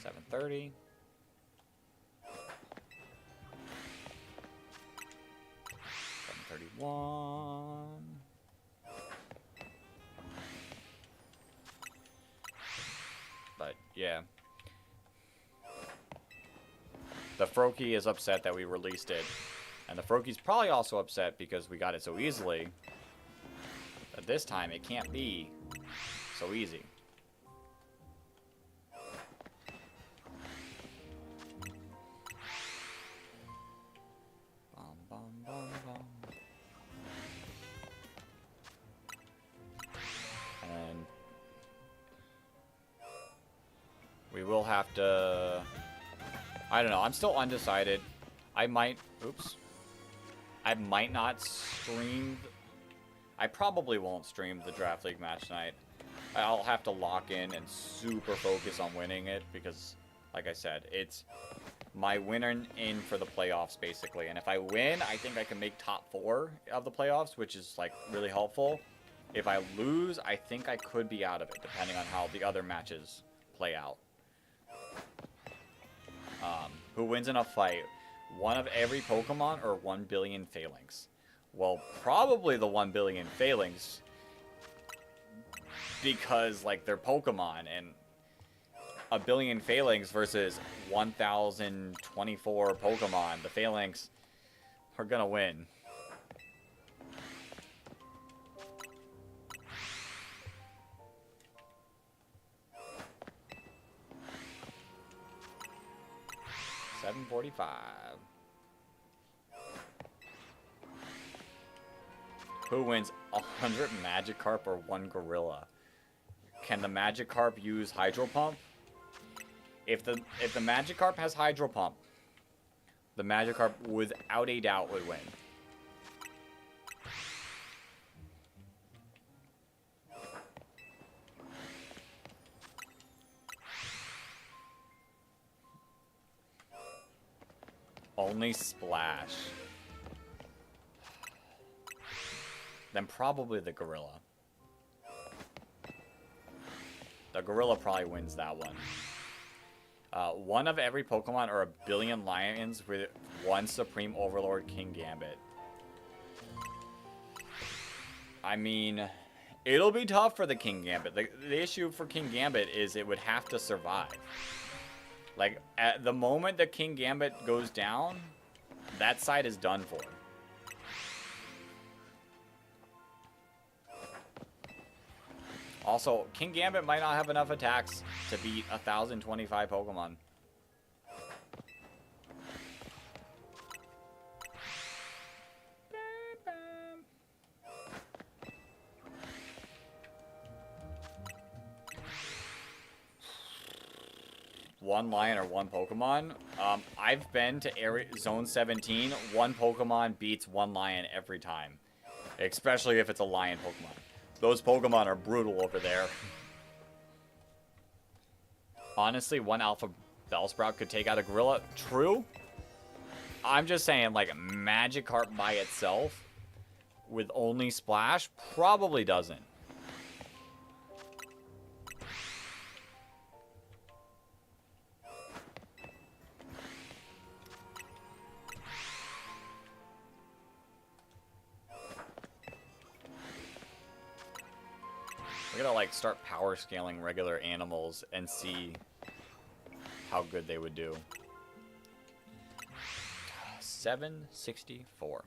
$730. $731. But yeah, the Froakie is upset that we released it, and the Froakie's probably also upset because we got it so easily. But this time it can't be so easy. We will have to... I don't know. I'm still undecided. I might... Oops. I might not stream... I probably won't stream the Draft League match tonight. I'll have to lock in and super focus on winning it because, like I said, it's my winner in for the playoffs, basically. And if I win, I think I can make top 4 of the playoffs, which is, like, really helpful. If I lose, I think I could be out of it, depending on how the other matches play out. Who wins in a fight? One of every Pokemon or 1 billion Phalanx? Well, probably the 1 billion Phalanx, because, like, they're Pokemon, and a billion Phalanx versus 1,024 Pokemon, the Phalanx are gonna win. $7.45. Who wins 100 Magikarp or 1 Gorilla? Can the Magikarp use Hydro Pump? If the Magikarp has Hydro Pump, the Magikarp without a doubt would win. Only Splash. Then probably the Gorilla. The Gorilla probably wins that one. One of every Pokemon or a billion Lions with 1 Supreme Overlord King Gambit. I mean, it'll be tough for the King Gambit. The issue for King Gambit is it would have to survive. Like, at the moment that King Gambit goes down, that side is done for. Also, King Gambit might not have enough attacks to beat 1,025 Pokemon. One Lion or 1 Pokemon. I've been to Zone 17. 1 Pokemon beats 1 Lion every time. Especially if it's a Lion Pokemon. Those Pokemon are brutal over there. Honestly, 1 Alpha Bellsprout could take out a Gorilla. True. I'm just saying, like, Magikarp by itself with only Splash probably doesn't. We're gonna, like, start power scaling regular animals and see how good they would do. 764.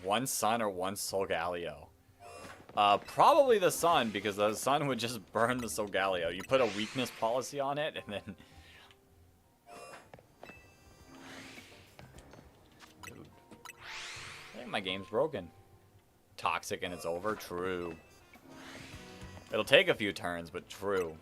One Sun or 1 Solgaleo? Probably the Sun, because the Sun would just burn the Solgaleo. You put a weakness policy on it, and then... Dude. I think my game's broken. Toxic and it's over? True. It'll take a few turns, but true.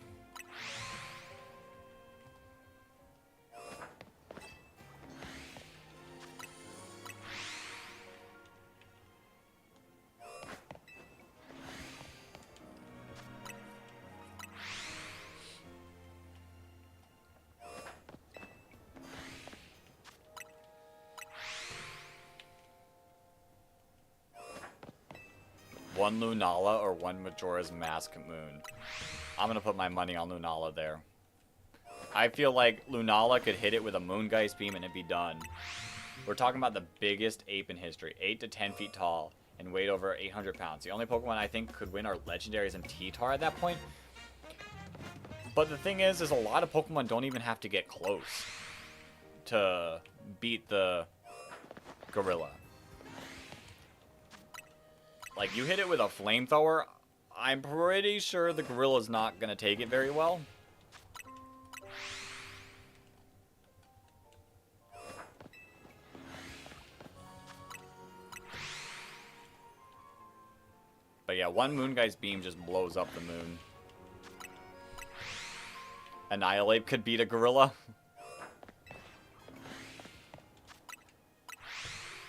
One Lunala or 1 Majora's Mask Moon. I'm gonna put my money on Lunala there. I feel like Lunala could hit it with a Moongeist Beam and it'd be done. We're talking about the biggest ape in history. 8 to 10 feet tall and weighed over 800 pounds. The only Pokemon I think could win are Legendaries and T-Tar at that point. But the thing is a lot of Pokemon don't even have to get close to beat the Gorilla. Like, you hit it with a flamethrower, I'm pretty sure the gorilla's not gonna take it very well. But yeah, one Moonguy's beam just blows up the moon. Annihilate could beat a gorilla.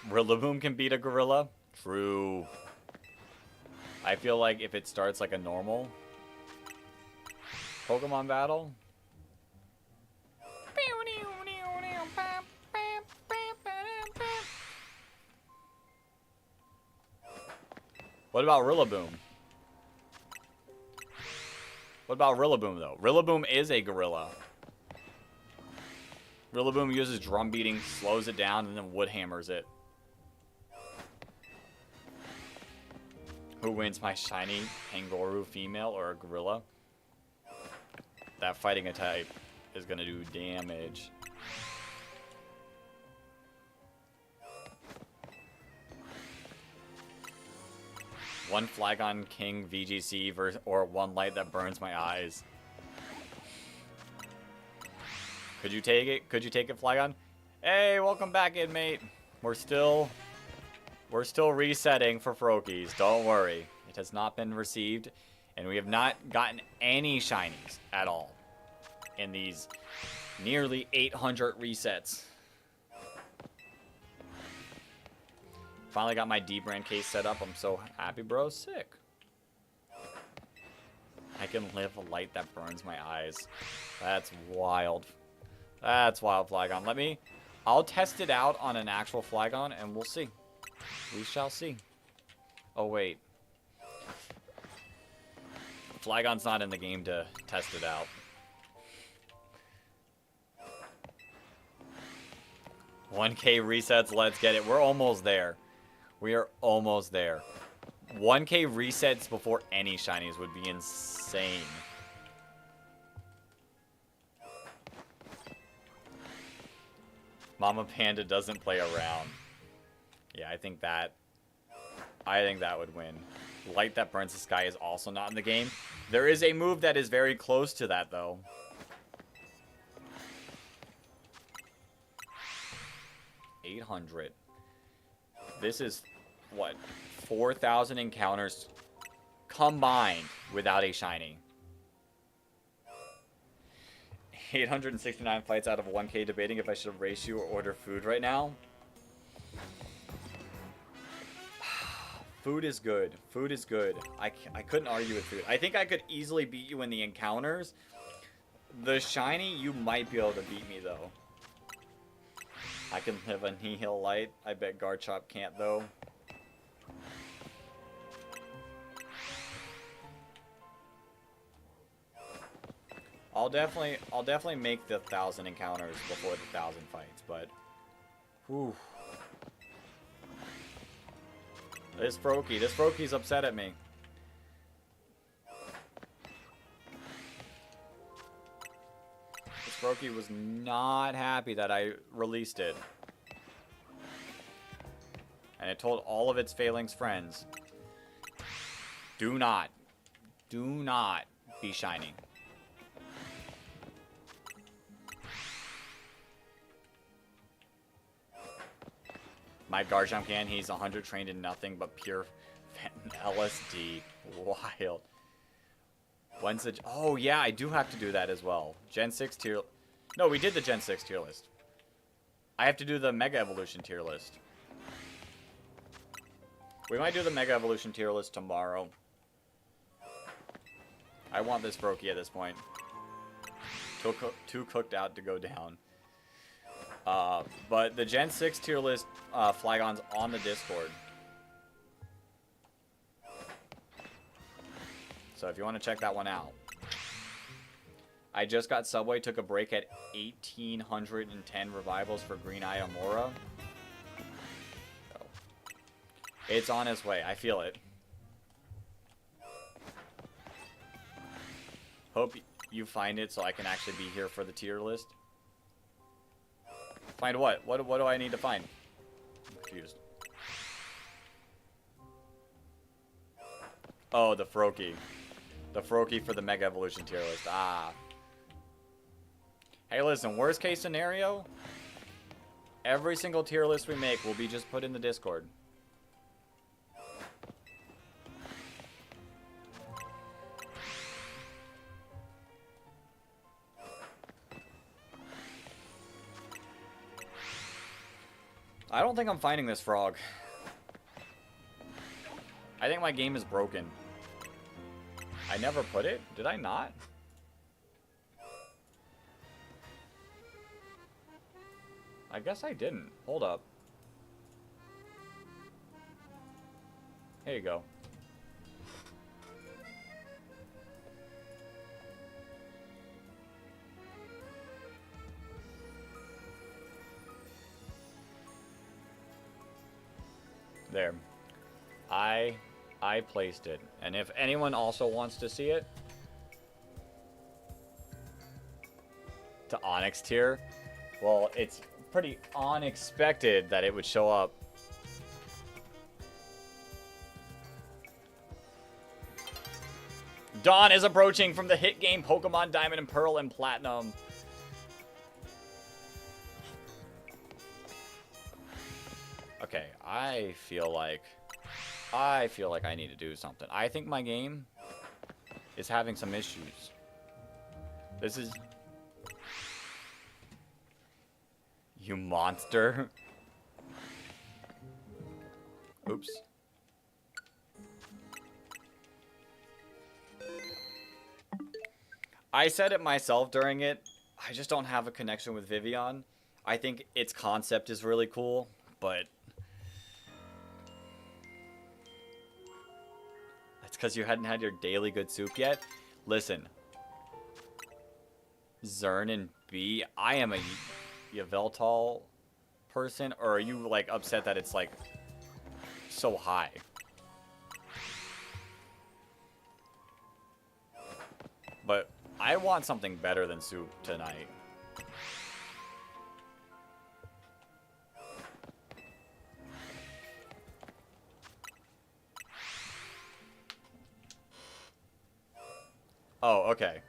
Rillaboom can beat a gorilla. True. I feel like if it starts like a normal Pokemon battle. What about Rillaboom? What about Rillaboom, though? Rillaboom is a gorilla. Rillaboom uses drum beating, slows it down, and then wood hammers it. Who wins, my shiny Kangaroo female or a gorilla? That fighting a type is going to do damage. One Flygon King VGC versus, or one light that burns my eyes. Could you take it? Could you take it, Flygon? Hey, welcome back, inmate. We're still resetting for Froakies. Don't worry. It has not been received, and we have not gotten any shinies at all in these nearly 800 resets. Finally got my D-brand case set up. I'm so happy, bro. Sick. I can live a light that burns my eyes. That's wild. That's wild, Flygon. I'll test it out on an actual Flygon, and we'll see. We shall see. Oh, wait. Flygon's not in the game to test it out. 1K resets, let's get it. We're almost there. We are almost there. 1K resets before any shinies would be insane. Mama Panda doesn't play around. Yeah, I think that would win. Light that burns the sky is also not in the game. There is a move that is very close to that, though. $800. This is, what, 4,000 encounters combined without a shiny. 869 fights out of 1K debating if I should race you or order food right now. Food is good. Food is good. I couldn't argue with food. I think I could easily beat you in the encounters. The shiny, you might be able to beat me, though. I can live a Nihil Light. I bet Garchomp can't, though. I'll definitely make the 1,000 encounters before the 1,000 fights, but whew. This Froakie's upset at me. This Froakie was not happy that I released it. And it told all of its Failings friends, do not be shiny. My Garchomp can, he's 100 trained in nothing but pure LSD. Wild. When's the... Oh, yeah, I do have to do that as well. Gen 6 tier... No, we did the Gen 6 tier list. I have to do the Mega Evolution tier list. We might do the Mega Evolution tier list tomorrow. I want this Froakie at this point. Too cooked out to go down. But the Gen 6 tier list Flygon's on the Discord. So if you want to check that one out. I just got Subway, took a break at 1,810 revivals for Green Eye Amora. It's on its way. I feel it. Hope you find it so I can actually be here for the tier list. Find what? What do I need to find? I'm confused. Oh, the Froakie. The Froakie for the Mega Evolution tier list. Ah. Hey, listen, worst case scenario, every single tier list we make will be just put in the Discord. I don't think I'm finding this frog. I think my game is broken. I never put it? Did I not? I guess I didn't. Hold up. Here you go. There. I placed it. And if anyone also wants to see it, to Onyx tier, well, it's pretty unexpected that it would show up. Dawn is approaching from the hit game Pokemon Diamond and Pearl and Platinum. Okay, I feel like I need to do something. I think my game is having some issues. This is... You monster. Oops. I said it myself during it. I just don't have a connection with Vivian. I think its concept is really cool, but... That's because you hadn't had your daily good soup yet? Listen. Zern and B, I am a Yveltal person, or are you, like, upset that it's, like, so high? But I want something better than soup tonight. Oh, okay.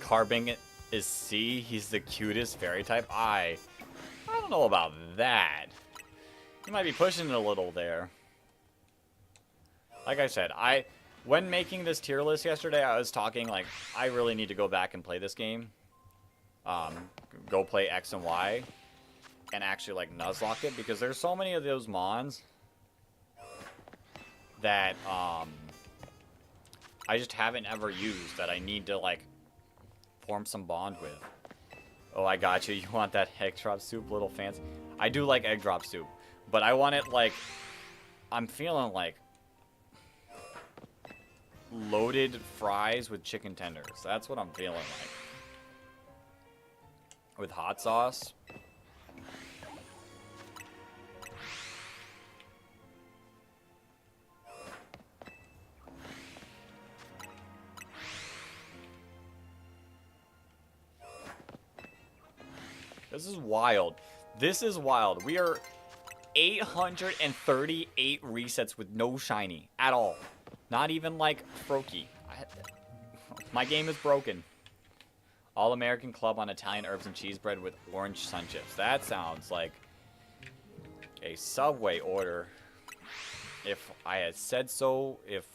Carbing is C. He's the cutest fairy type. I don't know about that. You might be pushing it a little there. Like I said, when making this tier list yesterday, I was talking like I really need to go back and play this game. Go play X and Y and actually like Nuzlocke it, because there's so many of those mons that I just haven't ever used that I need to like form some bond with. Oh, I got you. You want that egg drop soup, little fancy? I do like egg drop soup, but I want it like, I'm feeling like loaded fries with chicken tenders. That's what I'm feeling like. With hot sauce. This is wild. This is wild. We are 838 resets with no shiny at all. Not even like Froakie. My game is broken. All-American Club on Italian herbs and cheese bread with orange sun chips. That sounds like a Subway order. If I had said so, if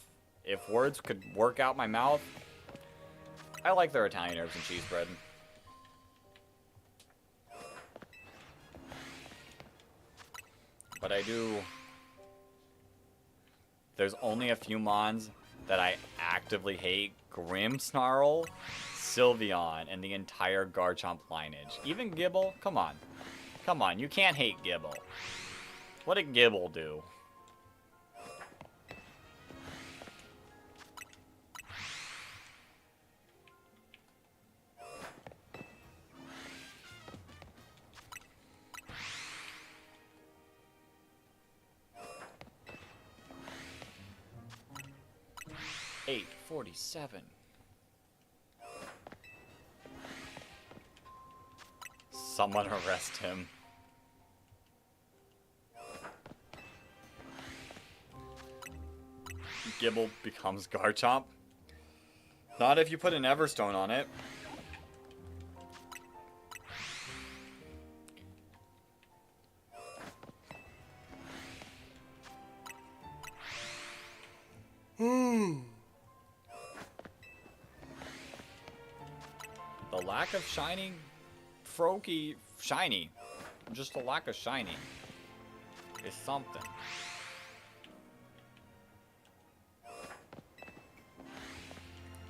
words could work out my mouth. I like their Italian herbs and cheese bread. But I do... There's only a few mons that I actively hate. Grimmsnarl, Sylveon, and the entire Garchomp lineage. Even Gible? Come on. Come on, you can't hate Gible. What did Gible do? 47. Someone arrest him. Gible becomes Garchomp. Not if you put an Everstone on it. The lack of shiny shiny. Just the lack of shiny is something.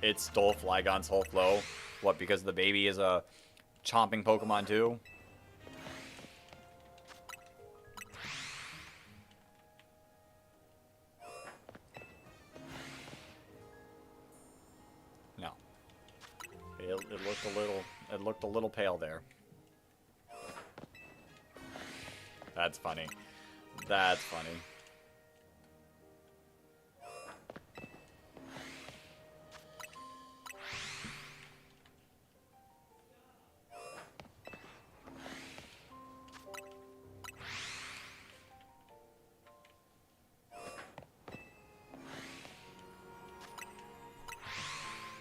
It stole Flygon's whole flow. What, because the baby is a chomping Pokemon too? No. It looked a little pale there. That's funny. That's funny.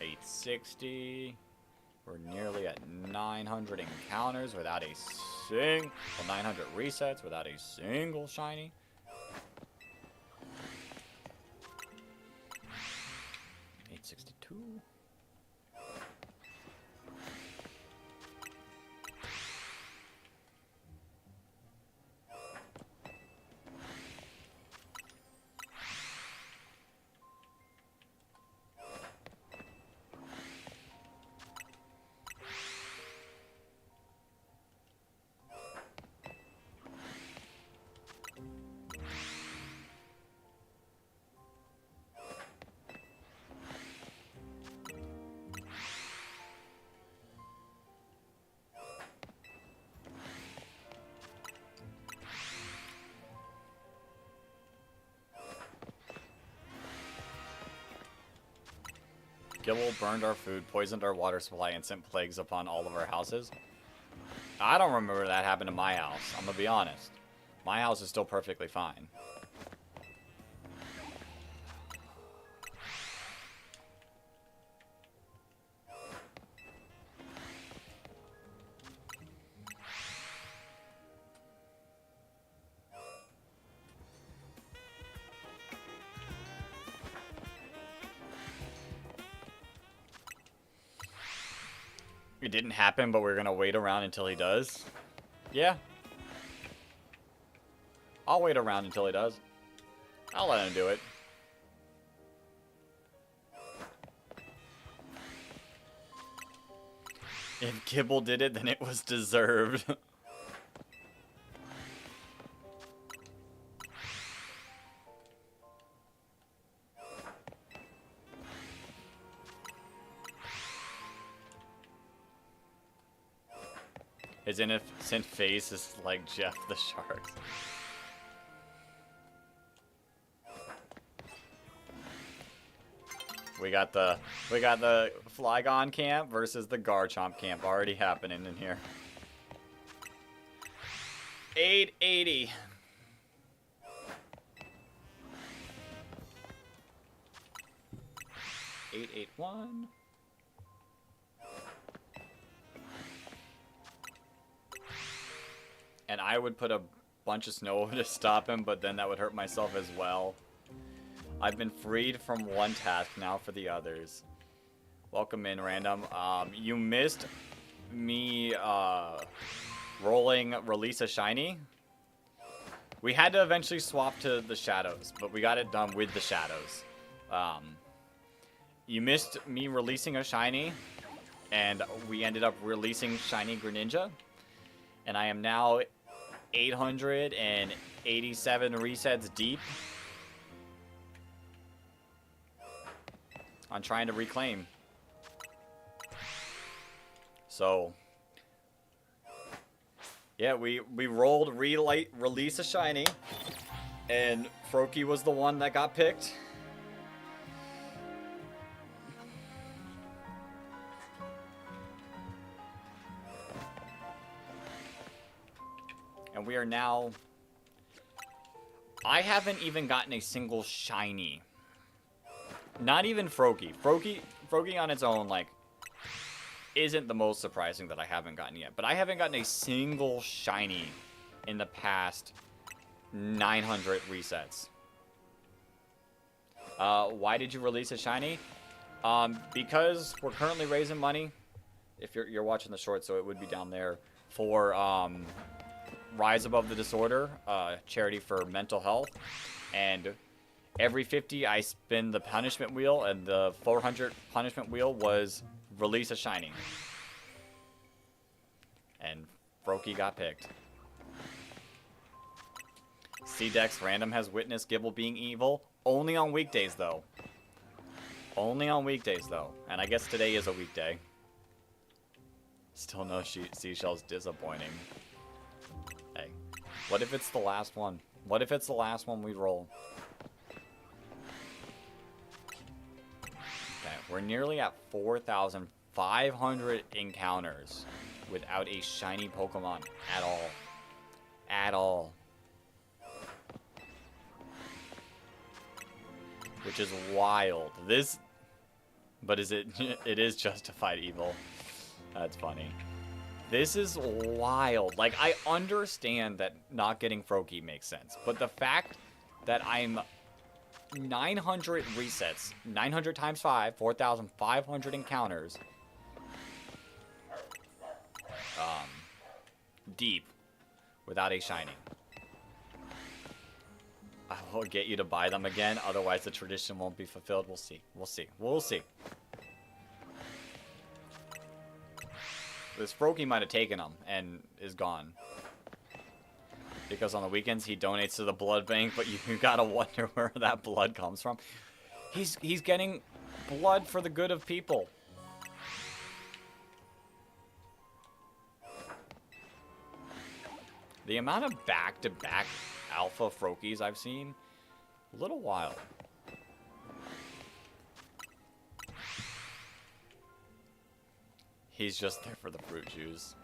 $860. We're nearly at 900 encounters without a 900 resets without a single shiny. $862. Gible burned our food, poisoned our water supply, and sent plagues upon all of our houses. I don't remember that happened to my house. I'm gonna be honest. My house is still perfectly fine. It didn't happen, but we're gonna wait around until he does. Yeah. I'll wait around until he does. I'll let him do it. If Gible did it, then it was deserved. His innocent face is like Jeff the Shark. We got the Flygon camp versus the Garchomp camp already happening in here. 880. $881. And I would put a bunch of snow over to stop him, but then that would hurt myself as well. I've been freed from one task, now for the others. Welcome in, random. You missed me rolling release a shiny. We had to eventually swap to the shadows, but we got it done with the shadows. You missed me releasing a shiny, and we ended up releasing shiny Greninja. And I am now 887 resets deep on trying to reclaim. So, yeah, we rolled release a shiny, and Froakie was the one that got picked. And we are now... I haven't even gotten a single shiny. Not even Froakie. Froakie on its own, like, isn't the most surprising that I haven't gotten yet. But I haven't gotten a single shiny in the past 900 resets. Why did you release a shiny? Because we're currently raising money. If you're watching the short, so it would be down there for Rise Above the Disorder, charity for mental health. And every 50, I spin the punishment wheel, and the 400 punishment wheel was release a shiny. And Froakie got picked. C-Dex Random has witnessed Gible being evil. Only on weekdays, though. Only on weekdays, though. And I guess today is a weekday. Still no seashells. Disappointing. Hey, what if it's the last one? What if it's the last one we roll? Okay, we're nearly at 4,500 encounters without a shiny Pokemon at all. At all. Which is wild. But is it? It is justified evil. That's funny. This is wild. Like, I understand that not getting Froakie makes sense, but the fact that I'm 900 resets, 900 times 5, 4,500 encounters, deep, without a shiny. I will get you to buy them again, otherwise the tradition won't be fulfilled. We'll see. We'll see. We'll see. This Froakie might have taken them and is gone. Because on the weekends he donates to the blood bank, but you gotta wonder where that blood comes from. He's getting blood for the good of people. The amount of back-to-back alpha Froakies I've seen, a little wild. He's just there for the fruit juice.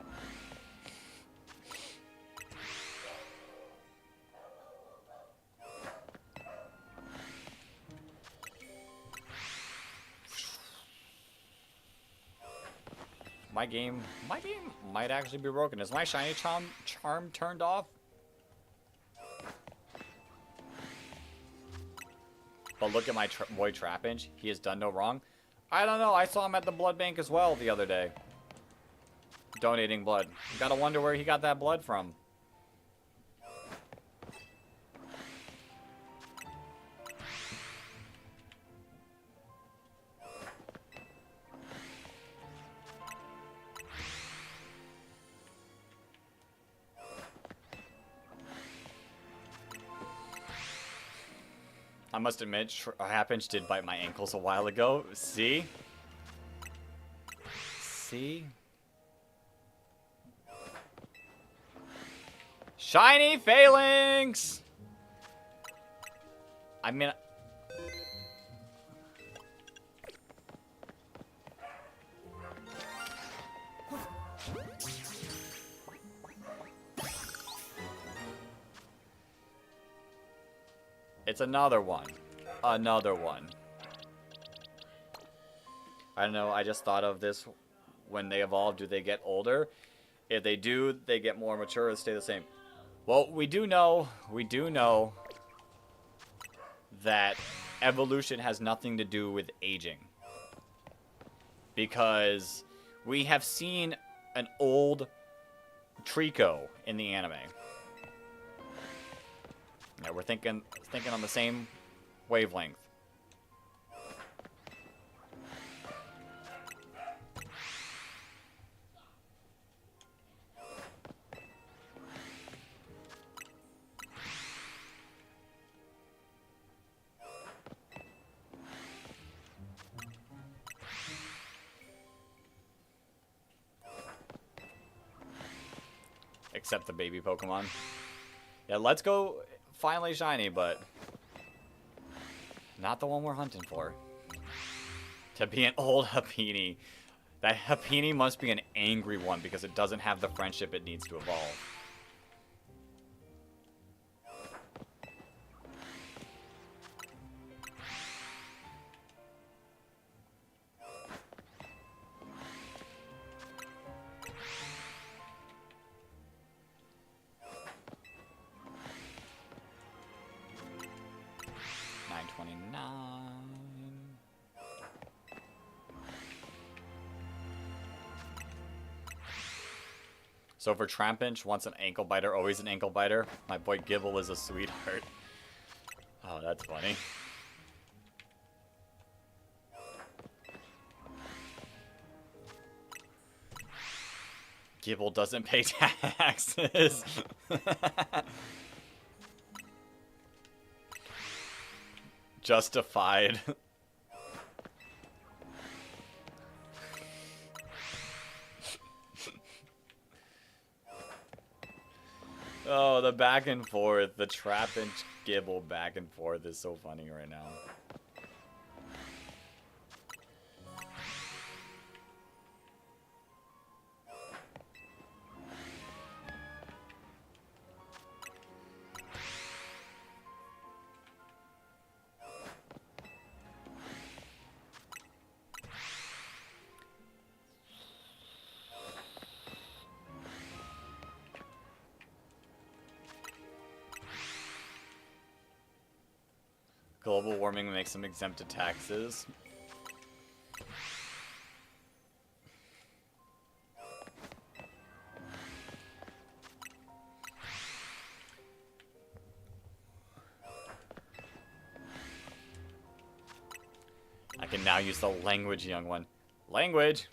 My game might actually be broken. Is my shiny charm turned off? But look at my boy Trapinch. He has done no wrong. I don't know. I saw him at the blood bank as well the other day. Donating blood. Gotta wonder where he got that blood from. I must admit, Trapinch did bite my ankles a while ago. See? See? Shiny Phalanx! I mean... It's another one. Another one. I don't know, I just thought of this. When they evolve, do they get older? If they do, they get more mature or stay the same. Well, we do know that evolution has nothing to do with aging. Because we have seen an old Trico in the anime. Yeah, we're thinking on the same wavelength. Except the baby Pokemon. Yeah, let's go finally shiny, but not the one we're hunting for. To be an old Happiny. That Happiny must be an angry one because it doesn't have the friendship it needs to evolve. So for Trapinch, once an ankle biter, always an ankle biter. My boy Gible is a sweetheart. Oh, that's funny. Gible doesn't pay taxes. Justified. Oh, the back and forth, the Trapinch Gible back and forth is so funny right now. Global warming makes them exempt to taxes. I can now use the language, young one. Language!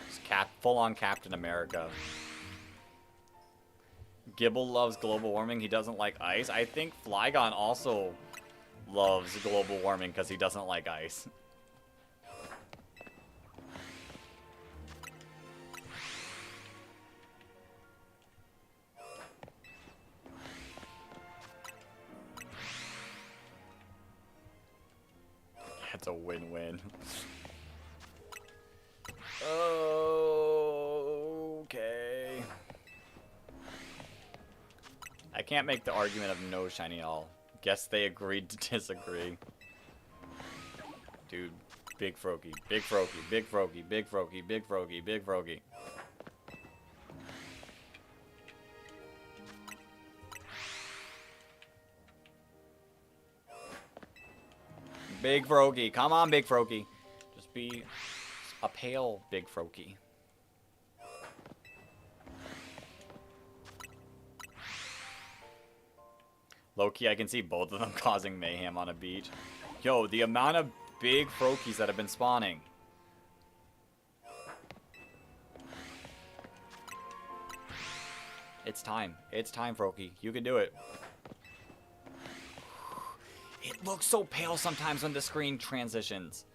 It's full-on Captain America. Gible loves global warming. He doesn't like ice. I think Flygon also loves global warming because he doesn't like ice. That's a win-win. Okay. I can't make the argument of no shiny at all. Guess they agreed to disagree. Dude, big Froakie, big Froakie, big Froakie, big Froakie, big Froakie, big Froakie. Big Froakie, come on, big Froakie. Just be a pale big Froakie. Low-key, I can see both of them causing mayhem on a beach. Yo, the amount of big Froakies that have been spawning. It's time. It's time, Froakie. You can do it. It looks so pale sometimes when the screen transitions.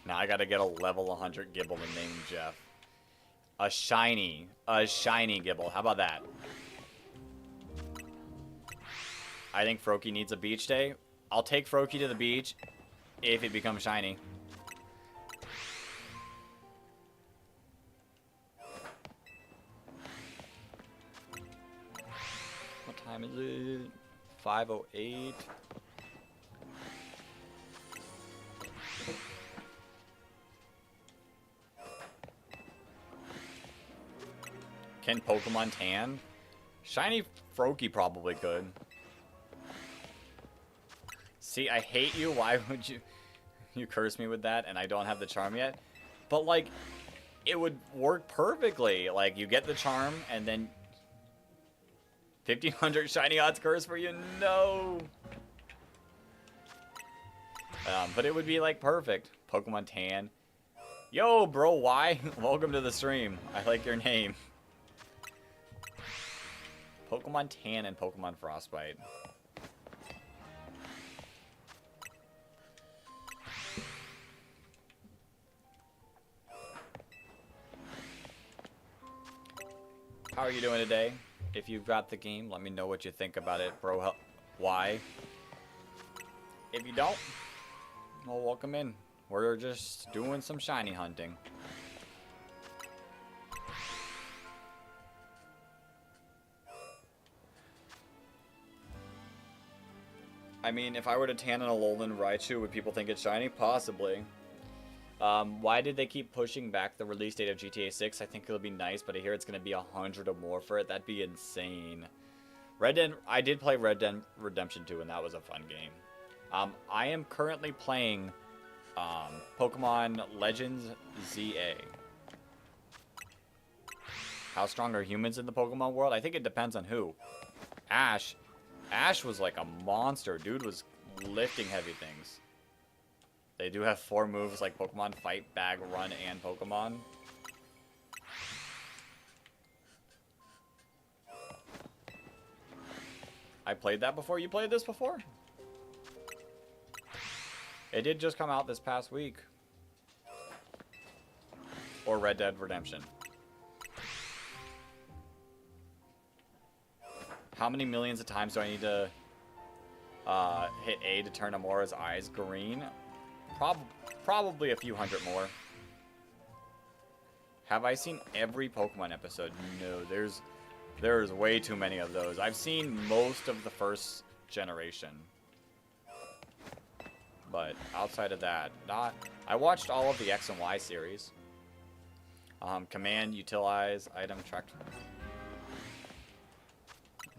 Now I gotta get a level 100 Gible and name Jeff. A shiny Gible. How about that? I think Froakie needs a beach day. I'll take Froakie to the beach if it becomes shiny. What time is it? 5:08. Can Pokemon tan? Shiny Froakie probably could. See, I hate you. Why would you curse me with that? And I don't have the charm yet. But like, it would work perfectly. Like, you get the charm and then 1500 shiny odds curse for you. No. But it would be like perfect. Pokemon tan. Yo, bro, why? Welcome to the stream. I like your name. Pokemon Tan and Pokemon Frostbite. How are you doing today? If you've got the game, let me know what you think about it, bro. Why? If you don't, well, welcome in. We're just doing some shiny hunting. I mean, if I were to tan an Alolan Raichu, would people think it's shiny? Possibly. Why did they keep pushing back the release date of GTA 6? I think it'll be nice, but I hear it's going to be 100 or more for it. That'd be insane. I did play Red Dead Redemption 2, and that was a fun game. I am currently playing Pokemon Legends ZA. How strong are humans in the Pokemon world? I think it depends on who. Ash was like a monster. Dude was lifting heavy things. They do have 4 moves like Pokemon Fight, Bag, Run, and Pokemon. I played that before. You played this before? It did just come out this past week. Or Red Dead Redemption. How many millions of times do I need to hit A to turn Amora's eyes green? Probably a few hundred more. Have I seen every Pokemon episode? No, there's way too many of those. I've seen most of the first generation. But outside of that, I watched all of the X and Y series. Command, Utilize, Item, Track.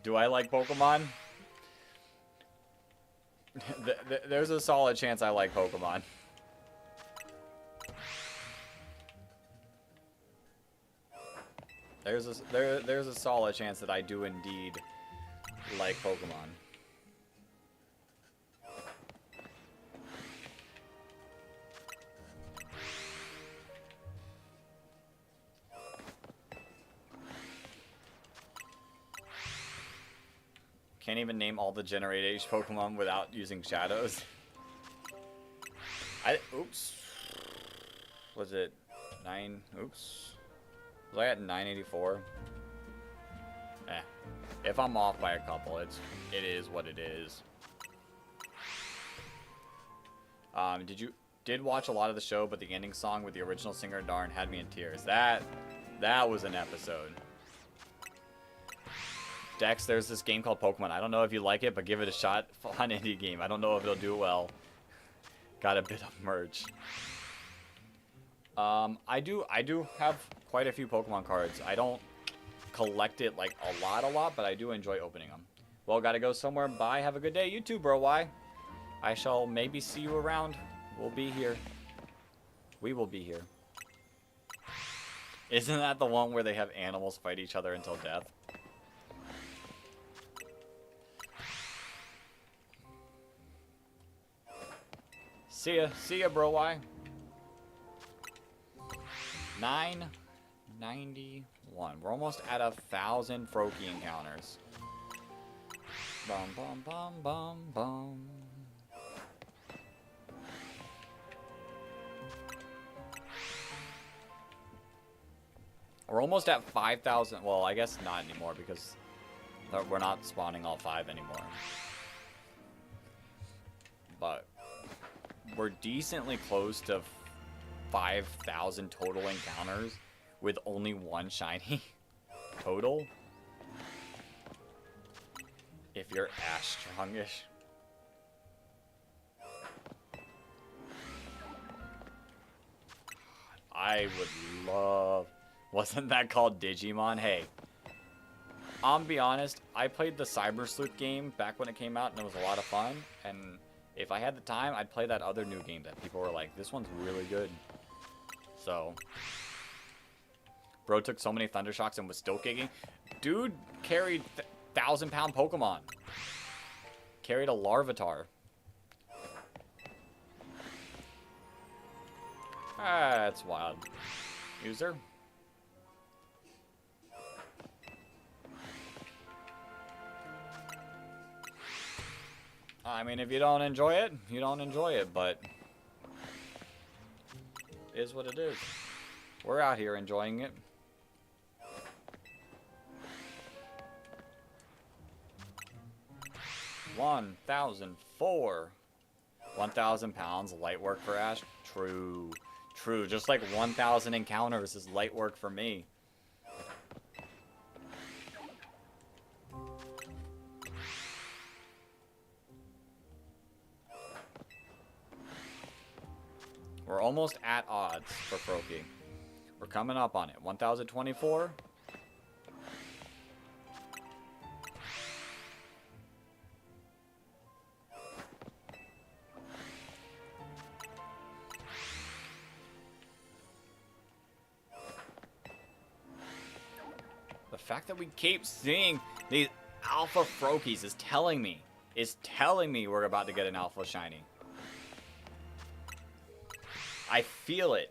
Do I like Pokemon? There's a solid chance I like Pokemon. There's a solid chance that I do indeed like Pokemon. Can't even name all the Generate Age Pokemon without using shadows. Oops. Was it 9? Oops. Was I at 984? If I'm off by a couple, it is what it is. Did watch a lot of the show, but the ending song with the original singer Darn had me in tears. That was an episode. Dex, there's this game called Pokemon. I don't know if you like it, but give it a shot. Fun indie game. I don't know if it'll do well. Got a bit of merch. I do have quite a few Pokemon cards. I don't collect it like a lot, but I do enjoy opening them. Well, gotta go somewhere. Bye. Have a good day. You too, bro. Why? I shall maybe see you around. We'll be here. We will be here. Isn't that the one where they have animals fight each other until death? See ya, bro. Why? 991. We're almost at 1,000 Froakie encounters. Bum bum bum bum bum. We're almost at 5,000. Well, I guess not anymore because we're not spawning all 5 anymore. But we're decently close to 5,000 total encounters with only 1 shiny total. If you're Ash Strongish. I would love... Wasn't that called Digimon? Hey. I'll be honest, I played the Cyber Sleuth game back when it came out and it was a lot of fun. And if I had the time, I'd play that other new game that people were like, this one's really good. So, bro took so many Thunder Shocks and was still kicking. Dude carried 1,000-pound Pokemon. Carried a Larvitar. That's wild. User. I mean, if you don't enjoy it, you don't enjoy it, but it is what it is. We're out here enjoying it. $1,004. 1,000 pounds, light work for Ash? True. True, just like 1,000 encounters is light work for me. We're almost at odds for Froakie. We're coming up on it. 1024. The fact that we keep seeing these alpha Froakies is telling me we're about to get an alpha shiny. I feel it.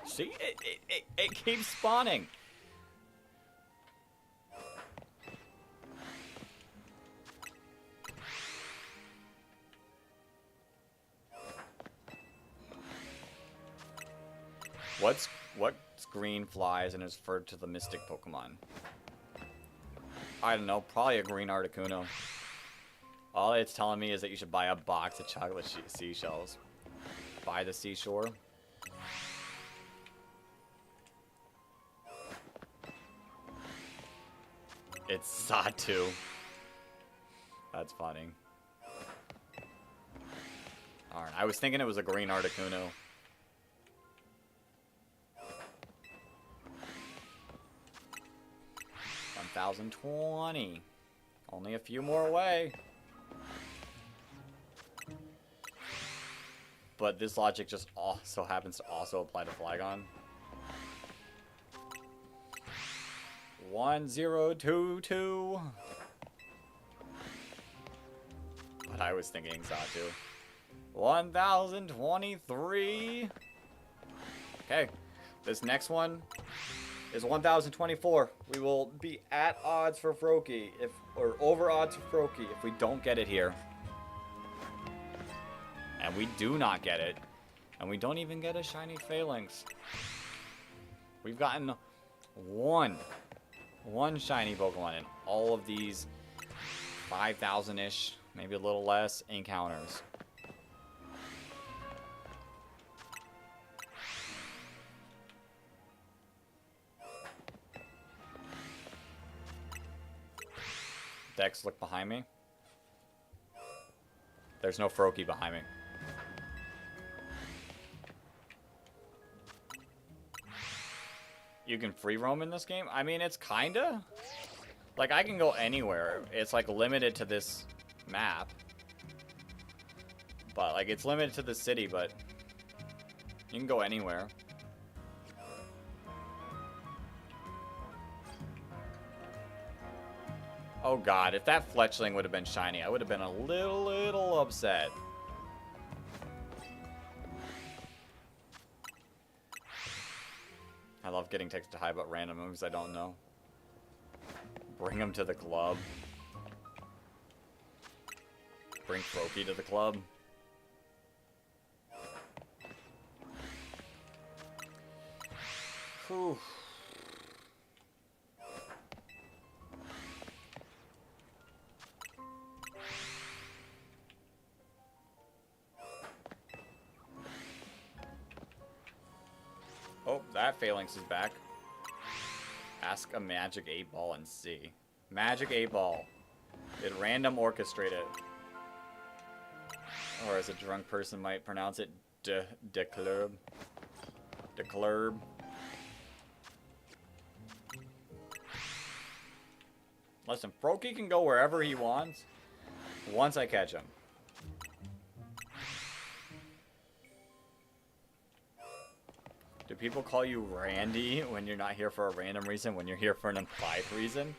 See, it keeps spawning. What's green flies and is referred to the mystic Pokemon? I don't know, probably a green Articuno. All it's telling me is that you should buy a box of chocolate seashells by the seashore. It's Xatu. That's funny. Alright, I was thinking it was a green Articuno. 1020. Only a few more away. But this logic just also happens to also apply to Flygon. 1022. But I was thinking Xatu. 1023. Okay. This next one is 1024. We will be at odds for Froakie, or over odds for Froakie if we don't get it here. And we do not get it. And we don't even get a shiny Phalanx. We've gotten one shiny Pokemon in all of these 5,000-ish, maybe a little less, encounters. Dex, look behind me. There's no Froakie behind me. You can free roam in this game? I mean, it's kinda. Like, I can go anywhere. It's, like, limited to this map. But, like, it's limited to the city, but you can go anywhere. Oh god, if that Fletchling would have been shiny, I would have been a little upset. I love getting texted hi about random moves I don't know. Bring them to the club. Bring Froakie to the club. Whew. Oh, that Phalanx is back. Ask a Magic 8-Ball and see. Magic 8-Ball. Did random orchestrate it? Or as a drunk person might pronounce it, declurb. Declurb. Listen, Froakie can go wherever he wants once I catch him. Do people call you Randy when you're not here for a random reason, when you're here for an implied reason?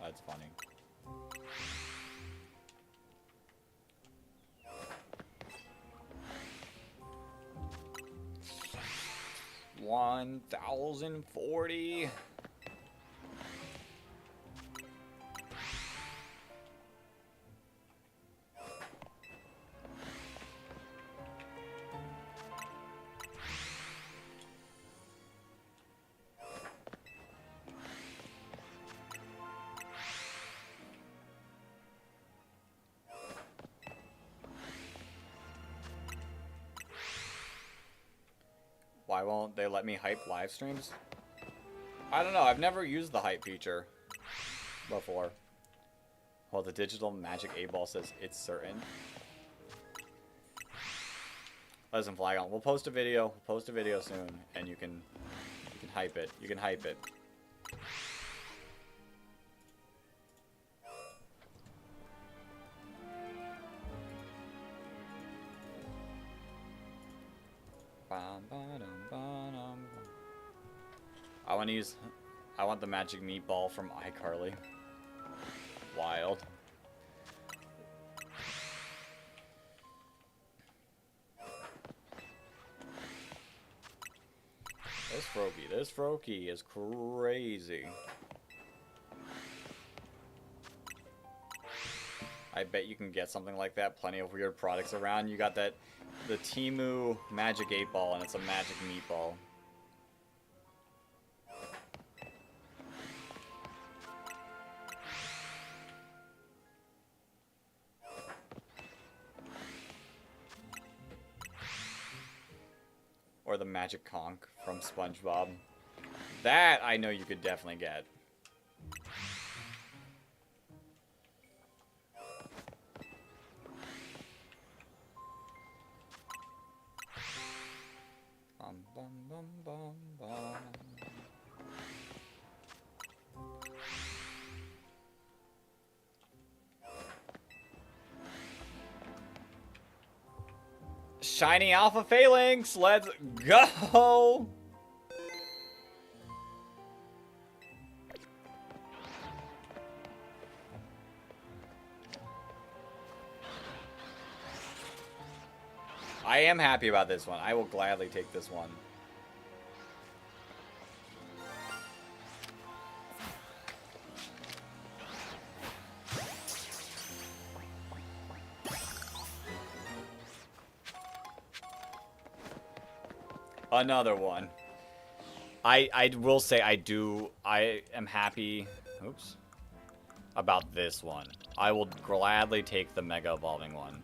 That's funny. $1,040. Why won't they let me hype live streams? I don't know. I've never used the hype feature before. Well, the digital magic 8-ball says it's certain. Listen, Flagon, we'll post a video. We'll post a video soon, and you can hype it. You can hype it. I want the magic meatball from iCarly. Wild. This Froakie is crazy. I bet you can get something like that. Plenty of weird products around. You got the Temu Magic 8-ball, and it's a magic meatball. Or the Magic Conch from SpongeBob. That I know you could definitely get. Bum, bum, bum, bum, bum. Shiny Alpha Phalanx, let's go! I am happy about this one. I will gladly take this one. Another one. I will say I am happy, oops, about this one. I will gladly take the Mega Evolving one.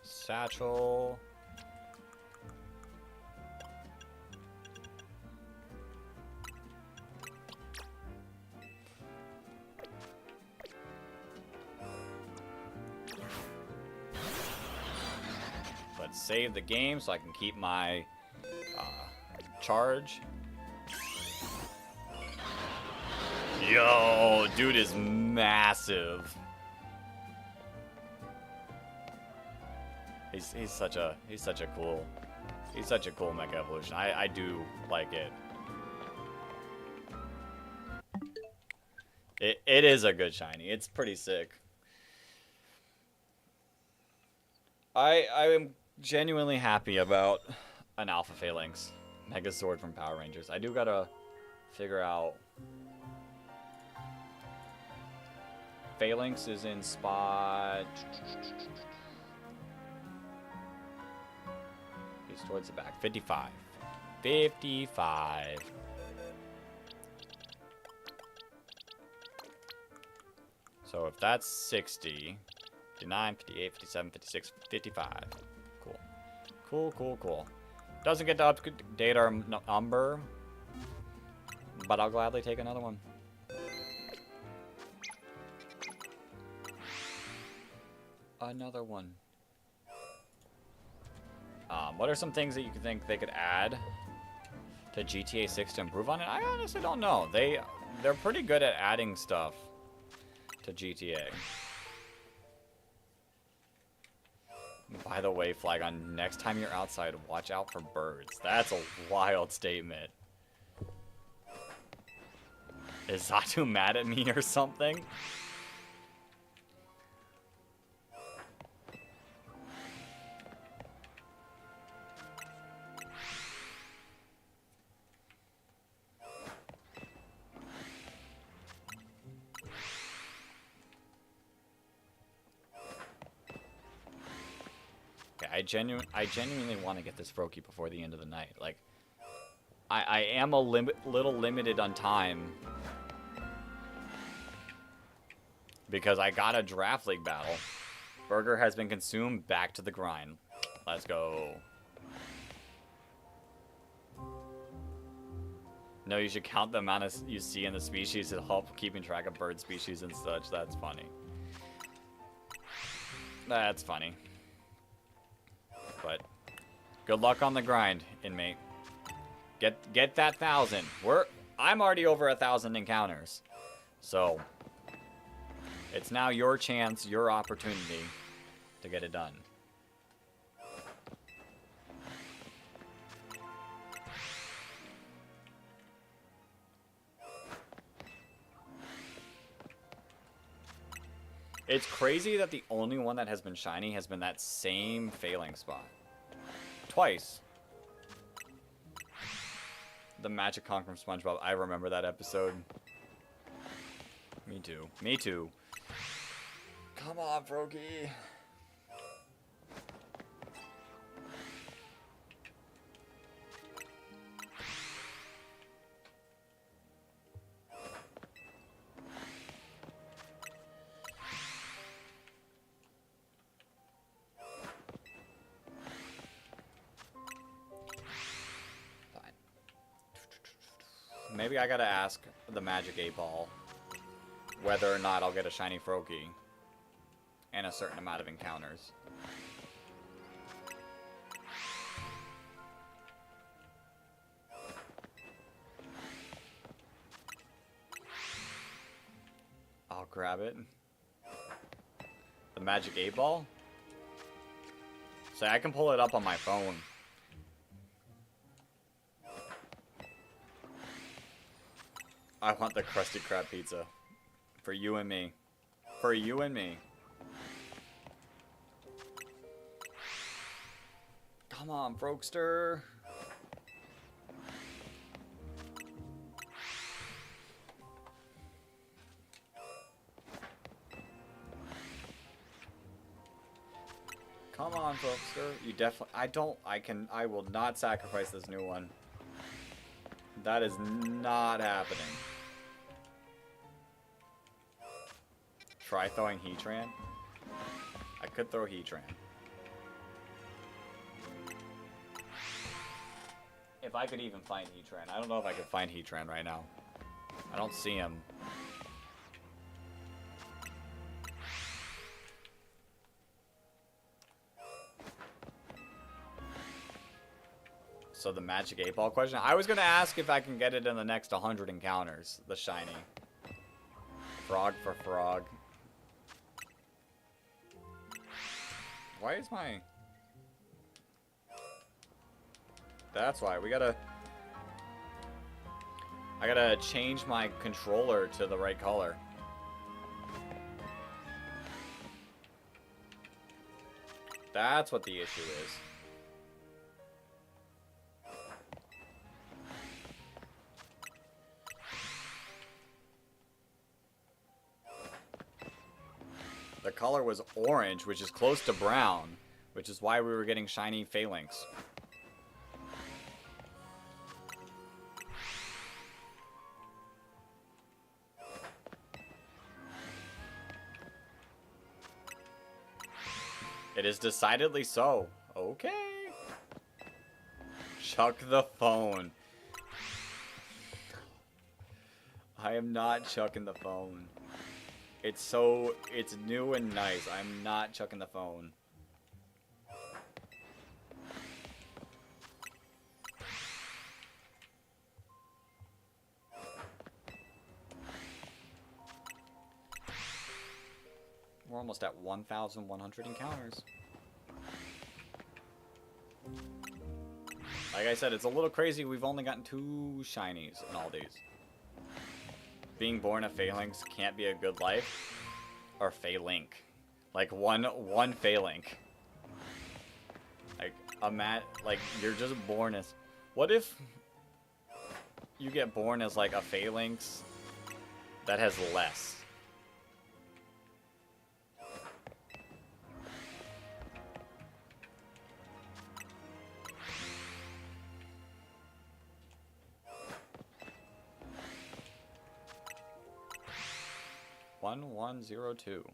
Satchel. Let's save the game so I can keep my charge. Yo, dude is massive. He's such a cool Mega Evolution. I do like it. It is a good shiny. It's pretty sick. I am genuinely happy about an Alpha Phalanx Megazord from Power Rangers. I do gotta figure out. Phalanx is in spot. He's towards the back. 55. 55. So if that's 60, 59, 58, 57, 56, 55. Cool. Cool, cool, cool. Doesn't get to update our number, but I'll gladly take another one. Another one. What are some things that you think they could add to GTA 6 to improve on it? I honestly don't know. They're pretty good at adding stuff to GTA. By the way, Flagon, next time you're outside, watch out for birds. That's a wild statement. Is Zatu mad at me or something? I genuinely want to get this Froakie before the end of the night. Like, I am a little limited on time. Because I got a draft league battle. Burger has been consumed. Back to the grind. Let's go. No, you should count the amount of you see in the species to help keeping track of bird species and such. That's funny. That's funny. But good luck on the grind, inmate. Get that 1,000. I'm already over 1,000 encounters. So it's now your chance, your opportunity to get it done. It's crazy that the only one that has been shiny has been that same failing spot. Twice. The Magic Conch from SpongeBob. I remember that episode. Me too. Me too. Come on, Froakie. Maybe I gotta ask the Magic 8-Ball whether or not I'll get a shiny Froakie and a certain amount of encounters. I'll grab it. The Magic 8-Ball? So I can pull it up on my phone. I want the Krusty Krab pizza. For you and me. For you and me. Come on, Frokester. Come on, Frokester. You definitely... I will not sacrifice this new one. That is not happening. Try throwing Heatran? I could throw Heatran. If I could even find Heatran. I don't know if I could find Heatran right now. I don't see him. So the Magic 8-Ball question. I was going to ask if I can get it in the next 100 encounters. The shiny. Frog for frog. Why is my... That's why. I gotta change my controller to the right color. That's what the issue is. The color was orange, which is close to brown, which is why we were getting shiny Phalanx. It is decidedly so. Okay. Chuck the phone. I am not chucking the phone. It's new and nice. I'm not chucking the phone. We're almost at 1,100 encounters. Like I said, it's a little crazy. We've only gotten 2 shinies in all these. Being born a Phalanx can't be a good life. Or Phalink. Like one Phalink. Like you're just born as... What if you get born as like a Phalanx that has less? 1102.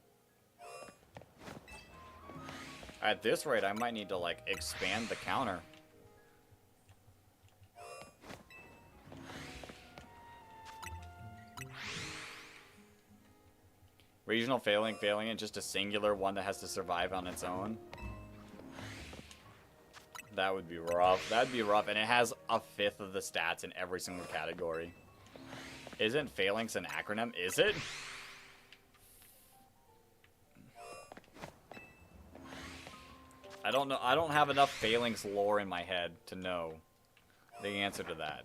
At this rate, I might need to, like, expand the counter. Regional failing it, just a singular one that has to survive on its own. That would be rough. That'd be rough, and it has a fifth of the stats in every single category. Isn't phalanx an acronym? Is it? I don't know. I don't have enough phalanx lore in my head to know the answer to that.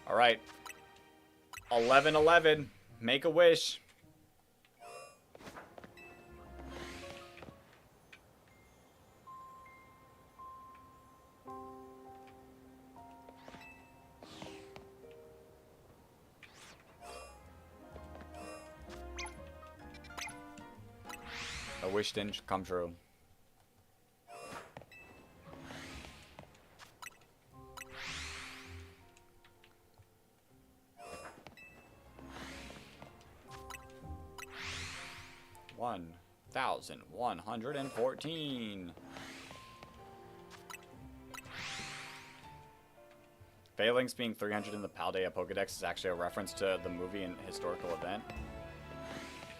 All right. 1111. Make a wish. A wish didn't come true. $1,114. Phalanx being 300 in the Paldea Pokedex is actually a reference to the movie and historical event.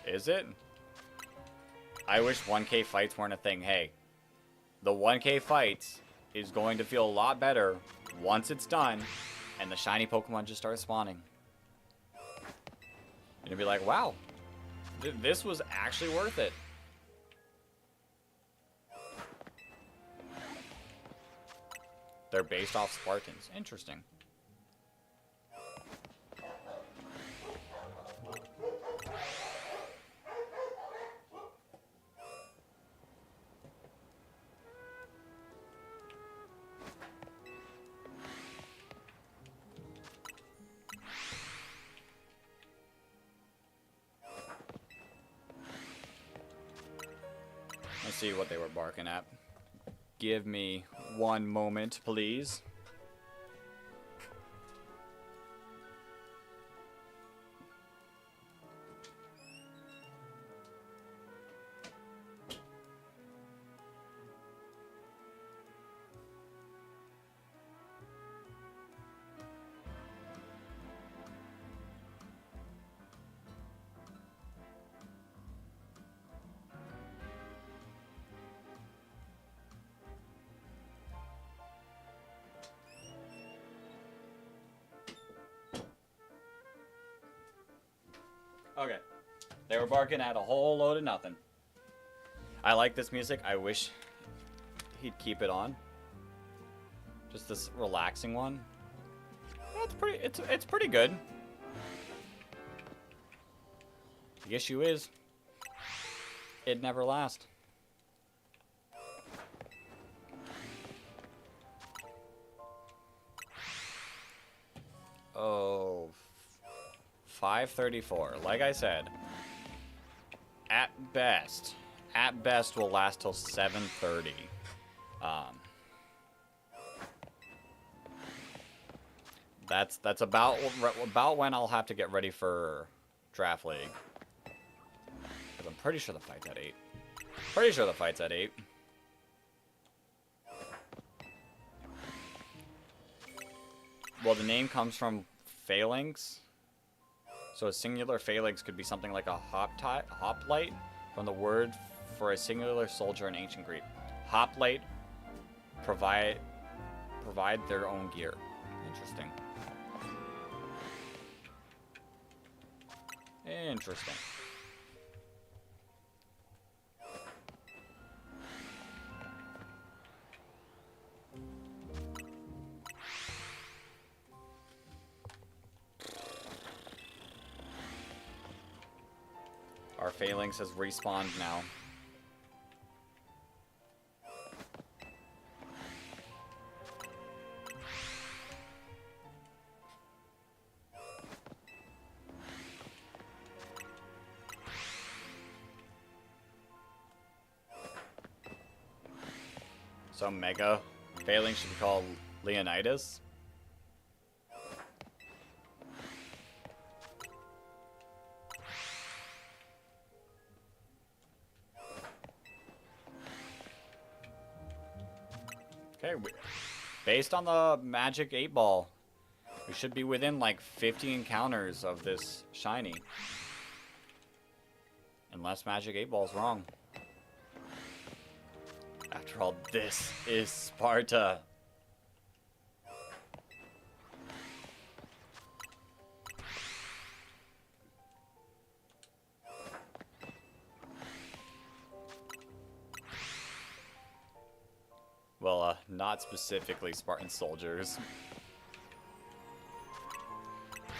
Is it? I wish 1K fights weren't a thing. Hey, the 1K fights is going to feel a lot better once it's done and the shiny Pokemon just start spawning. And you'll be like, wow, this was actually worth it. They're based off Spartans. Interesting. Let's see what they were barking at. Give me one moment, please. Okay. They were barking at a whole load of nothing. I like this music. I wish he'd keep it on. Just this relaxing one. It's pretty good. The issue is it never lasts. Oh, 534. Like I said, at best will last till 7:30. That's about when I'll have to get ready for Draft League. 'Cause I'm pretty sure the fight's at 8. Pretty sure the fight's at 8. Well, the name comes from phalanx. So a singular phalanx could be something like a hoplite, from the word for a singular soldier in ancient Greek. Hoplite provide their own gear. Interesting. Interesting. Our phalanx has respawned now. So Mega Failing should be called Leonidas. Okay, based on the Magic 8 Ball, we should be within like 50 encounters of this shiny. Unless Magic 8 Ball's wrong. After all, this is Sparta. Well, not specifically Spartan soldiers.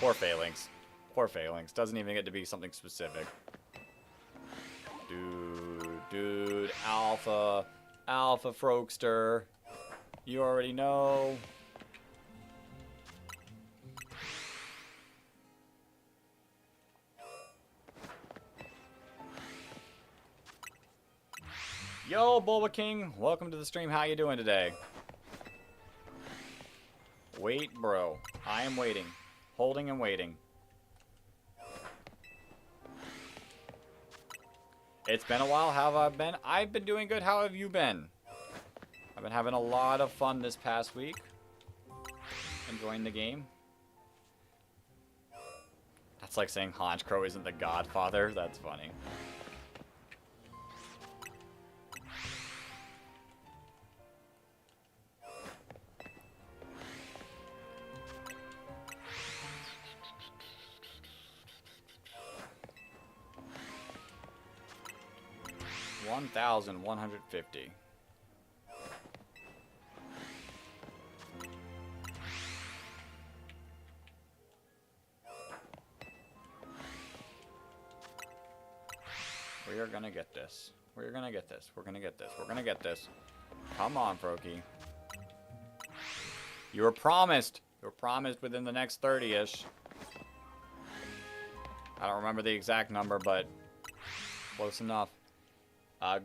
Poor Phalanx. Poor Phalanx. Doesn't even get to be something specific. Dude, Alpha Frogster. You already know. Yo, Bulba King. Welcome to the stream. How you doing today? Wait, bro. I am waiting. Holding and waiting. It's been a while. How have I been? I've been doing good. How have you been? I've been having a lot of fun this past week. Enjoying the game. That's like saying Honchkrow isn't the Godfather. That's funny. $1,150. We are gonna get this. We're gonna get this. We're gonna get this. We're gonna get this. Come on, Froakie. You were promised. You were promised within the next 30-ish. I don't remember the exact number, but close enough.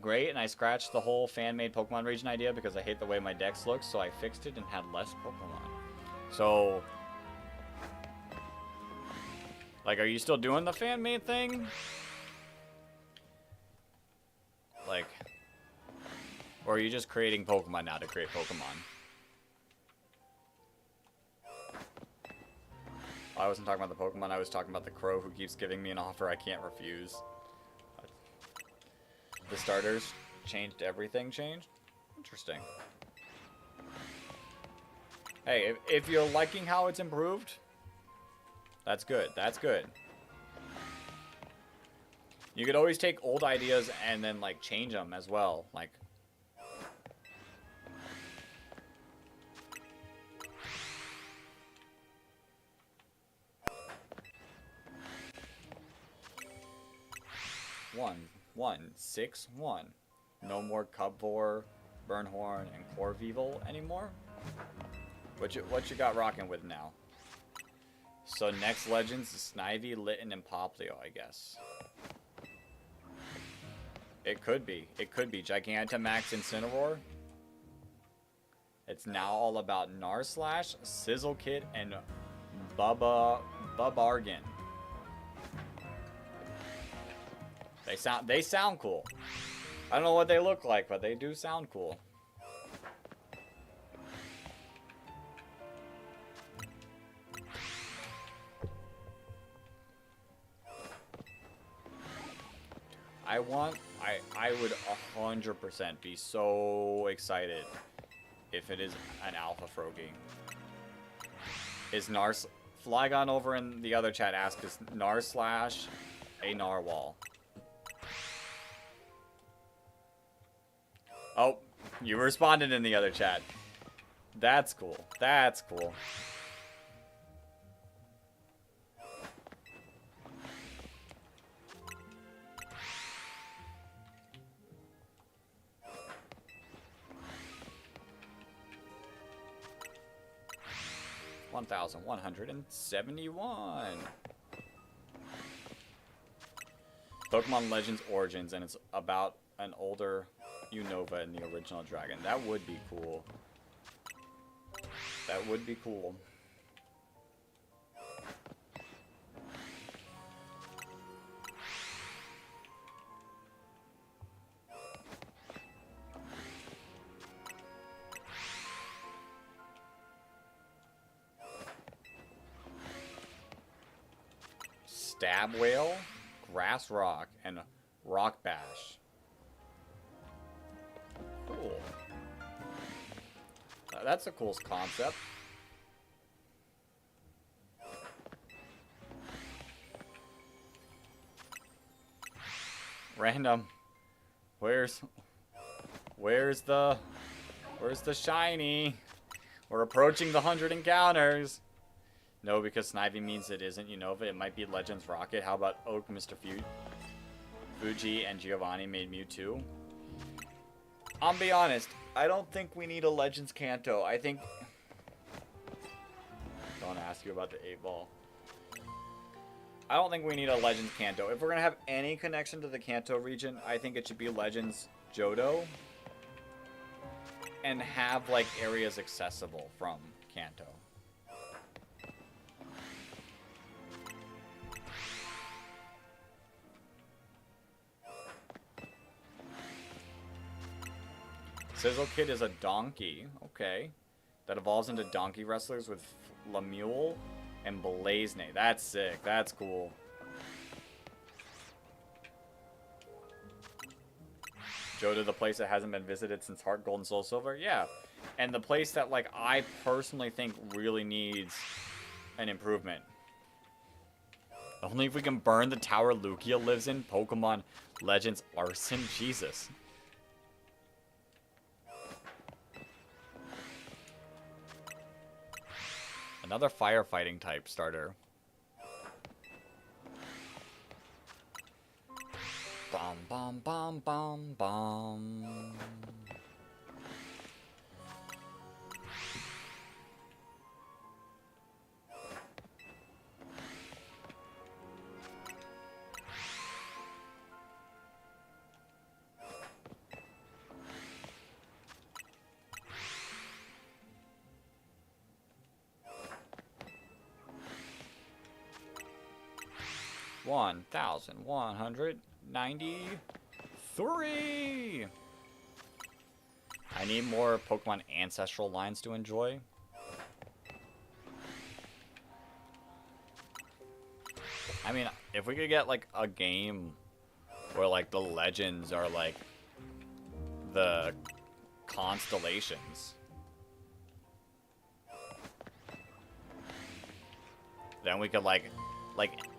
Great, and I scratched the whole fan-made Pokemon region idea because I hate the way my dex looks, so I fixed it and had less Pokemon. So, like, are you still doing the fan-made thing? Like, or are you just creating Pokemon now to create Pokemon? I wasn't talking about the Pokemon, I was talking about the crow who keeps giving me an offer I can't refuse. The starters changed, everything changed? Interesting. Hey, if you're liking how it's improved, that's good, that's good. You could always take old ideas and then, like, change them as well. Like, one, 6, 1. No more Cubvor, Burnhorn, and Corveevil anymore. What you got rocking with now? So next Legends is Snivy, Litten, and Poplio, I guess. It could be. It could be. Gigantamax, Incineroar. It's now all about Narslash, Sizzlekit, and Bubargan. They sound cool. I don't know what they look like, but they do sound cool. I would 100% be so excited if it is an Alpha Froakie. Is Flygon over in the other chat asked, is Narslash a Narwhal? Oh, you responded in the other chat. That's cool. That's cool. $1,171. Pokemon Legends Origins, and it's about an older Unova in the original Dragon. That would be cool. That would be cool. Stab Whale, Grass Rock, and Rock Bash. Cool. That's a cool concept. Random. Where's the shiny? We're approaching the 100 encounters. No, because Snivy means it isn't Unova. It might be Legends Rocket. How about Oak, Mr. Fuji, and Giovanni made Mewtwo? I'll be honest. I don't think we need a Legends Kanto. I think... Don't ask you about the 8-ball. I don't think we need a Legends Kanto. If we're going to have any connection to the Kanto region, I think it should be Legends Johto. And have, like, areas accessible from Kanto. Sizzle Kid is a donkey. Okay. That evolves into donkey wrestlers with Lamule and Blazenay. That's sick. That's cool. Johto, the place that hasn't been visited since Heart Gold and Soul Silver? Yeah. And the place that, like, I personally think really needs an improvement. Only if we can burn the tower Lugia lives in. Pokemon Legends Arson. Jesus. Another firefighting type starter. Bom, bom, bom, bom, bom. $1,193. I need more Pokemon Ancestral lines to enjoy. I mean, if we could get like a game where like the legends are like the constellations, then we could like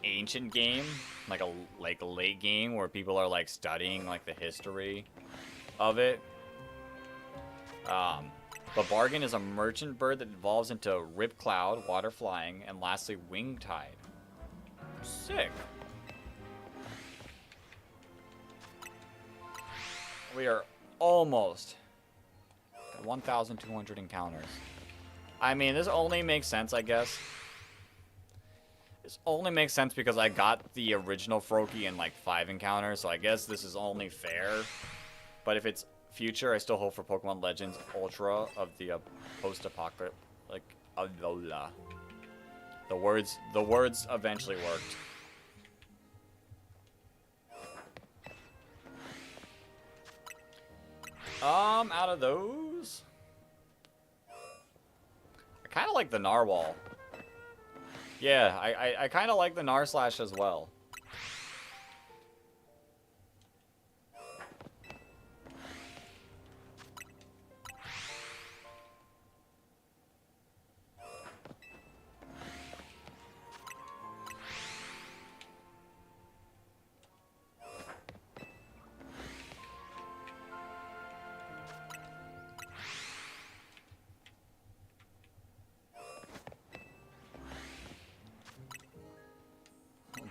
ancient game, like a late game where people are like studying like the history of it. But Bargain is a merchant bird that evolves into Rip Cloud, water flying, and lastly Wing Tide. Sick. We are almost at 1,200 encounters. I mean, this only makes sense, I guess. This only makes sense because I got the original Froakie in like 5 encounters, so I guess this is only fair. But if it's future, I still hope for Pokemon Legends Ultra of the post-apocalypse, like Alola. The words eventually worked. Out of those, I kind of like the Narwhal. Yeah, I kind of like the Narslash as well.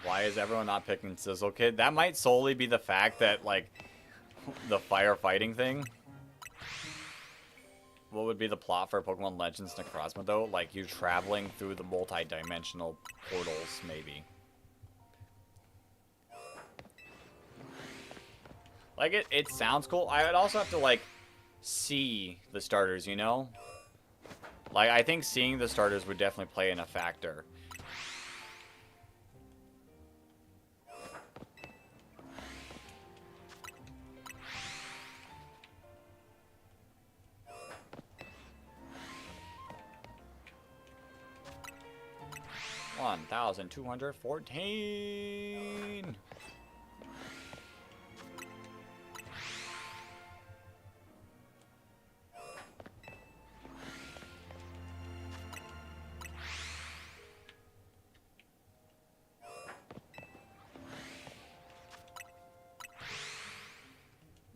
Why is everyone not picking Sizzle Kid? That might solely be the fact that, like, the firefighting thing. What would be the plot for Pokemon Legends Necrozma, though? Like, you traveling through the multi-dimensional portals, maybe. Like, it sounds cool. I would also have to, like, see the starters, you know? Like, I think seeing the starters would definitely play in a factor. $1,214.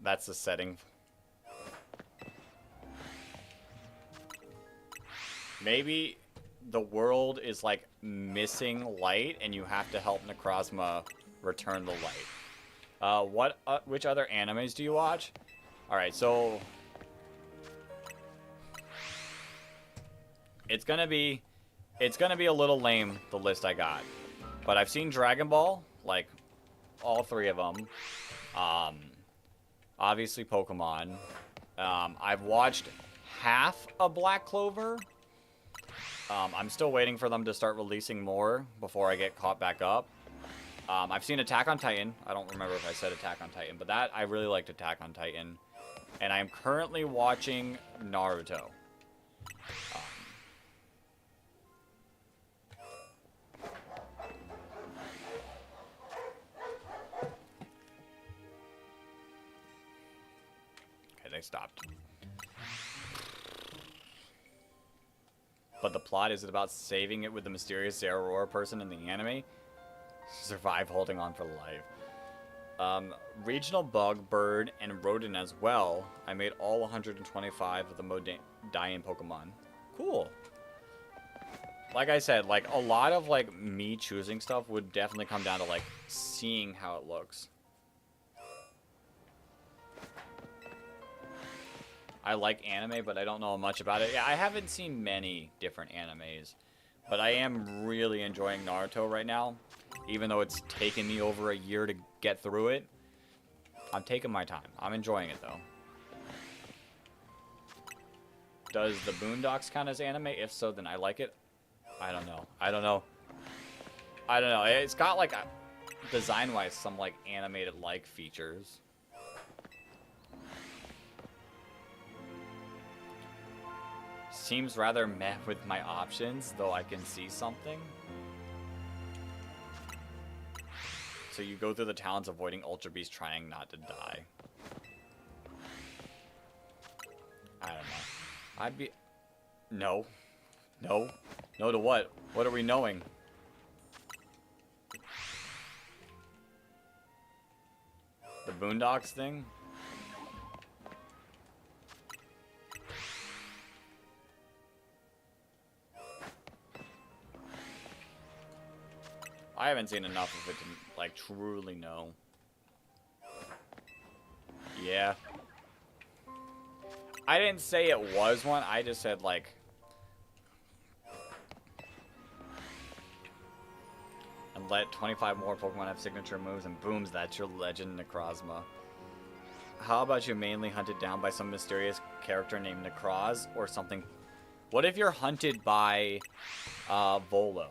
That's the setting. Maybe the world is like missing light and you have to help Necrozma return the light. Which other animes do you watch? Alright, so it's gonna be a little lame, the list I got. But I've seen Dragon Ball, like all 3 of them. Obviously Pokemon. I've watched half of Black Clover. I'm still waiting for them to start releasing more before I get caught back up. I've seen Attack on Titan. I don't remember if I said Attack on Titan, but I really liked Attack on Titan. And I'm currently watching Naruto. Okay, they stopped. But the plot, is it about saving it with the mysterious Zeraora person in the anime? Survive holding on for life. Regional bug, bird, and rodent as well. I made all 125 of the Modian Pokemon. Cool. Like I said, like a lot of like me choosing stuff would definitely come down to like seeing how it looks. I like anime, but I don't know much about it. Yeah, I haven't seen many different animes, but I am really enjoying Naruto right now. Even though it's taken me over a year to get through it, I'm taking my time. I'm enjoying it, though. Does the Boondocks count as anime? If so, then I like it. I don't know. I don't know. I don't know. It's got, like, design-wise, some, like, animated-like features. Seems rather meh with my options, though I can see something. So you go through the towns avoiding Ultra Beast, trying not to die. I don't know. I'd be... No. No. No to what? What are we knowing? The Boondocks thing? I haven't seen enough of it to, like, truly know. Yeah. I didn't say it was one, I just said, like... And let 25 more Pokemon have signature moves, and booms, that's your legend, Necrozma. How about you mainly hunted down by some mysterious character named Necroz, or something? What if you're hunted by, Volo?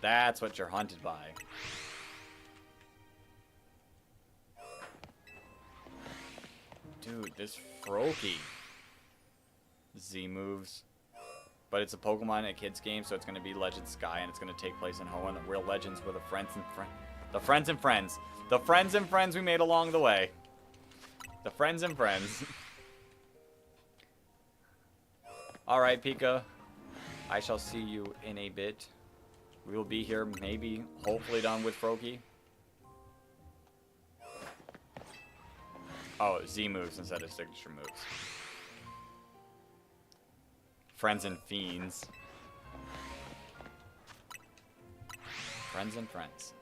That's what you're hunted by. Dude, this Froakie. Z moves. But it's a Pokemon and a kid's game, so it's going to be Legend Sky, and it's going to take place in Hoenn. The real legends were the friends and friends. The friends and friends we made along the way. The friends and friends. Alright, Pika. I shall see you in a bit. We will be here, maybe, hopefully done with Froakie. Oh, Z moves instead of signature moves. Friends and fiends. Friends and friends.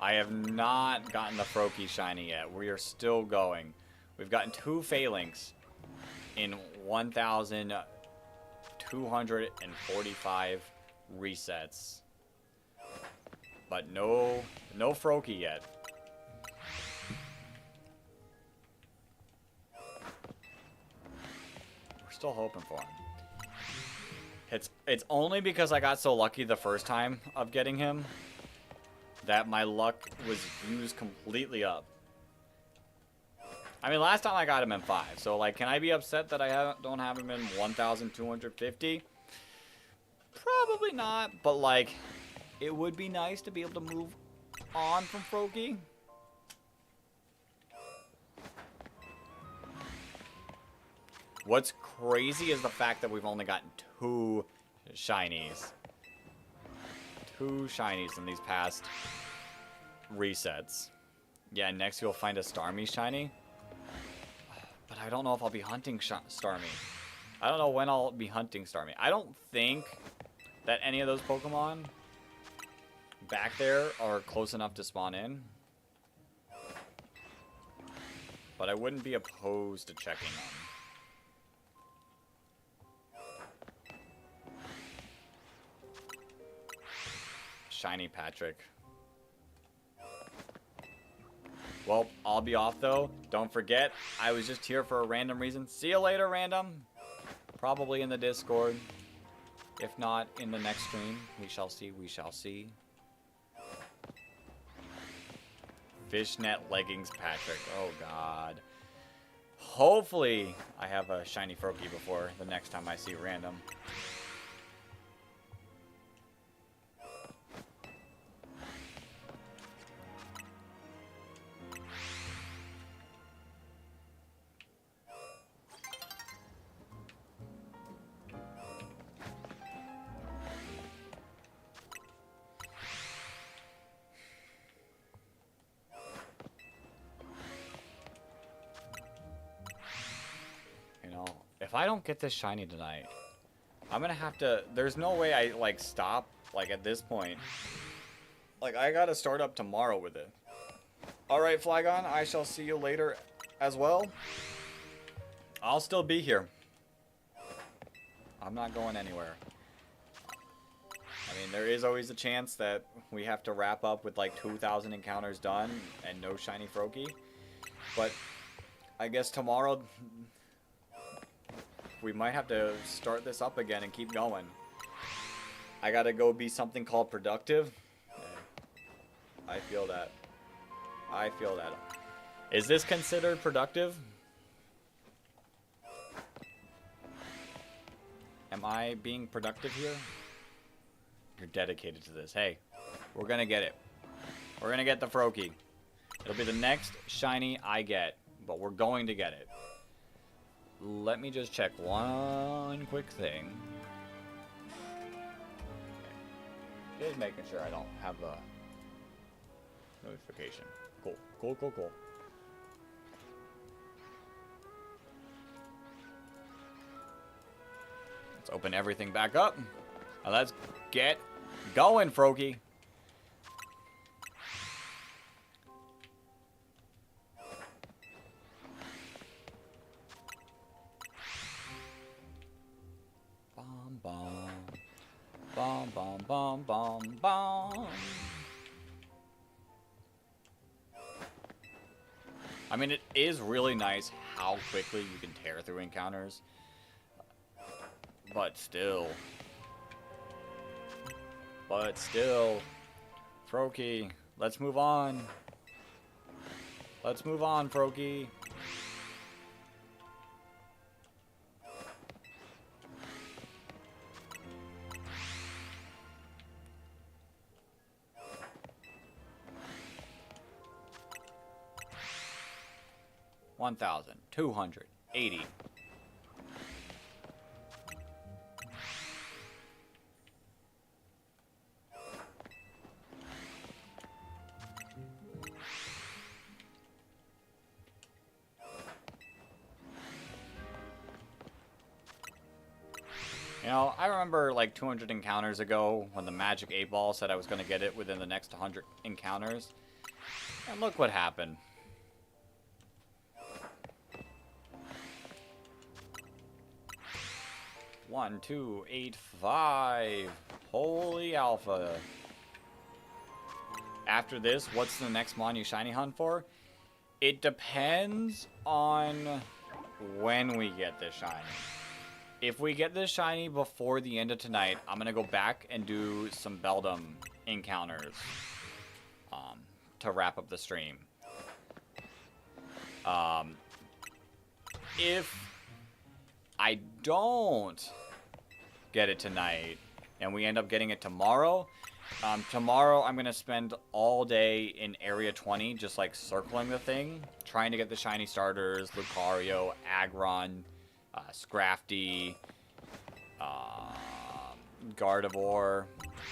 I have not gotten the Froakie shiny yet. We are still going. We've gotten 2 Phalanx. in 1,245 resets. But no Froakie yet. We're still hoping for him. It's only because I got so lucky the first time of getting him that my luck was used completely up. I mean, last time I got him in 5, so like, can I be upset that I don't have him in 1,250? Probably not, but like, it would be nice to be able to move on from Froakie. What's crazy is the fact that we've only gotten 2 shinies. 2 shinies in these past resets. Yeah, next you'll find a Starmie shiny. But I don't know if I'll be hunting Starmie. I don't know when I'll be hunting Starmie. I don't think that any of those Pokemon back there are close enough to spawn in. But I wouldn't be opposed to checking them. Shiny Patrick. Well, I'll be off though. Don't forget, I was just here for a random reason. See you later, random. Probably in the Discord. If not, in the next stream. We shall see, we shall see. Fishnet Leggings Patrick. Oh, God. Hopefully, I have a shiny Froakie before the next time I see random. If I don't get this shiny tonight, I'm gonna have to... There's no way I, like, stop, like, at this point. Like, I gotta start up tomorrow with it. Alright, Flygon, I shall see you later as well. I'll still be here. I'm not going anywhere. I mean, there is always a chance that we have to wrap up with, like, 2,000 encounters done and no shiny Froakie. But I guess tomorrow... we might have to start this up again and keep going. I gotta go be something called productive. I feel that. I feel that. Is this considered productive? Am I being productive here? You're dedicated to this. Hey, we're gonna get it. We're gonna get the Froakie. It'll be the next shiny I get, but we're going to get it. Let me just check one quick thing. Just making sure I don't have a notification. Cool, cool, cool, cool. Let's open everything back up. Now let's get going, Froakie. Bom, bom, bom, bom, bom. I mean, it is really nice how quickly you can tear through encounters. But still. Froakie, let's move on. Let's move on, Froakie. $1,280. You know, I remember like 200 encounters ago when the Magic 8-Ball said I was going to get it within the next 100 encounters. And look what happened. 1285. Holy alpha. After this, what's the next mon you shiny hunt for? It depends on when we get this shiny. If we get this shiny before the end of tonight, I'm going to go back and do some Beldum encounters to wrap up the stream. If I don't get it tonight and we end up getting it tomorrow, tomorrow I'm going to spend all day in Area 20 just like circling the thing, trying to get the shiny starters, Lucario, Aggron, Scrafty, Gardevoir,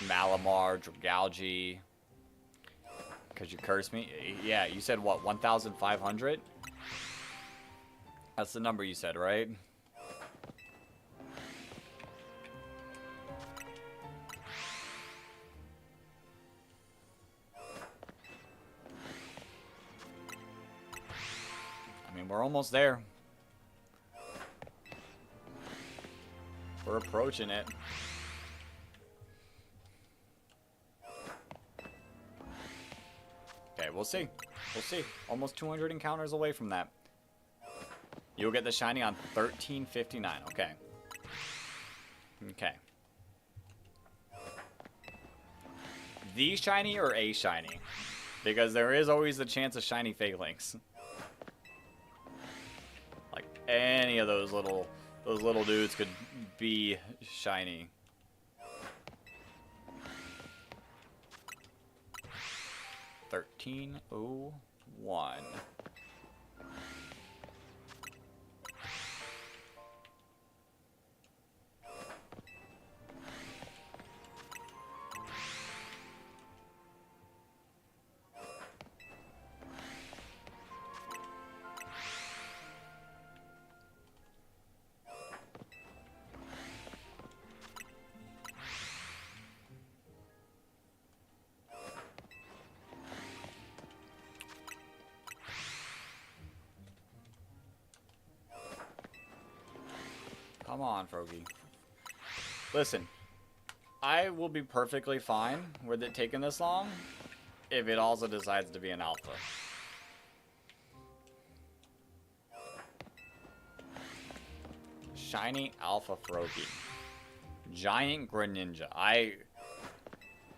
Malamar, Dragalge. Because you cursed me? Yeah, you said what, 1,500? That's the number you said, right? I mean, we're almost there. We're approaching it. Okay, we'll see. We'll see. Almost 200 encounters away from that. You'll get the shiny on 1359. Okay. Okay. The shiny or a shiny? Because there is always the chance of shiny fake links. Like any of those little dudes could be shiny. 1301. Come on, Froakie. Listen, I will be perfectly fine with it taking this long if it also decides to be an alpha. Shiny alpha Froakie. Giant Greninja. I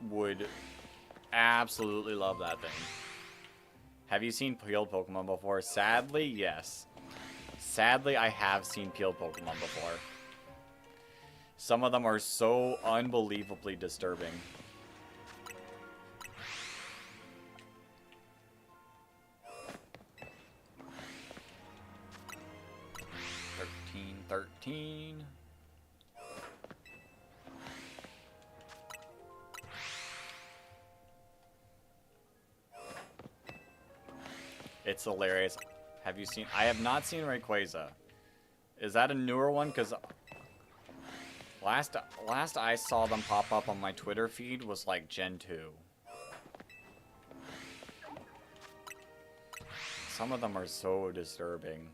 would absolutely love that thing. Have you seen peeled Pokemon before? Sadly, yes. Sadly, I have seen peeled Pokemon before. Some of them are so unbelievably disturbing. $13. It's hilarious. Have you seen... I have not seen Rayquaza. Is that a newer one? Because last I saw them pop up on my Twitter feed was like Gen 2. Some of them are so disturbing.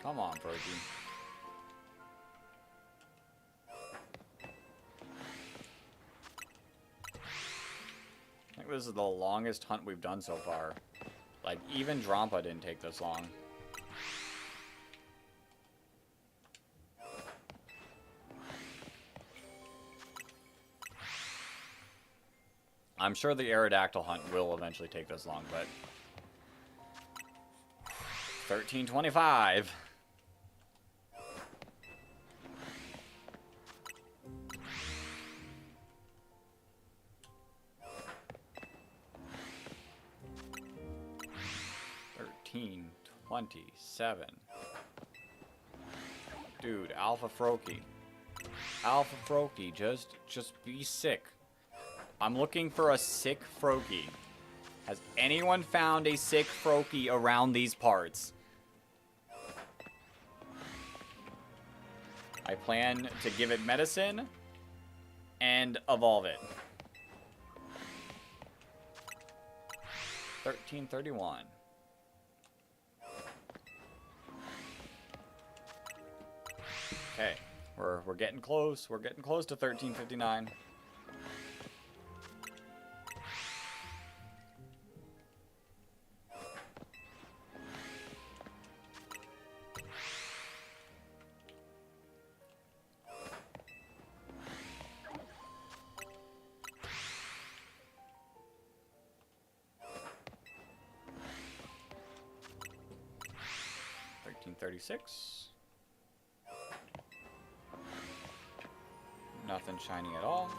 Come on, Froakie. I think this is the longest hunt we've done so far. Like, even Drampa didn't take this long. I'm sure the Aerodactyl hunt will eventually take this long, but... 1325. $13.27. Dude, Alpha Froakie. Alpha Froakie, just be sick. I'm looking for a sick Froakie. Has anyone found a sick Froakie around these parts? I plan to give it medicine and evolve it. 1331. Okay, we're getting close. We're getting close to 1359. $13.36. Nothing shiny at all.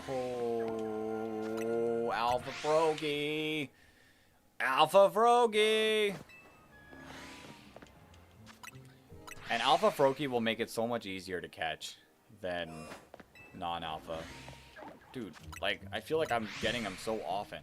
Oh, Alpha Froakie! Alpha Froakie! And Alpha Froakie will make it so much easier to catch than non-alpha. Dude, like, I feel like I'm getting them so often.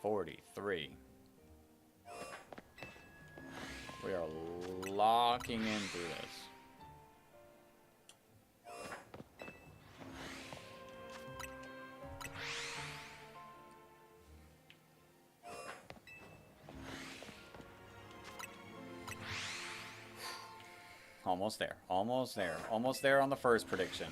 $13.43. We are locking into this. Almost there. Almost there. Almost there on the first prediction.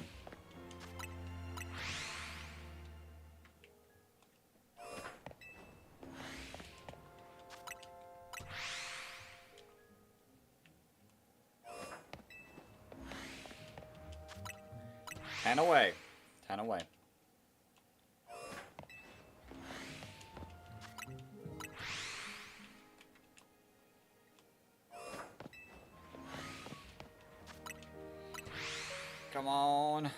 Ten away. 10 away. Come on.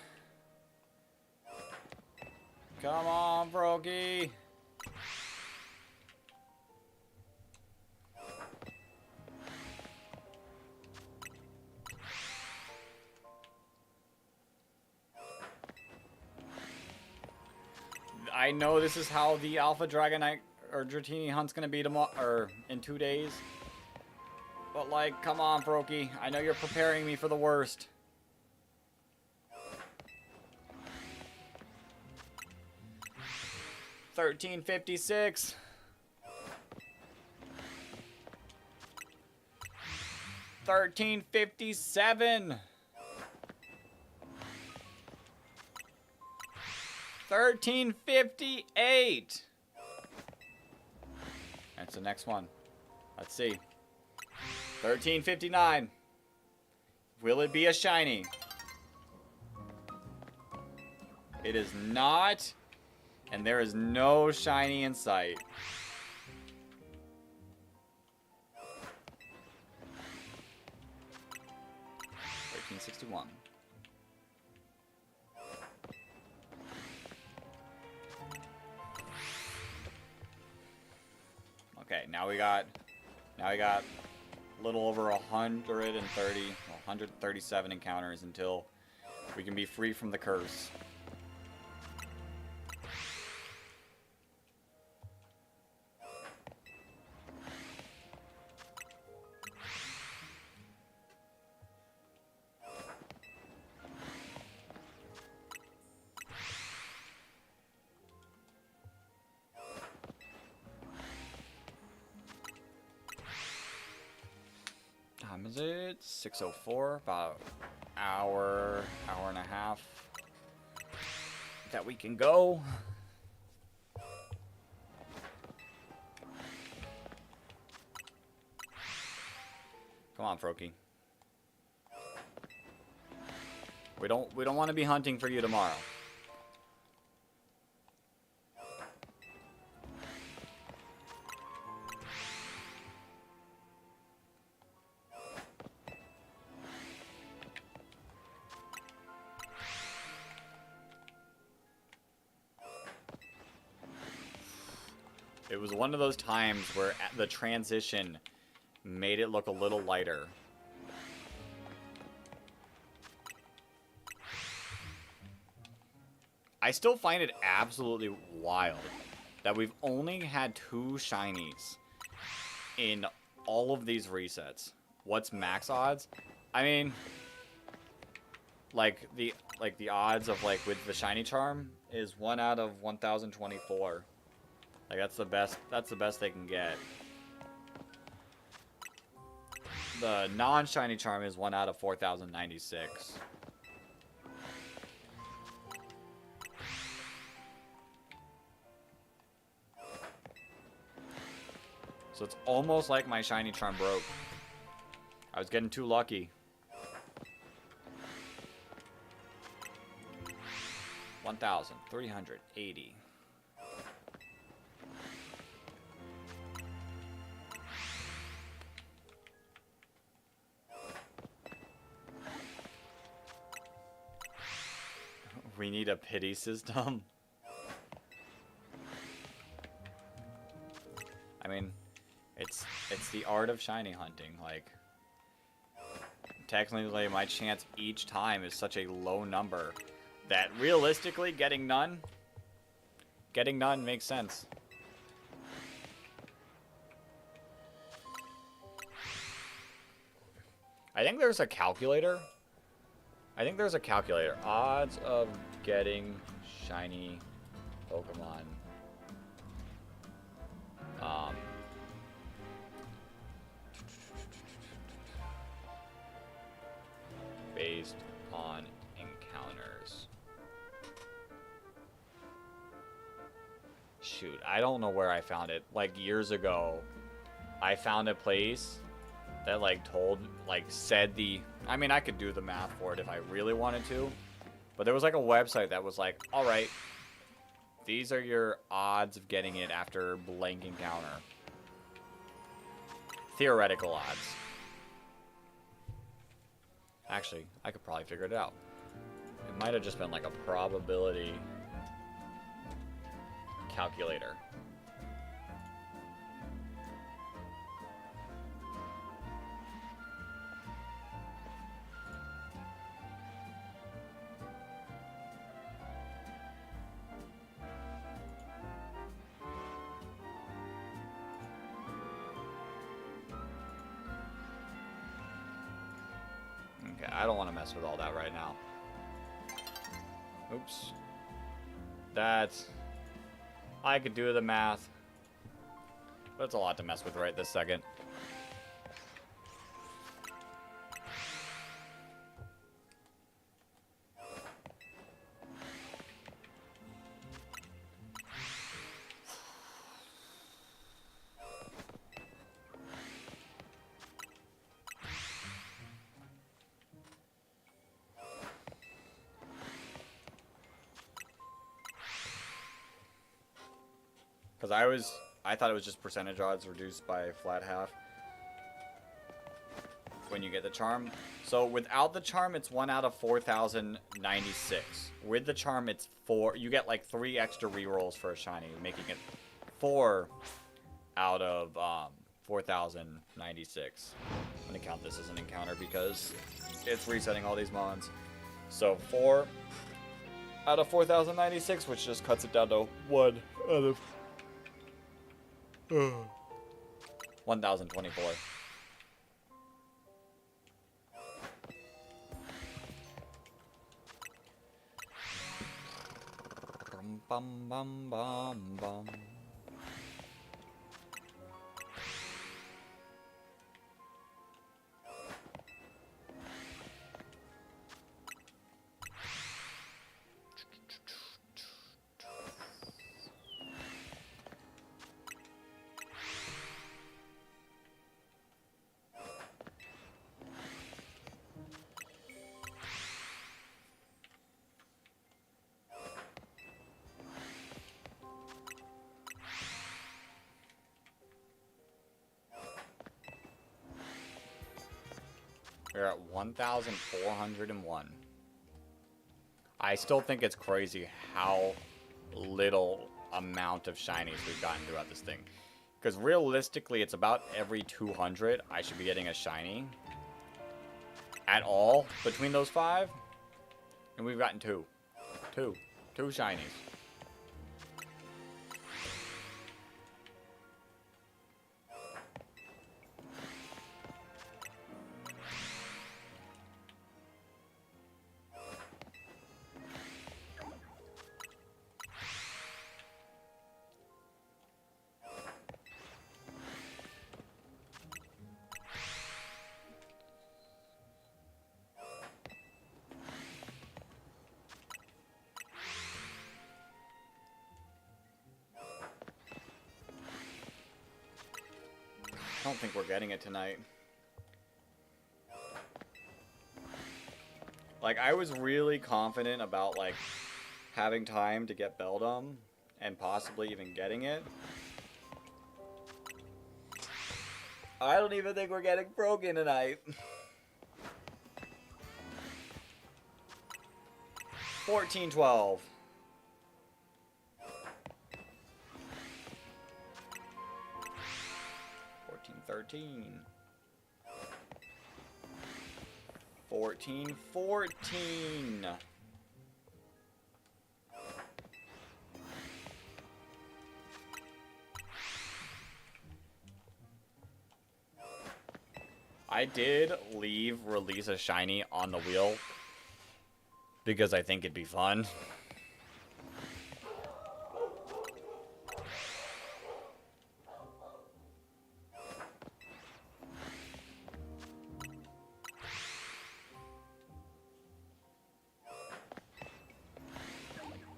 Come on, Froakie. I know this is how the Alpha Dragonite or Dratini hunt's gonna be tomorrow, or in 2 days. But like, come on, Froakie. I know you're preparing me for the worst. $13.56. $13.57. $13.58. That's the next one. Let's see. $13.59. Will it be a shiny? It is not. And there is no shiny in sight. $13.61. Okay, now we got a little over 130, 137 encounters until we can be free from the curse. Time is it? 6:04. About hour and a half that we can go. Come on, Froakie. We don't want to be hunting for you tomorrow. It was one of those times where the transition made it look a little lighter. I still find it absolutely wild that we've only had 2 shinies in all of these resets. What's max odds? I mean, like the odds of like with the shiny charm is 1 out of 1024. Like that's the best they can get. The non-shiny charm is 1 out of 4096. So it's almost like my shiny charm broke. I was getting too lucky. 1,380. We need a pity system. I mean, it's the art of shiny hunting. Like, technically, my chance each time is such a low number that realistically, getting none makes sense. I think there's a calculator. Odds of getting shiny Pokemon. Based on encounters. Shoot, I don't know where I found it. Like years ago, I found a place that said the, I mean, I could do the math for it if I really wanted to, but there was like a website that was like, all right, these are your odds of getting it after blank encounter. Theoretical odds. Actually, I could probably figure it out. It might have just been like a probability calculator. Okay, I don't want to mess with all that right now. Oops. I could do the math, but it's a lot to mess with right this second. Because I thought it was just percentage odds reduced by flat half when you get the charm. So without the charm, it's 1 out of 4,096. With the charm, it's 4. You get like 3 extra rerolls for a shiny, making it 4 out of 4,096. I'm gonna count this as an encounter because it's resetting all these mons. So 4 out of 4,096, which just cuts it down to 1 out of 1,024. Bum bum bum bum. We're at 1,401. I still think it's crazy how little amount of shinies we've gotten throughout this thing. Because realistically, it's about every 200 I should be getting a shiny. At all, between those 5. And we've gotten 2. 2 shinies. I don't think we're getting it tonight. Like, I was really confident about, like, having time to get Beldum and possibly even getting it. I don't even think we're getting broken tonight. 14-12. 13. 14. I did leave release a shiny on the wheel because I think it'd be fun.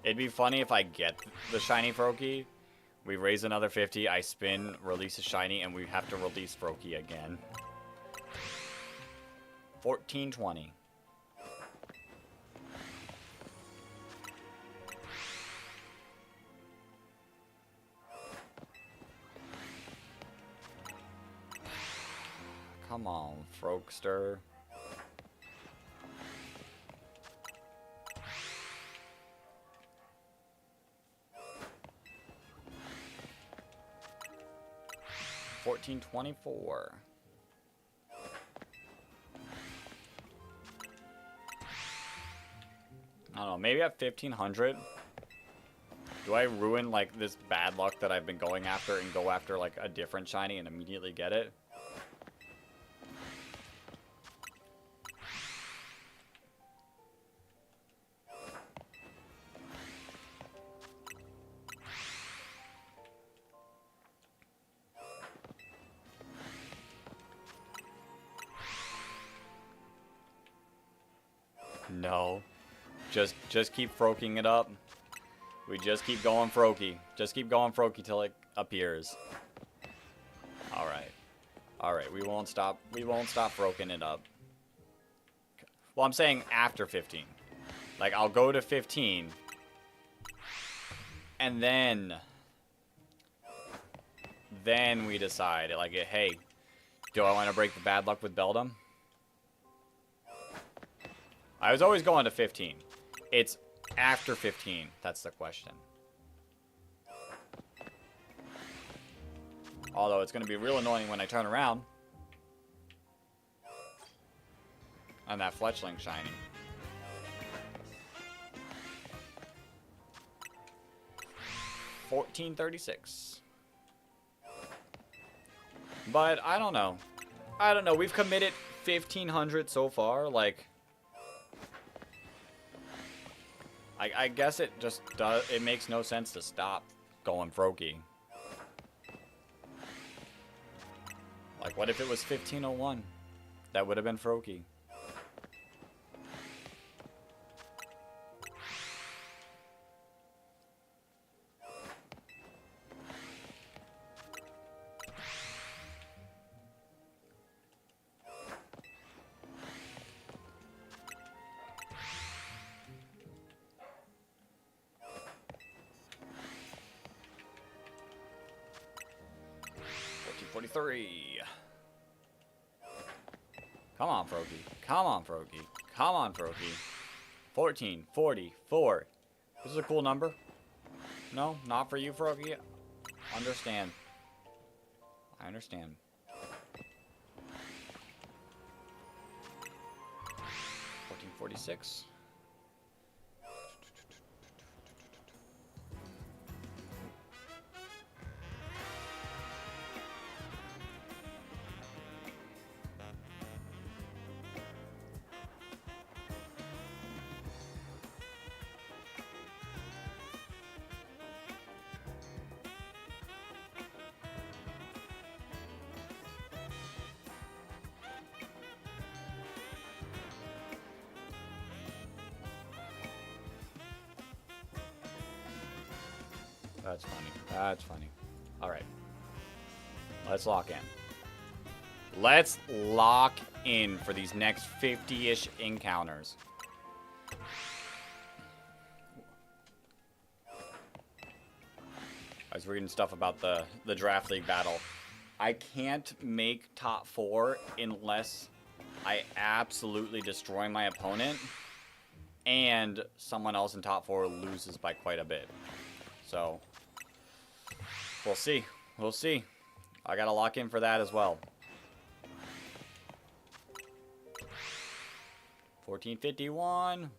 It'd be funny if I get the shiny Froakie, we raise another 50, I spin, release a shiny, and we have to release Froakie again. 14-20. Come on, Frokester. $14.24. I don't know, maybe at 1500. Do I ruin like this bad luck that I've been going after and go after like a different shiny and immediately get it? No. Just keep Froaking it up. We just keep going Froakie. Just keep going Froakie till it appears. Alright. Alright, we won't stop Froaking it up. Well, I'm saying after 15. Like, I'll go to 15. And then we decide, like, hey, do I want to break the bad luck with Beldum? I was always going to 15. It's after 15. That's the question. Although it's going to be real annoying when I turn around. And that Fletchling shiny. $14.36. But I don't know. I don't know. We've committed 1,500 so far. Like, I guess it just does. It makes no sense to stop going Froakie. Like, what if it was 1501? That would have been Froakie. Come on, Froakie. Come on, Froakie. Come on, Froakie. 1444. This is a cool number. No, not for you, Froakie. Understand. I understand. 1446. That's funny. That's funny. All right. Let's lock in. Let's lock in for these next 50-ish encounters. I was reading stuff about the Draft League battle. I can't make top 4 unless I absolutely destroy my opponent and someone else in top 4 loses by quite a bit. So, we'll see. We'll see. I gotta lock in for that as well. 1451.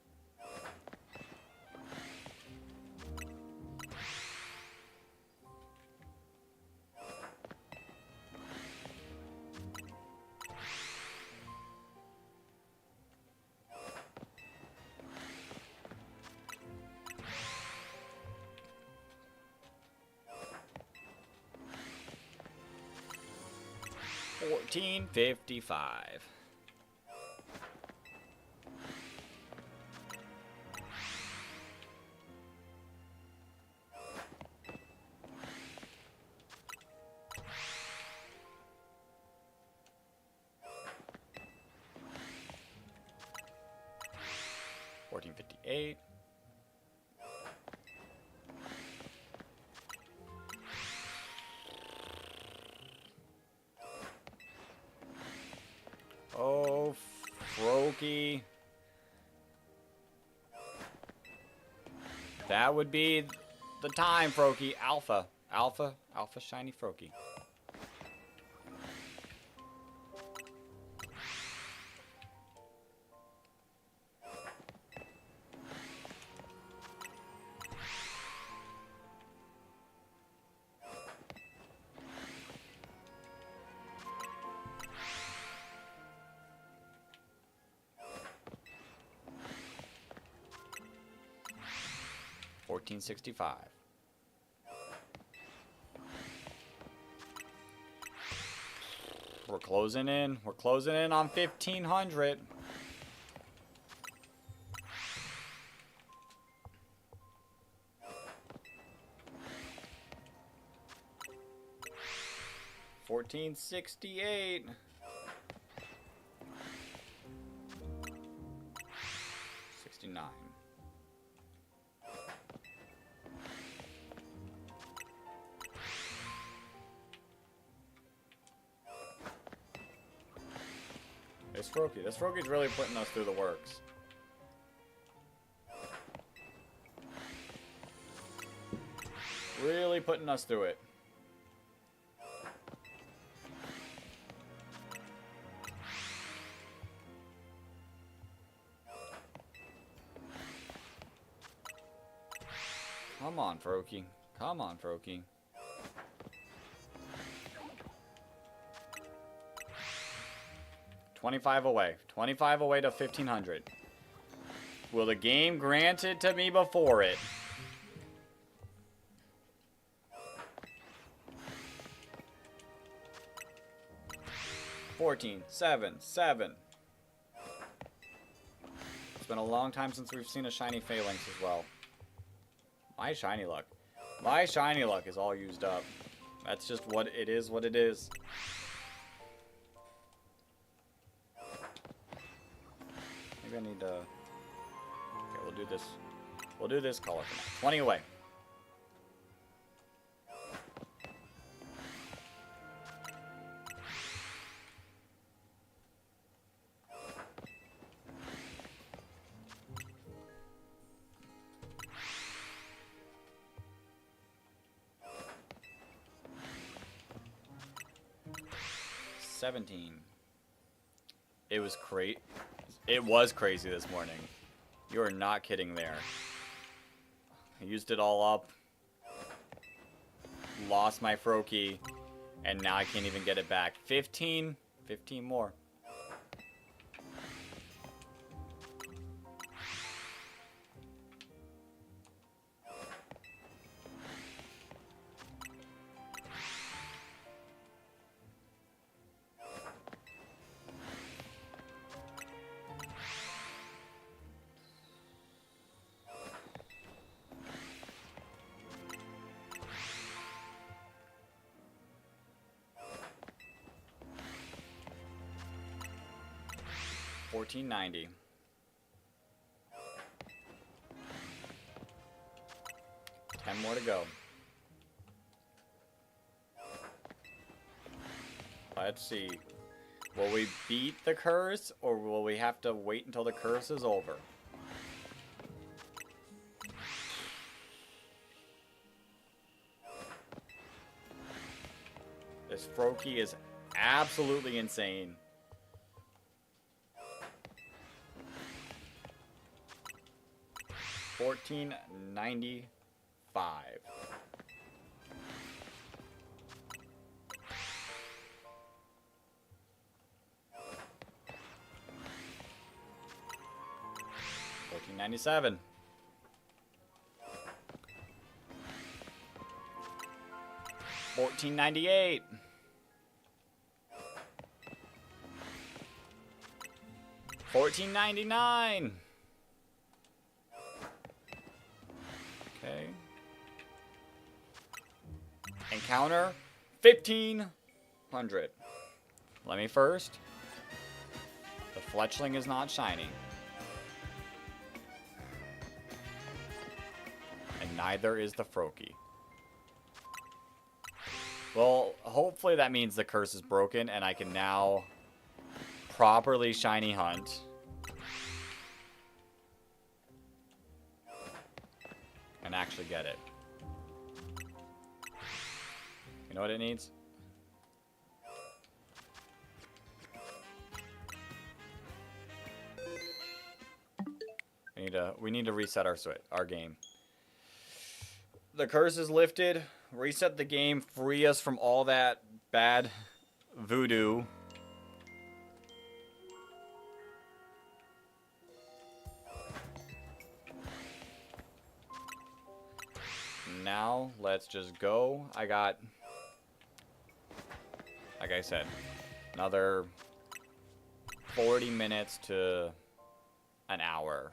$14.55. $14.58. Oh, Froakie. That would be the time, Froakie. Alpha. Alpha. Alpha shiny Froakie. $14.65. We're closing in. We're closing in on 1,500. $14.68. $69. This Froakie. This Froakie's really putting us through the works. Really putting us through it. Come on, Froakie. Come on, Froakie. $25 away. $25 away to 1,500. Will the game grant it to me before it? $14, $7, $7. It's been a long time since we've seen a shiny Phalanx as well. My shiny luck. My shiny luck is all used up. That's just what it is, what it is. Maybe I need to... Okay, we'll do this. We'll do this color for now. 20 away. 17. It was crazy. It was crazy this morning. You are not kidding there. I used it all up. Lost my Froakie. And now I can't even get it back. 15. 15 more. $14.90. $10 more to go. Let's see. Will we beat the curse, or will we have to wait until the curse is over? This Froakie is absolutely insane. $14.95. $14.97. $14.98. $14.99. Okay. Encounter 1,500. Let me first. The Fletchling is not shiny. And neither is the Froakie. Well, hopefully that means the curse is broken and I can now properly shiny hunt. And actually get it. You know what it needs? We need to reset our game. The curse is lifted. Reset the game. Free us from all that bad voodoo. Now, let's just go. I got, like I said, another 40 minutes to an hour.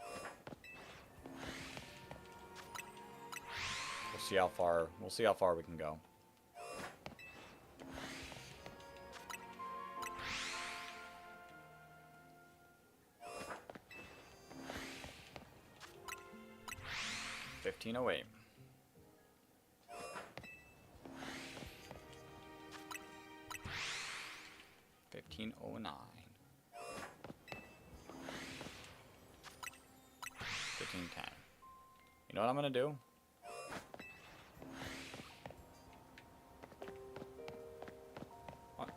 We'll see how far we can go. $15.08. $15.09. $15.10. You know what I'm gonna do? What?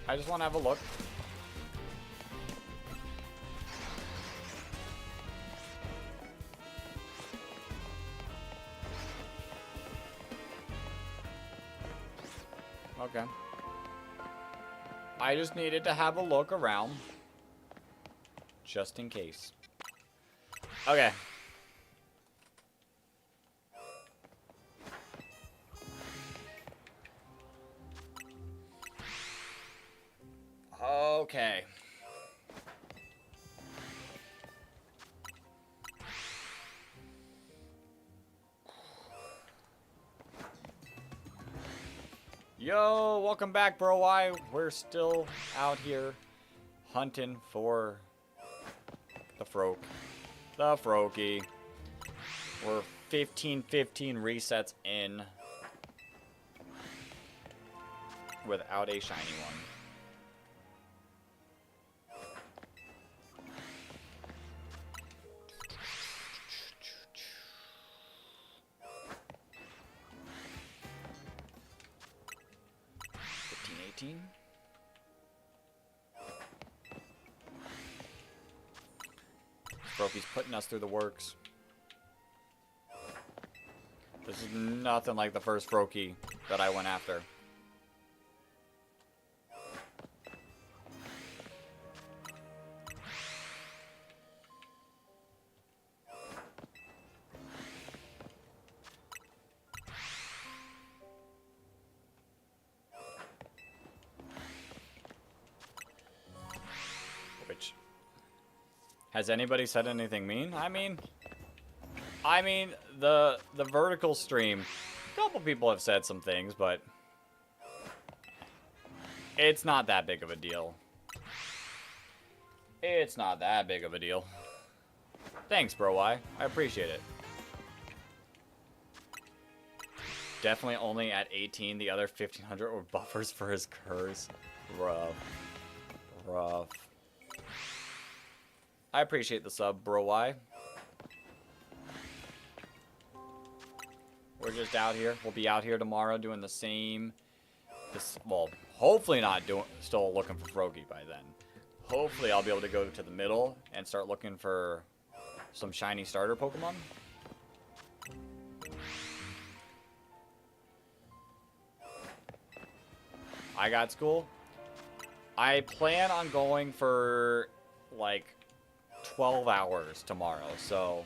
I just want to have a look. Okay. I just needed to have a look around. Just in case. Okay. Okay. Yo, welcome back, bro. We're still out here hunting for the Froak. The Froakie. We're 15 resets in without a shiny one. Froakie's putting us through the works. This is nothing like the first Froakie that I went after. Which, has anybody said anything mean? I mean, the vertical stream, a couple people have said some things, but it's not that big of a deal. It's not that big of a deal. Thanks, bro. I appreciate it. Definitely only at 18. The other 1,500 were buffers for his curse. Rough. Rough. I appreciate the sub, bro. We're just out here. We'll be out here tomorrow doing the same. Well, hopefully not still looking for Froakie by then. Hopefully I'll be able to go to the middle and start looking for some shiny starter Pokemon. I got school. I plan on going for like 12 hours tomorrow. So,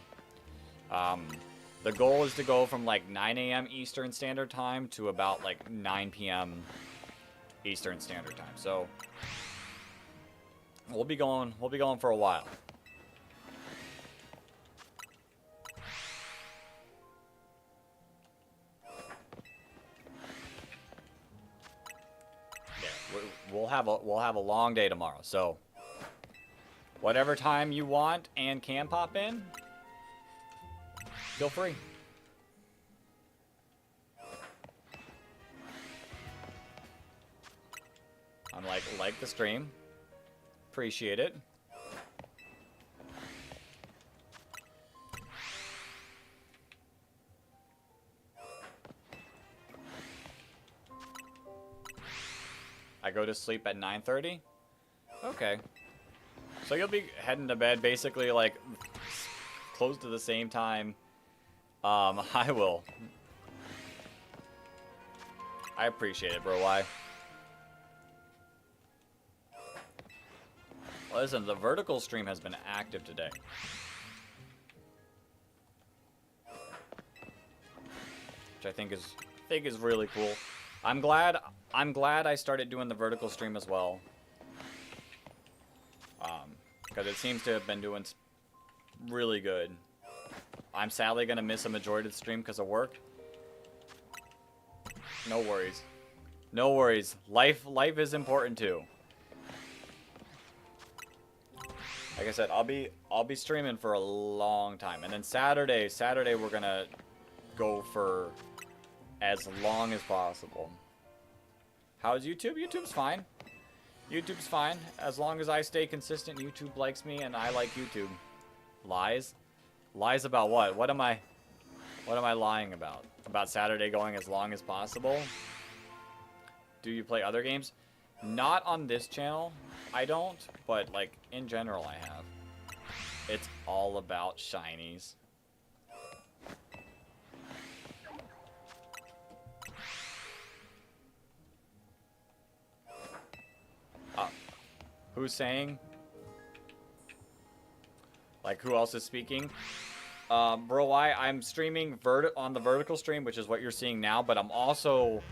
the goal is to go from like 9 a.m. Eastern Standard Time to about like 9 p.m. Eastern Standard Time. So, we'll be going for a while. Yeah, we'll have a long day tomorrow. So, whatever time you want and can pop in, feel free. I'm like the stream. Appreciate it. I go to sleep at 9:30. Okay. So you'll be heading to bed basically like close to the same time. I will. I appreciate it, bro. Why? Listen, the vertical stream has been active today. Which I think is really cool. I'm glad I started doing the vertical stream as well. Because it seems to have been doing really good. I'm sadly going to miss a majority of the stream because of work. No worries. No worries. Life is important too. Like I said, I'll be streaming for a long time. And then Saturday we're going to go for as long as possible. How's YouTube? YouTube's fine. YouTube's fine. As long as I stay consistent, YouTube likes me and I like YouTube. Lies? Lies about what? What am I lying about? About Saturday going as long as possible? Do you play other games? Not on this channel. I don't, but like in general I have. It's all about shinies. Who's saying? Like, who else is speaking? Bro, I'm streaming on the vertical stream, which is what you're seeing now, but I'm also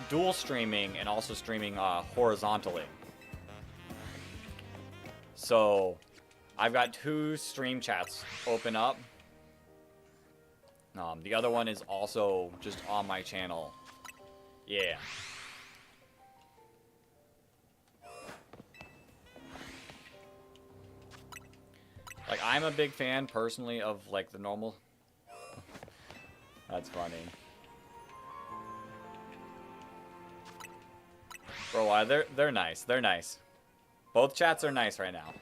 dual streaming and also streaming horizontally. So, I've got 2 stream chats open up. The other one is also just on my channel. Yeah. Like, I'm a big fan, personally, of, like, the normal... That's funny. Bro, why? They're nice. They're nice. Both chats are nice right now.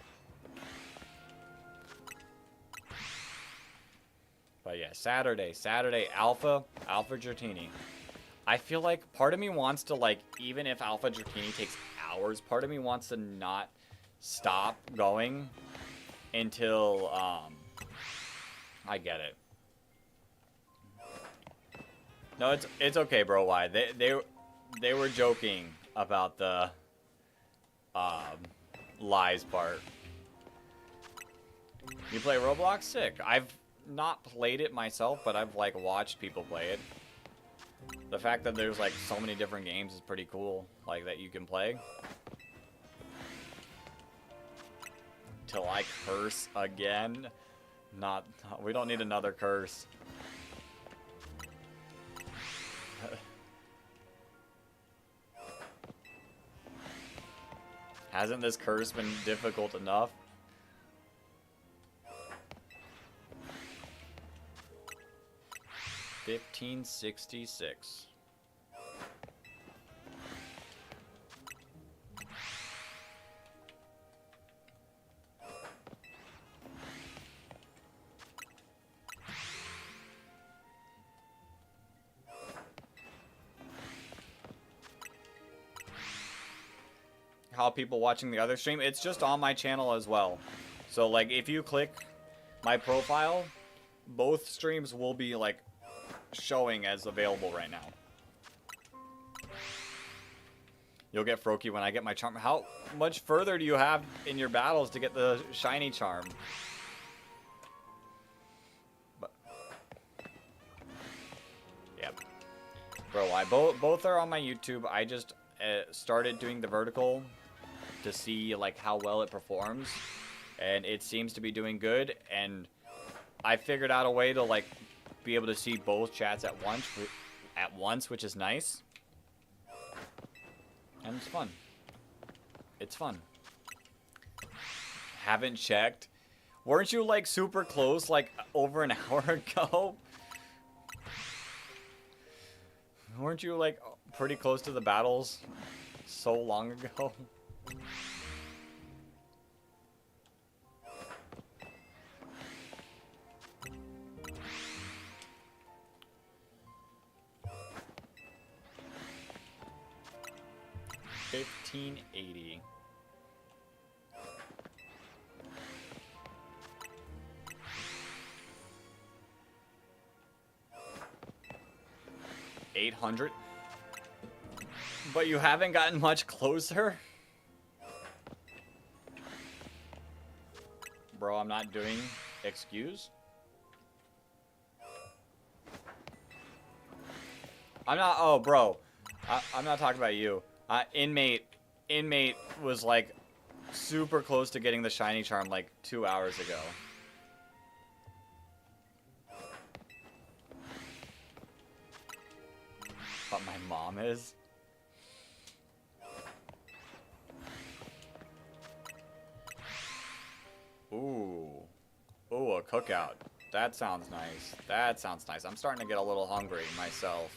But yeah, Saturday, Alpha Dratini. I feel like part of me wants to, like, even if Alpha Dratini takes hours, part of me wants to not stop going until, I get it. No, it's okay, bro. Why? They were joking about the, lies part. You play Roblox? Sick. I've not played it myself, but I've, like, watched people play it. The fact that there's, like, so many different games is pretty cool, like, that you can play. Till I curse again. We don't need another curse. Hasn't this curse been difficult enough? $15.66. How people watching the other stream? It's just on my channel as well. So, like, if you click my profile, both streams will be, like, showing as available right now. You'll get Froakie when I get my charm. How much further do you have in your battles to get the shiny charm? But, yep. Bro, both are on my YouTube. I just started doing the vertical to see, like, how well it performs, and it seems to be doing good, and I figured out a way to, like, be able to see both chats at once, which is nice. And it's fun. It's fun. Haven't checked. Weren't you, like, super close, like, over an hour ago? Weren't you, like, pretty close to the battles so long ago? $15.80. $800. But you haven't gotten much closer? Bro, I'm not doing excuse. I'm not, oh, bro. I'm not talking about you. Inmate was, like, super close to getting the shiny charm, like, 2 hours ago. But my mom is. Ooh. Ooh, a cookout. That sounds nice. That sounds nice. I'm starting to get a little hungry myself.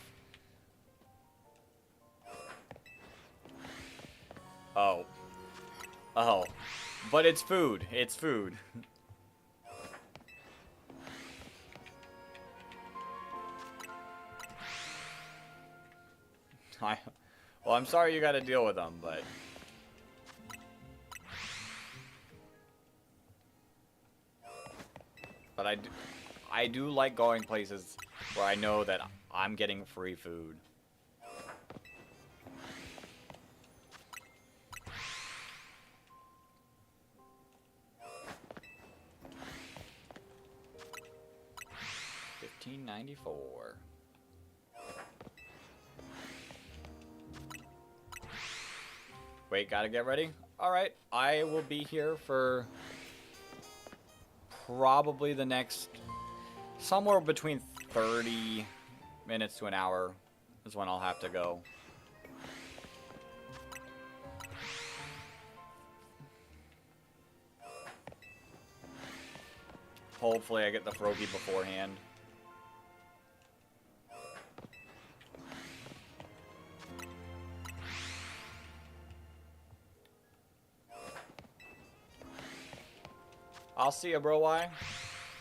Oh. Oh. But it's food. It's food. Well, I'm sorry you gotta deal with them, but... But I do like going places where I know that I'm getting free food. $15.94. Wait, gotta get ready? Alright, I will be here for probably the next, somewhere between 30 minutes to an hour is when I'll have to go. Hopefully I get the Froakie beforehand. I'll see you, bro. Why?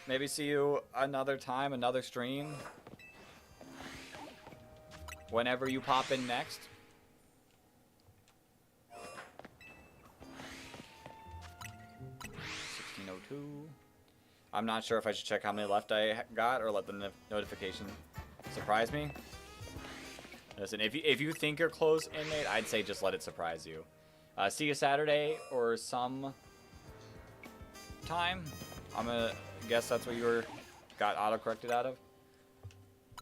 Maybe see you another time, another stream. Whenever you pop in next. I'm not sure if I should check how many left I got or let the notification surprise me. Listen, if you think you're close, inmate, I'd say just let it surprise you. See you Saturday or some time. I'm gonna guess that's what you got auto-corrected out of.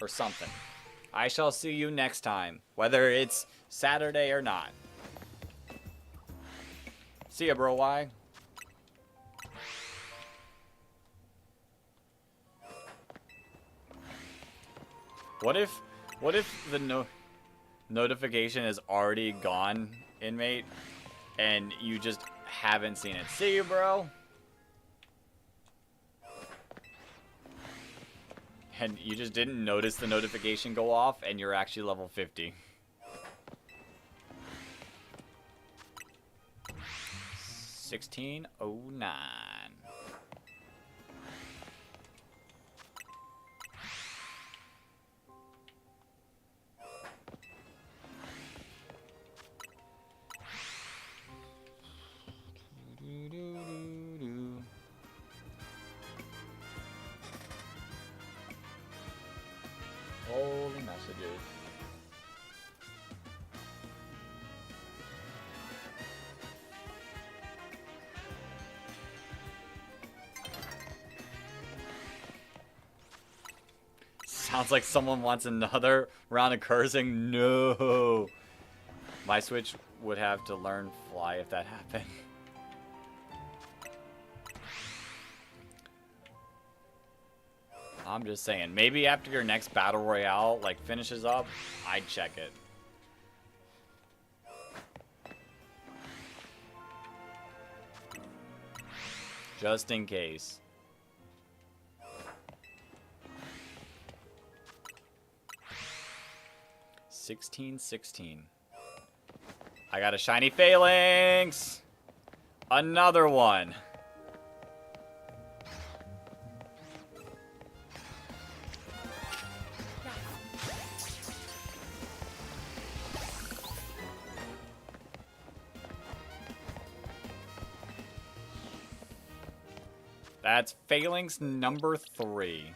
Or something. I shall see you next time, whether it's Saturday or not. See ya, bro. Why? What if the notification is already gone, inmate, and you just haven't seen it? See you, bro. And you just didn't notice the notification go off, and you're actually level 50. $16.09. Holy messages. Sounds like someone wants another round of cursing. No. My Switch would have to learn fly if that happened. I'm just saying, maybe after your next battle royale like finishes up, I'd check it. Just in case. $16.16. I got a shiny Phalanx! Another one! That's Phalanx number 3.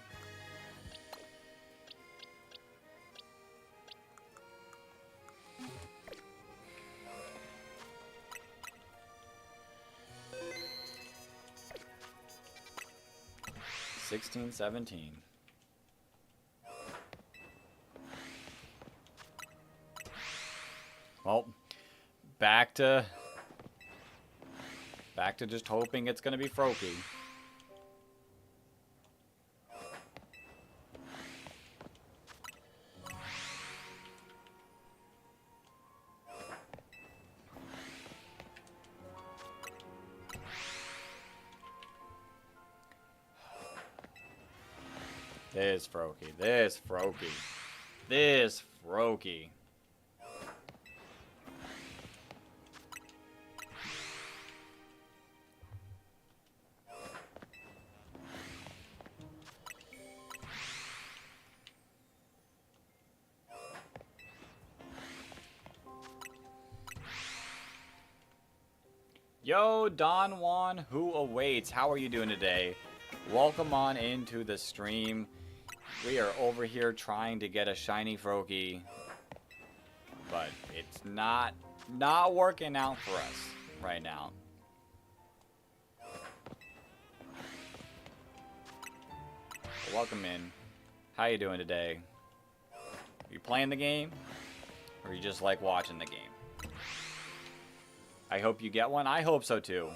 $16.17. Well, back to just hoping it's gonna be Froakie. This Froakie, this Froakie, this Froakie. Yo, Don Juan, who awaits? How are you doing today? Welcome on into the stream. We are over here trying to get a shiny Froakie, but it's not working out for us right now. Welcome in. How you doing today? Are you playing the game, or you just like watching the game? I hope you get one. I hope so too.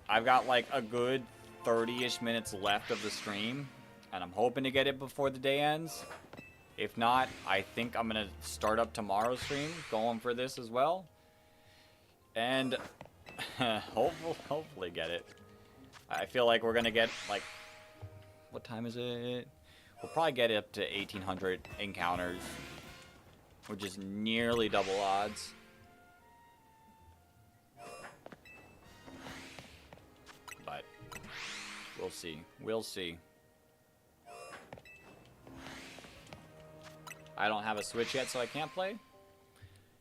I've got like a good 30-ish minutes left of the stream, and I'm hoping to get it before the day ends. If not, I think I'm gonna start up tomorrow's stream, going for this as well, and hopefully get it. I feel like we're gonna get like What time is it? We'll probably get up to 1,800 encounters, which is nearly double odds. But we'll see. We'll see. I don't have a Switch yet, so I can't play.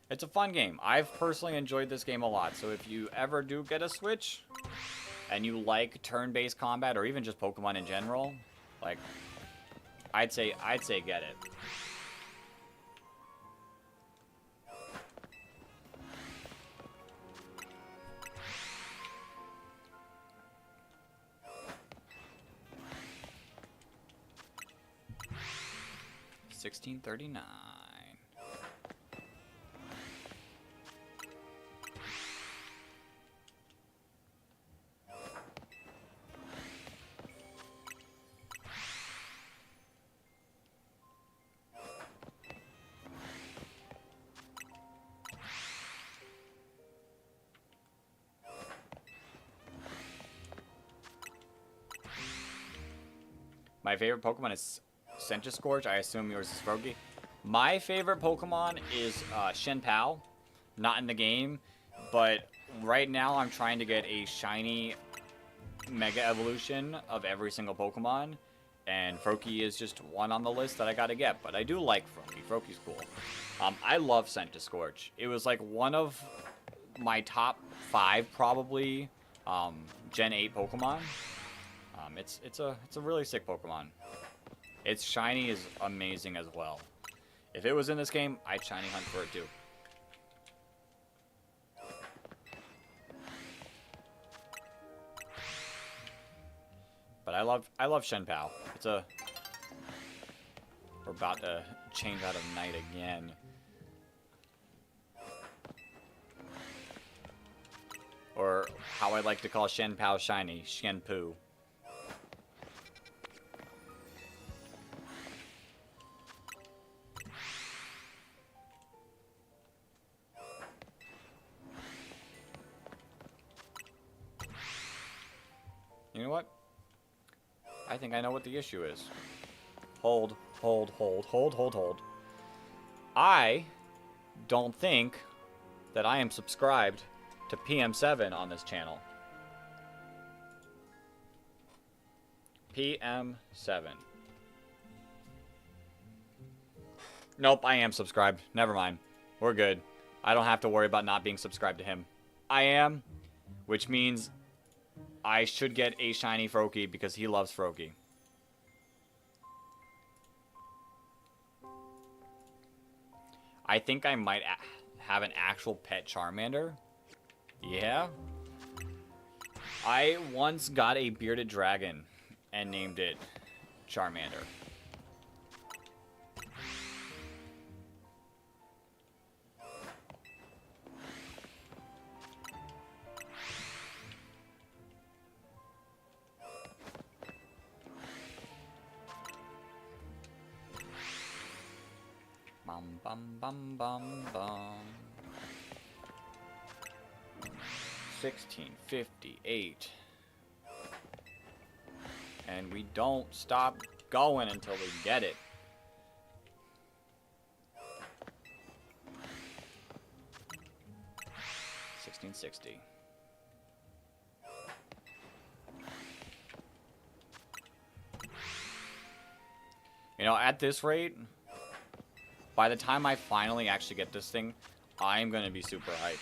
It's a fun game. I've personally enjoyed this game a lot. So if you ever do get a Switch and you like turn-based combat or even just Pokemon in general, like I'd say get it. $16.39. My favorite Pokemon is Centiskorch. I assume yours is Froakie. My favorite Pokemon is Shenpao. Not in the game, but right now I'm trying to get a shiny Mega Evolution of every single Pokemon. And Froakie is just one on the list that I gotta get. But I do like Froakie. Froakie's cool. I love Centiskorch. It was like one of my top 5 probably Gen 8 Pokemon. It's a really sick Pokemon. Its shiny is amazing as well. If it was in this game, I'd shiny hunt for it too. But I love Shenpao. We're about to change out of night again. Or how I like to call Shenpao shiny, Shenpoo. You know what? I think I know what the issue is. Hold. I don't think that I am subscribed to PM7 on this channel. PM7. Nope, I am subscribed. Never mind. We're good. I don't have to worry about not being subscribed to him. I am, which means I should get a shiny Froakie because he loves Froakie. I think I might have an actual pet Charmander. Yeah. I once got a bearded dragon and named it Charmander. Bum bum bum bum. 1658. And we don't stop going until we get it. $16.60. You know, at this rate, by the time I finally actually get this thing, I'm gonna be super hyped.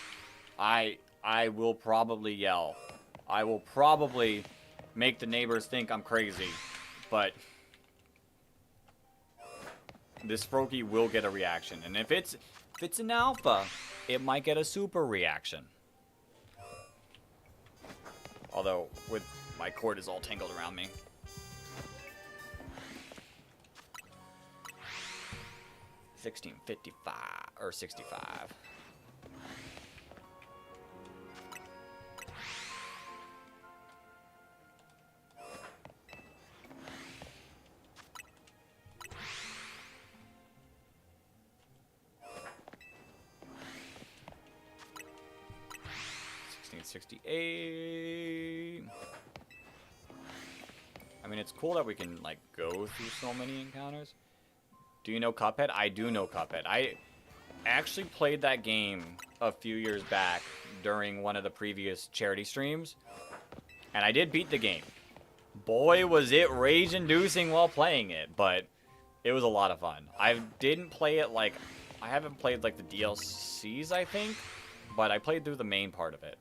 I will probably yell. I will probably make the neighbors think I'm crazy, but this Froakie will get a reaction. And if it's an alpha, it might get a super reaction. Although, with my cord is all tangled around me. $16.55 or 65. $16.68. I mean, it's cool that we can, like, go through so many encounters. Do you know Cuphead? I do know Cuphead. I actually played that game a few years back during one of the previous charity streams, and I did beat the game. Boy, was it rage-inducing while playing it, but it was a lot of fun. I didn't play it, like, I haven't played, like, the DLCs, I think, but I played through the main part of it.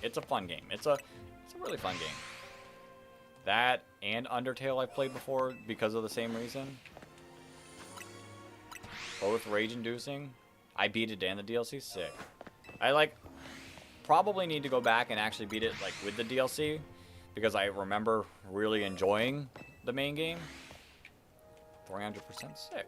It's a fun game. It's a really fun game. That and Undertale I've played before because of the same reason. Both rage-inducing. I beat it and the DLC. Sick. I, like, probably need to go back and actually beat it, like, with the DLC, because I remember really enjoying the main game. 300% sick.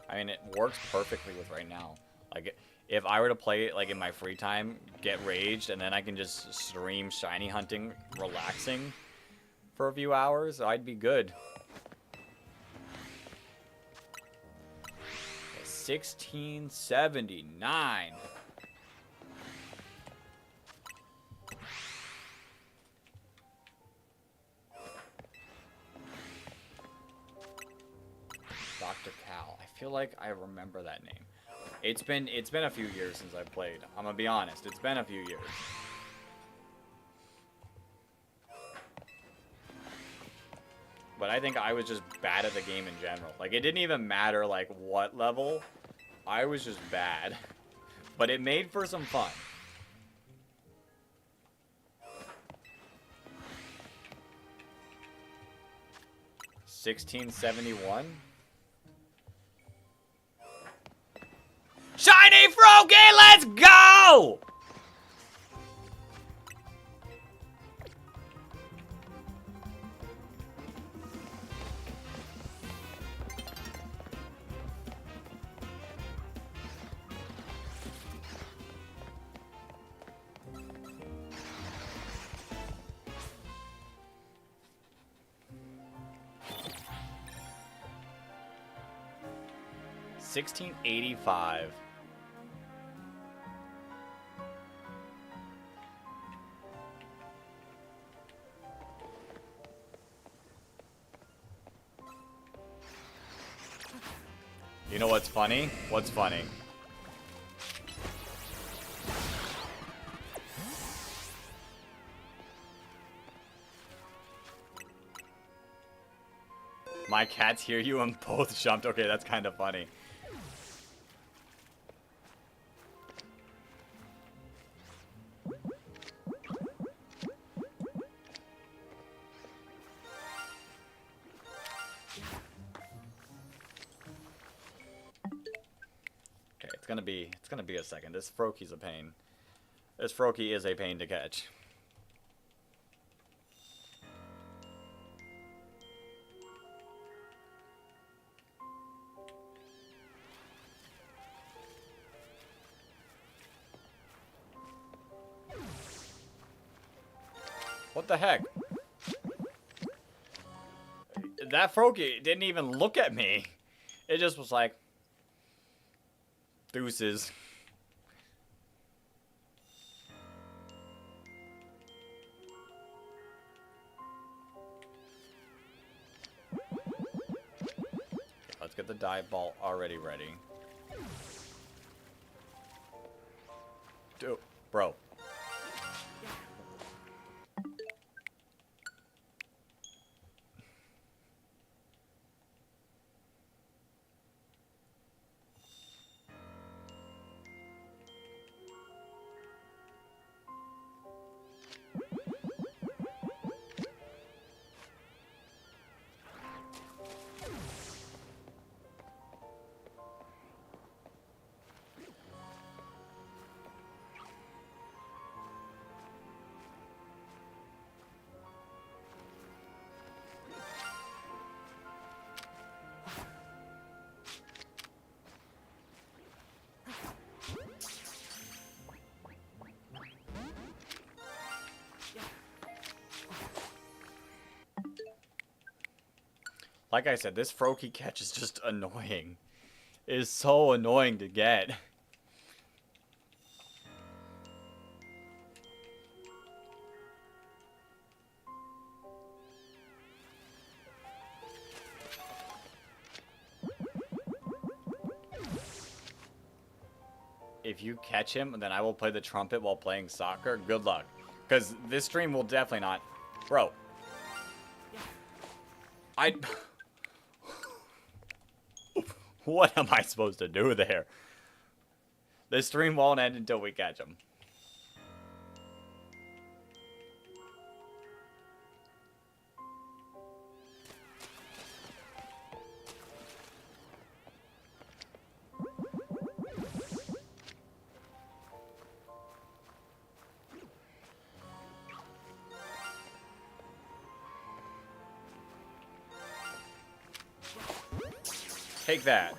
I mean, it works perfectly with right now. Like, if I were to play it, like, in my free time, get raged, and then I can just stream shiny hunting, relaxing for a few hours, I'd be good. 1679. Dr. Cal. I feel like I remember that name. It's been a few years since I played. I'm gonna be honest. It's been a few years. But I think I was just bad at the game in general. Like, it didn't even matter, like, what level. I was just bad. But it made for some fun. $16.71. Shiny Froakie, let's go! $16.85. You know what's funny? What's funny? My cats hear you and both jumped. Okay, that's kind of funny. It's gonna be a second. This Froakie's a pain. This Froakie is a pain to catch. What the heck? That Froakie didn't even look at me. It just was like, deuces. Let's get the dive ball already ready. Dude, bro. Like I said, this Froakie catch is just annoying. It is so annoying to get. if you catch him, then I will play the trumpet while playing soccer. Good luck. Because this stream will definitely not... Bro. What am I supposed to do there? This stream won't end until we catch him. Take that.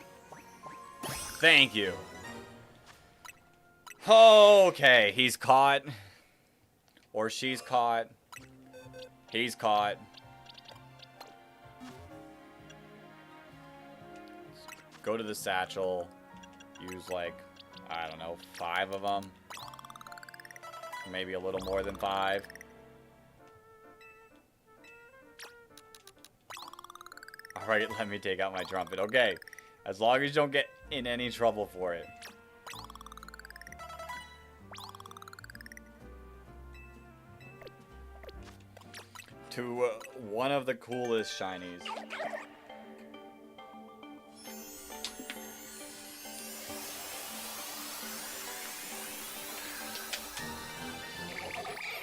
Thank you. Okay, he's caught. Or she's caught. He's caught. Go to the satchel. Use like, I don't know, 5 of them. Maybe a little more than 5. Alright, let me take out my trumpet. Okay. As long as you don't get in any trouble for it. To one of the coolest shinies.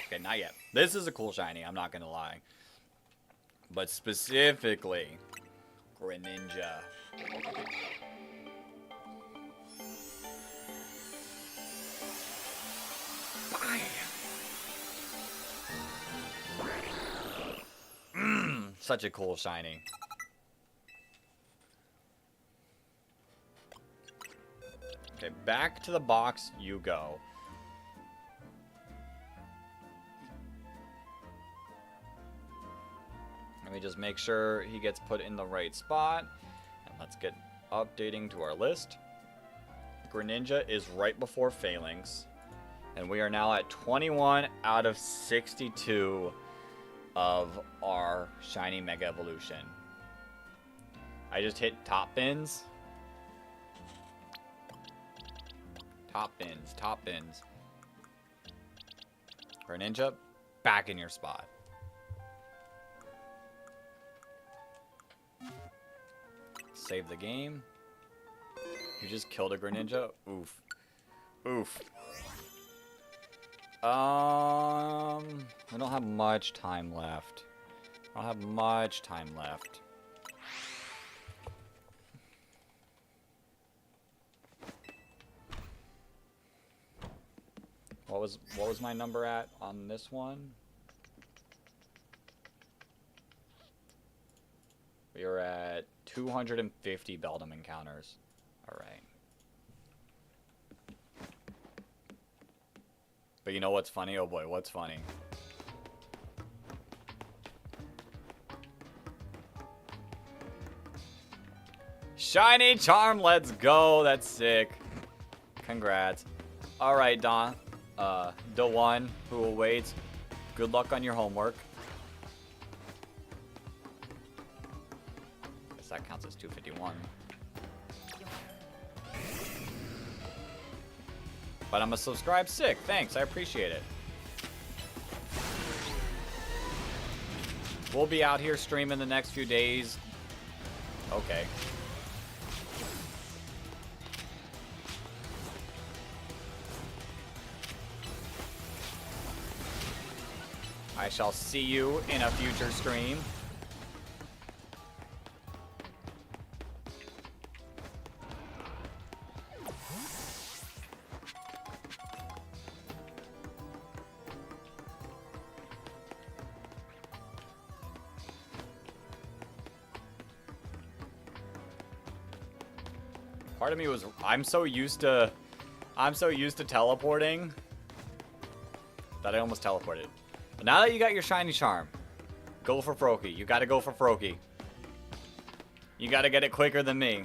Okay, not yet. This is a cool shiny, I'm not gonna lie. But specifically... Greninja. Such a cool shiny. Okay, back to the box you go. Let me just make sure he gets put in the right spot. And let's get updating to our list. Greninja is right before Phalanx. And we are now at 21 out of 62 of our shiny Mega Evolution. I just hit top bins. Top bins, top bins. Greninja, back in your spot. Save the game. You just killed a Greninja? Oof. Oof. We don't have much time left. I don't have much time left. What was my number at on this one? We are at 250 Beldum encounters. Alright. But you know what's funny? Oh boy, what's funny? Shiny Charm, let's go. That's sick. Congrats. Alright, Don. The one who awaits. Good luck on your homework. Guess that counts as 251. But I'm a subscribe sick. Thanks, I appreciate it. We'll be out here streaming the next few days. Okay. I shall see you in a future stream. Part of me was, I'm so used to teleporting that I almost teleported. But now that you got your shiny charm, go for Froakie. You gotta go for Froakie. You gotta get it quicker than me.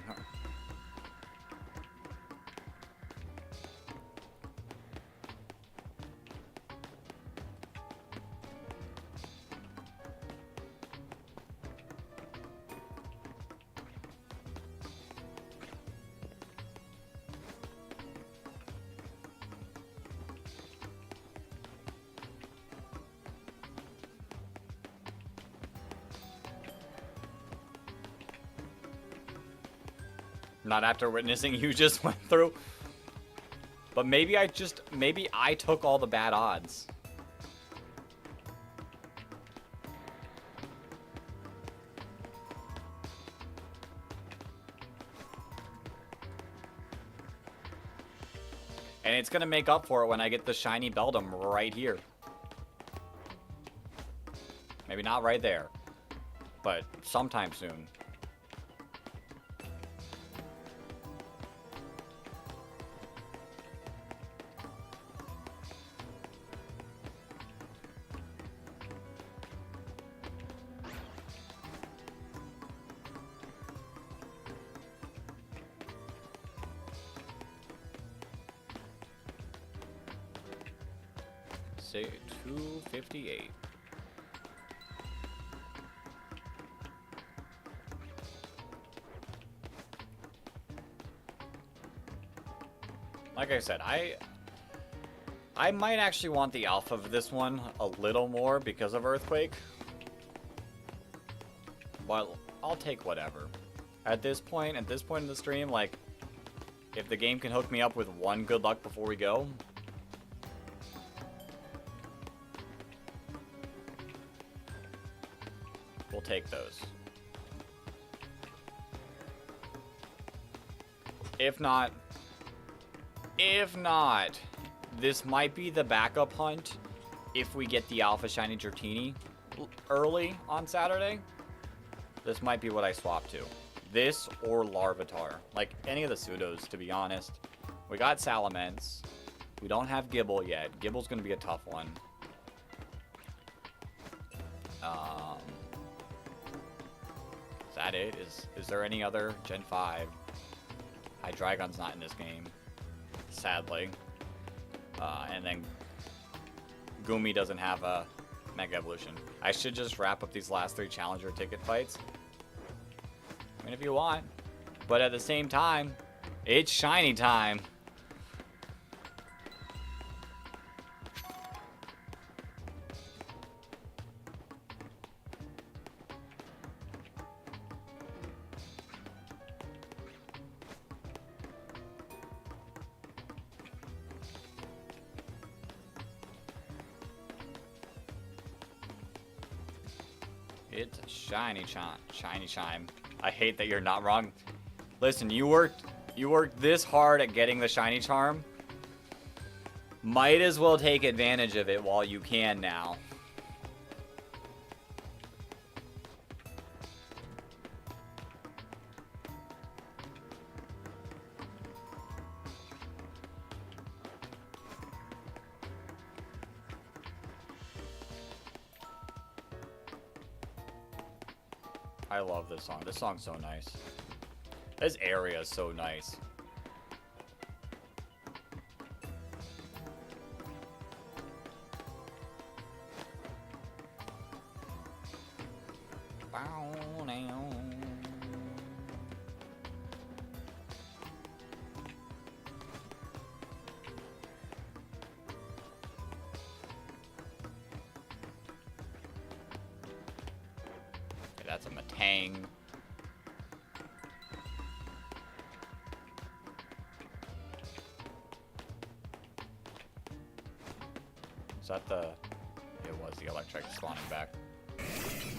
Not after witnessing you just went through. But maybe I took all the bad odds. And it's gonna make up for it when I get the shiny Beldum right here. Maybe not right there, but sometime soon. Say 258. Like I said, I might actually want the alpha of this one a little more because of Earthquake. But I'll take whatever. At this point in the stream, like, if the game can hook me up with one good luck before we go, we'll take those. If not, this might be the backup hunt if we get the Alpha Shiny Dratini early on Saturday. This might be what I swap to. This or Larvitar. Like, any of the pseudos, to be honest. We got Salamence. We don't have Gibble yet. Gibble's going to be a tough one. Is that it? Is there any other Gen 5? Hydreigon's not in this game, sadly. And then Gumi doesn't have a Mega Evolution. I should just wrap up these last 3 Challenger ticket fights. I mean, if you want. But at the same time, it's shiny time. It's shiny chime. I hate that you're not wrong. Listen, you worked this hard at getting the shiny charm. Might as well take advantage of it while you can now. I love this song. This song's so nice. This area is so nice. That's a Matang. Is that the... It was the electric spawning back. It's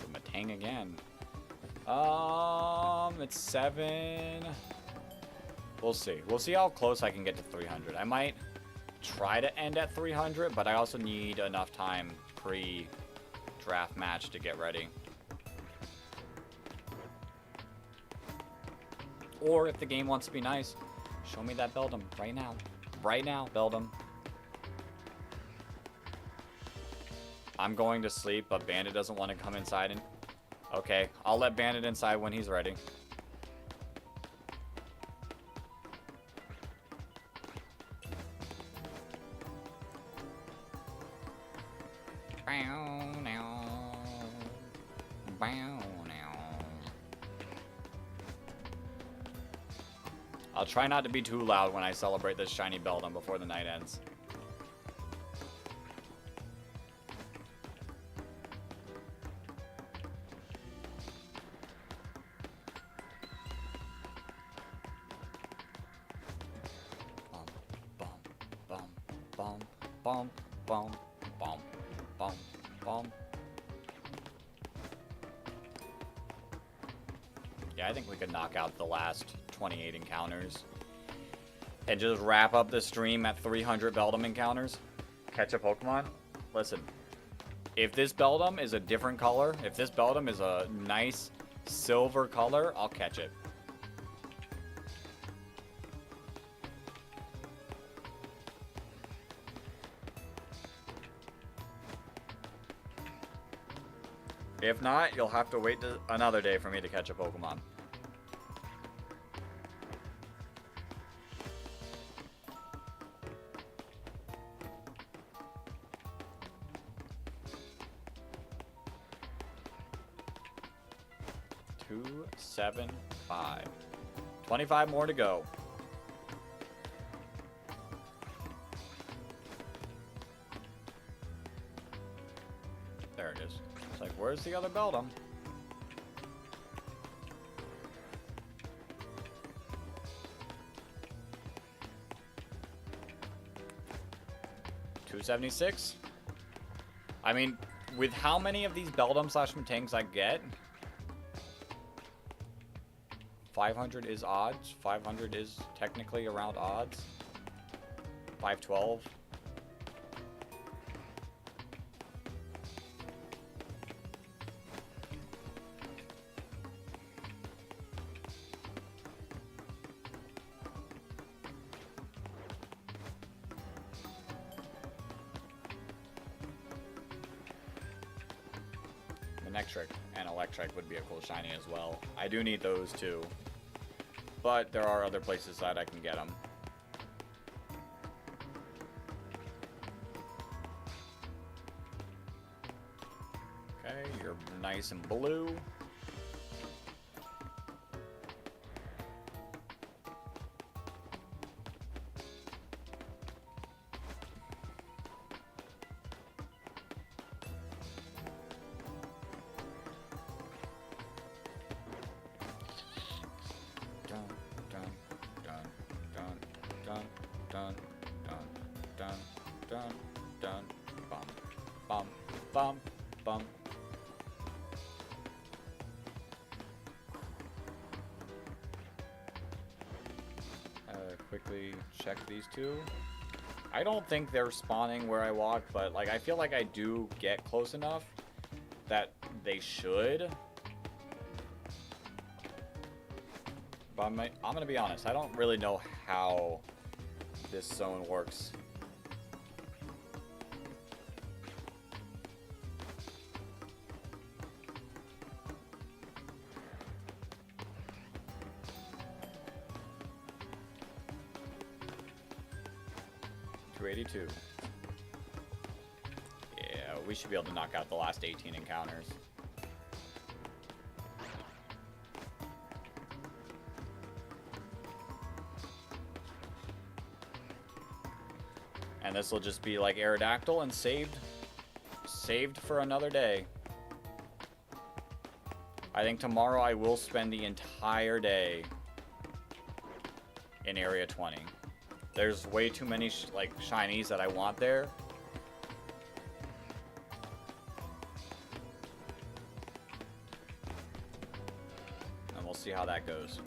a Matang again. It's 7... We'll see. We'll see how close I can get to 300. I might try to end at 300, but I also need enough time pre-draft match to get ready. Or if the game wants to be nice, show me that Beldum right now. Right now, Beldum. I'm going to sleep, but Bandit doesn't want to come inside. And okay, I'll let Bandit inside when he's ready. I'll try not to be too loud when I celebrate this shiny Beldum before the night ends. bum, bum, bum, bum, bum, bum. Yeah, I think we could knock out the last 28 encounters. And just wrap up the stream at 300 Beldum encounters. Catch a Pokemon? Listen. If this Beldum is a different color, if this Beldum is a nice silver color, I'll catch it. If not, you'll have to wait another day for me to catch a Pokemon. Two, 7, 5. 25 more to go. There it is. It's like, where's the other Beldum? $276. I mean, with how many of these Beldum / Metangs I get, 500 is odds. 500 is technically around odds. 512. Manectric and Electric would be a cool shiny as well. I do need those too. But there are other places that I can get them. Okay, you're nice and blue. Quickly check these two. I don't think they're spawning where I walk, but like I feel like I do get close enough that they should. But I'm gonna be honest, I don't really know how this zone works. $282. Yeah, we should be able to knock out the last 18 encounters. And this will just be like Aerodactyl and saved for another day. I think tomorrow I will spend the entire day in Area 20. There's way too many like shinies that I want there. And we'll see how that goes.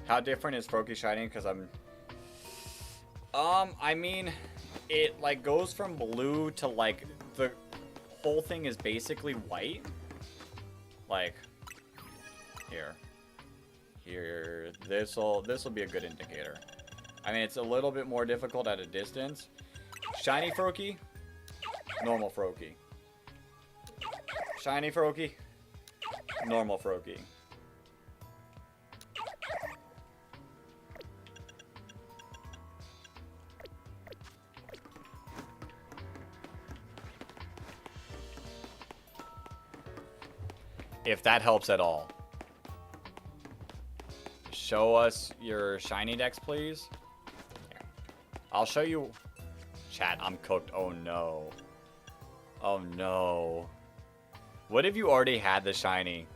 How different is Froakie shiny? Because I mean, it like goes from blue to like the whole thing is basically white. Like here, this'll be a good indicator. I mean, it's a little bit more difficult at a distance. Shiny Froakie, normal Froakie. Shiny Froakie, normal Froakie. If that helps at all. Show us your shiny decks, please. Here. I'll show you. Chat, I'm cooked. Oh no. Oh no. What if you already had the shiny?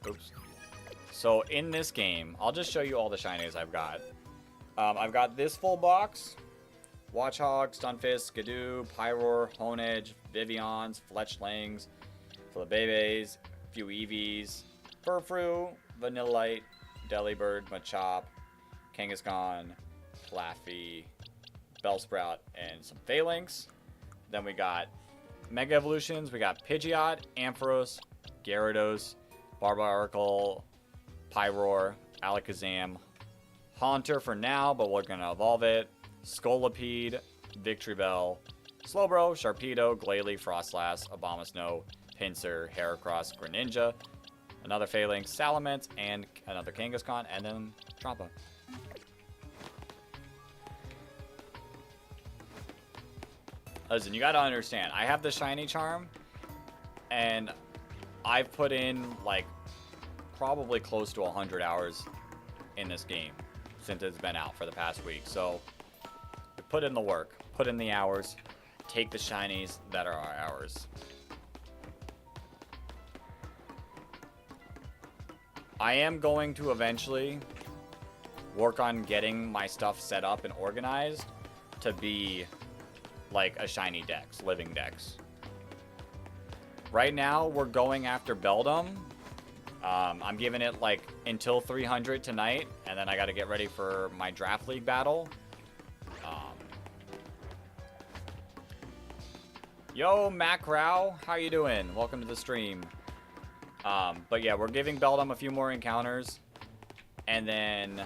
Oops. So in this game, I'll just show you all the shinies I've got. I've got this full box. Watchog, Stunfisk, Skidoo, Pyroar, Honedge, Vivians, Fletchlings, Flabébés, a few Eevees, Furfrou, Vanillite, Delibird, Machop, Kangaskhan, Flaffy, Bellsprout, and some Phalanx. Then we got Mega Evolutions. We got Pidgeot, Ampharos, Gyarados, Barbaracle, Pyroar, Alakazam, Haunter for now, but we're going to evolve it. Scolipede, Victreebel, Slowbro, Sharpedo, Glalie, Frostlass, Abomasnow, Pinsir, Heracross, Greninja, another Phalanx, Salamence, and another Kangaskhan, and then Trompa. Listen, you gotta understand, I have the Shiny Charm, and I've put in, like, probably close to 100 hours in this game since it's been out for the past week. So, put in the work, put in the hours, take the shinies that are ours. I am going to eventually work on getting my stuff set up and organized to be like a shiny dex, living dex. Right now, we're going after Beldum. I'm giving it like until 300 tonight, and then I got to get ready for my draft league battle. Yo, Mac Rao, how you doing? Welcome to the stream. But yeah, we're giving Beldum a few more encounters, and then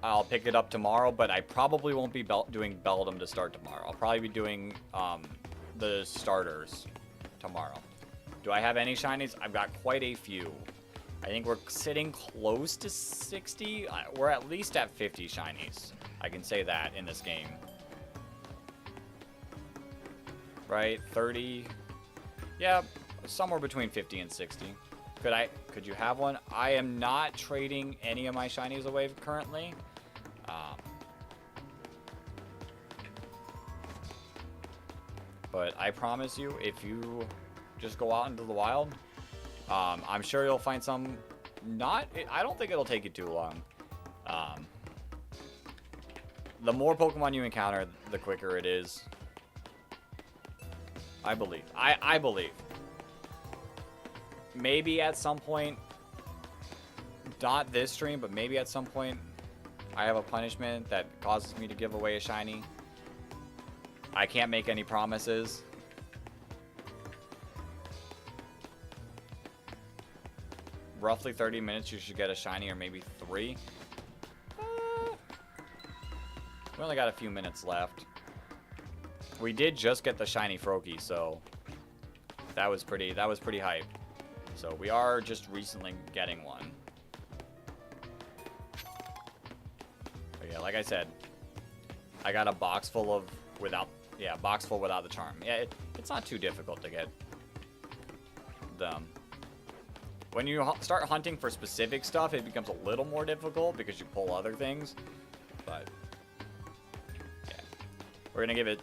I'll pick it up tomorrow, but I probably won't be doing Beldum to start tomorrow. I'll probably be doing the starters tomorrow. Do I have any shinies? I've got quite a few. I think we're sitting close to 60. We're at least at 50 shinies. I can say that in this game. Right? 30. Yeah, somewhere between 50 and 60. Could you have one? I am not trading any of my shinies away currently. But I promise you, if you just go out into the wild, I'm sure you'll find some. I don't think it'll take you too long. The more Pokemon you encounter, the quicker it is. I believe. I believe. Maybe at some point, not this stream, but maybe at some point, I have a punishment that causes me to give away a shiny. I can't make any promises. Roughly 30 minutes, you should get a shiny, or maybe 3. We only got a few minutes left. We did just get the shiny Froakie, so that was pretty hype. So we are just recently getting one. But yeah, like I said, I got a box full without the charm. Yeah, it's not too difficult to get them. When you start hunting for specific stuff, it becomes a little more difficult because you pull other things. But yeah, we're gonna give it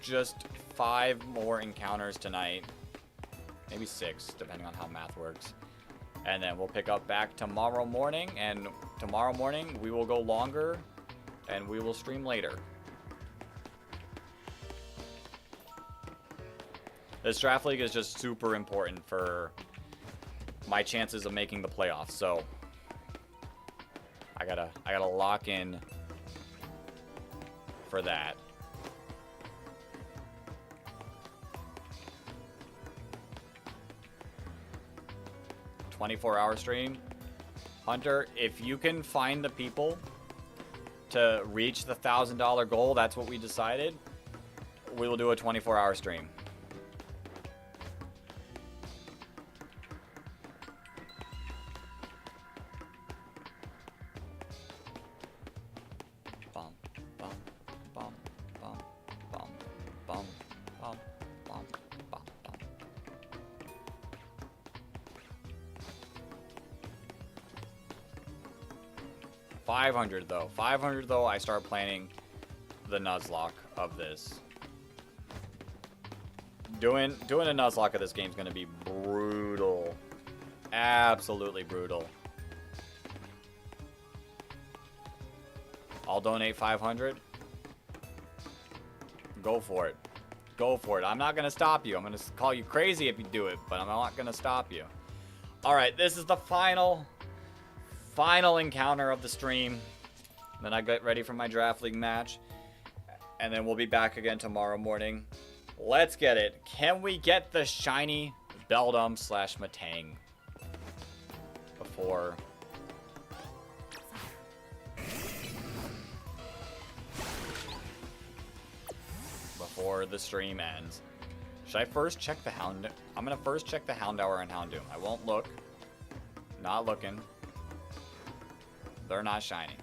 just 5 more encounters tonight. Maybe 6, depending on how math works. And then we'll pick up back tomorrow morning. And tomorrow morning, we will go longer. And we will stream later. This draft league is just super important for my chances of making the playoffs. So I gotta lock in for that. 24-hour stream. Hunter, if you can find the people to reach the $1,000 goal, that's what we decided. We will do a 24-hour stream. Bum, bum, bum, bum, bum, bum, bum, bum, bum, bum. 500 though. 500 though, I start planning the Nuzlocke of this. Doing a Nuzlocke of this game is going to be brutal. Absolutely brutal. I'll donate 500. Go for it. Go for it. I'm not going to stop you. I'm going to call you crazy if you do it, but I'm not going to stop you. All right, this is the final encounter of the stream. Then I get ready for my Draft League match. And then we'll be back again tomorrow morning. Let's get it. Can we get the shiny Beldum / Matang before the stream ends? Should I first check the Hound? I'm gonna first check the Houndour and Houndoom. I won't look. Not looking. They're not shiny.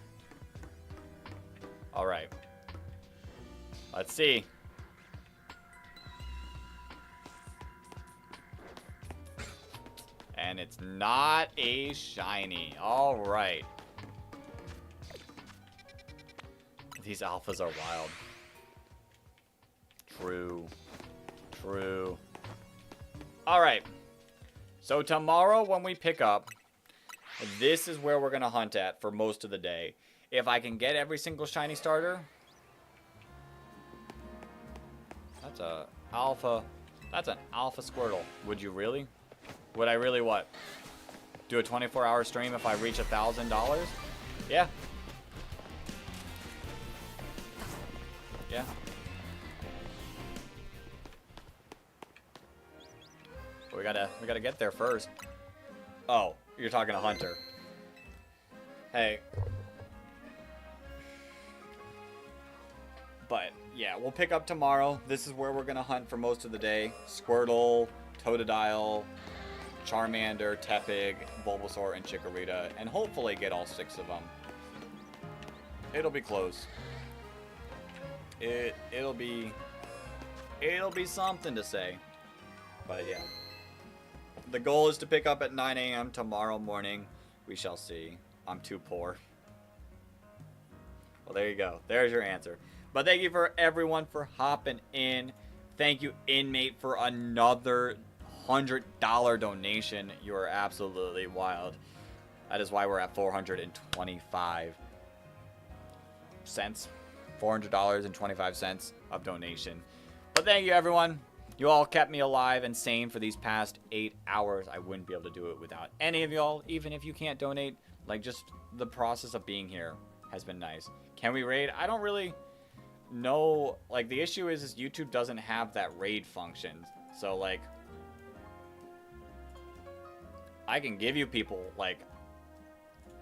All right. Let's see. And it's not a shiny. All right. These alphas are wild. True. True. All right. So tomorrow when we pick up, this is where we're going to hunt at for most of the day. If I can get every single shiny starter. That's a alpha. That's an alpha Squirtle. Would you really? Would I really what? Do a 24-hour stream if I reach $1,000? Yeah. Yeah. We gotta get there first. Oh, you're talking to Hunter. Hey. But yeah, we'll pick up tomorrow. This is where we're gonna hunt for most of the day. Squirtle, Totodile, Charmander, Tepig, Bulbasaur, and Chikorita, and hopefully get all 6 of them. It'll be close. It'll be something to say. But yeah. The goal is to pick up at 9 a.m. tomorrow morning. We shall see. I'm too poor. Well, there you go. There's your answer. But thank you for everyone for hopping in. Thank you, Inmate, for another $100 donation. You are absolutely wild. That is why we're at 425 cents. $400.25 of donation. But thank you, everyone. You all kept me alive and sane for these past 8 hours. I wouldn't be able to do it without any of y'all, even if you can't donate. Like, just the process of being here has been nice. Can we raid? I don't really know. Like, the issue is YouTube doesn't have that raid function. So, like, I can give you people, like,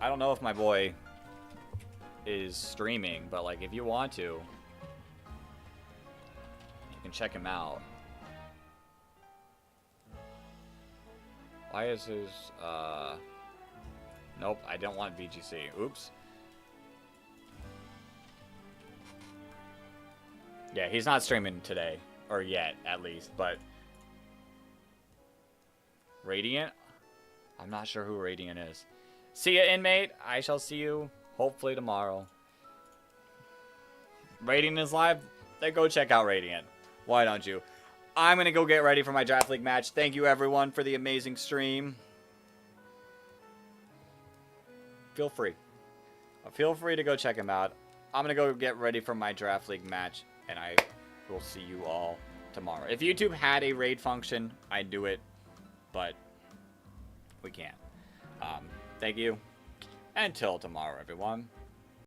I don't know if my boy is streaming, but, like, if you want to, you can check him out. Why is his, nope, I don't want VGC. Oops. Yeah, he's not streaming today. Or yet, at least, but Radiant? I'm not sure who Radiant is. See ya, Inmate. I shall see you, hopefully, tomorrow. Radiant is live? Then go check out Radiant. Why don't you? I'm going to go get ready for my Draft League match. Thank you, everyone, for the amazing stream. Feel free. Feel free to go check him out. I'm going to go get ready for my Draft League match, and I will see you all tomorrow. If YouTube had a raid function, I'd do it, but we can't. Thank you. Until tomorrow, everyone.